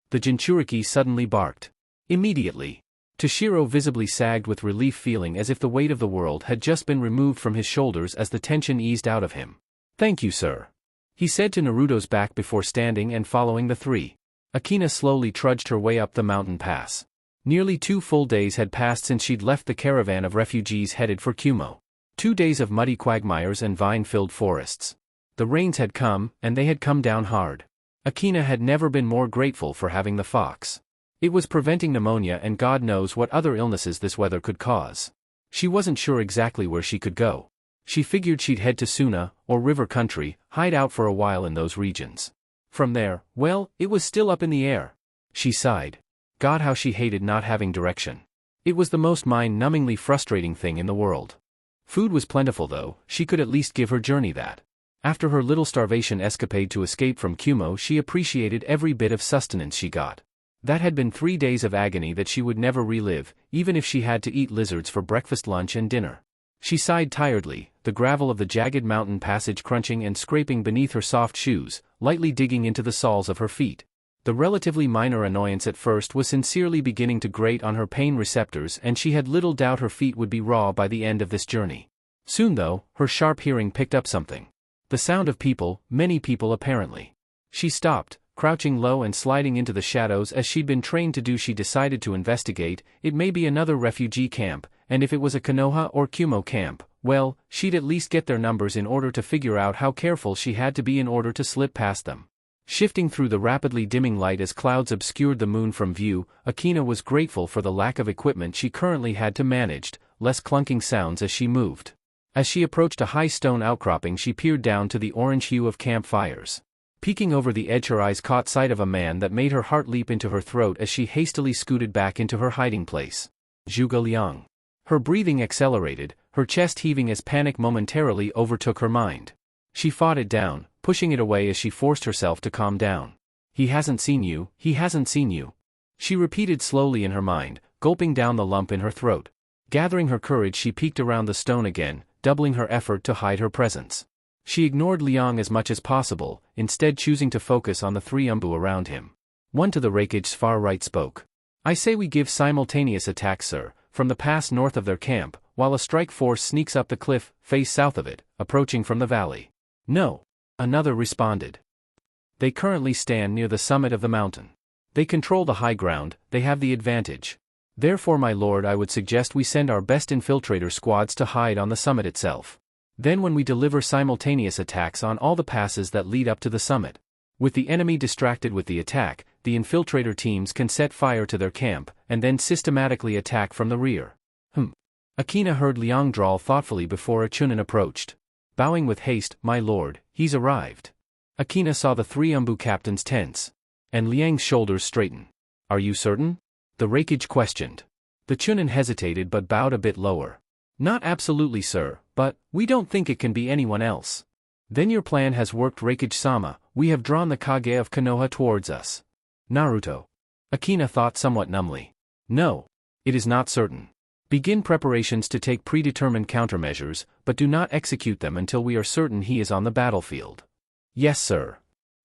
The Jinchuriki suddenly barked. Immediately. Toshiro visibly sagged with relief, feeling as if the weight of the world had just been removed from his shoulders as the tension eased out of him. Thank you sir. He said to Naruto's back before standing and following the three. Akina slowly trudged her way up the mountain pass. Nearly 2 full days had passed since she'd left the caravan of refugees headed for Kyuubi. 2 days of muddy quagmires and vine-filled forests. The rains had come, and they had come down hard. Akina had never been more grateful for having the fox. It was preventing pneumonia and God knows what other illnesses this weather could cause. She wasn't sure exactly where she could go. She figured she'd head to Suna, or river country, hide out for a while in those regions. From there, well, it was still up in the air. She sighed. God, how she hated not having direction. It was the most mind-numbingly frustrating thing in the world. Food was plentiful though, she could at least give her journey that. After her little starvation escapade to escape from Kyuubi, she appreciated every bit of sustenance she got. That had been 3 days of agony that she would never relive, even if she had to eat lizards for breakfast, lunch and dinner. She sighed tiredly, the gravel of the jagged mountain passage crunching and scraping beneath her soft shoes, lightly digging into the soles of her feet. The relatively minor annoyance at first was sincerely beginning to grate on her pain receptors, and she had little doubt her feet would be raw by the end of this journey. Soon though, her sharp hearing picked up something. The sound of people, many people apparently. She stopped, crouching low and sliding into the shadows as she'd been trained to do. She decided to investigate. It may be another refugee camp, and if it was a Konoha or Kyuubi camp, well, she'd at least get their numbers in order to figure out how careful she had to be in order to slip past them. Shifting through the rapidly dimming light as clouds obscured the moon from view, Akina was grateful for the lack of equipment she currently had to manage, less clunking sounds as she moved. As she approached a high stone outcropping, she peered down to the orange hue of campfires. Peeking over the edge, her eyes caught sight of a man that made her heart leap into her throat as she hastily scooted back into her hiding place. Zhuge Liang. Her breathing accelerated, her chest heaving as panic momentarily overtook her mind. She fought it down, pushing it away as she forced herself to calm down. He hasn't seen you, he hasn't seen you. She repeated slowly in her mind, gulping down the lump in her throat. Gathering her courage, she peeked around the stone again, doubling her effort to hide her presence. She ignored Liang as much as possible, instead choosing to focus on the 3 Umbu around him. One to the Raikage's far right spoke. I say we give simultaneous attacks, sir, from the pass north of their camp, while a strike force sneaks up the cliff, face south of it, approaching from the valley. No. Another responded. They currently stand near the summit of the mountain. They control the high ground, they have the advantage. Therefore, my lord, I would suggest we send our best infiltrator squads to hide on the summit itself. Then when we deliver simultaneous attacks on all the passes that lead up to the summit, With the enemy distracted with the attack, the infiltrator teams can set fire to their camp, and then systematically attack from the rear. Akina heard Liang drawl thoughtfully before a Chunin approached. Bowing with haste, "My lord, he's arrived." Akina saw the three Umbu captains tense. And Liang's shoulders straighten. "Are you certain?" the Reikage questioned. The Chunin hesitated but bowed a bit lower. "Not absolutely, sir, but we don't think it can be anyone else." "Then your plan has worked, Reikage-sama. We have drawn the Kage of Konoha towards us." Naruto. Akina thought somewhat numbly. "No. It is not certain. Begin preparations to take predetermined countermeasures, but do not execute them until we are certain he is on the battlefield." "Yes, sir."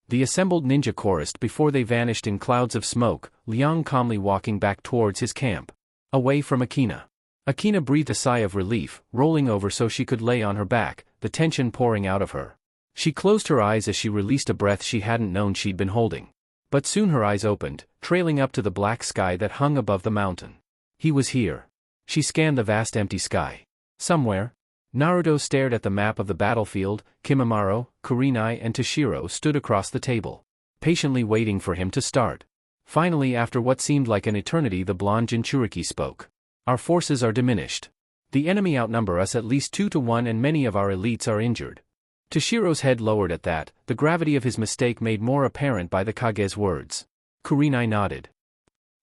The assembled ninja chorused before they vanished in clouds of smoke, Liang calmly walking back towards his camp. Away from Akina. Akina breathed a sigh of relief, rolling over so she could lay on her back, the tension pouring out of her. She closed her eyes as she released a breath she hadn't known she'd been holding. But soon her eyes opened, trailing up to the black sky that hung above the mountain. He was here. She scanned the vast empty sky. Somewhere. Naruto stared at the map of the battlefield. Kimimaro, Kurenai and Toshiro stood across the table, patiently waiting for him to start. Finally, after what seemed like an eternity, the blonde Jinchuriki spoke. "Our forces are diminished. The enemy outnumber us at least 2-1 and many of our elites are injured." Toshiro's head lowered at that, the gravity of his mistake made more apparent by the Kage's words. Kurenai nodded.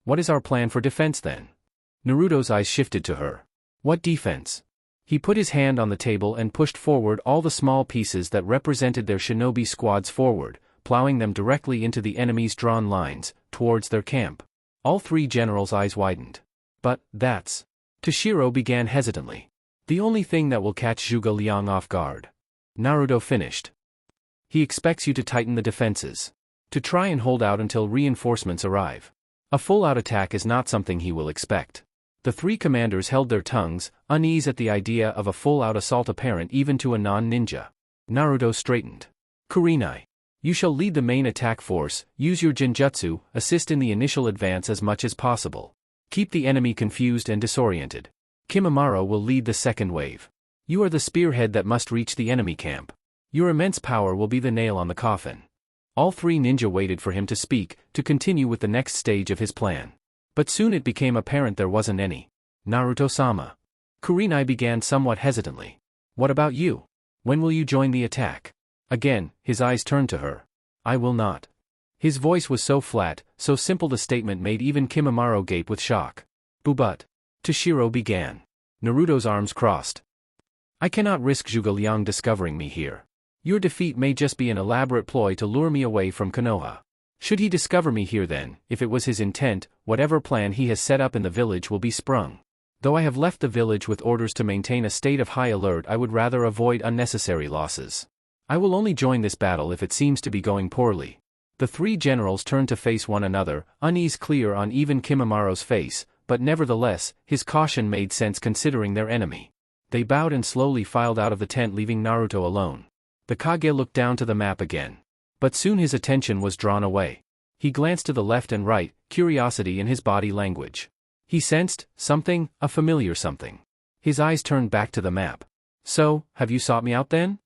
"What is our plan for defense then?" Naruto's eyes shifted to her. "What defense?" He put his hand on the table and pushed forward all the small pieces that represented their shinobi squads forward, plowing them directly into the enemy's drawn lines, towards their camp. All three generals' eyes widened. "But, that's..." Toshiro began hesitantly. "The only thing that will catch Zhuge Liang off guard." Naruto finished. "He expects you to tighten the defenses. To try and hold out until reinforcements arrive. A full-out attack is not something he will expect." The three commanders held their tongues, uneasy at the idea of a full-out assault apparent even to a non-ninja. Naruto straightened. "Kurenai. You shall lead the main attack force, use your Jinjutsu, assist in the initial advance as much as possible. Keep the enemy confused and disoriented. Kimimaro will lead the second wave. You are the spearhead that must reach the enemy camp. Your immense power will be the nail on the coffin." All three ninja waited for him to speak, to continue with the next stage of his plan. But soon it became apparent there wasn't any. "Naruto-sama." Kurenai began somewhat hesitantly. "What about you? When will you join the attack?" Again, his eyes turned to her. "I will not." His voice was so flat, so simple the statement made even Kimimaro gape with shock. "But..." Toshiro began. Naruto's arms crossed. "I cannot risk Zhuge Liang discovering me here. Your defeat may just be an elaborate ploy to lure me away from Konoha. Should he discover me here, then, if it was his intent, whatever plan he has set up in the village will be sprung. Though I have left the village with orders to maintain a state of high alert, I would rather avoid unnecessary losses. I will only join this battle if it seems to be going poorly." The three generals turned to face one another, unease clear on even Kimimaro's face, but nevertheless, his caution made sense considering their enemy. They bowed and slowly filed out of the tent, leaving Naruto alone. The Kage looked down to the map again. But soon his attention was drawn away. He glanced to the left and right, curiosity in his body language. He sensed something, a familiar something. His eyes turned back to the map. "So, have you sought me out then?"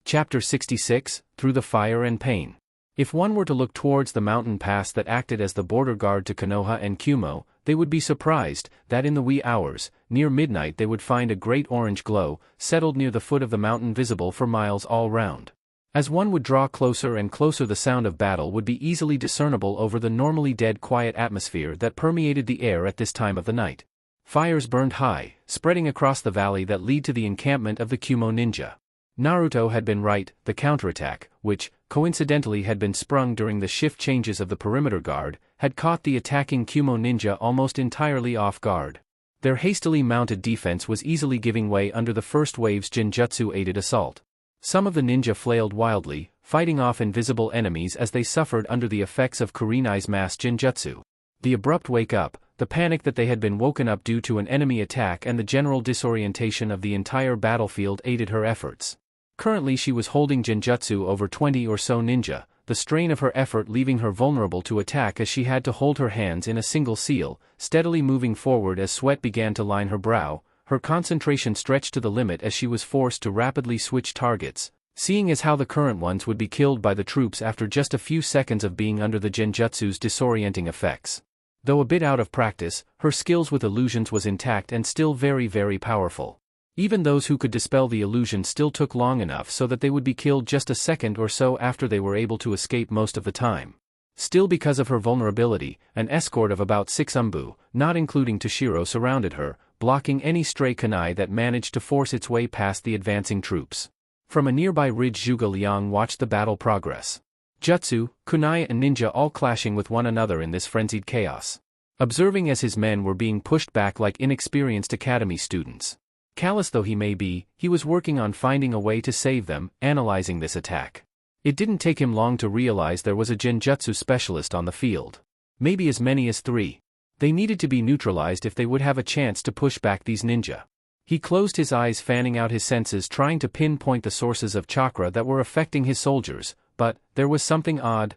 Chapter 66, Through the Fire and Pain. If one were to look towards the mountain pass that acted as the border guard to Konoha and Kyuubi, they would be surprised that in the wee hours, near midnight, they would find a great orange glow, settled near the foot of the mountain, visible for miles all round. As one would draw closer and closer, the sound of battle would be easily discernible over the normally dead quiet atmosphere that permeated the air at this time of the night. Fires burned high, spreading across the valley that led to the encampment of the Kyuubi ninja. Naruto had been right, the counterattack, which, coincidentally had been sprung during the shift changes of the perimeter guard, had caught the attacking Kyuubi ninja almost entirely off guard. Their hastily mounted defense was easily giving way under the first wave's Jinjutsu-aided assault. Some of the ninja flailed wildly, fighting off invisible enemies as they suffered under the effects of Kurenai's mass Jinjutsu. The abrupt wake-up, the panic that they had been woken up due to an enemy attack, and the general disorientation of the entire battlefield aided her efforts. Currently she was holding Jinjutsu over 20 or so ninja, the strain of her effort leaving her vulnerable to attack as she had to hold her hands in a single seal, steadily moving forward as sweat began to line her brow. Her concentration stretched to the limit as she was forced to rapidly switch targets, seeing as how the current ones would be killed by the troops after just a few seconds of being under the genjutsu's disorienting effects. Though a bit out of practice, her skills with illusions was intact and still very, very powerful. Even those who could dispel the illusion still took long enough so that they would be killed just a second or so after they were able to escape most of the time. Still, because of her vulnerability, an escort of about 6 umbu, not including Toshiro, surrounded her, blocking any stray kunai that managed to force its way past the advancing troops. From a nearby ridge, Zhuge Liang watched the battle progress. Jutsu, kunai and ninja all clashing with one another in this frenzied chaos. Observing as his men were being pushed back like inexperienced academy students. Callous though he may be, he was working on finding a way to save them, analyzing this attack. It didn't take him long to realize there was a genjutsu specialist on the field. Maybe as many as 3. They needed to be neutralized if they would have a chance to push back these ninja. He closed his eyes, fanning out his senses, trying to pinpoint the sources of chakra that were affecting his soldiers, but there was something odd,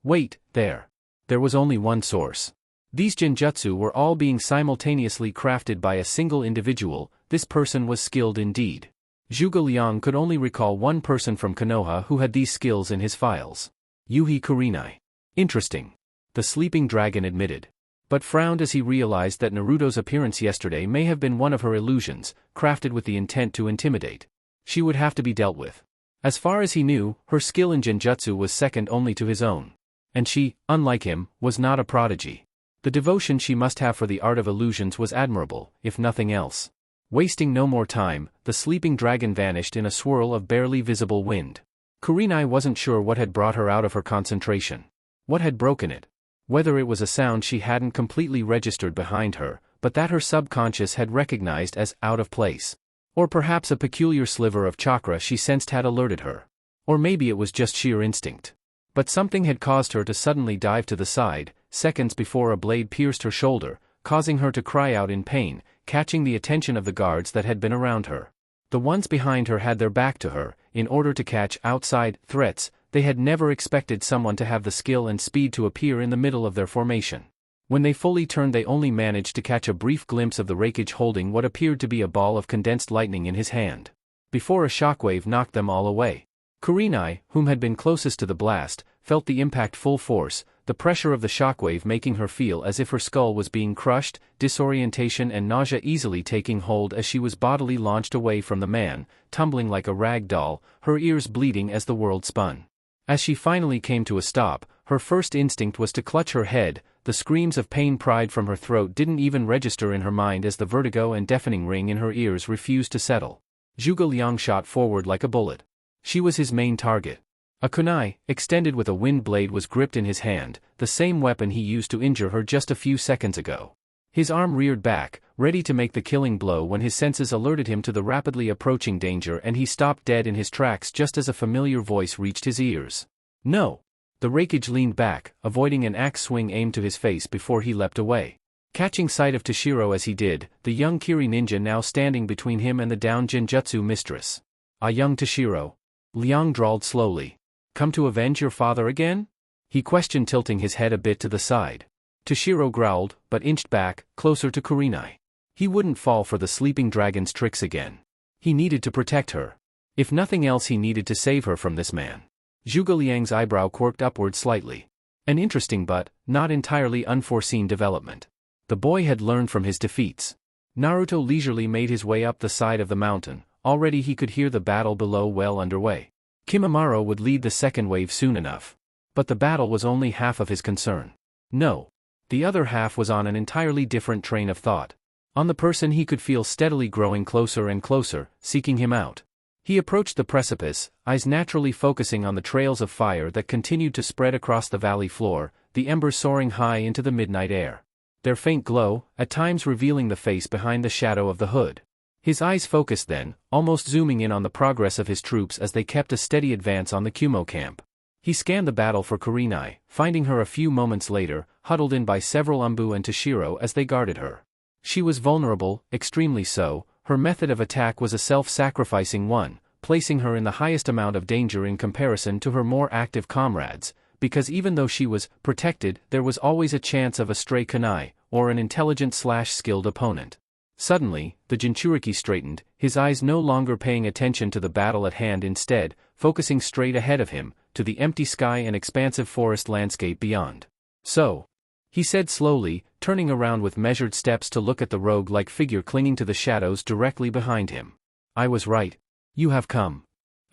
wait, there. There was only one source. These genjutsu were all being simultaneously crafted by a single individual. This person was skilled indeed. Zhuge Liang could only recall one person from Konoha who had these skills in his files. Yuhi Kurenai. Interesting. The sleeping dragon admitted. But frowned as he realized that Naruto's appearance yesterday may have been one of her illusions, crafted with the intent to intimidate. She would have to be dealt with. As far as he knew, her skill in genjutsu was second only to his own. And she, unlike him, was not a prodigy. The devotion she must have for the art of illusions was admirable, if nothing else. Wasting no more time, the sleeping dragon vanished in a swirl of barely visible wind. Kurenai wasn't sure what had brought her out of her concentration. What had broken it? Whether it was a sound she hadn't completely registered behind her, but that her subconscious had recognized as out of place. Or perhaps a peculiar sliver of chakra she sensed had alerted her. Or maybe it was just sheer instinct. But something had caused her to suddenly dive to the side, seconds before a blade pierced her shoulder, causing her to cry out in pain, catching the attention of the guards that had been around her. The ones behind her had their back to her. In order to catch outside threats, they had never expected someone to have the skill and speed to appear in the middle of their formation. When they fully turned, they only managed to catch a brief glimpse of the Reikage holding what appeared to be a ball of condensed lightning in his hand. Before a shockwave knocked them all away. Kurenai, whom had been closest to the blast, felt the impact full force, the pressure of the shockwave making her feel as if her skull was being crushed, disorientation and nausea easily taking hold as she was bodily launched away from the man, tumbling like a rag doll, her ears bleeding as the world spun. As she finally came to a stop, her first instinct was to clutch her head. The screams of pain pried from her throat didn't even register in her mind as the vertigo and deafening ring in her ears refused to settle. Zhuge Liang shot forward like a bullet. She was his main target. A kunai, extended with a wind blade, was gripped in his hand, the same weapon he used to injure her just a few seconds ago. His arm reared back, ready to make the killing blow when his senses alerted him to the rapidly approaching danger, and he stopped dead in his tracks just as a familiar voice reached his ears. No! The Reikage leaned back, avoiding an axe swing aimed to his face before he leapt away. Catching sight of Toshiro as he did, the young Kiri ninja now standing between him and the downed genjutsu mistress. "Ah, young Toshiro," Liang drawled slowly. "Come to avenge your father again?" he questioned, tilting his head a bit to the side. Toshiro growled, but inched back, closer to Kurenai. He wouldn't fall for the sleeping dragon's tricks again. He needed to protect her. If nothing else, he needed to save her from this man. Zhuge Liang's eyebrow quirked upward slightly. An interesting but not entirely unforeseen development. The boy had learned from his defeats. Naruto leisurely made his way up the side of the mountain. Already he could hear the battle below well underway. Kimimaro would lead the second wave soon enough. But the battle was only half of his concern. No. The other half was on an entirely different train of thought. On the person he could feel steadily growing closer and closer, seeking him out. He approached the precipice, eyes naturally focusing on the trails of fire that continued to spread across the valley floor, the embers soaring high into the midnight air. Their faint glow, at times revealing the face behind the shadow of the hood. His eyes focused then, almost zooming in on the progress of his troops as they kept a steady advance on the Kumo camp. He scanned the battle for Kurenai, finding her a few moments later, huddled in by several umbu and Toshiro as they guarded her. She was vulnerable, extremely so. Her method of attack was a self-sacrificing one, placing her in the highest amount of danger in comparison to her more active comrades, because even though she was protected, there was always a chance of a stray kunai, or an intelligent/skilled opponent. Suddenly, the Jinchuriki straightened, his eyes no longer paying attention to the battle at hand, instead, focusing straight ahead of him, to the empty sky and expansive forest landscape beyond. "So," he said slowly, turning around with measured steps to look at the rogue-like figure clinging to the shadows directly behind him. "I was right. You have come."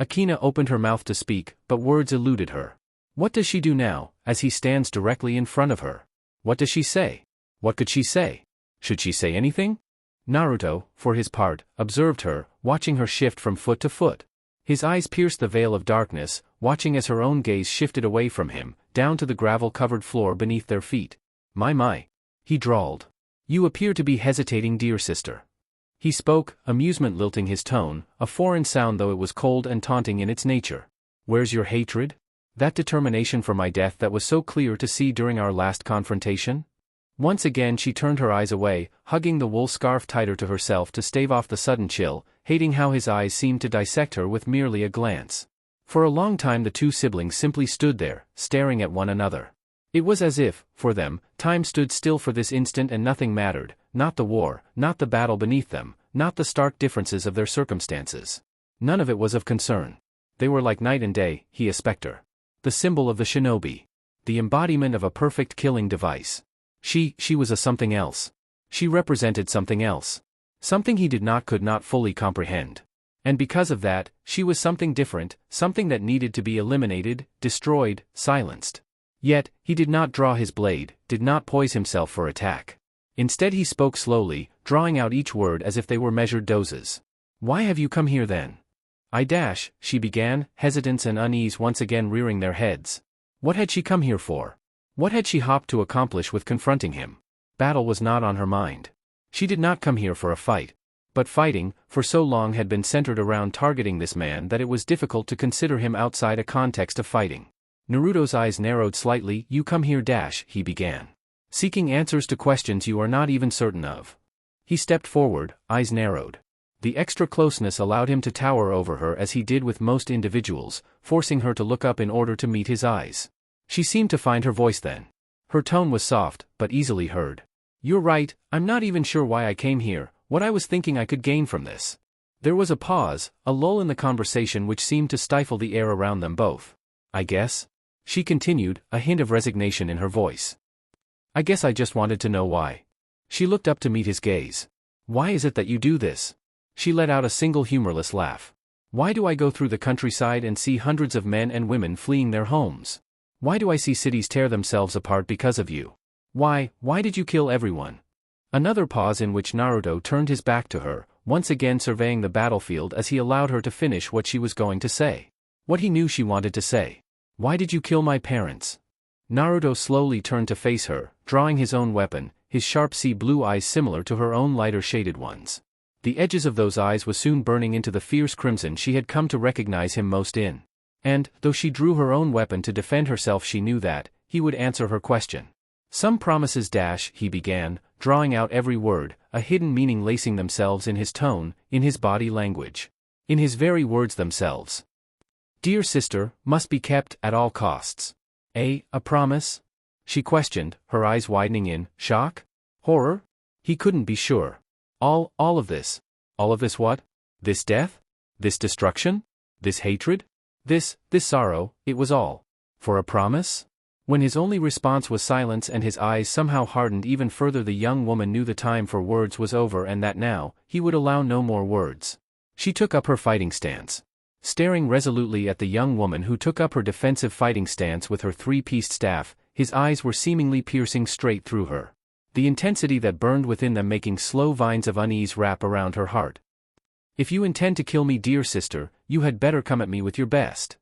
Akina opened her mouth to speak, but words eluded her. What does she do now, as he stands directly in front of her? What does she say? What could she say? Should she say anything? Naruto, for his part, observed her, watching her shift from foot to foot. His eyes pierced the veil of darkness, watching as her own gaze shifted away from him, down to the gravel-covered floor beneath their feet. My, he drawled. "You appear to be hesitating, dear sister." He spoke, amusement lilting his tone, a foreign sound though it was cold and taunting in its nature. "Where's your hatred? That determination for my death that was so clear to see during our last confrontation?" Once again she turned her eyes away, hugging the wool scarf tighter to herself to stave off the sudden chill, hating how his eyes seemed to dissect her with merely a glance. For a long time the two siblings simply stood there, staring at one another. It was as if, for them, time stood still for this instant and nothing mattered, not the war, not the battle beneath them, not the stark differences of their circumstances. None of it was of concern. They were like night and day, he a specter. The symbol of the shinobi. The embodiment of a perfect killing device. She was a something else. She represented something else. Something he could not fully comprehend. And because of that, she was something different, something that needed to be eliminated, destroyed, silenced. Yet, he did not draw his blade, did not poise himself for attack. Instead he spoke slowly, drawing out each word as if they were measured doses. "Why have you come here then?" She began, hesitance and unease once again rearing their heads. What had she come here for? What had she hoped to accomplish with confronting him? Battle was not on her mind. She did not come here for a fight. But fighting, for so long had been centered around targeting this man that it was difficult to consider him outside a context of fighting. Naruto's eyes narrowed slightly. "You come here he began. "Seeking answers to questions you are not even certain of." He stepped forward, eyes narrowed. The extra closeness allowed him to tower over her as he did with most individuals, forcing her to look up in order to meet his eyes. She seemed to find her voice then. Her tone was soft, but easily heard. "You're right, I'm not even sure why I came here, what I was thinking I could gain from this." There was a pause, a lull in the conversation which seemed to stifle the air around them both. "I guess," she continued, a hint of resignation in her voice. "I guess I just wanted to know why." She looked up to meet his gaze. "Why is it that you do this?" She let out a single humorless laugh. "Why do I go through the countryside and see hundreds of men and women fleeing their homes? Why do I see cities tear themselves apart because of you? Why did you kill everyone?" Another pause in which Naruto turned his back to her, once again surveying the battlefield as he allowed her to finish what she was going to say. What he knew she wanted to say. "Why did you kill my parents?" Naruto slowly turned to face her, drawing his own weapon, his sharp sea blue eyes similar to her own lighter shaded ones. The edges of those eyes was soon burning into the fierce crimson she had come to recognize him most in. And, though she drew her own weapon to defend herself, she knew that he would answer her question. "Some promises he began, drawing out every word, a hidden meaning lacing themselves in his tone, in his body language. In his very words themselves. "Dear sister, must be kept at all costs." A promise?" she questioned, her eyes widening in shock? Horror? He couldn't be sure. All of this? All of this what? This death? This destruction? This hatred? This sorrow, it was all for a promise? When his only response was silence and his eyes somehow hardened even further, the young woman knew the time for words was over and that now, he would allow no more words. She took up her fighting stance. Staring resolutely at the young woman who took up her defensive fighting stance with her three-pieced staff, his eyes were seemingly piercing straight through her. The intensity that burned within them making slow vines of unease wrap around her heart. "If you intend to kill me, dear sister, you had better come at me with your best."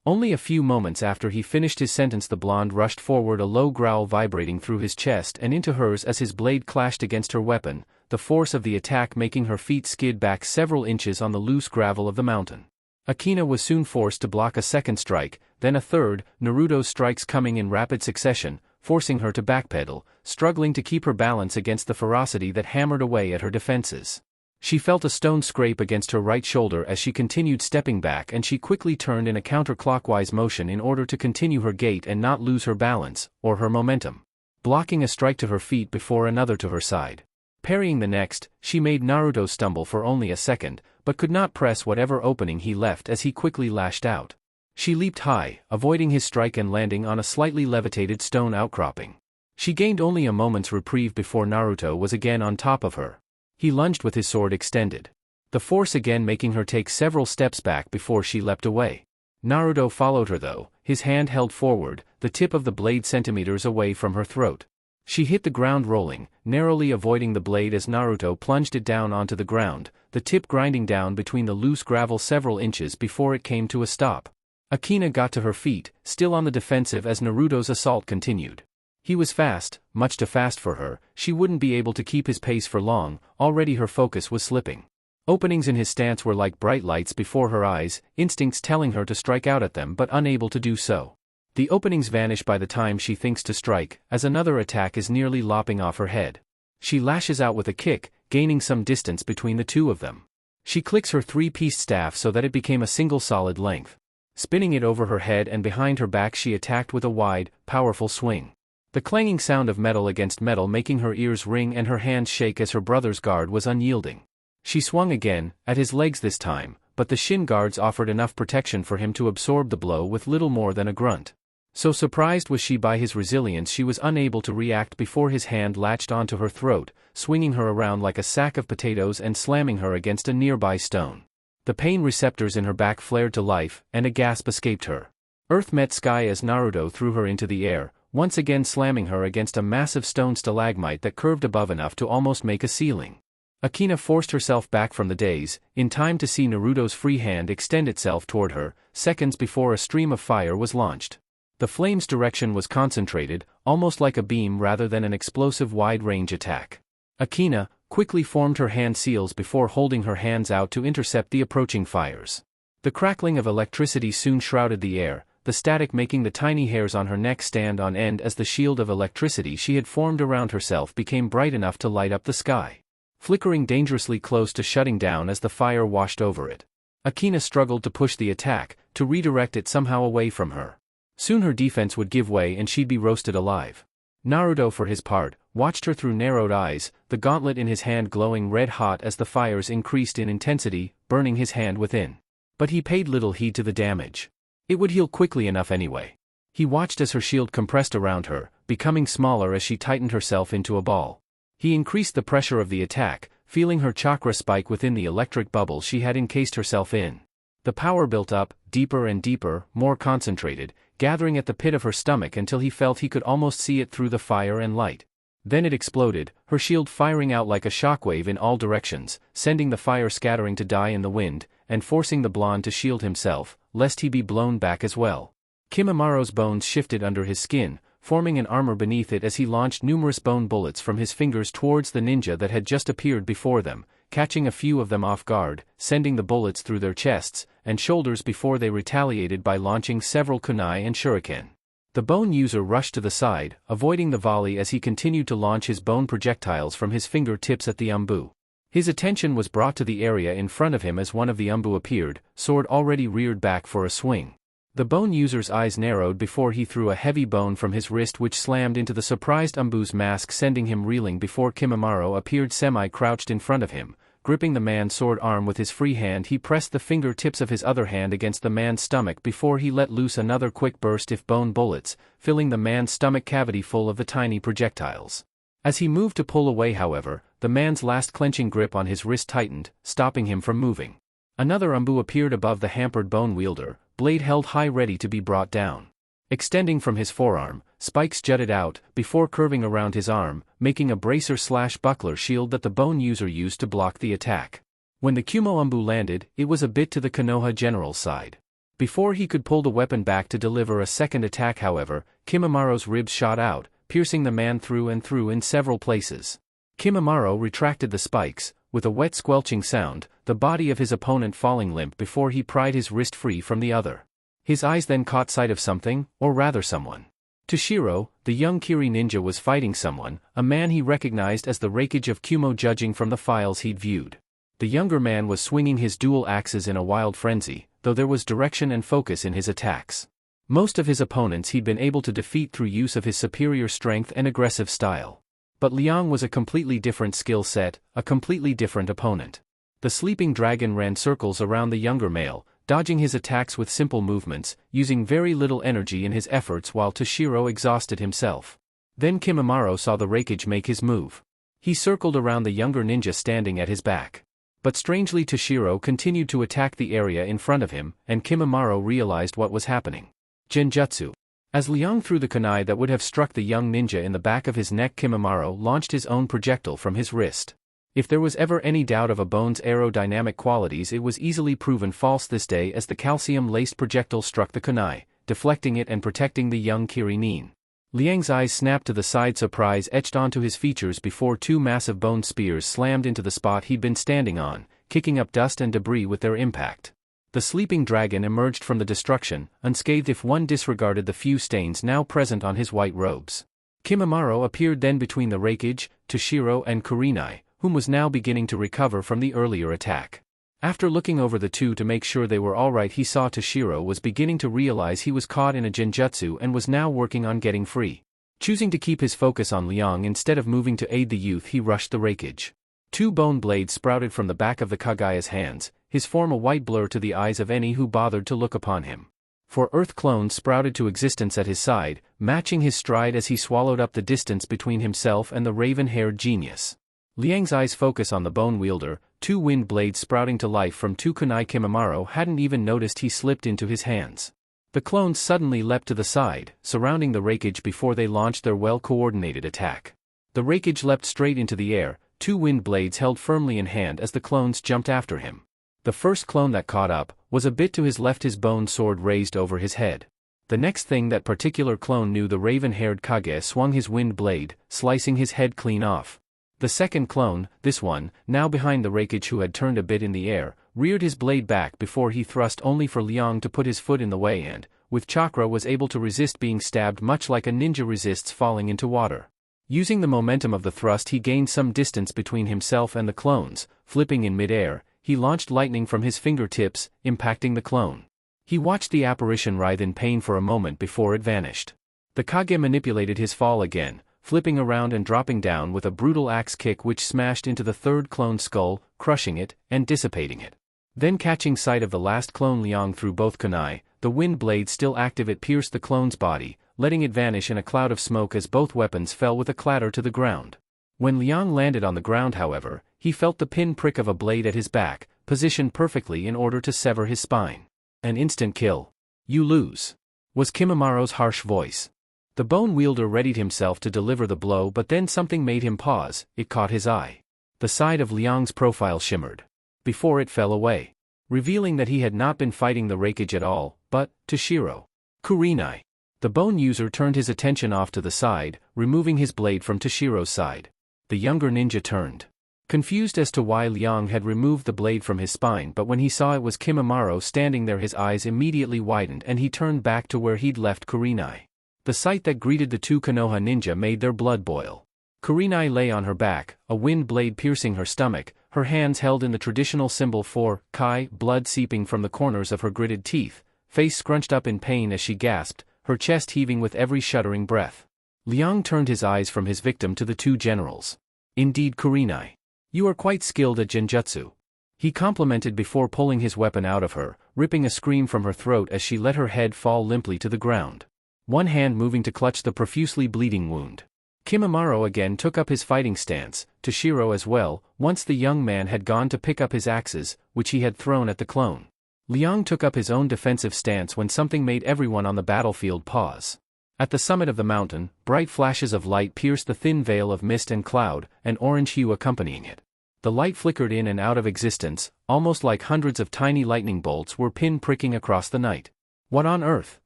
Only a few moments after he finished his sentence, the blonde rushed forward, a low growl vibrating through his chest and into hers as his blade clashed against her weapon, the force of the attack making her feet skid back several inches on the loose gravel of the mountain. Akina was soon forced to block a second strike, then a third, Naruto's strikes coming in rapid succession, forcing her to backpedal, struggling to keep her balance against the ferocity that hammered away at her defenses. She felt a stone scrape against her right shoulder as she continued stepping back, and she quickly turned in a counterclockwise motion in order to continue her gait and not lose her balance, or her momentum. Blocking a strike to her feet before another to her side. Parrying the next, she made Naruto stumble for only a second, but could not press whatever opening he left as he quickly lashed out. She leaped high, avoiding his strike and landing on a slightly levitated stone outcropping. She gained only a moment's reprieve before Naruto was again on top of her. He lunged with his sword extended, the force again making her take several steps back before she leapt away. Naruto followed her though, his hand held forward, the tip of the blade centimeters away from her throat. She hit the ground rolling, narrowly avoiding the blade as Naruto plunged it down onto the ground, the tip grinding down between the loose gravel several inches before it came to a stop. Akina got to her feet, still on the defensive as Naruto's assault continued. He was fast, much too fast for her, she wouldn't be able to keep his pace for long, already her focus was slipping. Openings in his stance were like bright lights before her eyes, instincts telling her to strike out at them but unable to do so. The openings vanish by the time she thinks to strike, as another attack is nearly lopping off her head. She lashes out with a kick, gaining some distance between the two of them. She clicks her three-pieced staff so that it became a single solid length. Spinning it over her head and behind her back she attacked with a wide, powerful swing. The clanging sound of metal against metal making her ears ring and her hands shake as her brother's guard was unyielding. She swung again, at his legs this time, but the shin guards offered enough protection for him to absorb the blow with little more than a grunt. So surprised was she by his resilience she was unable to react before his hand latched onto her throat, swinging her around like a sack of potatoes and slamming her against a nearby stone. The pain receptors in her back flared to life, and a gasp escaped her. Earth met sky as Naruto threw her into the air, once again slamming her against a massive stone stalagmite that curved above enough to almost make a ceiling. Akina forced herself back from the daze, in time to see Naruto's free hand extend itself toward her, seconds before a stream of fire was launched. The flame's direction was concentrated, almost like a beam rather than an explosive wide-range attack. Akina quickly formed her hand seals before holding her hands out to intercept the approaching fires. The crackling of electricity soon shrouded the air, the static making the tiny hairs on her neck stand on end as the shield of electricity she had formed around herself became bright enough to light up the sky, flickering dangerously close to shutting down as the fire washed over it. Akina struggled to push the attack, to redirect it somehow away from her. Soon her defense would give way and she'd be roasted alive. Naruto for his part, watched her through narrowed eyes, the gauntlet in his hand glowing red-hot as the fires increased in intensity, burning his hand within. But he paid little heed to the damage. It would heal quickly enough anyway. He watched as her shield compressed around her, becoming smaller as she tightened herself into a ball. He increased the pressure of the attack, feeling her chakra spike within the electric bubble she had encased herself in. The power built up, deeper and deeper, more concentrated, gathering at the pit of her stomach until he felt he could almost see it through the fire and light. Then it exploded, her shield firing out like a shockwave in all directions, sending the fire scattering to die in the wind, and forcing the blonde to shield himself, lest he be blown back as well. Kimamaro's bones shifted under his skin, forming an armor beneath it as he launched numerous bone bullets from his fingers towards the ninja that had just appeared before them, catching a few of them off guard, sending the bullets through their chests and shoulders before they retaliated by launching several kunai and shuriken. The bone user rushed to the side, avoiding the volley as he continued to launch his bone projectiles from his fingertips at the umbu. His attention was brought to the area in front of him as one of the umbu appeared, sword already reared back for a swing. The bone user's eyes narrowed before he threw a heavy bone from his wrist which slammed into the surprised umbu's mask sending him reeling before Kimamaro appeared semi-crouched in front of him. Gripping the man's sword arm with his free hand he pressed the fingertips of his other hand against the man's stomach before he let loose another quick burst of bone bullets, filling the man's stomach cavity full of the tiny projectiles. As he moved to pull away however, the man's last clenching grip on his wrist tightened, stopping him from moving. Another umbu appeared above the hampered bone wielder, blade held high ready to be brought down. Extending from his forearm, spikes jutted out, before curving around his arm, making a bracer/buckler shield that the bone user used to block the attack. When the Kumo umbu landed, it was a bit to the Konoha general's side. Before he could pull the weapon back to deliver a second attack however, Kimamaro's ribs shot out, piercing the man through and through in several places. Kimamaro retracted the spikes, with a wet squelching sound, the body of his opponent falling limp before he pried his wrist free from the other. His eyes then caught sight of something, or rather someone. Toshiro, the young Kiri ninja was fighting someone, a man he recognized as the Raikage of Kumo judging from the files he'd viewed. The younger man was swinging his dual axes in a wild frenzy, though there was direction and focus in his attacks. Most of his opponents he'd been able to defeat through use of his superior strength and aggressive style. But Liang was a completely different skill set, a completely different opponent. The sleeping dragon ran circles around the younger male, dodging his attacks with simple movements, using very little energy in his efforts while Toshiro exhausted himself. Then Kimimaro saw the Raikage make his move. He circled around the younger ninja standing at his back. But strangely Toshiro continued to attack the area in front of him, and Kimimaro realized what was happening. Genjutsu. As Liang threw the kunai that would have struck the young ninja in the back of his neck, Kimimaro launched his own projectile from his wrist. If there was ever any doubt of a bone's aerodynamic qualities, it was easily proven false this day as the calcium-laced projectile struck the kunai, deflecting it and protecting the young Kirinin. Liang's eyes snapped to the side, surprise etched onto his features before two massive bone spears slammed into the spot he'd been standing on, kicking up dust and debris with their impact. The sleeping dragon emerged from the destruction, unscathed if one disregarded the few stains now present on his white robes. Kimimaro appeared then between the Raikage, Toshiro and Kurenai, whom was now beginning to recover from the earlier attack. After looking over the two to make sure they were alright, he saw Toshiro was beginning to realize he was caught in a genjutsu and was now working on getting free. Choosing to keep his focus on Liang instead of moving to aid the youth, he rushed the Raikage. Two bone blades sprouted from the back of the Kagaya's hands, his form a white blur to the eyes of any who bothered to look upon him. Four earth clones sprouted to existence at his side, matching his stride as he swallowed up the distance between himself and the raven-haired genius. Liang's eyes focus on the bone wielder, two wind blades sprouting to life from two kunai. Kimimaro hadn't even noticed he slipped into his hands. The clones suddenly leapt to the side, surrounding the Raikage before they launched their well-coordinated attack. The Raikage leapt straight into the air, two wind blades held firmly in hand as the clones jumped after him. The first clone that caught up was a bit to his left, his bone sword raised over his head. The next thing that particular clone knew, the raven-haired Kage swung his wind blade, slicing his head clean off. The second clone, this one, now behind the Raikage who had turned a bit in the air, reared his blade back before he thrust, only for Liang to put his foot in the way and, with chakra, was able to resist being stabbed much like a ninja resists falling into water. Using the momentum of the thrust, he gained some distance between himself and the clones. Flipping in mid-air, he launched lightning from his fingertips, impacting the clone. He watched the apparition writhe in pain for a moment before it vanished. The Kage manipulated his fall again, flipping around and dropping down with a brutal axe kick which smashed into the third clone's skull, crushing it, and dissipating it. Then catching sight of the last clone, Liang threw both kunai, the wind blade still active. It pierced the clone's body, letting it vanish in a cloud of smoke as both weapons fell with a clatter to the ground. When Liang landed on the ground, however, he felt the pin prick of a blade at his back, positioned perfectly in order to sever his spine. An instant kill. You lose, was Kimimaro's harsh voice. The bone wielder readied himself to deliver the blow, but then something made him pause. It caught his eye. The side of Liang's profile shimmered before it fell away, revealing that he had not been fighting the Raikage at all, but Toshiro. Kurenai. The bone user turned his attention off to the side, removing his blade from Toshiro's side. The younger ninja turned, confused as to why Liang had removed the blade from his spine, but when he saw it was Kimimaro standing there, his eyes immediately widened and he turned back to where he'd left Kurenai. The sight that greeted the two Konoha ninja made their blood boil. Kurenai lay on her back, a wind blade piercing her stomach, her hands held in the traditional symbol for Kai, blood seeping from the corners of her gritted teeth, face scrunched up in pain as she gasped, her chest heaving with every shuddering breath. Liang turned his eyes from his victim to the two generals. Indeed, Kurenai, you are quite skilled at genjutsu, he complimented before pulling his weapon out of her, ripping a scream from her throat as she let her head fall limply to the ground, one hand moving to clutch the profusely bleeding wound. Kimimaro again took up his fighting stance, Toshiro as well. Once the young man had gone to pick up his axes, which he had thrown at the clone. Liang took up his own defensive stance when something made everyone on the battlefield pause. At the summit of the mountain, bright flashes of light pierced the thin veil of mist and cloud, an orange hue accompanying it. The light flickered in and out of existence, almost like hundreds of tiny lightning bolts were pin-pricking across the night. What on earth?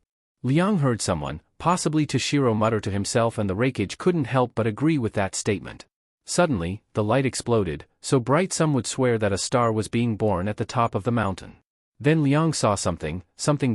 Liang heard someone, possibly Toshiro, mutter to himself, and the Raikage couldn't help but agree with that statement. Suddenly, the light exploded, so bright some would swear that a star was being born at the top of the mountain. Then Liang saw something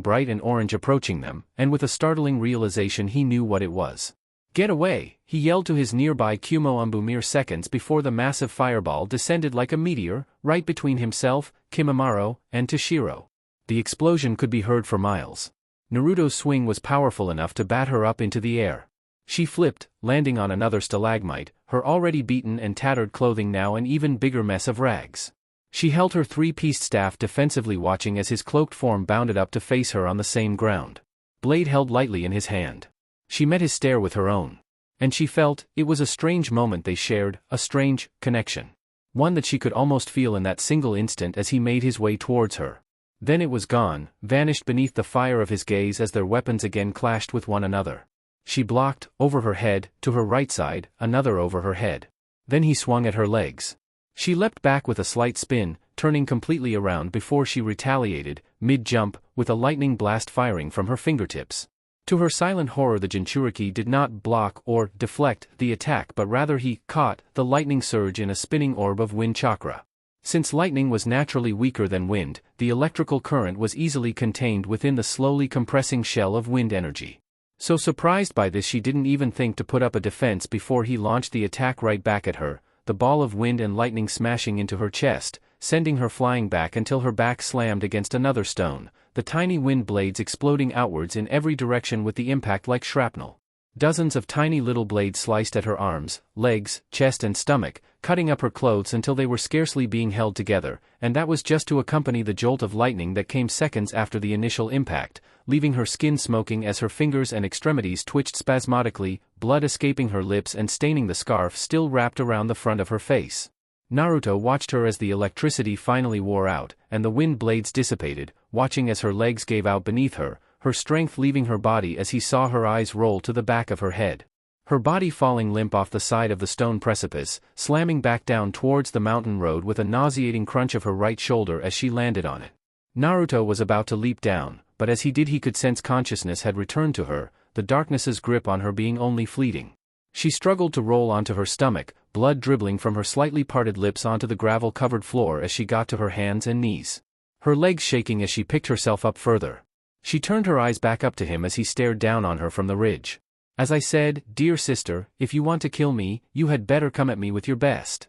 bright and orange approaching them, and with a startling realization he knew what it was. Get away, he yelled to his nearby Kumo-umbu mere seconds before the massive fireball descended like a meteor, right between himself, Kimimaro, and Toshiro. The explosion could be heard for miles. Naruto's swing was powerful enough to bat her up into the air. She flipped, landing on another stalagmite, her already beaten and tattered clothing now an even bigger mess of rags. She held her three-pieced staff defensively, watching as his cloaked form bounded up to face her on the same ground. Blade held lightly in his hand. She met his stare with her own. And she felt, it was a strange moment they shared, a strange connection. One that she could almost feel in that single instant as he made his way towards her. Then it was gone, vanished beneath the fire of his gaze as their weapons again clashed with one another. She blocked, over her head, to her right side, another over her head. Then he swung at her legs. She leapt back with a slight spin, turning completely around before she retaliated, mid-jump, with a lightning blast firing from her fingertips. To her silent horror, the Jinchuriki did not block or deflect the attack, but rather he caught the lightning surge in a spinning orb of wind chakra. Since lightning was naturally weaker than wind, the electrical current was easily contained within the slowly compressing shell of wind energy. So surprised by this, she didn't even think to put up a defense before he launched the attack right back at her, the ball of wind and lightning smashing into her chest, sending her flying back until her back slammed against another stone, the tiny wind blades exploding outwards in every direction with the impact like shrapnel. Dozens of tiny little blades sliced at her arms, legs, chest and stomach, cutting up her clothes until they were scarcely being held together, and that was just to accompany the jolt of lightning that came seconds after the initial impact, leaving her skin smoking as her fingers and extremities twitched spasmodically, blood escaping her lips and staining the scarf still wrapped around the front of her face. Naruto watched her as the electricity finally wore out, and the wind blades dissipated, watching as her legs gave out beneath her, her strength leaving her body as he saw her eyes roll to the back of her head. Her body falling limp off the side of the stone precipice, slamming back down towards the mountain road with a nauseating crunch of her right shoulder as she landed on it. Naruto was about to leap down, but as he did he could sense consciousness had returned to her, the darkness's grip on her being only fleeting. She struggled to roll onto her stomach, blood dribbling from her slightly parted lips onto the gravel-covered floor as she got to her hands and knees. Her legs shaking as she picked herself up further. She turned her eyes back up to him as he stared down on her from the ridge. "As I said, dear sister, if you want to kill me, you had better come at me with your best."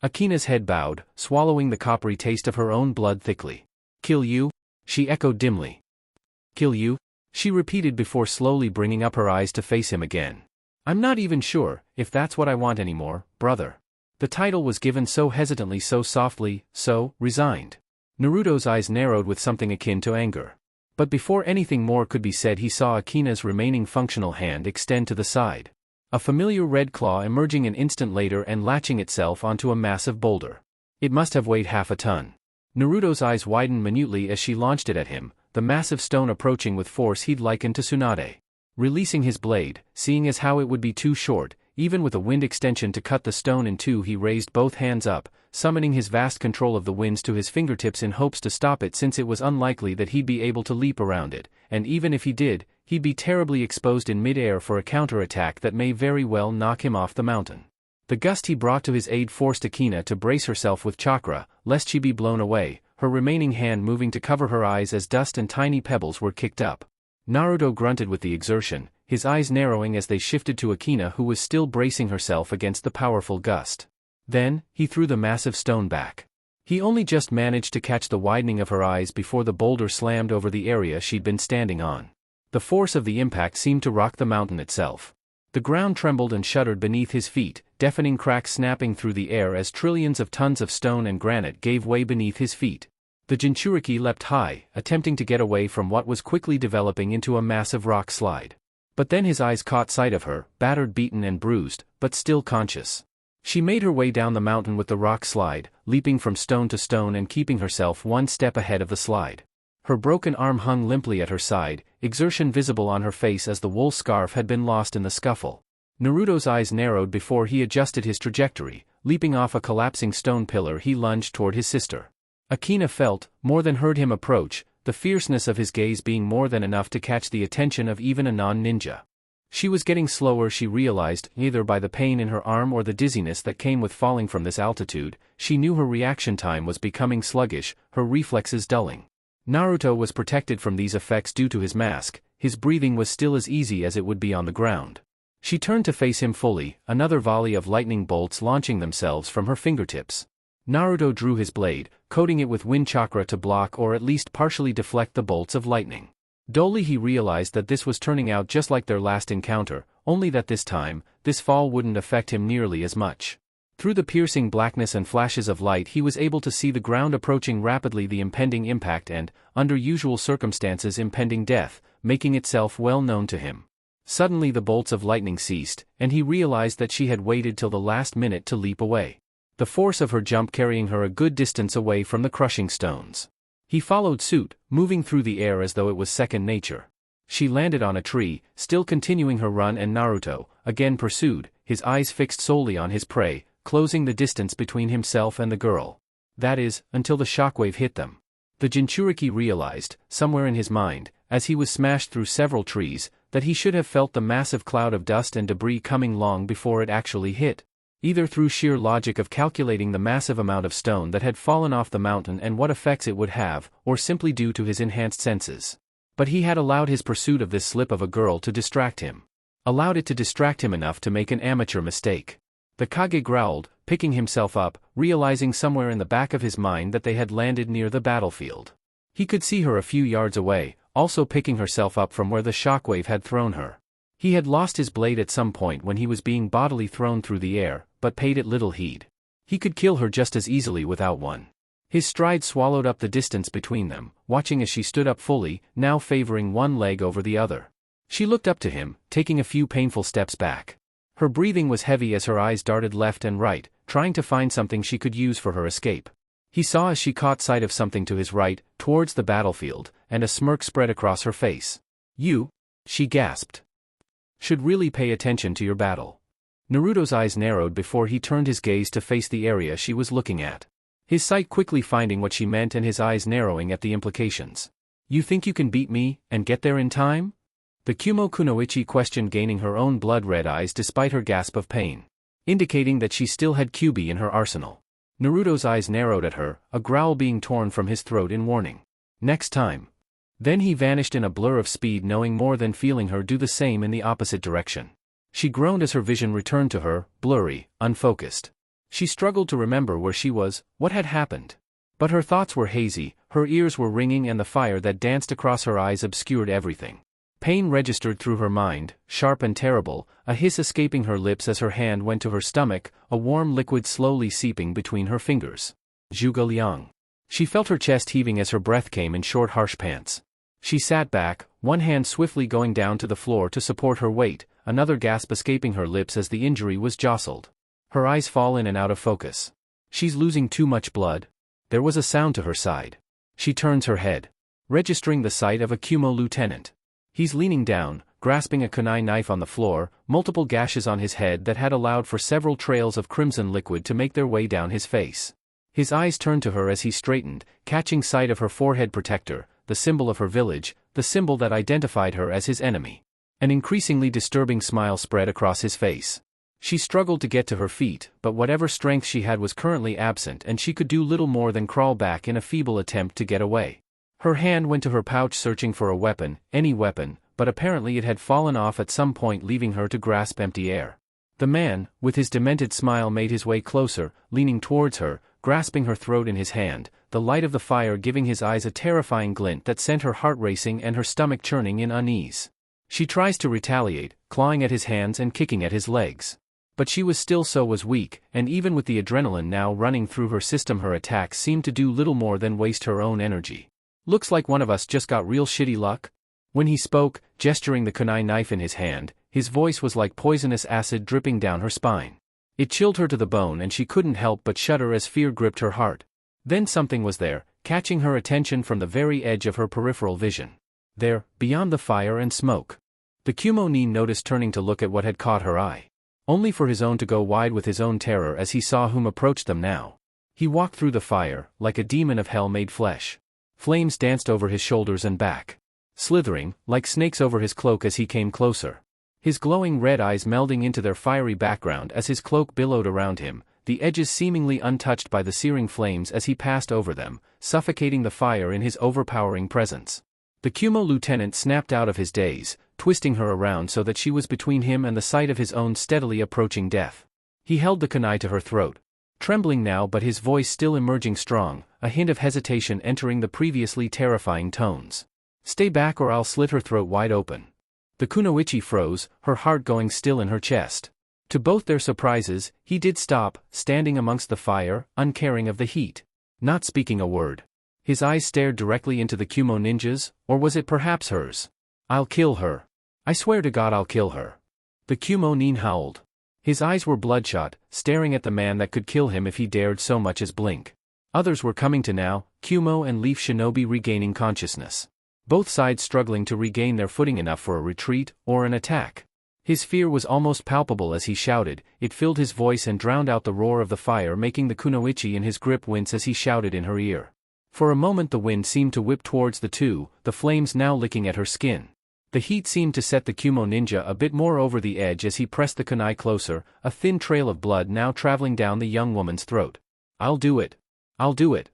Akina's head bowed, swallowing the coppery taste of her own blood thickly. "Kill you?" she echoed dimly. "Kill you?" she repeated before slowly bringing up her eyes to face him again. "I'm not even sure if that's what I want anymore, brother." The title was given so hesitantly, so softly, so resigned. Naruto's eyes narrowed with something akin to anger. But before anything more could be said, he saw Akina's remaining functional hand extend to the side. A familiar red claw emerging an instant later and latching itself onto a massive boulder. It must have weighed half a ton. Naruto's eyes widened minutely as she launched it at him, the massive stone approaching with force he'd likened to Tsunade. Releasing his blade, seeing as how it would be too short, even with a wind extension to cut the stone in two, he raised both hands up, summoning his vast control of the winds to his fingertips in hopes to stop it, since it was unlikely that he'd be able to leap around it, and even if he did, he'd be terribly exposed in mid-air for a counterattack that may very well knock him off the mountain. The gust he brought to his aid forced Akina to brace herself with chakra, lest she be blown away, her remaining hand moving to cover her eyes as dust and tiny pebbles were kicked up. Naruto grunted with the exertion, his eyes narrowing as they shifted to Akina, who was still bracing herself against the powerful gust. Then, he threw the massive stone back. He only just managed to catch the widening of her eyes before the boulder slammed over the area she'd been standing on. The force of the impact seemed to rock the mountain itself. The ground trembled and shuddered beneath his feet, deafening cracks snapping through the air as trillions of tons of stone and granite gave way beneath his feet. The Jinchuriki leapt high, attempting to get away from what was quickly developing into a massive rock slide. But then his eyes caught sight of her, battered, beaten and bruised, but still conscious. She made her way down the mountain with the rock slide, leaping from stone to stone and keeping herself one step ahead of the slide. Her broken arm hung limply at her side, exertion visible on her face as the wool scarf had been lost in the scuffle. Naruto's eyes narrowed before he adjusted his trajectory. Leaping off a collapsing stone pillar, he lunged toward his sister. Akina felt, more than heard him approach, the fierceness of his gaze being more than enough to catch the attention of even a non-ninja. She was getting slower, she realized, either by the pain in her arm or the dizziness that came with falling from this altitude. She knew her reaction time was becoming sluggish, her reflexes dulling. Naruto was protected from these effects due to his mask, his breathing was still as easy as it would be on the ground. She turned to face him fully, another volley of lightning bolts launching themselves from her fingertips. Naruto drew his blade, coating it with wind chakra to block or at least partially deflect the bolts of lightning. Dully he realized that this was turning out just like their last encounter, only that this time, this fall wouldn't affect him nearly as much. Through the piercing blackness and flashes of light he was able to see the ground approaching rapidly, the impending impact and, under usual circumstances, impending death, making itself well known to him. Suddenly the bolts of lightning ceased, and he realized that she had waited till the last minute to leap away. The force of her jump carrying her a good distance away from the crushing stones. He followed suit, moving through the air as though it was second nature. She landed on a tree, still continuing her run, and Naruto, again pursued, his eyes fixed solely on his prey, closing the distance between himself and the girl. That is, until the shockwave hit them. The Jinchuriki realized, somewhere in his mind, as he was smashed through several trees, that he should have felt the massive cloud of dust and debris coming long before it actually hit. Either through sheer logic of calculating the massive amount of stone that had fallen off the mountain and what effects it would have, or simply due to his enhanced senses. But he had allowed his pursuit of this slip of a girl to distract him. Allowed it to distract him enough to make an amateur mistake. The Kage growled, picking himself up, realizing somewhere in the back of his mind that they had landed near the battlefield. He could see her a few yards away, also picking herself up from where the shockwave had thrown her. He had lost his blade at some point when he was being bodily thrown through the air, but paid it little heed. He could kill her just as easily without one. His stride swallowed up the distance between them, watching as she stood up fully, now favoring one leg over the other. She looked up to him, taking a few painful steps back. Her breathing was heavy as her eyes darted left and right, trying to find something she could use for her escape. He saw as she caught sight of something to his right, towards the battlefield, and a smirk spread across her face. "You," she gasped, "should really pay attention to your battle." Naruto's eyes narrowed before he turned his gaze to face the area she was looking at. His sight quickly finding what she meant and his eyes narrowing at the implications. "You think you can beat me, and get there in time?" The Kumo Kunoichi questioned, gaining her own blood-red eyes despite her gasp of pain, indicating that she still had Kyuubi in her arsenal. Naruto's eyes narrowed at her, a growl being torn from his throat in warning. "Next time." Then he vanished in a blur of speed, knowing more than feeling her do the same in the opposite direction. She groaned as her vision returned to her, blurry, unfocused. She struggled to remember where she was, what had happened. But her thoughts were hazy, her ears were ringing, and the fire that danced across her eyes obscured everything. Pain registered through her mind, sharp and terrible, a hiss escaping her lips as her hand went to her stomach, a warm liquid slowly seeping between her fingers. Zhuge Liang. She felt her chest heaving as her breath came in short harsh pants. She sat back, one hand swiftly going down to the floor to support her weight, another gasp escaping her lips as the injury was jostled. Her eyes fall in and out of focus. "She's losing too much blood." There was a sound to her side. She turns her head, registering the sight of a Kumo lieutenant. He's leaning down, grasping a kunai knife on the floor, multiple gashes on his head that had allowed for several trails of crimson liquid to make their way down his face. His eyes turned to her as he straightened, catching sight of her forehead protector, the symbol of her village, the symbol that identified her as his enemy. An increasingly disturbing smile spread across his face. She struggled to get to her feet, but whatever strength she had was currently absent, and she could do little more than crawl back in a feeble attempt to get away. Her hand went to her pouch searching for a weapon, any weapon, but apparently it had fallen off at some point, leaving her to grasp empty air. The man, with his demented smile, made his way closer, leaning towards her, grasping her throat in his hand, the light of the fire giving his eyes a terrifying glint that sent her heart racing and her stomach churning in unease. She tries to retaliate, clawing at his hands and kicking at his legs. But she was weak, and even with the adrenaline now running through her system, her attacks seemed to do little more than waste her own energy. "Looks like one of us just got real shitty luck." When he spoke, gesturing the kunai knife in his hand, his voice was like poisonous acid dripping down her spine. It chilled her to the bone, and she couldn't help but shudder as fear gripped her heart. Then something was there, catching her attention from the very edge of her peripheral vision. There, beyond the fire and smoke. The Kumo nin noticed, turning to look at what had caught her eye. Only for his own to go wide with his own terror as he saw whom approached them now. He walked through the fire, like a demon of hell made flesh. Flames danced over his shoulders and back, slithering, like snakes over his cloak as he came closer. His glowing red eyes melding into their fiery background as his cloak billowed around him, the edges seemingly untouched by the searing flames as he passed over them, suffocating the fire in his overpowering presence. The Kumo lieutenant snapped out of his daze, twisting her around so that she was between him and the sight of his own steadily approaching death. He held the kunai to her throat, trembling now but his voice still emerging strong, a hint of hesitation entering the previously terrifying tones. Stay back or I'll slit her throat wide open. The kunoichi froze, her heart going still in her chest. To both their surprises, he did stop, standing amongst the fire, uncaring of the heat. Not speaking a word. His eyes stared directly into the Kyuubi ninja's, or was it perhaps hers? I'll kill her. I swear to God I'll kill her. The Kyuubi nin howled. His eyes were bloodshot, staring at the man that could kill him if he dared so much as blink. Others were coming to now, Kyuubi and Leaf Shinobi regaining consciousness. Both sides struggling to regain their footing enough for a retreat, or an attack. His fear was almost palpable as he shouted, it filled his voice and drowned out the roar of the fire, making the kunoichi in his grip wince as he shouted in her ear. For a moment the wind seemed to whip towards the two, the flames now licking at her skin. The heat seemed to set the Kyuubi ninja a bit more over the edge as he pressed the kunai closer, a thin trail of blood now traveling down the young woman's throat. I'll do it. I'll do it.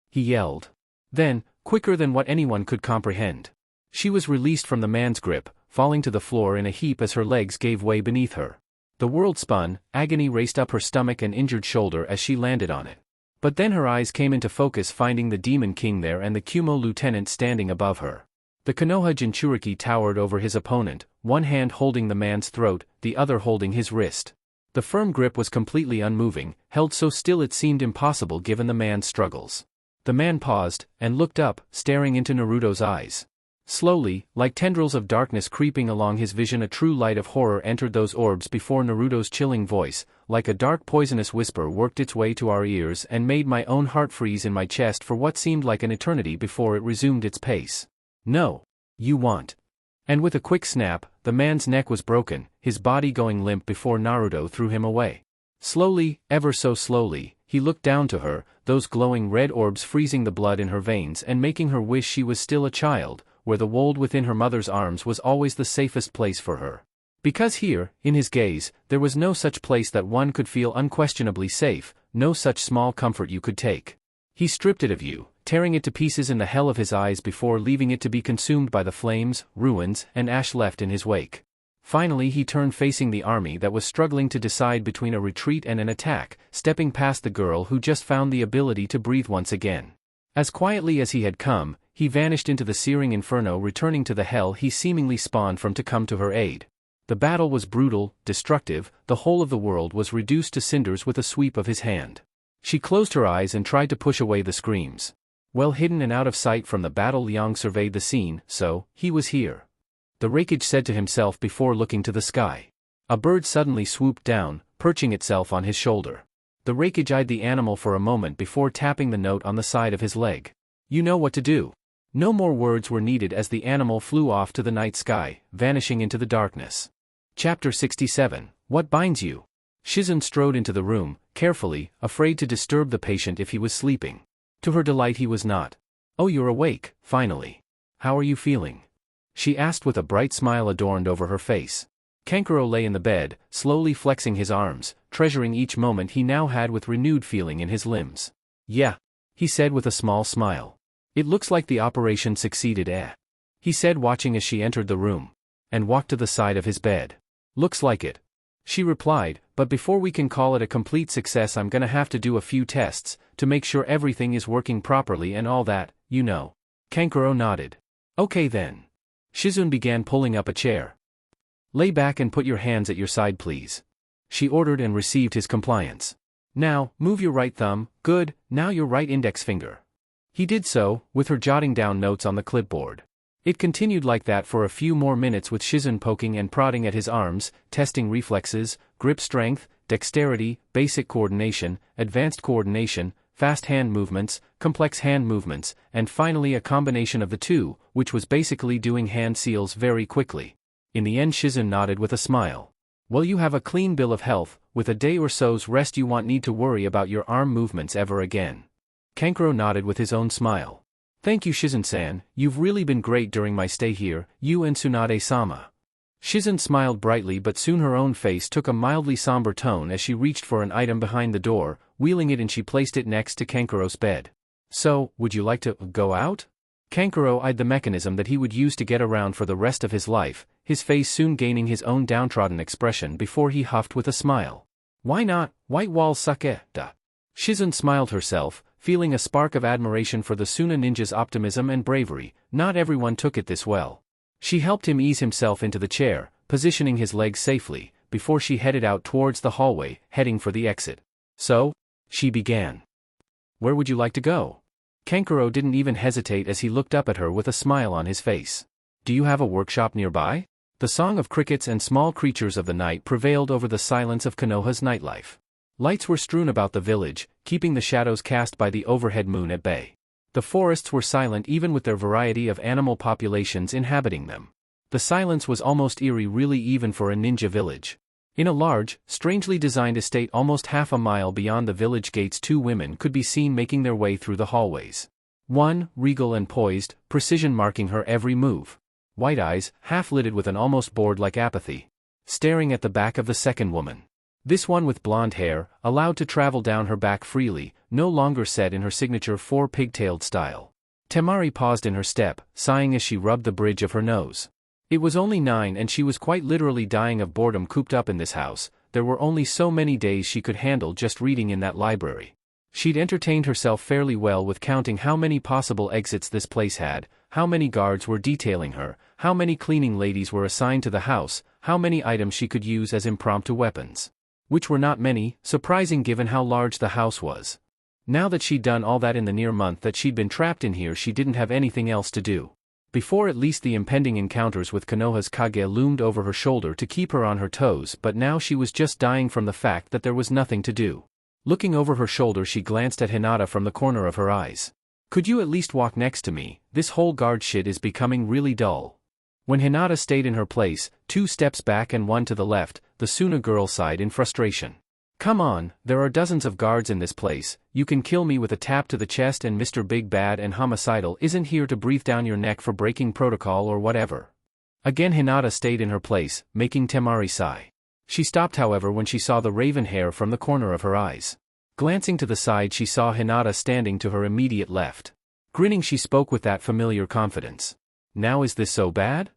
He yelled. Then, quicker than what anyone could comprehend, she was released from the man's grip, falling to the floor in a heap as her legs gave way beneath her. The world spun, agony raced up her stomach and injured shoulder as she landed on it. But then her eyes came into focus, finding the Demon King there and the Kyuubi lieutenant standing above her. The Konoha Jinchuriki towered over his opponent, one hand holding the man's throat, the other holding his wrist. The firm grip was completely unmoving, held so still it seemed impossible given the man's struggles. The man paused, and looked up, staring into Naruto's eyes. Slowly, like tendrils of darkness creeping along his vision, a true light of horror entered those orbs before Naruto's chilling voice, like a dark poisonous whisper, worked its way to our ears and made my own heart freeze in my chest for what seemed like an eternity before it resumed its pace. No. You want. And with a quick snap, the man's neck was broken, his body going limp before Naruto threw him away. Slowly, ever so slowly, he looked down to her, those glowing red orbs freezing the blood in her veins and making her wish she was still a child, where the world within her mother's arms was always the safest place for her. Because here, in his gaze, there was no such place that one could feel unquestionably safe, no such small comfort you could take. He stripped it of you, tearing it to pieces in the hell of his eyes before leaving it to be consumed by the flames, ruins, and ash left in his wake. Finally he turned facing the army that was struggling to decide between a retreat and an attack, stepping past the girl who just found the ability to breathe once again. As quietly as he had come, he vanished into the searing inferno, returning to the hell he seemingly spawned from to come to her aid. The battle was brutal, destructive, the whole of the world was reduced to cinders with a sweep of his hand. She closed her eyes and tried to push away the screams. Well hidden and out of sight from the battle, Liang surveyed the scene, so, he was here. The Raikage said to himself before looking to the sky. A bird suddenly swooped down, perching itself on his shoulder. The Raikage eyed the animal for a moment before tapping the note on the side of his leg. You know what to do. No more words were needed as the animal flew off to the night sky, vanishing into the darkness. Chapter 67, What Binds You? Shizun strode into the room, carefully, afraid to disturb the patient if he was sleeping. To her delight he was not. Oh, you're awake, finally. How are you feeling? She asked with a bright smile adorned over her face. Kankuro lay in the bed, slowly flexing his arms, treasuring each moment he now had with renewed feeling in his limbs. Yeah, he said with a small smile. It looks like the operation succeeded, he said watching as she entered the room, and walked to the side of his bed. Looks like it. She replied, but before we can call it a complete success I'm gonna have to do a few tests, to make sure everything is working properly and all that, you know. Kankuro nodded. Okay then. Shizun began pulling up a chair. Lay back and put your hands at your side please. She ordered and received his compliance. Now, move your right thumb, good, now your right index finger. He did so, with her jotting down notes on the clipboard. It continued like that for a few more minutes with Shizun poking and prodding at his arms, testing reflexes, grip strength, dexterity, basic coordination, advanced coordination, fast hand movements, complex hand movements, and finally a combination of the two, which was basically doing hand seals very quickly. In the end Shizun nodded with a smile. Well, you have a clean bill of health, with a day or so's rest you won't need to worry about your arm movements ever again. Kankuro nodded with his own smile. Thank you Shizun-san, you've really been great during my stay here, you and Tsunade-sama. Shizun smiled brightly, but soon her own face took a mildly somber tone as she reached for an item behind the door, wheeling it, and she placed it next to Kankuro's bed. So, would you like to go out? Kankuro eyed the mechanism that he would use to get around for the rest of his life, his face soon gaining his own downtrodden expression before he huffed with a smile. Why not, white walls suck, duh. Shizun smiled herself, feeling a spark of admiration for the Suna ninja's optimism and bravery. Not everyone took it this well. She helped him ease himself into the chair, positioning his legs safely, before she headed out towards the hallway, heading for the exit. So, she began. Where would you like to go? Kankuro didn't even hesitate as he looked up at her with a smile on his face. Do you have a workshop nearby? The song of crickets and small creatures of the night prevailed over the silence of Konoha's nightlife. Lights were strewn about the village, keeping the shadows cast by the overhead moon at bay. The forests were silent even with their variety of animal populations inhabiting them. The silence was almost eerie, really, even for a ninja village. In a large, strangely designed estate almost half a mile beyond the village gates, two women could be seen making their way through the hallways. One, regal and poised, precision marking her every move. White eyes, half-lidded with an almost bored-like apathy. Staring at the back of the second woman. This one with blonde hair, allowed to travel down her back freely, no longer set in her signature four-pigtailed style. Temari paused in her step, sighing as she rubbed the bridge of her nose. It was only 9 and she was quite literally dying of boredom cooped up in this house. There were only so many days she could handle just reading in that library. She'd entertained herself fairly well with counting how many possible exits this place had, how many guards were detailing her, how many cleaning ladies were assigned to the house, how many items she could use as impromptu weapons. Which were not many, surprising given how large the house was. Now that she'd done all that in the near month that she'd been trapped in here, she didn't have anything else to do. Before, at least, the impending encounters with Konoha's Kage loomed over her shoulder to keep her on her toes, but now she was just dying from the fact that there was nothing to do. Looking over her shoulder, she glanced at Hinata from the corner of her eyes. Could you at least walk next to me? This whole guard shit is becoming really dull. When Hinata stayed in her place, 2 steps back and 1 to the left, the Suna girl sighed in frustration. Come on, there are dozens of guards in this place. You can kill me with a tap to the chest, and Mr. Big Bad and Homicidal isn't here to breathe down your neck for breaking protocol or whatever. Again Hinata stayed in her place, making Temari sigh. She stopped, however, when she saw the raven hair from the corner of her eyes. Glancing to the side, she saw Hinata standing to her immediate left. Grinning, she spoke with that familiar confidence. Now is this so bad?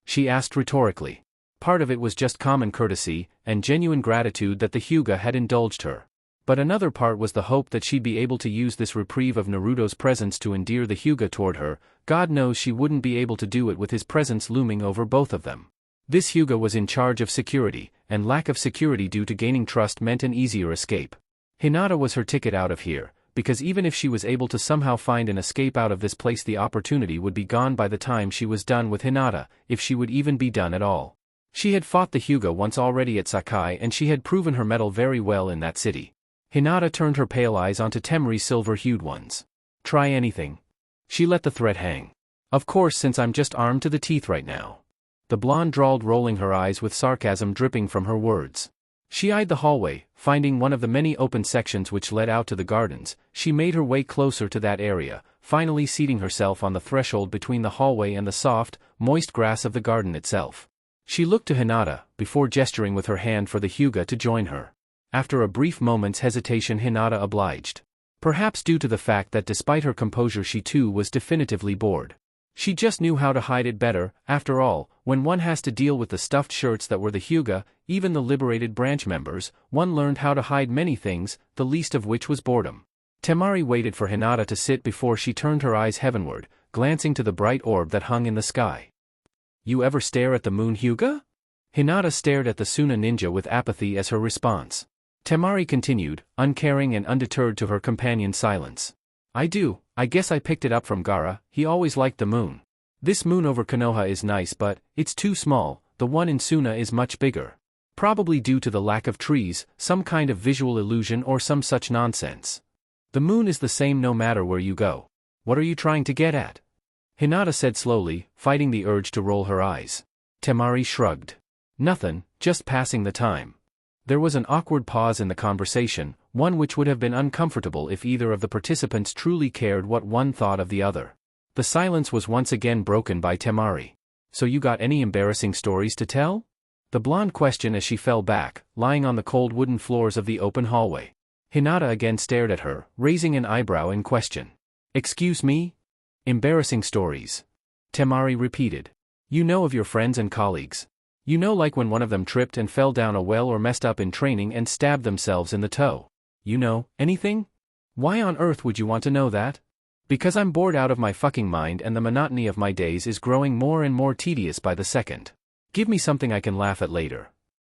She asked rhetorically. Part of it was just common courtesy and genuine gratitude that the Hyuga had indulged her. But another part was the hope that she'd be able to use this reprieve of Naruto's presence to endear the Hyuga toward her. God knows she wouldn't be able to do it with his presence looming over both of them. This Hyuga was in charge of security, and lack of security due to gaining trust meant an easier escape. Hinata was her ticket out of here, because even if she was able to somehow find an escape out of this place, the opportunity would be gone by the time she was done with Hinata, if she would even be done at all. She had fought the Hyuga once already at Sakai, and she had proven her mettle very well in that city. Hinata turned her pale eyes onto Temari's silver-hued ones. Try anything. She let the threat hang. Of course, since I'm just armed to the teeth right now. The blonde drawled, rolling her eyes with sarcasm dripping from her words. She eyed the hallway, finding one of the many open sections which led out to the gardens. She made her way closer to that area, finally seating herself on the threshold between the hallway and the soft, moist grass of the garden itself. She looked to Hinata, before gesturing with her hand for the Hyuga to join her. After a brief moment's hesitation, Hinata obliged. Perhaps due to the fact that despite her composure she too was definitively bored. She just knew how to hide it better. After all, when one has to deal with the stuffed shirts that were the Hyuga, even the liberated branch members, one learned how to hide many things, the least of which was boredom. Temari waited for Hinata to sit before she turned her eyes heavenward, glancing to the bright orb that hung in the sky. You ever stare at the moon, Hyuga? Hinata stared at the Suna ninja with apathy as her response. Temari continued, uncaring and undeterred to her companion's silence. I do. I guess I picked it up from Gaara. He always liked the moon. This moon over Konoha is nice, but it's too small. The one in Suna is much bigger. Probably due to the lack of trees, some kind of visual illusion or some such nonsense. The moon is the same no matter where you go. What are you trying to get at? Hinata said slowly, fighting the urge to roll her eyes. Temari shrugged. Nothin', just passing the time. There was an awkward pause in the conversation, one which would have been uncomfortable if either of the participants truly cared what one thought of the other. The silence was once again broken by Temari. So you got any embarrassing stories to tell? The blonde questioned as she fell back, lying on the cold wooden floors of the open hallway. Hinata again stared at her, raising an eyebrow in question. Excuse me? Embarrassing stories. Temari repeated. You know of your friends and colleagues. You know, like when one of them tripped and fell down a well or messed up in training and stabbed themselves in the toe. You know, anything? Why on earth would you want to know that? Because I'm bored out of my fucking mind and the monotony of my days is growing more and more tedious by the second. Give me something I can laugh at later.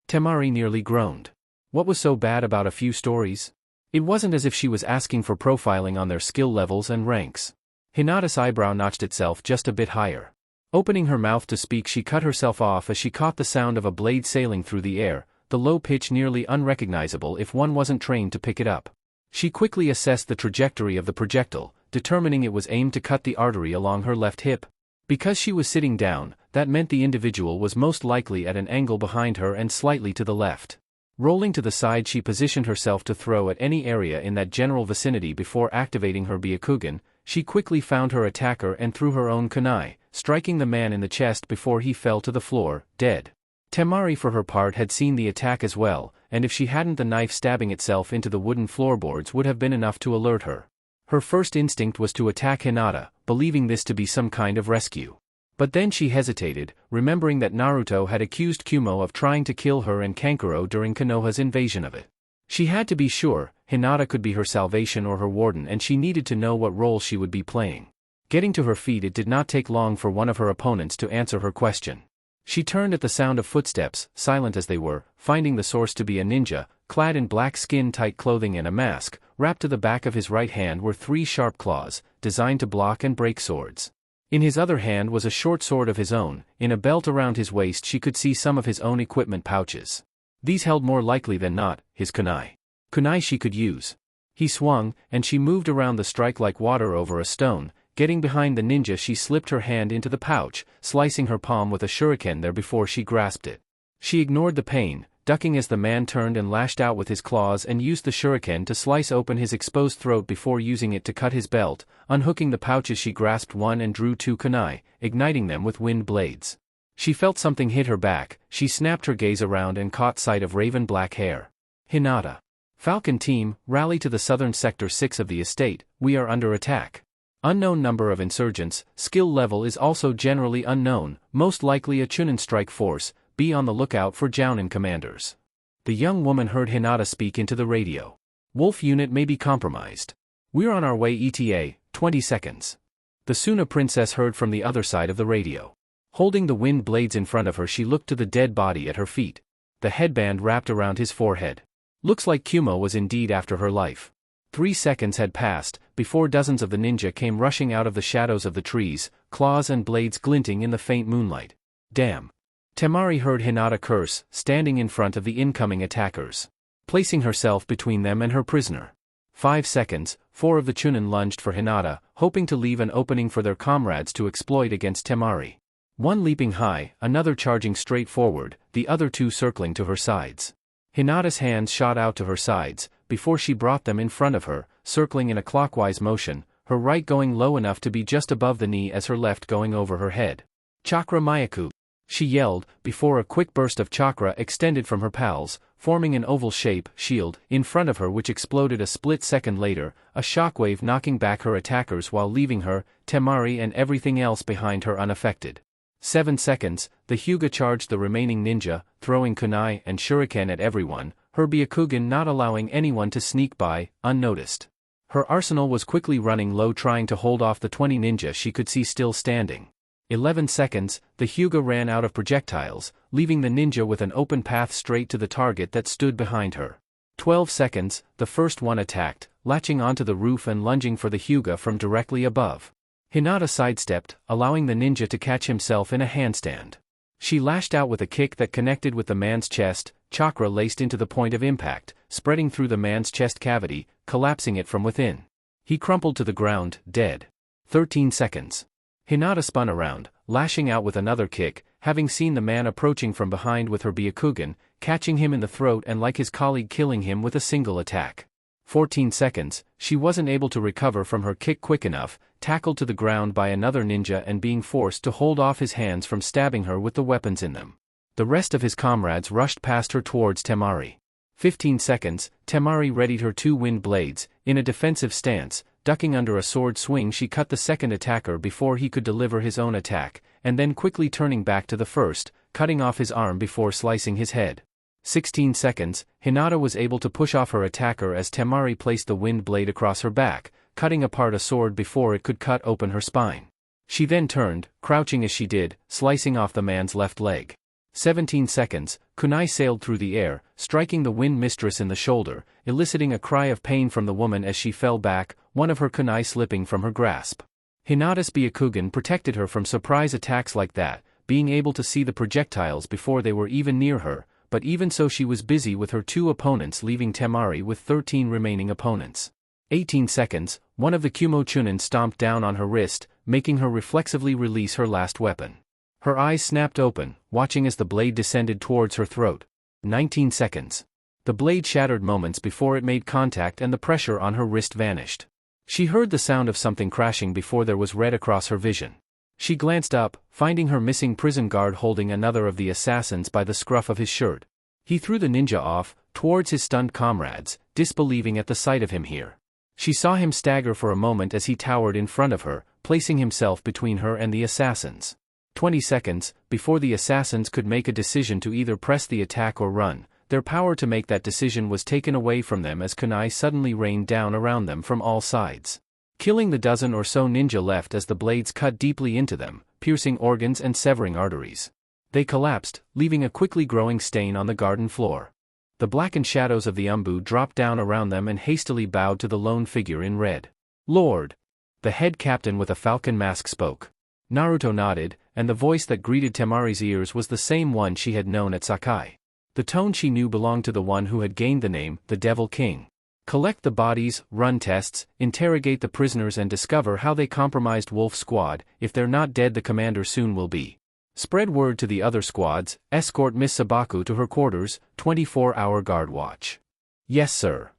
Temari nearly groaned. What was so bad about a few stories? It wasn't as if she was asking for profiling on their skill levels and ranks. Hinata's eyebrow notched itself just a bit higher. Opening her mouth to speak, she cut herself off as she caught the sound of a blade sailing through the air, the low pitch nearly unrecognizable if one wasn't trained to pick it up. She quickly assessed the trajectory of the projectile, determining it was aimed to cut the artery along her left hip. Because she was sitting down, that meant the individual was most likely at an angle behind her and slightly to the left. Rolling to the side, she positioned herself to throw at any area in that general vicinity before activating her Byakugan. She quickly found her attacker and threw her own kunai, striking the man in the chest before he fell to the floor, dead. Temari for her part had seen the attack as well, and if she hadn't, the knife stabbing itself into the wooden floorboards would have been enough to alert her. Her first instinct was to attack Hinata, believing this to be some kind of rescue. But then she hesitated, remembering that Naruto had accused Kyuubi of trying to kill her and Kankuro during Konoha's invasion of it. She had to be sure Hinata could be her salvation or her warden, and she needed to know what role she would be playing. Getting to her feet, it did not take long for one of her opponents to answer her question. She turned at the sound of footsteps, silent as they were, finding the source to be a ninja, clad in black skin-tight clothing and a mask. Wrapped to the back of his right hand were 3 sharp claws, designed to block and break swords. In his other hand was a short sword of his own. In a belt around his waist she could see some of his own equipment pouches. These held more likely than not his kunai. Kunai she could use. He swung, and she moved around the strike like water over a stone. Getting behind the ninja, she slipped her hand into the pouch, slicing her palm with a shuriken there before she grasped it. She ignored the pain, ducking as the man turned and lashed out with his claws, and used the shuriken to slice open his exposed throat before using it to cut his belt. Unhooking the pouches, she grasped one and drew 2 kunai, igniting them with wind blades. She felt something hit her back. She snapped her gaze around and caught sight of raven black hair. Hinata. Falcon team, rally to the southern sector 6 of the estate, we are under attack. Unknown number of insurgents, skill level is also generally unknown, most likely a Chunin strike force. Be on the lookout for Jounin commanders. The young woman heard Hinata speak into the radio. Wolf unit may be compromised. We're on our way ETA, 20 seconds. The Suna princess heard from the other side of the radio. Holding the wind blades in front of her, she looked to the dead body at her feet. The headband wrapped around his forehead. Looks like Kyuubi was indeed after her life. 3 seconds had passed, before dozens of the ninja came rushing out of the shadows of the trees, claws and blades glinting in the faint moonlight. Damn. Temari heard Hinata curse, standing in front of the incoming attackers, placing herself between them and her prisoner. 5 seconds, 4 of the Chunin lunged for Hinata, hoping to leave an opening for their comrades to exploit against Temari. One leaping high, another charging straight forward, the other 2 circling to her sides. Hinata's hands shot out to her sides, before she brought them in front of her, circling in a clockwise motion, her right going low enough to be just above the knee as her left going over her head. Chakra Myaku! She yelled, before a quick burst of chakra extended from her pals, forming an oval shape shield in front of her, which exploded a split second later, a shockwave knocking back her attackers while leaving her, Temari and everything else behind her unaffected. 7 seconds, the Hyuga charged the remaining ninja, throwing kunai and shuriken at everyone, her Byakugan not allowing anyone to sneak by, unnoticed. Her arsenal was quickly running low, trying to hold off the 20 ninja she could see still standing. 11 seconds, the Hyuga ran out of projectiles, leaving the ninja with an open path straight to the target that stood behind her. 12 seconds, the first one attacked, latching onto the roof and lunging for the Hyuga from directly above. Hinata sidestepped, allowing the ninja to catch himself in a handstand. She lashed out with a kick that connected with the man's chest, chakra laced into the point of impact, spreading through the man's chest cavity, collapsing it from within. He crumpled to the ground, dead. 13 seconds. Hinata spun around, lashing out with another kick, having seen the man approaching from behind with her Byakugan, catching him in the throat and like his colleague killing him with a single attack. 14 seconds, she wasn't able to recover from her kick quick enough, tackled to the ground by another ninja and being forced to hold off his hands from stabbing her with the weapons in them. The rest of his comrades rushed past her towards Temari. 15 seconds, Temari readied her 2 wind blades, in a defensive stance, ducking under a sword swing. She cut the second attacker before he could deliver his own attack, and then quickly turning back to the first, cutting off his arm before slicing his head. 16 seconds, Hinata was able to push off her attacker as Temari placed the wind blade across her back, cutting apart a sword before it could cut open her spine. She then turned, crouching as she did, slicing off the man's left leg. 17 seconds, kunai sailed through the air, striking the wind mistress in the shoulder, eliciting a cry of pain from the woman as she fell back, one of her kunai slipping from her grasp. Hinata's Byakugan protected her from surprise attacks like that, being able to see the projectiles before they were even near her, but even so she was busy with her 2 opponents, leaving Temari with 13 remaining opponents. 18 seconds, one of the Kumo Chunin stomped down on her wrist, making her reflexively release her last weapon. Her eyes snapped open, watching as the blade descended towards her throat. 19 seconds. The blade shattered moments before it made contact and the pressure on her wrist vanished. She heard the sound of something crashing before there was red across her vision. She glanced up, finding her missing prison guard holding another of the assassins by the scruff of his shirt. He threw the ninja off, towards his stunned comrades, disbelieving at the sight of him here. She saw him stagger for a moment as he towered in front of her, placing himself between her and the assassins. 20 seconds, before the assassins could make a decision to either press the attack or run, their power to make that decision was taken away from them as kunai suddenly rained down around them from all sides, killing the dozen or so ninja left as the blades cut deeply into them, piercing organs and severing arteries. They collapsed, leaving a quickly growing stain on the garden floor. The blackened shadows of the umbu dropped down around them and hastily bowed to the lone figure in red. "Lord!" The head captain with a falcon mask spoke. Naruto nodded, and the voice that greeted Temari's ears was the same one she had known at Sakai. The tone she knew belonged to the one who had gained the name, the Devil King. Collect the bodies, run tests, interrogate the prisoners and discover how they compromised Wolf Squad. If they're not dead, the commander soon will be. Spread word to the other squads, escort Miss Sabaku to her quarters, 24-hour guard watch. Yes sir.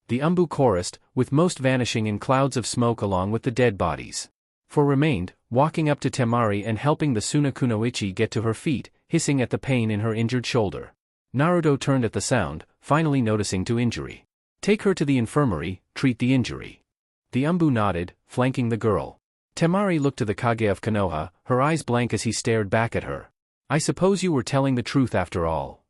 The umbu chorused, with most vanishing in clouds of smoke along with the dead bodies. 4 remained, walking up to Temari and helping the Suna Kunoichi get to her feet, hissing at the pain in her injured shoulder. Naruto turned at the sound, finally noticing to injury. Take her to the infirmary, treat the injury. The umbu nodded, flanking the girl. Temari looked to the Kage of Konoha, her eyes blank as he stared back at her. I suppose you were telling the truth after all.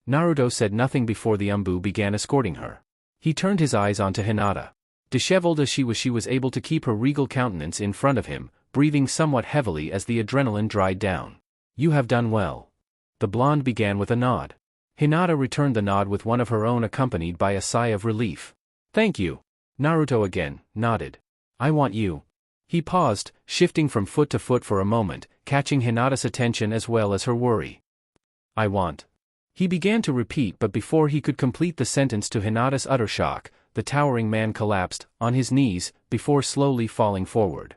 Naruto said nothing before the umbu began escorting her. He turned his eyes onto Hinata. Disheveled as she was able to keep her regal countenance in front of him, breathing somewhat heavily as the adrenaline dried down. You have done well. The blonde began with a nod. Hinata returned the nod with one of her own, accompanied by a sigh of relief. Thank you. Naruto again nodded. I want you. He paused, shifting from foot to foot for a moment, catching Hinata's attention as well as her worry. I want. He began to repeat, but before he could complete the sentence to Hinata's utter shock, the towering man collapsed, on his knees, before slowly falling forward.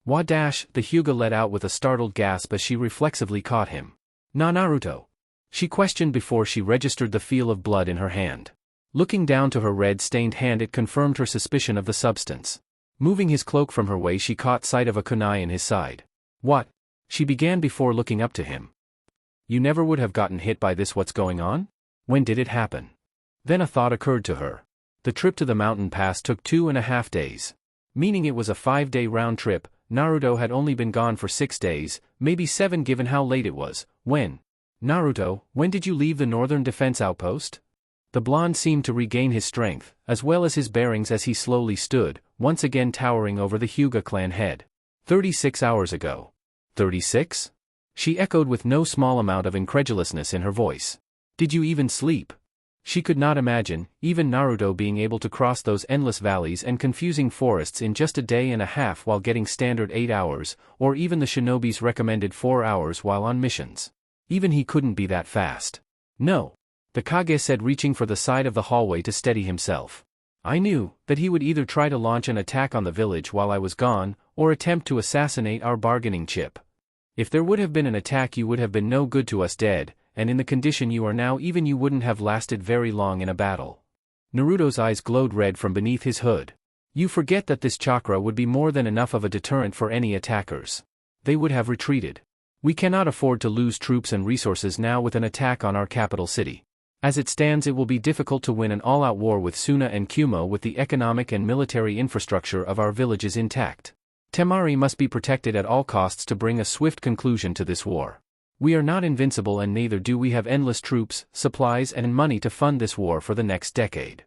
Wa dash, the Hyuga let out with a startled gasp as she reflexively caught him. Na Naruto? She questioned before she registered the feel of blood in her hand. Looking down to her red-stained hand, it confirmed her suspicion of the substance. Moving his cloak from her way, she caught sight of a kunai in his side. What? She began before looking up to him. You never would have gotten hit by this. What's going on? When did it happen? Then a thought occurred to her. The trip to the mountain pass took 2.5 days. Meaning it was a 5-day round trip. Naruto had only been gone for 6 days, maybe 7 given how late it was. When? Naruto, when did you leave the northern defense outpost? The blonde seemed to regain his strength, as well as his bearings as he slowly stood, once again towering over the Hyuga clan head. 36 hours ago. 36? She echoed with no small amount of incredulousness in her voice. Did you even sleep? She could not imagine, even Naruto being able to cross those endless valleys and confusing forests in just a day and a half while getting standard 8 hours, or even the shinobi's recommended 4 hours while on missions. Even he couldn't be that fast. No. The Kage said, reaching for the side of the hallway to steady himself. I knew that he would either try to launch an attack on the village while I was gone, or attempt to assassinate our bargaining chip. If there would have been an attack, you would have been no good to us dead, and in the condition you are now, even you wouldn't have lasted very long in a battle. Naruto's eyes glowed red from beneath his hood. You forget that this chakra would be more than enough of a deterrent for any attackers. They would have retreated. We cannot afford to lose troops and resources now with an attack on our capital city. As it stands, it will be difficult to win an all-out war with Suna and Kumo with the economic and military infrastructure of our villages intact. Temari must be protected at all costs to bring a swift conclusion to this war. We are not invincible and neither do we have endless troops, supplies and money to fund this war for the next decade.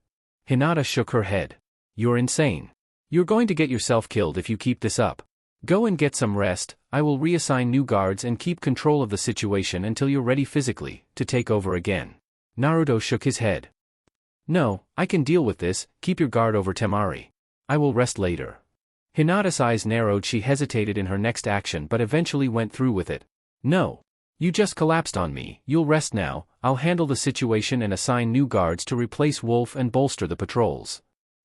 Hinata shook her head. You're insane. You're going to get yourself killed if you keep this up. Go and get some rest, I will reassign new guards and keep control of the situation until you're ready physically to take over again. Naruto shook his head. No, I can deal with this, keep your guard over Temari. I will rest later. Hinata's eyes narrowed. She hesitated in her next action but eventually went through with it. No. You just collapsed on me, you'll rest now, I'll handle the situation and assign new guards to replace Wolf and bolster the patrols.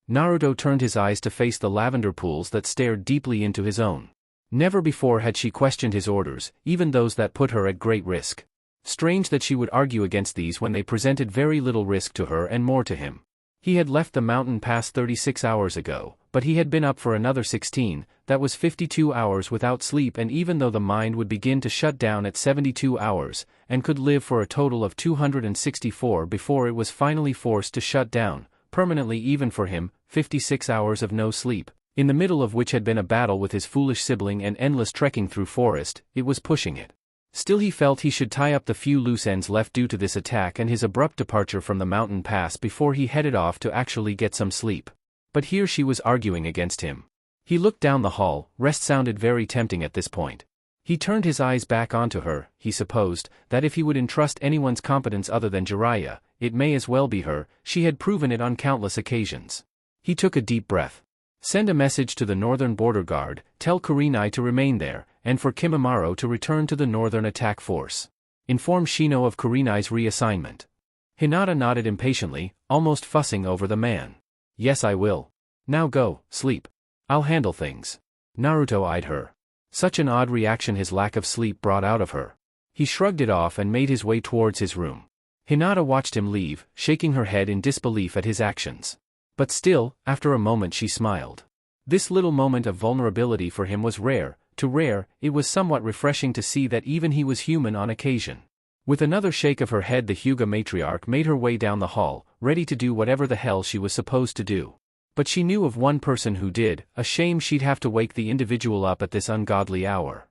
Naruto turned his eyes to face the lavender pools that stared deeply into his own. Never before had she questioned his orders, even those that put her at great risk. Strange that she would argue against these when they presented very little risk to her and more to him. He had left the mountain pass 36 hours ago, but he had been up for another 16, that was 52 hours without sleep, and even though the mind would begin to shut down at 72 hours, and could live for a total of 264 before it was finally forced to shut down, permanently even for him, 56 hours of no sleep, in the middle of which had been a battle with his foolish sibling and endless trekking through forest, it was pushing it. Still he felt he should tie up the few loose ends left due to this attack and his abrupt departure from the mountain pass before he headed off to actually get some sleep. But here she was arguing against him. He looked down the hall, rest sounded very tempting at this point. He turned his eyes back onto her, he supposed, that if he would entrust anyone's competence other than Jiraiya, it may as well be her, she had proven it on countless occasions. He took a deep breath. Send a message to the northern border guard, tell Kurenai to remain there, and for Kimimaro to return to the northern attack force. Inform Shino of Kurenai's reassignment. Hinata nodded impatiently, almost fussing over the man. Yes, I will. Now go, sleep. I'll handle things. Naruto eyed her. Such an odd reaction his lack of sleep brought out of her. He shrugged it off and made his way towards his room. Hinata watched him leave, shaking her head in disbelief at his actions. But still, after a moment she smiled. This little moment of vulnerability for him was rare, it was somewhat refreshing to see that even he was human on occasion. With another shake of her head the Hyuga matriarch made her way down the hall, ready to do whatever the hell she was supposed to do. But she knew of one person who did, a shame she'd have to wake the individual up at this ungodly hour.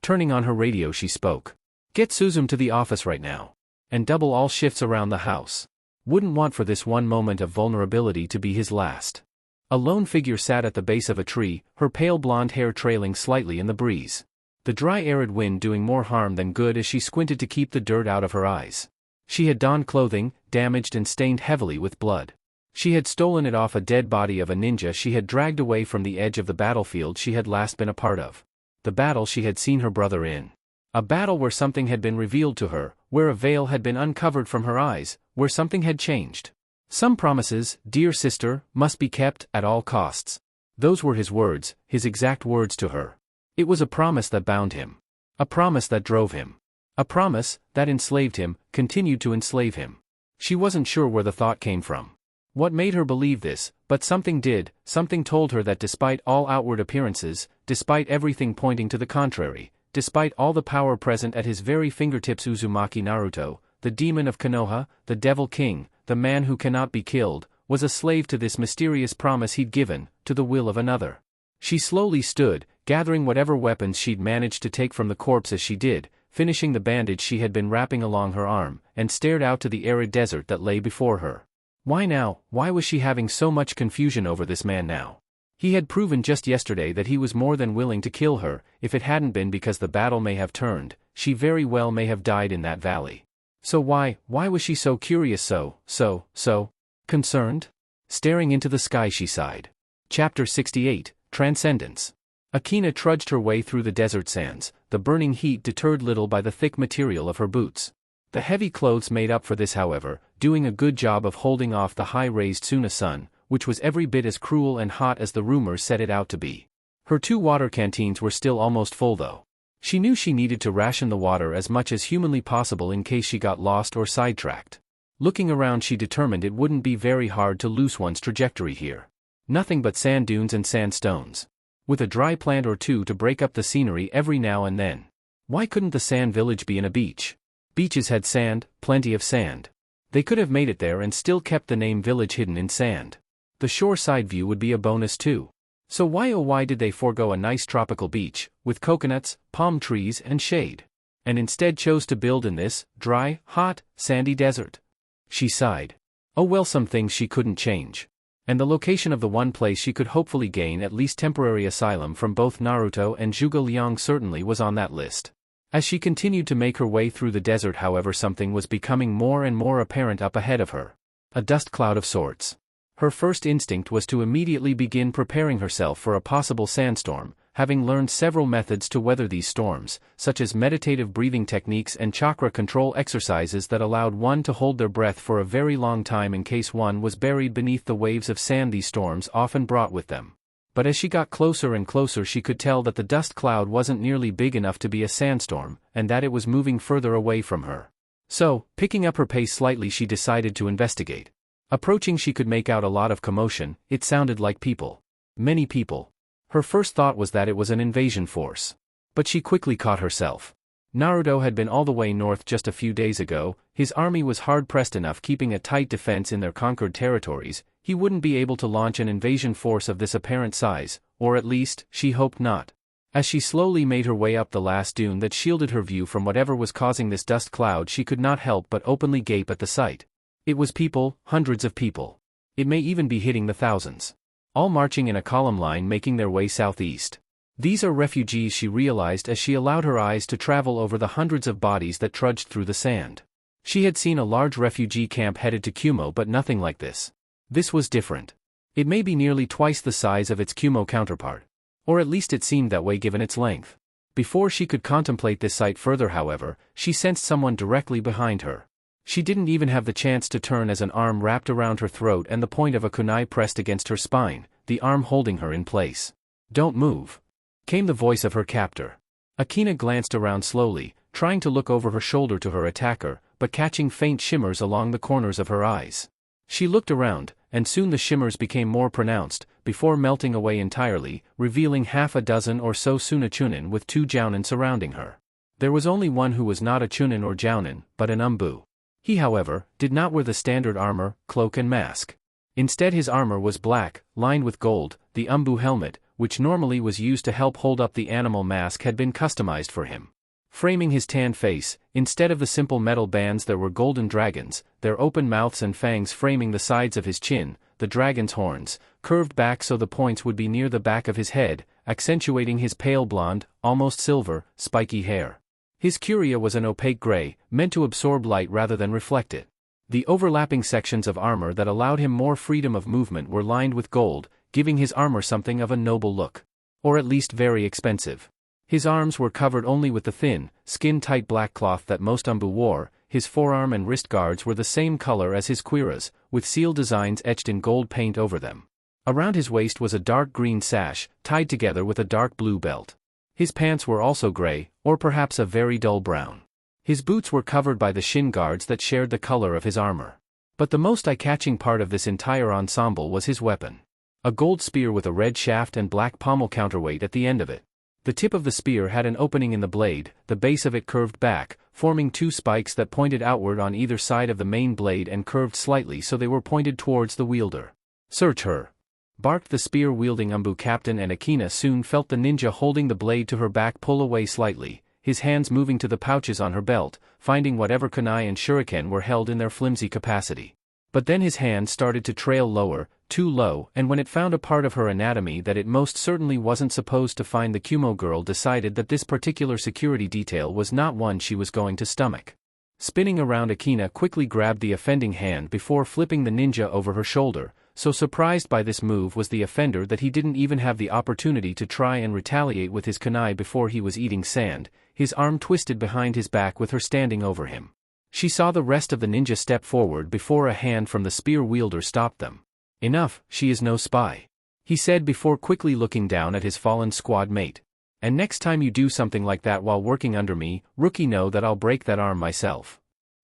Turning on her radio she spoke. Get Suzume to the office right now. And double all shifts around the house. Wouldn't want for this one moment of vulnerability to be his last. A lone figure sat at the base of a tree, her pale blonde hair trailing slightly in the breeze. The dry arid wind doing more harm than good as she squinted to keep the dirt out of her eyes. She had donned clothing, damaged and stained heavily with blood. She had stolen it off a dead body of a ninja she had dragged away from the edge of the battlefield she had last been a part of. The battle she had seen her brother in. A battle where something had been revealed to her, where a veil had been uncovered from her eyes, where something had changed. Some promises, dear sister, must be kept at all costs. Those were his words, his exact words to her. It was a promise that bound him. A promise that drove him. A promise that enslaved him, continued to enslave him. She wasn't sure where the thought came from. What made her believe this, but something did, something told her that despite all outward appearances, despite everything pointing to the contrary, despite all the power present at his very fingertips, Uzumaki Naruto, the demon of Konoha, the devil king, the man who cannot be killed, was a slave to this mysterious promise he'd given, to the will of another. She slowly stood, gathering whatever weapons she'd managed to take from the corpse as she did, finishing the bandage she had been wrapping along her arm, and stared out to the arid desert that lay before her. Why now? Why was she having so much confusion over this man now? He had proven just yesterday that he was more than willing to kill her. If it hadn't been because the battle may have turned, she very well may have died in that valley. So why was she so curious, so concerned? Staring into the sky she sighed. Chapter 68, Transcendence. Akina trudged her way through the desert sands, the burning heat deterred little by the thick material of her boots. The heavy clothes made up for this, however, doing a good job of holding off the high-raised Suna sun, which was every bit as cruel and hot as the rumors set it out to be. Her 2 water canteens were still almost full though. She knew she needed to ration the water as much as humanly possible in case she got lost or sidetracked. Looking around she determined it wouldn't be very hard to lose one's trajectory here. Nothing but sand dunes and sandstones. With a dry plant or two to break up the scenery every now and then. Why couldn't the sand village be in a beach? Beaches had sand, plenty of sand. They could have made it there and still kept the name village hidden in sand. The shoreside view would be a bonus too. So why oh why did they forego a nice tropical beach, with coconuts, palm trees and shade? and instead chose to build in this dry, hot, sandy desert. She sighed. Oh well, some things she couldn't change. And the location of the one place she could hopefully gain at least temporary asylum from both Naruto and Zhuge Liang certainly was on that list. As she continued to make her way through the desert, however, something was becoming more and more apparent up ahead of her. A dust cloud of sorts. Her first instinct was to immediately begin preparing herself for a possible sandstorm, having learned several methods to weather these storms, such as meditative breathing techniques and chakra control exercises that allowed one to hold their breath for a very long time in case one was buried beneath the waves of sand these storms often brought with them. But as she got closer and closer, she could tell that the dust cloud wasn't nearly big enough to be a sandstorm, and that it was moving further away from her. So, picking up her pace slightly, she decided to investigate. Approaching, she could make out a lot of commotion. It sounded like people. Many people. Her first thought was that it was an invasion force. But she quickly caught herself. Naruto had been all the way north just a few days ago. His army was hard-pressed enough, keeping a tight defense in their conquered territories. He wouldn't be able to launch an invasion force of this apparent size, or at least, she hoped not. As she slowly made her way up the last dune that shielded her view from whatever was causing this dust cloud, she could not help but openly gape at the sight. It was people, hundreds of people. It may even be hitting the thousands. All marching in a column line, making their way southeast. These are refugees, she realized as she allowed her eyes to travel over the hundreds of bodies that trudged through the sand. She had seen a large refugee camp headed to Kyuubi, but nothing like this. This was different. It may be nearly twice the size of its Kyuubi counterpart. Or at least it seemed that way given its length. Before she could contemplate this sight further, however, she sensed someone directly behind her. She didn't even have the chance to turn as an arm wrapped around her throat and the point of a kunai pressed against her spine, the arm holding her in place. "Don't move," came the voice of her captor. Akina glanced around slowly, trying to look over her shoulder to her attacker, but catching faint shimmers along the corners of her eyes. She looked around, and soon the shimmers became more pronounced, before melting away entirely, revealing half a dozen or so Sunachunin with 2 jounin surrounding her. There was only one who was not a chunin or jounin, but an umbu. He, however, did not wear the standard armor, cloak and mask. Instead, his armor was black, lined with gold. The umbu helmet, which normally was used to help hold up the animal mask, had been customized for him. Framing his tanned face, instead of the simple metal bands, there were golden dragons, their open mouths and fangs framing the sides of his chin, the dragon's horns, curved back so the points would be near the back of his head, accentuating his pale blonde, almost silver, spiky hair. His curia was an opaque gray, meant to absorb light rather than reflect it. The overlapping sections of armor that allowed him more freedom of movement were lined with gold, giving his armor something of a noble look. Or at least very expensive. His arms were covered only with the thin, skin-tight black cloth that most umbu wore. His forearm and wrist guards were the same color as his cuirass, with seal designs etched in gold paint over them. Around his waist was a dark green sash, tied together with a dark blue belt. His pants were also gray, or perhaps a very dull brown. His boots were covered by the shin guards that shared the color of his armor. But the most eye-catching part of this entire ensemble was his weapon. A gold spear with a red shaft and black pommel counterweight at the end of it. The tip of the spear had an opening in the blade, the base of it curved back, forming 2 spikes that pointed outward on either side of the main blade and curved slightly so they were pointed towards the wielder. "Search her!" barked the spear-wielding umbu captain, and Akina soon felt the ninja holding the blade to her back pull away slightly, his hands moving to the pouches on her belt, finding whatever kunai and shuriken were held in their flimsy capacity. But then his hand started to trail lower, too low, and when it found a part of her anatomy that it most certainly wasn't supposed to find, the Kumo girl decided that this particular security detail was not one she was going to stomach. Spinning around, Akina quickly grabbed the offending hand before flipping the ninja over her shoulder. So surprised by this move was the offender that he didn't even have the opportunity to try and retaliate with his kunai before he was eating sand, his arm twisted behind his back with her standing over him. She saw the rest of the ninja step forward before a hand from the spear wielder stopped them. "Enough, she is no spy," he said before quickly looking down at his fallen squad mate. "And next time you do something like that while working under me, rookie, know that I'll break that arm myself."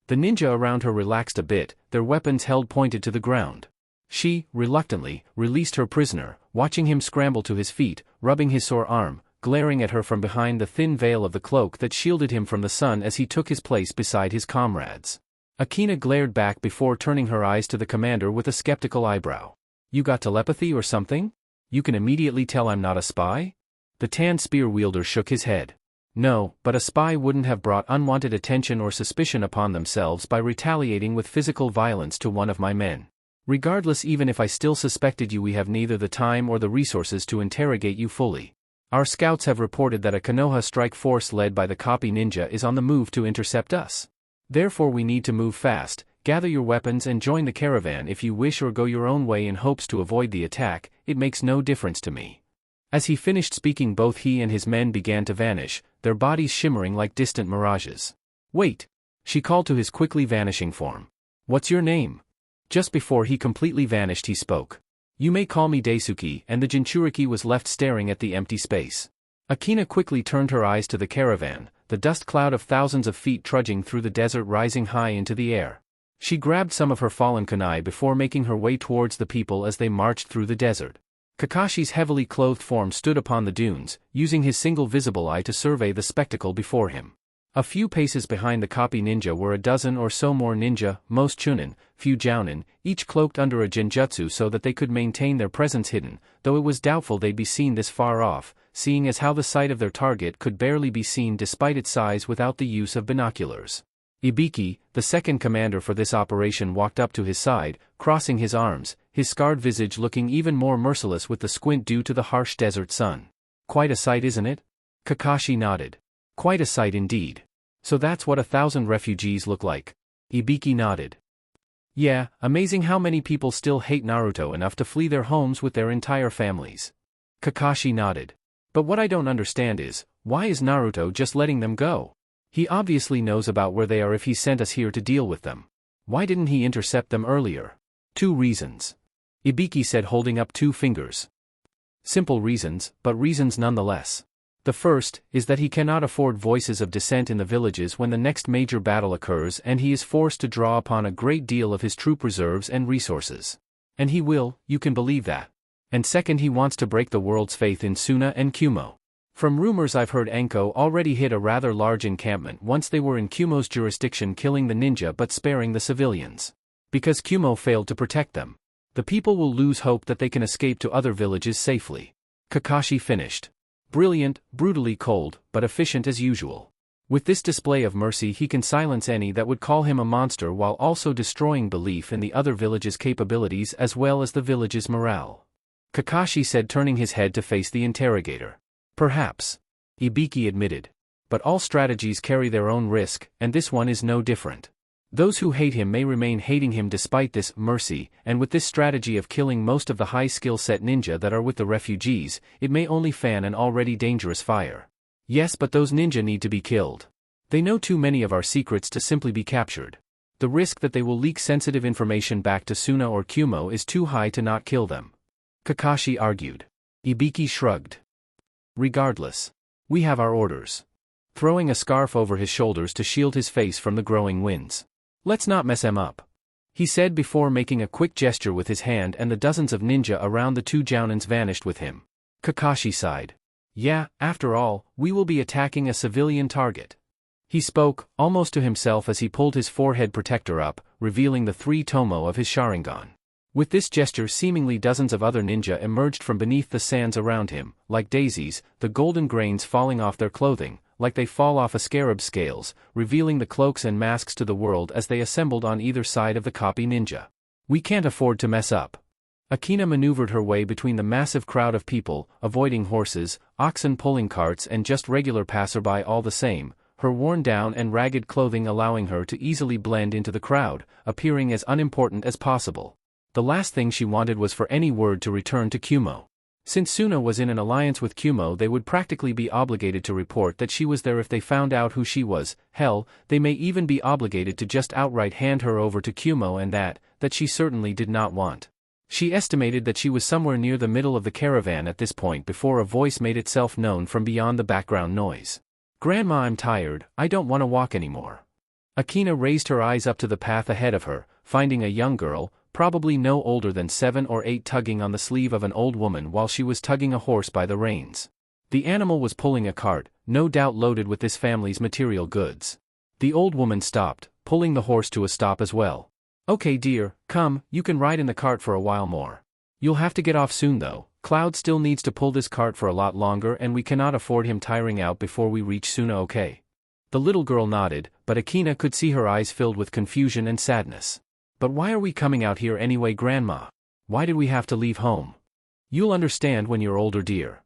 The ninja around her relaxed a bit, their weapons held pointed to the ground. She, reluctantly, released her prisoner, watching him scramble to his feet, rubbing his sore arm, glaring at her from behind the thin veil of the cloak that shielded him from the sun as he took his place beside his comrades. Akina glared back before turning her eyes to the commander with a skeptical eyebrow. "You got telepathy or something? You can immediately tell I'm not a spy?" The tan spear wielder shook his head. No, but a spy wouldn't have brought unwanted attention or suspicion upon themselves by retaliating with physical violence to one of my men. Regardless, even if I still suspected you, we have neither the time or the resources to interrogate you fully. Our scouts have reported that a Konoha strike force led by the copy ninja is on the move to intercept us. Therefore we need to move fast, gather your weapons and join the caravan if you wish, or go your own way in hopes to avoid the attack. It makes no difference to me. As he finished speaking, both he and his men began to vanish, their bodies shimmering like distant mirages. Wait! She called to his quickly vanishing form. What's your name? Just before he completely vanished he spoke. You may call me Daisuke, and the Jinchuriki was left staring at the empty space. Akina quickly turned her eyes to the caravan, the dust cloud of thousands of feet trudging through the desert rising high into the air. She grabbed some of her fallen kunai before making her way towards the people as they marched through the desert. Kakashi's heavily clothed form stood upon the dunes, using his single visible eye to survey the spectacle before him. A few paces behind the copy ninja were a dozen or so more ninja, most chunin, few jounin, each cloaked under a genjutsu so that they could maintain their presence hidden, though it was doubtful they'd be seen this far off, seeing as how the sight of their target could barely be seen despite its size without the use of binoculars. Ibiki, the second commander for this operation, walked up to his side, crossing his arms, his scarred visage looking even more merciless with the squint due to the harsh desert sun. Quite a sight, isn't it? Kakashi nodded. Quite a sight indeed. So that's what 1,000 refugees look like. Ibiki nodded. Yeah, amazing how many people still hate Naruto enough to flee their homes with their entire families. Kakashi nodded. But what I don't understand is, why is Naruto just letting them go? He obviously knows about where they are if he sent us here to deal with them. Why didn't he intercept them earlier? 2 reasons. Ibiki said, holding up 2 fingers. Simple reasons, but reasons nonetheless. The first is that he cannot afford voices of dissent in the villages when the next major battle occurs, and he is forced to draw upon a great deal of his troop reserves and resources. And he will, you can believe that. And second, he wants to break the world's faith in Suna and Kyuumo. From rumors I've heard, Anko already hit a rather large encampment once they were in Kyuumo's jurisdiction, killing the ninja but sparing the civilians. Because Kyuumo failed to protect them. The people will lose hope that they can escape to other villages safely. Kakashi finished. Brilliant, brutally cold, but efficient as usual. With this display of mercy he can silence any that would call him a monster while also destroying belief in the other village's capabilities as well as the village's morale. Kakashi said, turning his head to face the interrogator. Perhaps. Ibiki admitted. But all strategies carry their own risk, and this one is no different. Those who hate him may remain hating him despite this mercy, and with this strategy of killing most of the high skill set ninja that are with the refugees, it may only fan an already dangerous fire. Yes, but those ninja need to be killed. They know too many of our secrets to simply be captured. The risk that they will leak sensitive information back to Suna or Kyuumo is too high to not kill them. Kakashi argued. Ibiki shrugged. Regardless. We have our orders. Throwing a scarf over his shoulders to shield his face from the growing winds. Let's not mess him up. He said before making a quick gesture with his hand, and the dozens of ninja around the 2 jounins vanished with him. Kakashi sighed. Yeah, after all, we will be attacking a civilian target. He spoke, almost to himself as he pulled his forehead protector up, revealing the 3 tomo of his Sharingan. With this gesture seemingly dozens of other ninja emerged from beneath the sands around him, like daisies, the golden grains falling off their clothing, like they fall off a scarab's scales, revealing the cloaks and masks to the world as they assembled on either side of the copy ninja. We can't afford to mess up. Akina maneuvered her way between the massive crowd of people, avoiding horses, oxen pulling carts and just regular passerby all the same, her worn down and ragged clothing allowing her to easily blend into the crowd, appearing as unimportant as possible. The last thing she wanted was for any word to return to Kyuumo. Since Suna was in an alliance with Kyuumo, they would practically be obligated to report that she was there if they found out who she was. Hell, they may even be obligated to just outright hand her over to Kyuumo, and that she certainly did not want. She estimated that she was somewhere near the middle of the caravan at this point before a voice made itself known from beyond the background noise. Grandma, I'm tired, I don't want to walk anymore. Akina raised her eyes up to the path ahead of her, finding a young girl, probably no older than 7 or 8, tugging on the sleeve of an old woman while she was tugging a horse by the reins. The animal was pulling a cart, no doubt loaded with this family's material goods. The old woman stopped, pulling the horse to a stop as well. Okay dear, come, you can ride in the cart for a while more. You'll have to get off soon though, Cloud still needs to pull this cart for a lot longer and we cannot afford him tiring out before we reach Suna, okay? The little girl nodded, but Akina could see her eyes filled with confusion and sadness. But why are we coming out here anyway, Grandma? Why did we have to leave home? You'll understand when you're older, dear.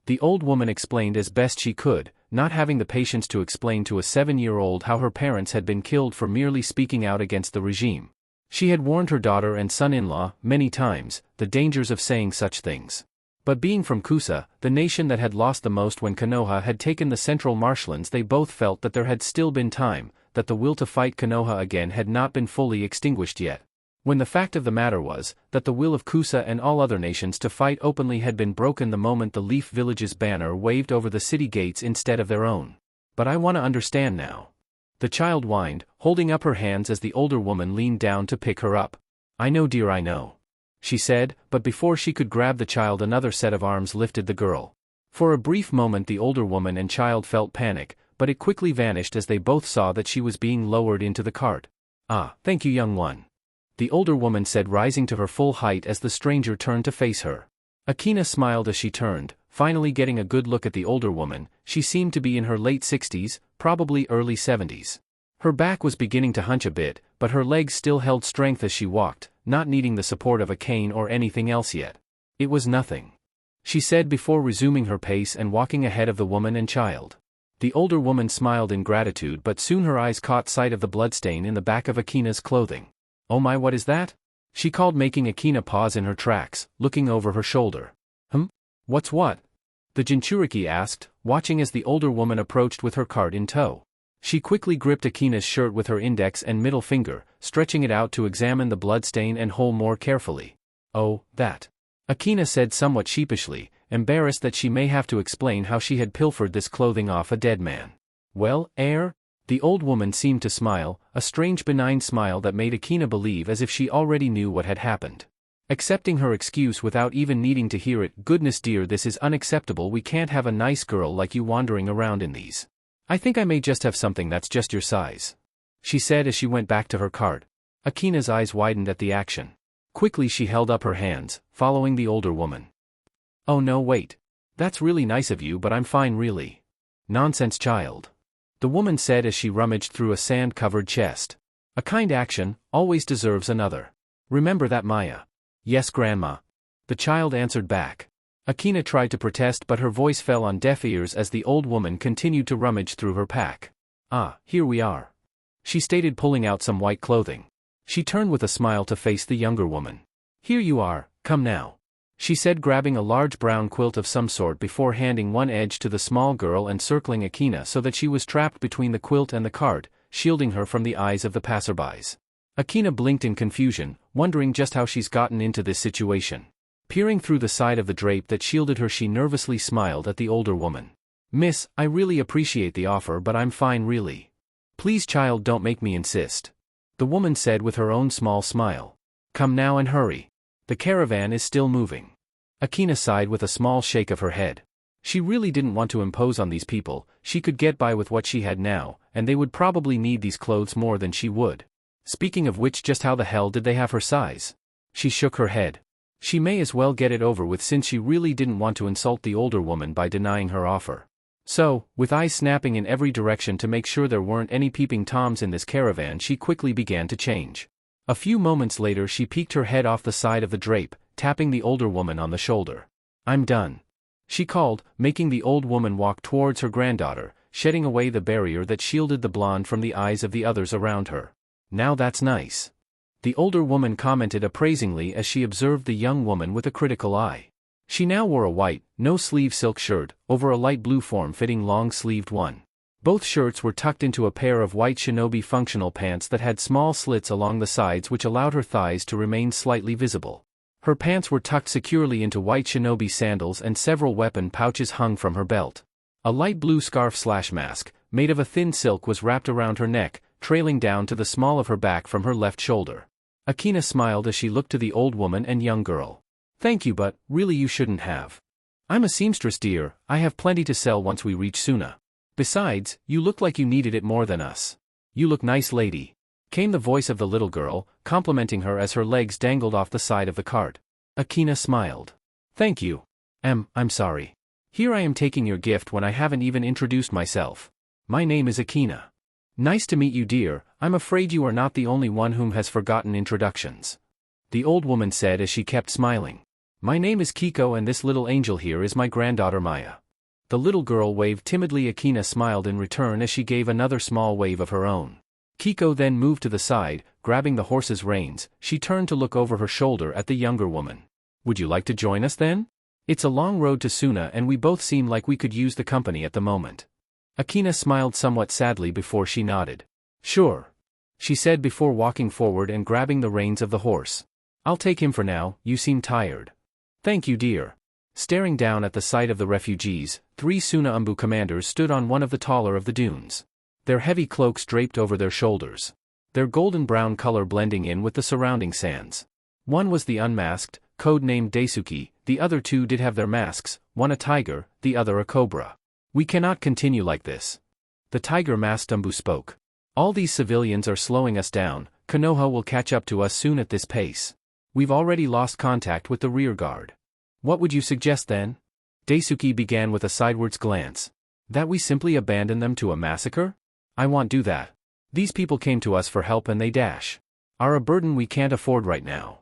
The old woman explained as best she could, not having the patience to explain to a 7-year-old how her parents had been killed for merely speaking out against the regime. She had warned her daughter and son-in-law, many times, the dangers of saying such things. But being from Kusa, the nation that had lost the most when Konoha had taken the central marshlands, they both felt that there had still been time, that the will to fight Konoha again had not been fully extinguished yet. When the fact of the matter was, that the will of Kusa and all other nations to fight openly had been broken the moment the Leaf Village's banner waved over the city gates instead of their own. But I want to understand now. The child whined, holding up her hands as the older woman leaned down to pick her up. I know, dear, I know, she said, but before she could grab the child, another set of arms lifted the girl. For a brief moment the older woman and child felt panic, but it quickly vanished as they both saw that she was being lowered into the cart. Ah, thank you, young one, the older woman said, rising to her full height as the stranger turned to face her. Akina smiled as she turned, finally getting a good look at the older woman. She seemed to be in her late 60s, probably early 70s. Her back was beginning to hunch a bit, but her legs still held strength as she walked, not needing the support of a cane or anything else yet. It was nothing, she said before resuming her pace and walking ahead of the woman and child. The older woman smiled in gratitude, but soon her eyes caught sight of the bloodstain in the back of Akina's clothing. Oh my, what is that? She called, making Akina pause in her tracks, looking over her shoulder. What's what? The Jinchuriki asked, watching as the older woman approached with her cart in tow. She quickly gripped Akina's shirt with her index and middle finger, stretching it out to examine the bloodstain and hole more carefully. Oh, that, Akina said somewhat sheepishly, embarrassed that she may have to explain how she had pilfered this clothing off a dead man. Well, the old woman seemed to smile, a strange benign smile that made Akina believe as if she already knew what had happened. Accepting her excuse without even needing to hear it. Goodness dear, this is unacceptable. We can't have a nice girl like you wandering around in these. I think I may just have something that's just your size, she said as she went back to her cart. Akina's eyes widened at the action. Quickly she held up her hands, following the older woman. Oh no, wait. That's really nice of you, but I'm fine really. Nonsense, child, the woman said as she rummaged through a sand-covered chest. A kind action always deserves another. Remember that, Maya. Yes, Grandma, the child answered back. Akina tried to protest, but her voice fell on deaf ears as the old woman continued to rummage through her pack. Ah, here we are, she stated, pulling out some white clothing. She turned with a smile to face the younger woman. Here you are, come now, she said, grabbing a large brown quilt of some sort before handing one edge to the small girl and circling Akina so that she was trapped between the quilt and the cart, shielding her from the eyes of the passerbys. Akina blinked in confusion, wondering just how she's gotten into this situation. Peering through the side of the drape that shielded her, she nervously smiled at the older woman. Miss, I really appreciate the offer, but I'm fine really. Please, child, don't make me insist, the woman said with her own small smile. Come now and hurry. The caravan is still moving. Akina sighed with a small shake of her head. She really didn't want to impose on these people. She could get by with what she had now, and they would probably need these clothes more than she would. Speaking of which, just how the hell did they have her size? She shook her head. She may as well get it over with, since she really didn't want to insult the older woman by denying her offer. So, with eyes snapping in every direction to make sure there weren't any peeping toms in this caravan, she quickly began to change. A few moments later she peeked her head off the side of the drape, tapping the older woman on the shoulder. I'm done, she called, making the old woman walk towards her granddaughter, shedding away the barrier that shielded the blonde from the eyes of the others around her. Now that's nice, the older woman commented appraisingly as she observed the young woman with a critical eye. She now wore a white, no-sleeve silk shirt, over a light blue form-fitting long-sleeved one. Both shirts were tucked into a pair of white shinobi functional pants that had small slits along the sides which allowed her thighs to remain slightly visible. Her pants were tucked securely into white shinobi sandals, and several weapon pouches hung from her belt. A light blue scarf/mask, made of a thin silk, was wrapped around her neck, trailing down to the small of her back from her left shoulder. Akina smiled as she looked to the old woman and young girl. Thank you, but really you shouldn't have. I'm a seamstress, dear. I have plenty to sell once we reach Suna. Besides, you look like you needed it more than us. You look nice, lady, came the voice of the little girl, complimenting her as her legs dangled off the side of the cart. Akina smiled. Thank you. I'm sorry. Here I am taking your gift when I haven't even introduced myself. My name is Akina. Nice to meet you, dear. I'm afraid you are not the only one whom has forgotten introductions. The old woman said as she kept smiling. My name is Kiko and this little angel here is my granddaughter Maya. The little girl waved timidly. Akina smiled in return as she gave another small wave of her own. Kiko then moved to the side, grabbing the horse's reins. She turned to look over her shoulder at the younger woman. Would you like to join us then? It's a long road to Suna and we both seem like we could use the company at the moment. Akina smiled somewhat sadly before she nodded. Sure, she said before walking forward and grabbing the reins of the horse. I'll take him for now, you seem tired. Thank you, dear. Staring down at the sight of the refugees, 3 Suna Umbu commanders stood on one of the taller of the dunes. Their heavy cloaks draped over their shoulders. Their golden brown color blending in with the surrounding sands. One was the unmasked, code-named Daisuke, the other 2 did have their masks, one a tiger, the other a cobra. We cannot continue like this. The tiger-masked Umbu spoke. All these civilians are slowing us down. Konoha will catch up to us soon at this pace. We've already lost contact with the rear guard. What would you suggest then? Daisuke began with a sidewards glance. That we simply abandon them to a massacre? I won't do that. These people came to us for help and they are a burden we can't afford right now.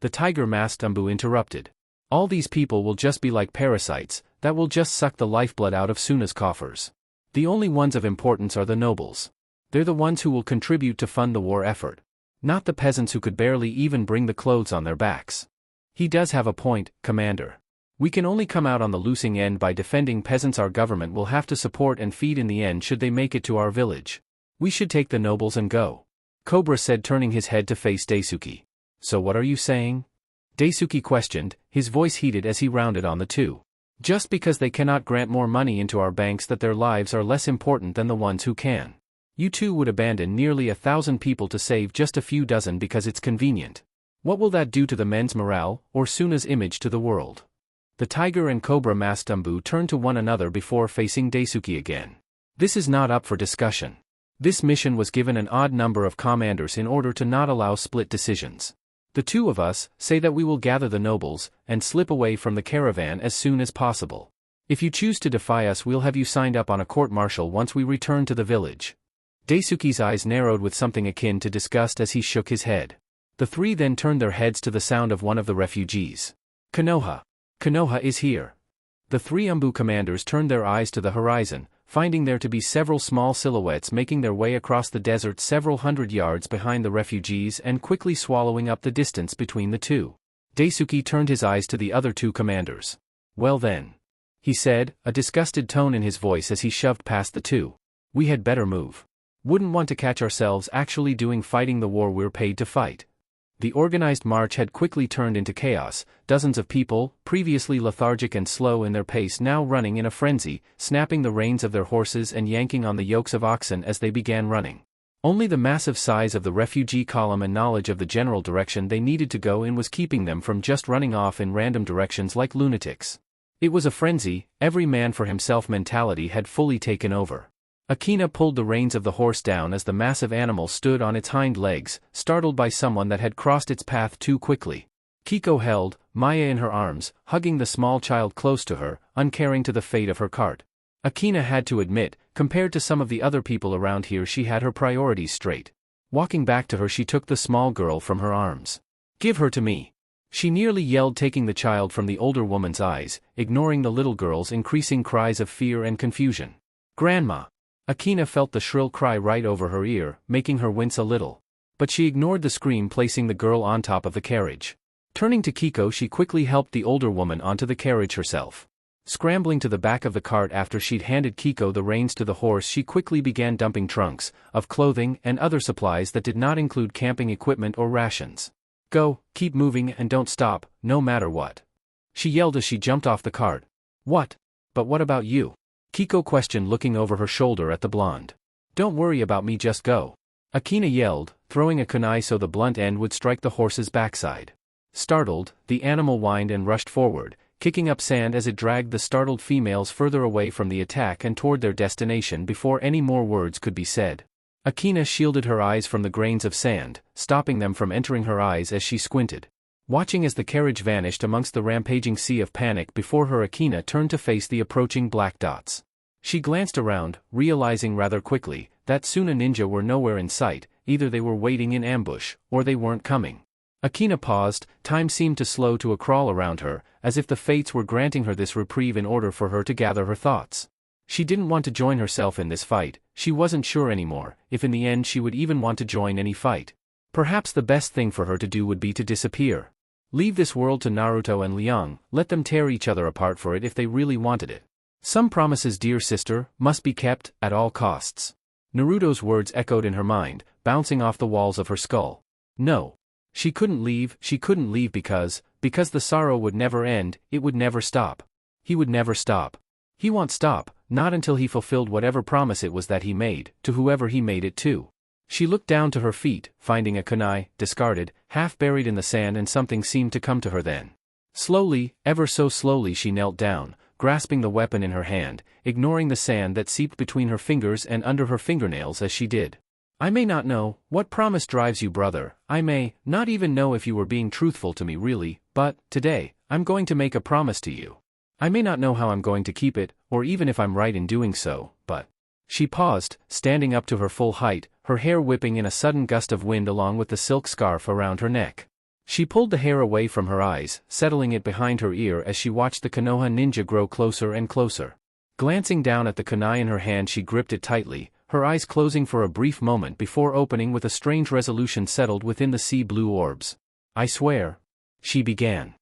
The tiger-masked Umbu interrupted. All these people will just be like parasites, that will just suck the lifeblood out of Suna's coffers. The only ones of importance are the nobles. They're the ones who will contribute to fund the war effort. Not the peasants who could barely even bring the clothes on their backs. He does have a point, Commander. We can only come out on the losing end by defending peasants. Our government will have to support and feed in the end should they make it to our village. We should take the nobles and go. Cobra said, turning his head to face Daisuke. So what are you saying? Daisuke questioned, his voice heated as he rounded on the 2. Just because they cannot grant more money into our banks that their lives are less important than the ones who can. You 2 would abandon nearly 1,000 people to save just a few dozen because it's convenient. What will that do to the men's morale, or Suna's image to the world? The tiger and cobra masked Umbu turned to one another before facing Daisuke again. This is not up for discussion. This mission was given an odd number of commanders in order to not allow split decisions. The 2 of us say that we will gather the nobles and slip away from the caravan as soon as possible. If you choose to defy us, we'll have you signed up on a court-martial once we return to the village. Daisuke's eyes narrowed with something akin to disgust as he shook his head. The 3 then turned their heads to the sound of one of the refugees. Konoha. Konoha is here. The 3 Umbu commanders turned their eyes to the horizon, finding there to be several small silhouettes making their way across the desert several hundred yards behind the refugees and quickly swallowing up the distance between the 2. Daisuke turned his eyes to the other 2 commanders. Well then, he said, a disgusted tone in his voice as he shoved past the 2. We had better move. Wouldn't want to catch ourselves actually fighting the war we're paid to fight. The organized march had quickly turned into chaos, dozens of people, previously lethargic and slow in their pace, now running in a frenzy, snapping the reins of their horses and yanking on the yokes of oxen as they began running. Only the massive size of the refugee column and knowledge of the general direction they needed to go in was keeping them from just running off in random directions like lunatics. It was a frenzy, every man for himself mentality had fully taken over. Akina pulled the reins of the horse down as the massive animal stood on its hind legs, startled by someone that had crossed its path too quickly. Kiko held Maya in her arms, hugging the small child close to her, uncaring to the fate of her cart. Akina had to admit, compared to some of the other people around here, she had her priorities straight. Walking back to her, she took the small girl from her arms. Give her to me. She nearly yelled, taking the child from the older woman's eyes, ignoring the little girl's increasing cries of fear and confusion. Grandma! Akina felt the shrill cry right over her ear, making her wince a little. But she ignored the scream, placing the girl on top of the carriage. Turning to Kiko, she quickly helped the older woman onto the carriage herself. Scrambling to the back of the cart after she'd handed Kiko the reins to the horse, she quickly began dumping trunks of clothing and other supplies that did not include camping equipment or rations. Go, keep moving and don't stop, no matter what. She yelled as she jumped off the cart. What? But what about you? Kiko questioned, looking over her shoulder at the blonde. Don't worry about me, just go. Akina yelled, throwing a kunai so the blunt end would strike the horse's backside. Startled, the animal whined and rushed forward, kicking up sand as it dragged the startled females further away from the attack and toward their destination before any more words could be said. Akina shielded her eyes from the grains of sand, stopping them from entering her eyes as she squinted. Watching as the carriage vanished amongst the rampaging sea of panic before her, Akina turned to face the approaching black dots. She glanced around, realizing rather quickly that Suna ninja were nowhere in sight, either they were waiting in ambush, or they weren't coming. Akina paused, time seemed to slow to a crawl around her, as if the fates were granting her this reprieve in order for her to gather her thoughts. She didn't want to join herself in this fight, she wasn't sure anymore if in the end she would even want to join any fight. Perhaps the best thing for her to do would be to disappear. Leave this world to Naruto and Liang, let them tear each other apart for it if they really wanted it. Some promises, dear sister, must be kept, at all costs. Naruto's words echoed in her mind, bouncing off the walls of her skull. No. She couldn't leave because the sorrow would never end, it would never stop. He would never stop. He won't stop, not until he fulfilled whatever promise it was that he made, to whoever he made it to. She looked down to her feet, finding a kunai, discarded, half buried in the sand, and something seemed to come to her then. Slowly, ever so slowly she knelt down, grasping the weapon in her hand, ignoring the sand that seeped between her fingers and under her fingernails as she did. I may not know what promise drives you, brother, I may not even know if you were being truthful to me really, but, today, I'm going to make a promise to you. I may not know how I'm going to keep it, or even if I'm right in doing so, but... She paused, standing up to her full height, her hair whipping in a sudden gust of wind along with the silk scarf around her neck. She pulled the hair away from her eyes, settling it behind her ear as she watched the Konoha ninja grow closer and closer. Glancing down at the kunai in her hand, she gripped it tightly, her eyes closing for a brief moment before opening with a strange resolution settled within the sea blue orbs. I swear, she began,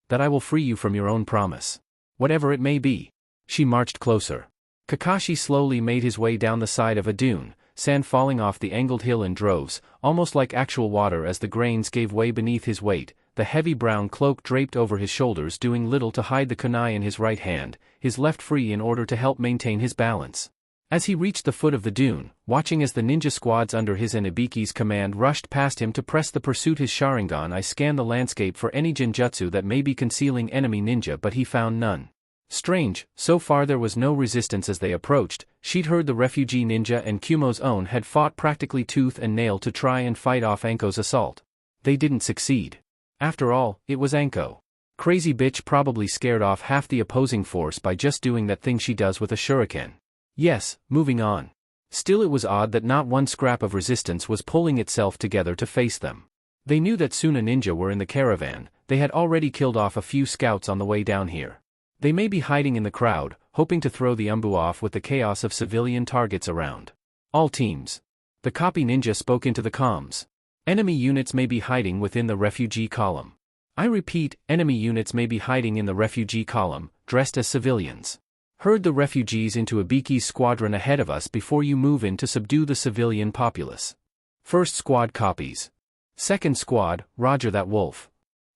that I will free you from your own promise. Whatever it may be. She marched closer. Kakashi slowly made his way down the side of a dune, sand falling off the angled hill in droves, almost like actual water as the grains gave way beneath his weight, the heavy brown cloak draped over his shoulders doing little to hide the kunai in his right hand, his left free in order to help maintain his balance. As he reached the foot of the dune, watching as the ninja squads under his and Ibiki's command rushed past him to press the pursuit his Sharingan, I scanned the landscape for any genjutsu that may be concealing enemy ninja, but he found none. Strange, so far there was no resistance as they approached. She'd heard the refugee ninja and Kumo's own had fought practically tooth and nail to try and fight off Anko's assault. They didn't succeed. After all, it was Anko. Crazy bitch probably scared off half the opposing force by just doing that thing she does with a shuriken. Yes, moving on. Still, it was odd that not one scrap of resistance was pulling itself together to face them. They knew that Suna ninja were in the caravan, they had already killed off a few scouts on the way down here. They may be hiding in the crowd, hoping to throw the umbu off with the chaos of civilian targets around. All teams. The copy ninja spoke into the comms. Enemy units may be hiding within the refugee column. I repeat, enemy units may be hiding in the refugee column, dressed as civilians. Herd the refugees into Ibiki's squadron ahead of us before you move in to subdue the civilian populace. First squad copies. Second squad, roger that, wolf.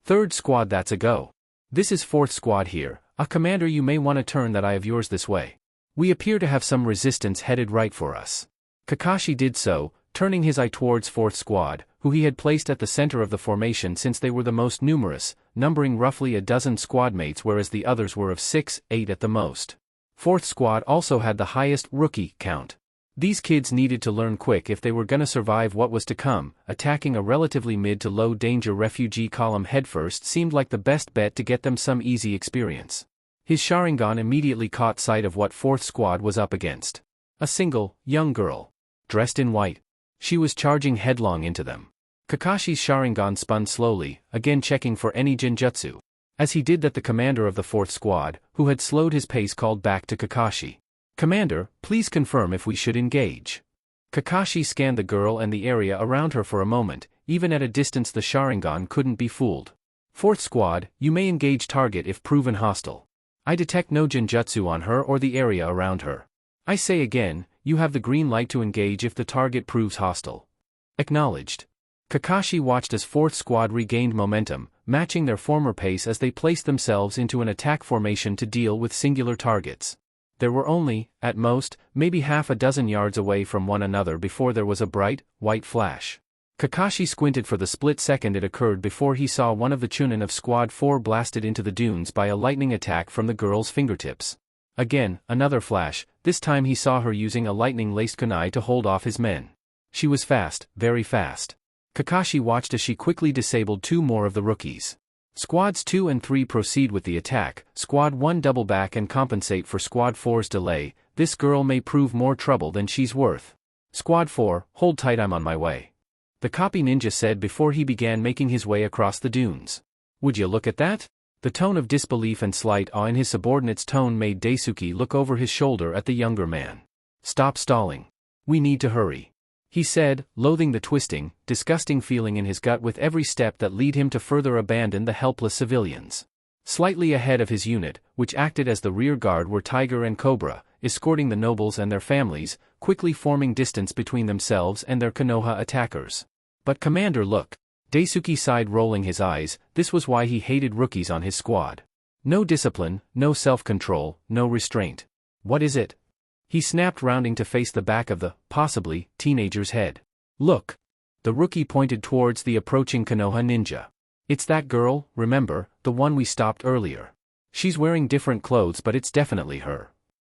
Third squad, that's a go. This is fourth squad here. Commander, you may want to turn that eye of yours this way. We appear to have some resistance headed right for us. Kakashi did so, turning his eye towards fourth squad, who he had placed at the center of the formation since they were the most numerous, numbering roughly a dozen squad mates, whereas the others were of 6, 8 at the most. Fourth squad also had the highest rookie count. These kids needed to learn quick if they were gonna survive what was to come. Attacking a relatively mid to low danger refugee column headfirst seemed like the best bet to get them some easy experience. His Sharingan immediately caught sight of what fourth squad was up against. A single, young girl. Dressed in white. She was charging headlong into them. Kakashi's Sharingan spun slowly, again checking for any genjutsu. As he did that, the commander of the fourth squad, who had slowed his pace, called back to Kakashi. Commander, please confirm if we should engage. Kakashi scanned the girl and the area around her for a moment. Even at a distance the Sharingan couldn't be fooled. Fourth squad, you may engage target if proven hostile. I detect no genjutsu on her or the area around her. I say again, you have the green light to engage if the target proves hostile. Acknowledged. Kakashi watched as fourth squad regained momentum, matching their former pace as they placed themselves into an attack formation to deal with singular targets. There were only, at most, maybe half a dozen yards away from one another before there was a bright, white flash. Kakashi squinted for the split second it occurred before he saw one of the Chunin of Squad 4 blasted into the dunes by a lightning attack from the girl's fingertips. Again, another flash, this time he saw her using a lightning-laced kunai to hold off his men. She was fast, very fast. Kakashi watched as she quickly disabled 2 more of the rookies. Squads 2 and 3 proceed with the attack, Squad 1 double back and compensate for Squad 4's delay. This girl may prove more trouble than she's worth. Squad 4, hold tight, I'm on my way. The copy ninja said before he began making his way across the dunes. Would you look at that? The tone of disbelief and slight awe in his subordinate's tone made Daisuke look over his shoulder at the younger man. Stop stalling. We need to hurry, he said, loathing the twisting, disgusting feeling in his gut with every step that led him to further abandon the helpless civilians. Slightly ahead of his unit, which acted as the rear guard, were Tiger and Cobra, escorting the nobles and their families, quickly forming distance between themselves and their Konoha attackers. But Commander, look. Daisuke sighed, rolling his eyes. This was why he hated rookies on his squad. No discipline, no self-control, no restraint. What is it? He snapped, rounding to face the back of the, possibly, teenager's head. Look. The rookie pointed towards the approaching Konoha ninja. It's that girl, remember, the one we stopped earlier. She's wearing different clothes, but it's definitely her.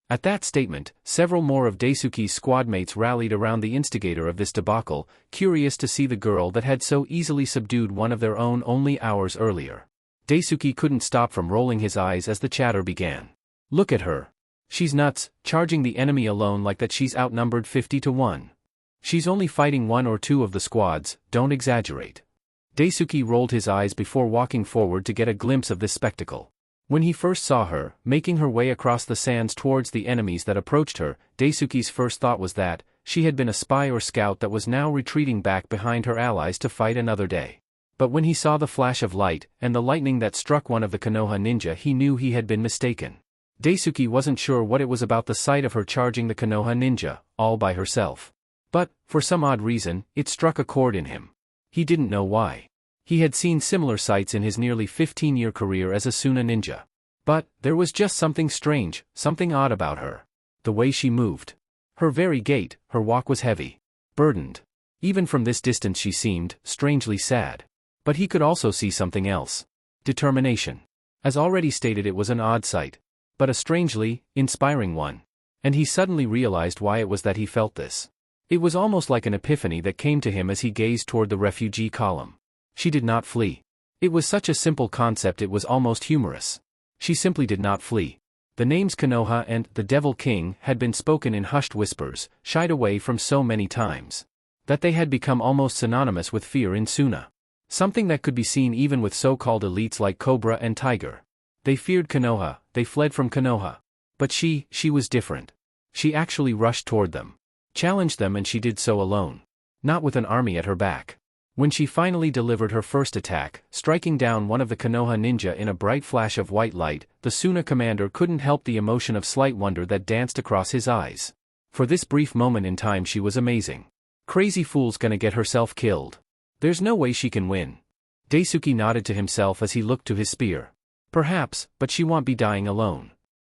At that statement, several more of Daisuke's squadmates rallied around the instigator of this debacle, curious to see the girl that had so easily subdued one of their own only hours earlier. Daisuke couldn't stop from rolling his eyes as the chatter began. Look at her. She's nuts, charging the enemy alone like that. She's outnumbered 50-1. She's only fighting 1 or 2 of the squads, don't exaggerate. Daisuke rolled his eyes before walking forward to get a glimpse of this spectacle. When he first saw her, making her way across the sands towards the enemies that approached her, Daisuke's first thought was that she had been a spy or scout that was now retreating back behind her allies to fight another day. But when he saw the flash of light, and the lightning that struck one of the Konoha ninja, he knew he had been mistaken. Daisuke wasn't sure what it was about the sight of her charging the Konoha ninja, all by herself. But, for some odd reason, it struck a chord in him. He didn't know why. He had seen similar sights in his nearly 15-year career as a Suna ninja. But, there was just something strange, something odd about her. The way she moved. Her very gait, her walk was heavy. Burdened. Even from this distance she seemed, strangely sad. But he could also see something else. Determination. As already stated, it was an odd sight. But a strangely, inspiring one. And he suddenly realized why it was that he felt this. It was almost like an epiphany that came to him as he gazed toward the refugee column. She did not flee. It was such a simple concept, it was almost humorous. She simply did not flee. The names Konoha and the Devil King had been spoken in hushed whispers, shied away from so many times, that they had become almost synonymous with fear in Suna. Something that could be seen even with so-called elites like Cobra and Tiger. They feared Konoha, they fled from Konoha. But she was different. She actually rushed toward them. Challenged them, and she did so alone. Not with an army at her back. When she finally delivered her first attack, striking down one of the Konoha ninja in a bright flash of white light, the Suna commander couldn't help the emotion of slight wonder that danced across his eyes. For this brief moment in time she was amazing. Crazy fool's gonna get herself killed. There's no way she can win. Daisuke nodded to himself as he looked to his spear. Perhaps, but she won't be dying alone.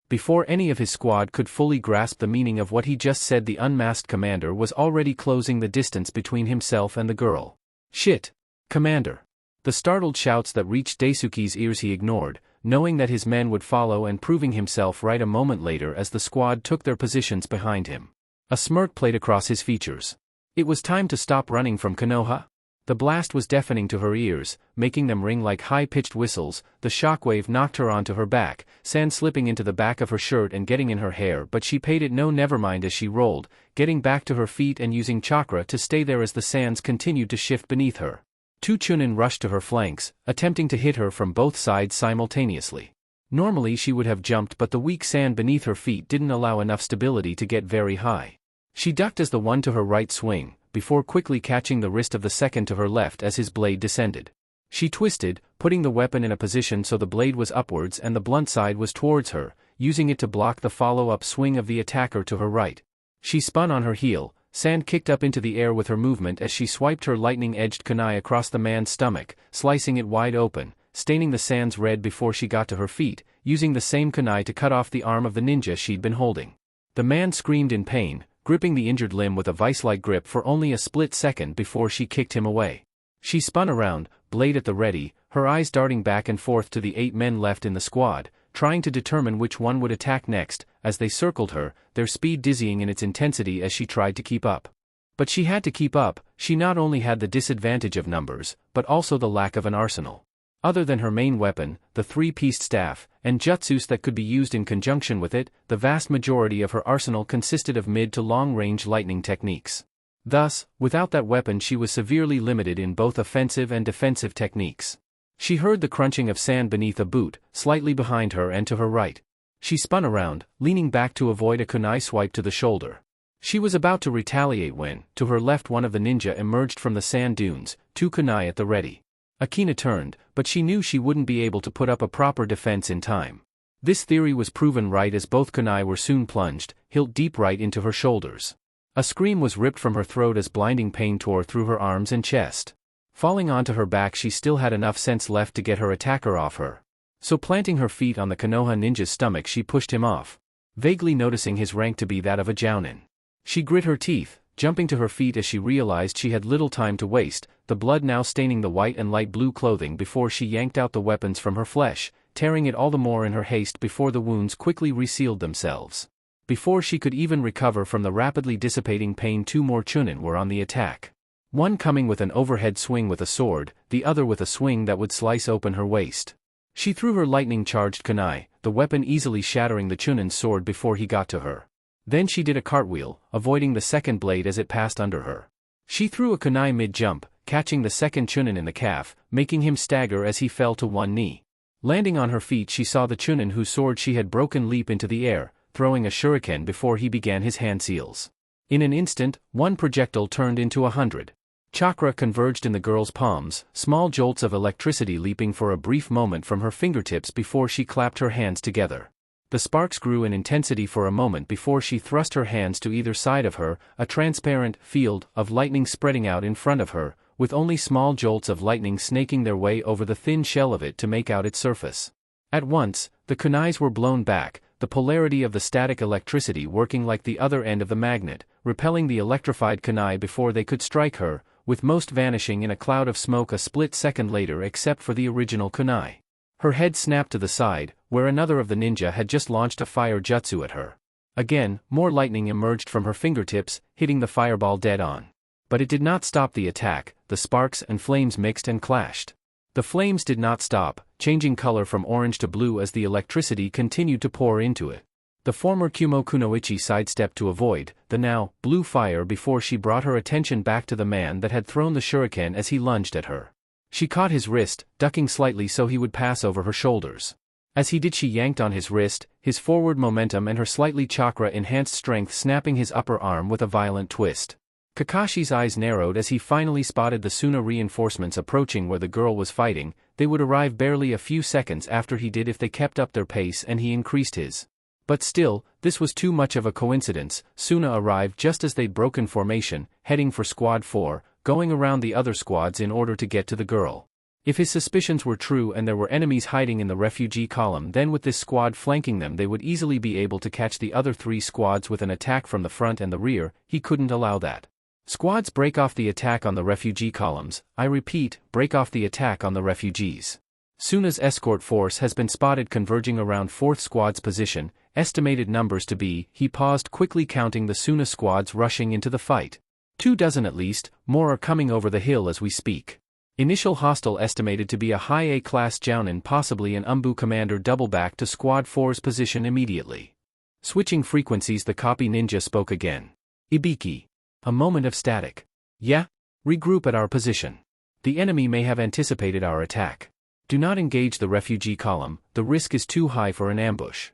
Before any of his squad could fully grasp the meaning of what he just said, the unmasked commander was already closing the distance between himself and the girl. Shit! Commander! The startled shouts that reached Daisuke's ears he ignored, knowing that his men would follow and proving himself right a moment later as the squad took their positions behind him. A smirk played across his features. It was time to stop running from Konoha. The blast was deafening to her ears, making them ring like high-pitched whistles. The shockwave knocked her onto her back, sand slipping into the back of her shirt and getting in her hair, but she paid it no never mind as she rolled, getting back to her feet and using chakra to stay there as the sands continued to shift beneath her. Two Chunin rushed to her flanks, attempting to hit her from both sides simultaneously. Normally she would have jumped, but the weak sand beneath her feet didn't allow enough stability to get very high. She ducked as the one to her right swung, before quickly catching the wrist of the second to her left as his blade descended. She twisted, putting the weapon in a position so the blade was upwards and the blunt side was towards her, using it to block the follow-up swing of the attacker to her right. She spun on her heel, sand kicked up into the air with her movement as she swiped her lightning-edged kunai across the man's stomach, slicing it wide open, staining the sands red before she got to her feet, using the same kunai to cut off the arm of the ninja she'd been holding. The man screamed in pain, gripping the injured limb with a vice-like grip for only a split second before she kicked him away. She spun around, blade at the ready, her eyes darting back and forth to the 8 men left in the squad, trying to determine which one would attack next, as they circled her, their speed dizzying in its intensity as she tried to keep up. But she had to keep up. She not only had the disadvantage of numbers, but also the lack of an arsenal. Other than her main weapon, the three-pieced staff, and jutsus that could be used in conjunction with it, the vast majority of her arsenal consisted of mid to long-range lightning techniques. Thus, without that weapon she was severely limited in both offensive and defensive techniques. She heard the crunching of sand beneath a boot, slightly behind her and to her right. She spun around, leaning back to avoid a kunai swipe to the shoulder. She was about to retaliate when, to her left, one of the ninja emerged from the sand dunes, two kunai at the ready. Akina turned, but she knew she wouldn't be able to put up a proper defense in time. This theory was proven right as both kunai were soon plunged, hilt deep right into her shoulders. A scream was ripped from her throat as blinding pain tore through her arms and chest. Falling onto her back, she still had enough sense left to get her attacker off her. So planting her feet on the Konoha ninja's stomach, she pushed him off, vaguely noticing his rank to be that of a jounin. She grit her teeth, jumping to her feet as she realized she had little time to waste, the blood now staining the white and light blue clothing before she yanked out the weapons from her flesh, tearing it all the more in her haste before the wounds quickly resealed themselves. Before she could even recover from the rapidly dissipating pain, two more chunin were on the attack. One coming with an overhead swing with a sword, the other with a swing that would slice open her waist. She threw her lightning-charged kunai, the weapon easily shattering the chunin's sword before he got to her. Then she did a cartwheel, avoiding the second blade as it passed under her. She threw a kunai mid-jump, catching the second chunin in the calf, making him stagger as he fell to one knee. Landing on her feet, she saw the chunin whose sword she had broken leap into the air, throwing a shuriken before he began his hand seals. In an instant, one projectile turned into 100. Chakra converged in the girl's palms, small jolts of electricity leaping for a brief moment from her fingertips before she clapped her hands together. The sparks grew in intensity for a moment before she thrust her hands to either side of her, a transparent field of lightning spreading out in front of her, with only small jolts of lightning snaking their way over the thin shell of it to make out its surface. At once, the kunais were blown back, the polarity of the static electricity working like the other end of the magnet, repelling the electrified kunai before they could strike her, with most vanishing in a cloud of smoke a split second later except for the original kunai. Her head snapped to the side, where another of the ninja had just launched a fire jutsu at her. Again, more lightning emerged from her fingertips, hitting the fireball dead on. But it did not stop the attack, the sparks and flames mixed and clashed. The flames did not stop, changing color from orange to blue as the electricity continued to pour into it. The former Kumo Kunoichi sidestepped to avoid the now blue fire before she brought her attention back to the man that had thrown the shuriken as he lunged at her. She caught his wrist, ducking slightly so he would pass over her shoulders. As he did, she yanked on his wrist, his forward momentum and her slightly chakra-enhanced strength snapping his upper arm with a violent twist. Kakashi's eyes narrowed as he finally spotted the Suna reinforcements approaching where the girl was fighting. They would arrive barely a few seconds after he did if they kept up their pace and he increased his. But still, this was too much of a coincidence. Suna arrived just as they'd broken formation, heading for Squad 4, going around the other squads in order to get to the girl. If his suspicions were true and there were enemies hiding in the refugee column, then with this squad flanking them they would easily be able to catch the other three squads with an attack from the front and the rear. He couldn't allow that. Squads, break off the attack on the refugee columns. I repeat, break off the attack on the refugees. Suna's escort force has been spotted converging around 4th Squad's position, estimated numbers to be. He paused, quickly counting the Suna squads rushing into the fight. 24 at least, more are coming over the hill as we speak. Initial hostile estimated to be a high A-class jounin, possibly an Umbu commander. Double back to Squad 4's position immediately. Switching frequencies, the copy ninja spoke again. Ibiki. A moment of static. Yeah? Regroup at our position. The enemy may have anticipated our attack. Do not engage the refugee column, the risk is too high for an ambush.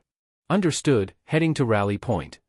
Understood, heading to rally point.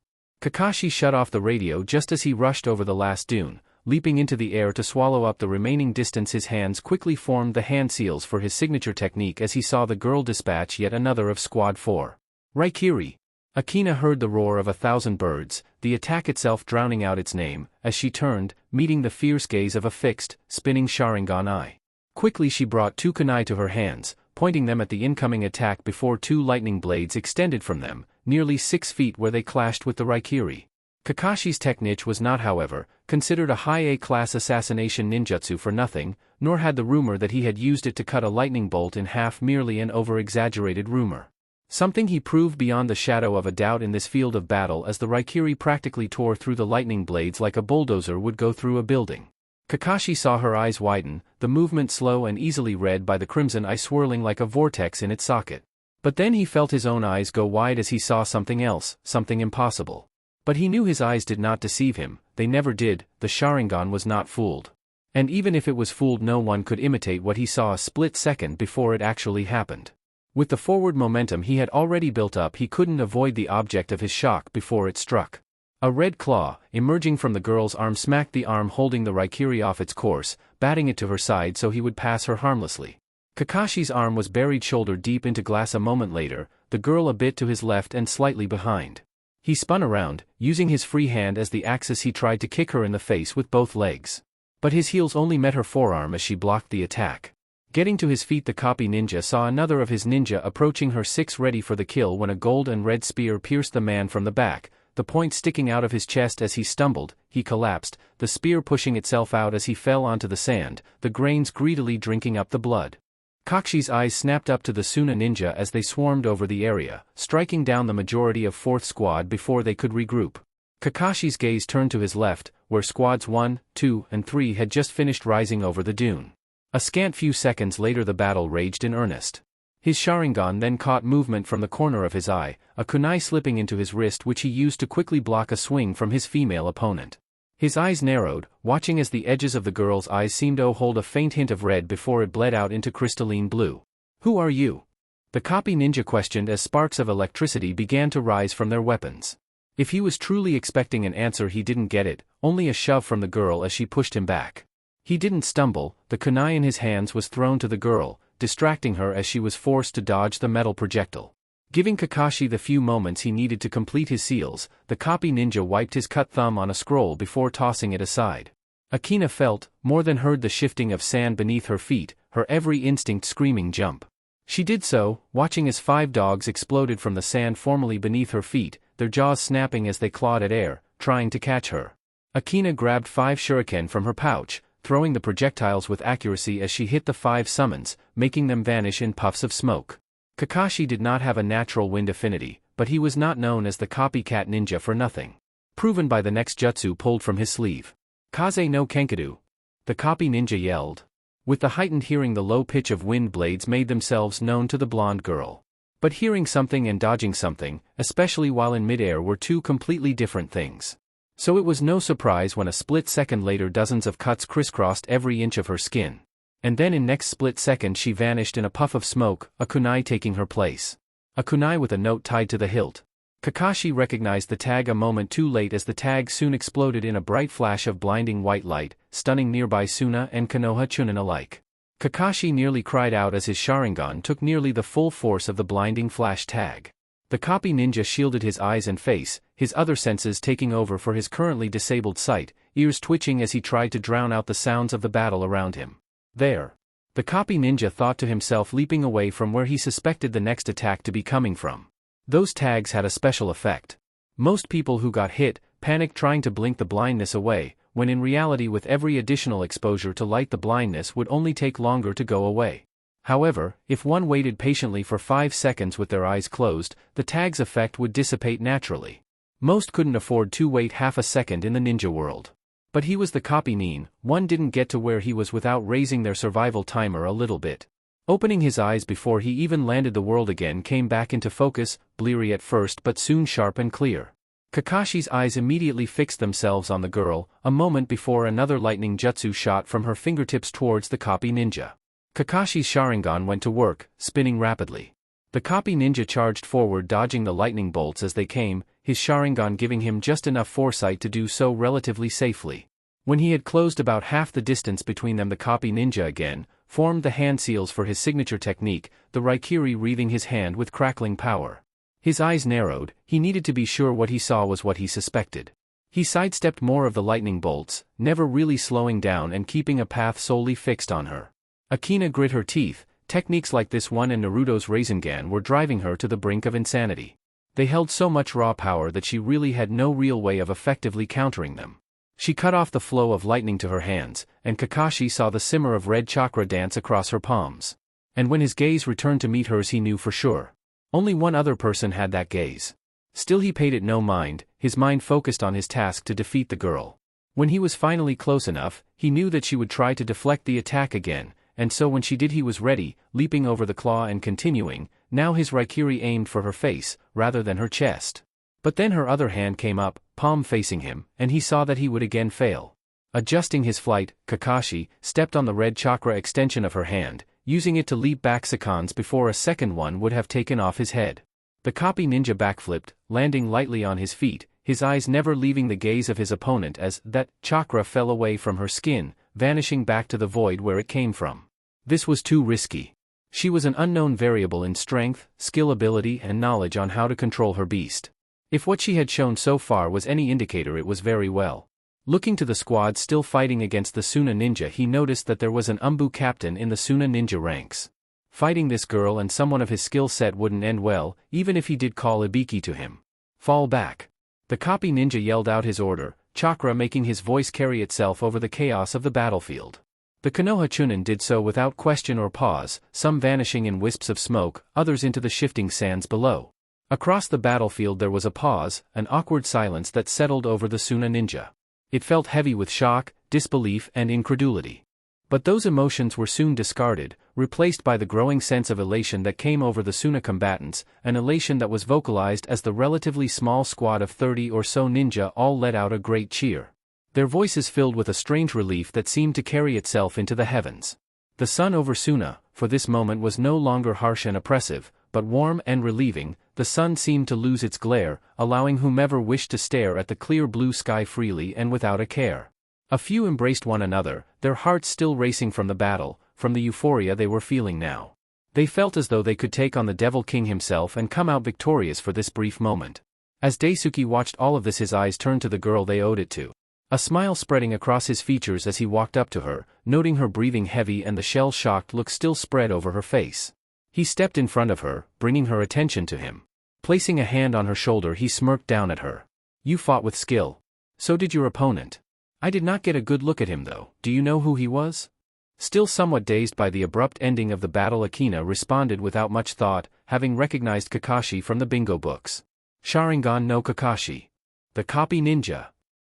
Kakashi shut off the radio just as he rushed over the last dune, leaping into the air to swallow up the remaining distance. His hands quickly formed the hand seals for his signature technique as he saw the girl dispatch yet another of Squad 4. Raikiri. Akina heard the roar of 1,000 birds, the attack itself drowning out its name, as she turned, meeting the fierce gaze of a fixed, spinning Sharingan eye. Quickly she brought 2 kunai to her hands, pointing them at the incoming attack before 2 lightning blades extended from them, nearly 6 feet where they clashed with the Raikiri. Kakashi's technique was not, however, considered a high A-class assassination ninjutsu for nothing, nor had the rumor that he had used it to cut a lightning bolt in half merely an over-exaggerated rumor. Something he proved beyond the shadow of a doubt in this field of battle as the Raikiri practically tore through the lightning blades like a bulldozer would go through a building. Kakashi saw her eyes widen, the movement slow and easily read by the crimson eye swirling like a vortex in its socket. But then he felt his own eyes go wide as he saw something else, something impossible. But he knew his eyes did not deceive him, they never did, the Sharingan was not fooled. And even if it was fooled, no one could imitate what he saw a split second before it actually happened. With the forward momentum he had already built up, he couldn't avoid the object of his shock before it struck. A red claw, emerging from the girl's arm, smacked the arm holding the Raikiri off its course, batting it to her side so he would pass her harmlessly. Kakashi's arm was buried shoulder deep into glass a moment later, the girl a bit to his left and slightly behind. He spun around, using his free hand as the axis. He tried to kick her in the face with both legs. But his heels only met her forearm as she blocked the attack. Getting to his feet, the copy ninja saw another of his ninja approaching her, six ready for the kill when a gold and red spear pierced the man from the back, the point sticking out of his chest. As he stumbled, he collapsed, the spear pushing itself out as he fell onto the sand, the grains greedily drinking up the blood. Kakshi's eyes snapped up to the Suna ninja as they swarmed over the area, striking down the majority of 4th Squad before they could regroup. Kakashi's gaze turned to his left, where Squads 1, 2, and 3 had just finished rising over the dune. A scant few seconds later the battle raged in earnest. His Sharingan then caught movement from the corner of his eye, a kunai slipping into his wrist which he used to quickly block a swing from his female opponent. His eyes narrowed, watching as the edges of the girl's eyes seemed to hold a faint hint of red before it bled out into crystalline blue. "Who are you?" the copy ninja questioned as sparks of electricity began to rise from their weapons. If he was truly expecting an answer, he didn't get it, only a shove from the girl as she pushed him back. He didn't stumble, the kunai in his hands was thrown to the girl, distracting her as she was forced to dodge the metal projectile. Giving Kakashi the few moments he needed to complete his seals, the copy ninja wiped his cut thumb on a scroll before tossing it aside. Akina felt, more than heard, the shifting of sand beneath her feet, her every instinct screaming jump. She did so, watching as 5 dogs exploded from the sand formally beneath her feet, their jaws snapping as they clawed at air, trying to catch her. Akina grabbed 5 shuriken from her pouch, throwing the projectiles with accuracy as she hit the 5 summons, making them vanish in puffs of smoke. Kakashi did not have a natural wind affinity, but he was not known as the copycat ninja for nothing. Proven by the next jutsu pulled from his sleeve. "Kaze no Kenkadu!" the copy ninja yelled. With the heightened hearing, the low pitch of wind blades made themselves known to the blonde girl. But hearing something and dodging something, especially while in midair, were two completely different things. So it was no surprise when a split second later dozens of cuts crisscrossed every inch of her skin. And then in next split second she vanished in a puff of smoke, a kunai taking her place. A kunai with a note tied to the hilt. Kakashi recognized the tag a moment too late as the tag soon exploded in a bright flash of blinding white light, stunning nearby Suna and Konoha Chunin alike. Kakashi nearly cried out as his Sharingan took nearly the full force of the blinding flash tag. The copy ninja shielded his eyes and face, his other senses taking over for his currently disabled sight, ears twitching as he tried to drown out the sounds of the battle around him. "There!" the copy ninja thought to himself, leaping away from where he suspected the next attack to be coming from. Those tags had a special effect. Most people who got hit panicked trying to blink the blindness away, when in reality with every additional exposure to light the blindness would only take longer to go away. However, if one waited patiently for 5 seconds with their eyes closed, the tag's effect would dissipate naturally. Most couldn't afford to wait half a second in the ninja world. But he was the copy nin, one didn't get to where he was without raising their survival timer a little bit. Opening his eyes before he even landed, the world again came back into focus, bleary at first but soon sharp and clear. Kakashi's eyes immediately fixed themselves on the girl, a moment before another lightning jutsu shot from her fingertips towards the copy ninja. Kakashi's Sharingan went to work, spinning rapidly. The copy ninja charged forward, dodging the lightning bolts as they came, his Sharingan giving him just enough foresight to do so relatively safely. When he had closed about half the distance between them, the copy ninja again formed the hand seals for his signature technique, the Raikiri wreathing his hand with crackling power. His eyes narrowed, he needed to be sure what he saw was what he suspected. He sidestepped more of the lightning bolts, never really slowing down and keeping a path solely fixed on her. Akina grit her teeth. Techniques like this one and Naruto's Rasengan were driving her to the brink of insanity. They held so much raw power that she really had no real way of effectively countering them. She cut off the flow of lightning to her hands, and Kakashi saw the simmer of red chakra dance across her palms. And when his gaze returned to meet hers, he knew for sure. Only one other person had that gaze. Still he paid it no mind, his mind focused on his task to defeat the girl. When he was finally close enough, he knew that she would try to deflect the attack again, and so when she did he was ready, leaping over the claw and continuing. Now his raikiri aimed for her face, rather than her chest. But then her other hand came up, palm facing him, and he saw that he would again fail. Adjusting his flight, Kakashi stepped on the red chakra extension of her hand, using it to leap back seconds before a second one would have taken off his head. The copy ninja backflipped, landing lightly on his feet, his eyes never leaving the gaze of his opponent as that chakra fell away from her skin, vanishing back to the void where it came from. This was too risky. She was an unknown variable in strength, skill, ability, and knowledge on how to control her beast. If what she had shown so far was any indicator, it was very well. Looking to the squad still fighting against the Suna ninja, he noticed that there was an Umbu captain in the Suna ninja ranks. Fighting this girl and someone of his skill set wouldn't end well, even if he did call Ibiki to him. Fall back. The copy ninja yelled out his order, chakra making his voice carry itself over the chaos of the battlefield. The Konoha Chunin did so without question or pause, some vanishing in wisps of smoke, others into the shifting sands below. Across the battlefield there was a pause, an awkward silence that settled over the Suna ninja. It felt heavy with shock, disbelief, and incredulity. But those emotions were soon discarded, replaced by the growing sense of elation that came over the Suna combatants, an elation that was vocalized as the relatively small squad of 30 or so ninja all let out a great cheer. Their voices filled with a strange relief that seemed to carry itself into the heavens. The sun over Suna, for this moment, was no longer harsh and oppressive, but warm and relieving. The sun seemed to lose its glare, allowing whomever wished to stare at the clear blue sky freely and without a care. A few embraced one another, their hearts still racing from the battle, from the euphoria they were feeling now. They felt as though they could take on the Devil King himself and come out victorious for this brief moment. As Daisuke watched all of this, his eyes turned to the girl they owed it to. A smile spreading across his features as he walked up to her, noting her breathing heavy and the shell-shocked look still spread over her face. He stepped in front of her, bringing her attention to him. Placing a hand on her shoulder, he smirked down at her. You fought with skill. So did your opponent. I did not get a good look at him though. Do you know who he was? Still somewhat dazed by the abrupt ending of the battle, Akina responded without much thought, having recognized Kakashi from the bingo books. Sharingan no Kakashi. The copy ninja.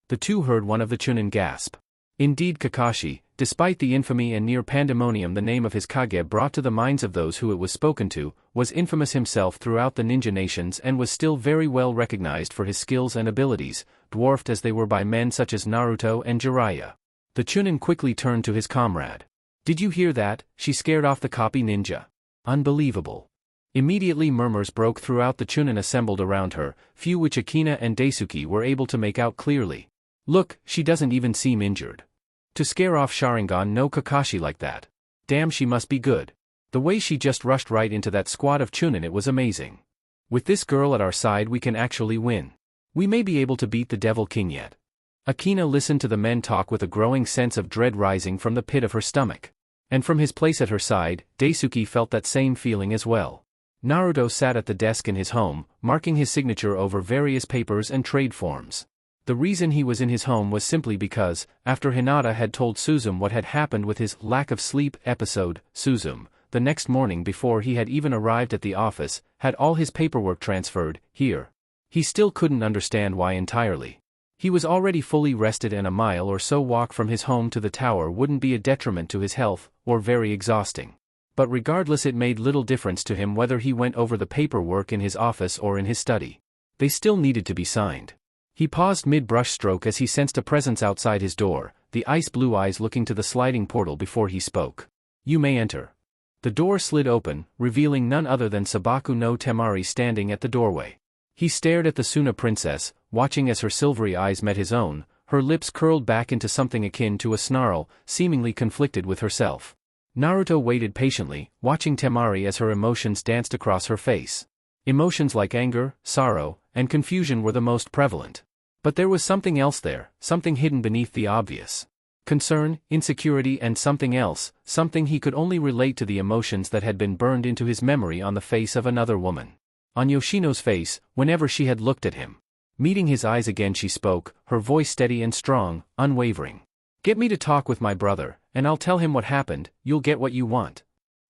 The two heard one of the Chunin gasp. Indeed, Kakashi, despite the infamy and near pandemonium the name of his Kage brought to the minds of those who it was spoken to, was infamous himself throughout the ninja nations and was still very well recognized for his skills and abilities, dwarfed as they were by men such as Naruto and Jiraiya. The Chunin quickly turned to his comrade. Did you hear that? She scared off the copy ninja. Unbelievable. Immediately murmurs broke throughout the Chunin assembled around her, few which Akina and Daisuke were able to make out clearly. Look, she doesn't even seem injured. To scare off Sharingan no Kakashi like that. Damn, she must be good. The way she just rushed right into that squad of Chunin, it was amazing. With this girl at our side we can actually win. We may be able to beat the Devil King yet. Akina listened to the men talk with a growing sense of dread rising from the pit of her stomach. And from his place at her side, Daisuke felt that same feeling as well. Naruto sat at the desk in his home, marking his signature over various papers and trade forms. The reason he was in his home was simply because, after Hinata had told Suzume what had happened with his lack of sleep episode, Suzume, the next morning before he had even arrived at the office, had all his paperwork transferred here. He still couldn't understand why entirely. He was already fully rested and a mile or so walk from his home to the tower wouldn't be a detriment to his health, or very exhausting. But regardless, it made little difference to him whether he went over the paperwork in his office or in his study. They still needed to be signed. He paused mid-brushstroke as he sensed a presence outside his door, the ice-blue eyes looking to the sliding portal before he spoke. You may enter. The door slid open, revealing none other than Sabaku no Temari standing at the doorway. He stared at the Suna princess, watching as her silvery eyes met his own, her lips curled back into something akin to a snarl, seemingly conflicted with herself. Naruto waited patiently, watching Temari as her emotions danced across her face. Emotions like anger, sorrow, and confusion were the most prevalent. But there was something else there, something hidden beneath the obvious. Concern, insecurity, and something else, something he could only relate to the emotions that had been burned into his memory on the face of another woman. On Yoshino's face, whenever she had looked at him. Meeting his eyes again, she spoke, her voice steady and strong, unwavering. Get me to talk with my brother, and I'll tell him what happened. You'll get what you want.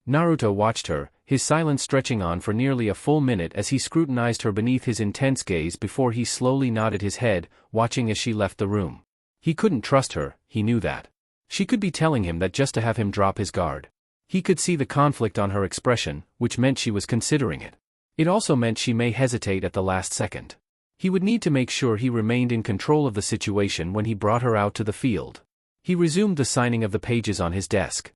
Naruto watched her, his silence stretching on for nearly a full minute as he scrutinized her beneath his intense gaze before he slowly nodded his head, watching as she left the room. He couldn't trust her, he knew that. She could be telling him that just to have him drop his guard. He could see the conflict on her expression, which meant she was considering it. It also meant she may hesitate at the last second. He would need to make sure he remained in control of the situation when he brought her out to the field. He resumed the signing of the pages on his desk.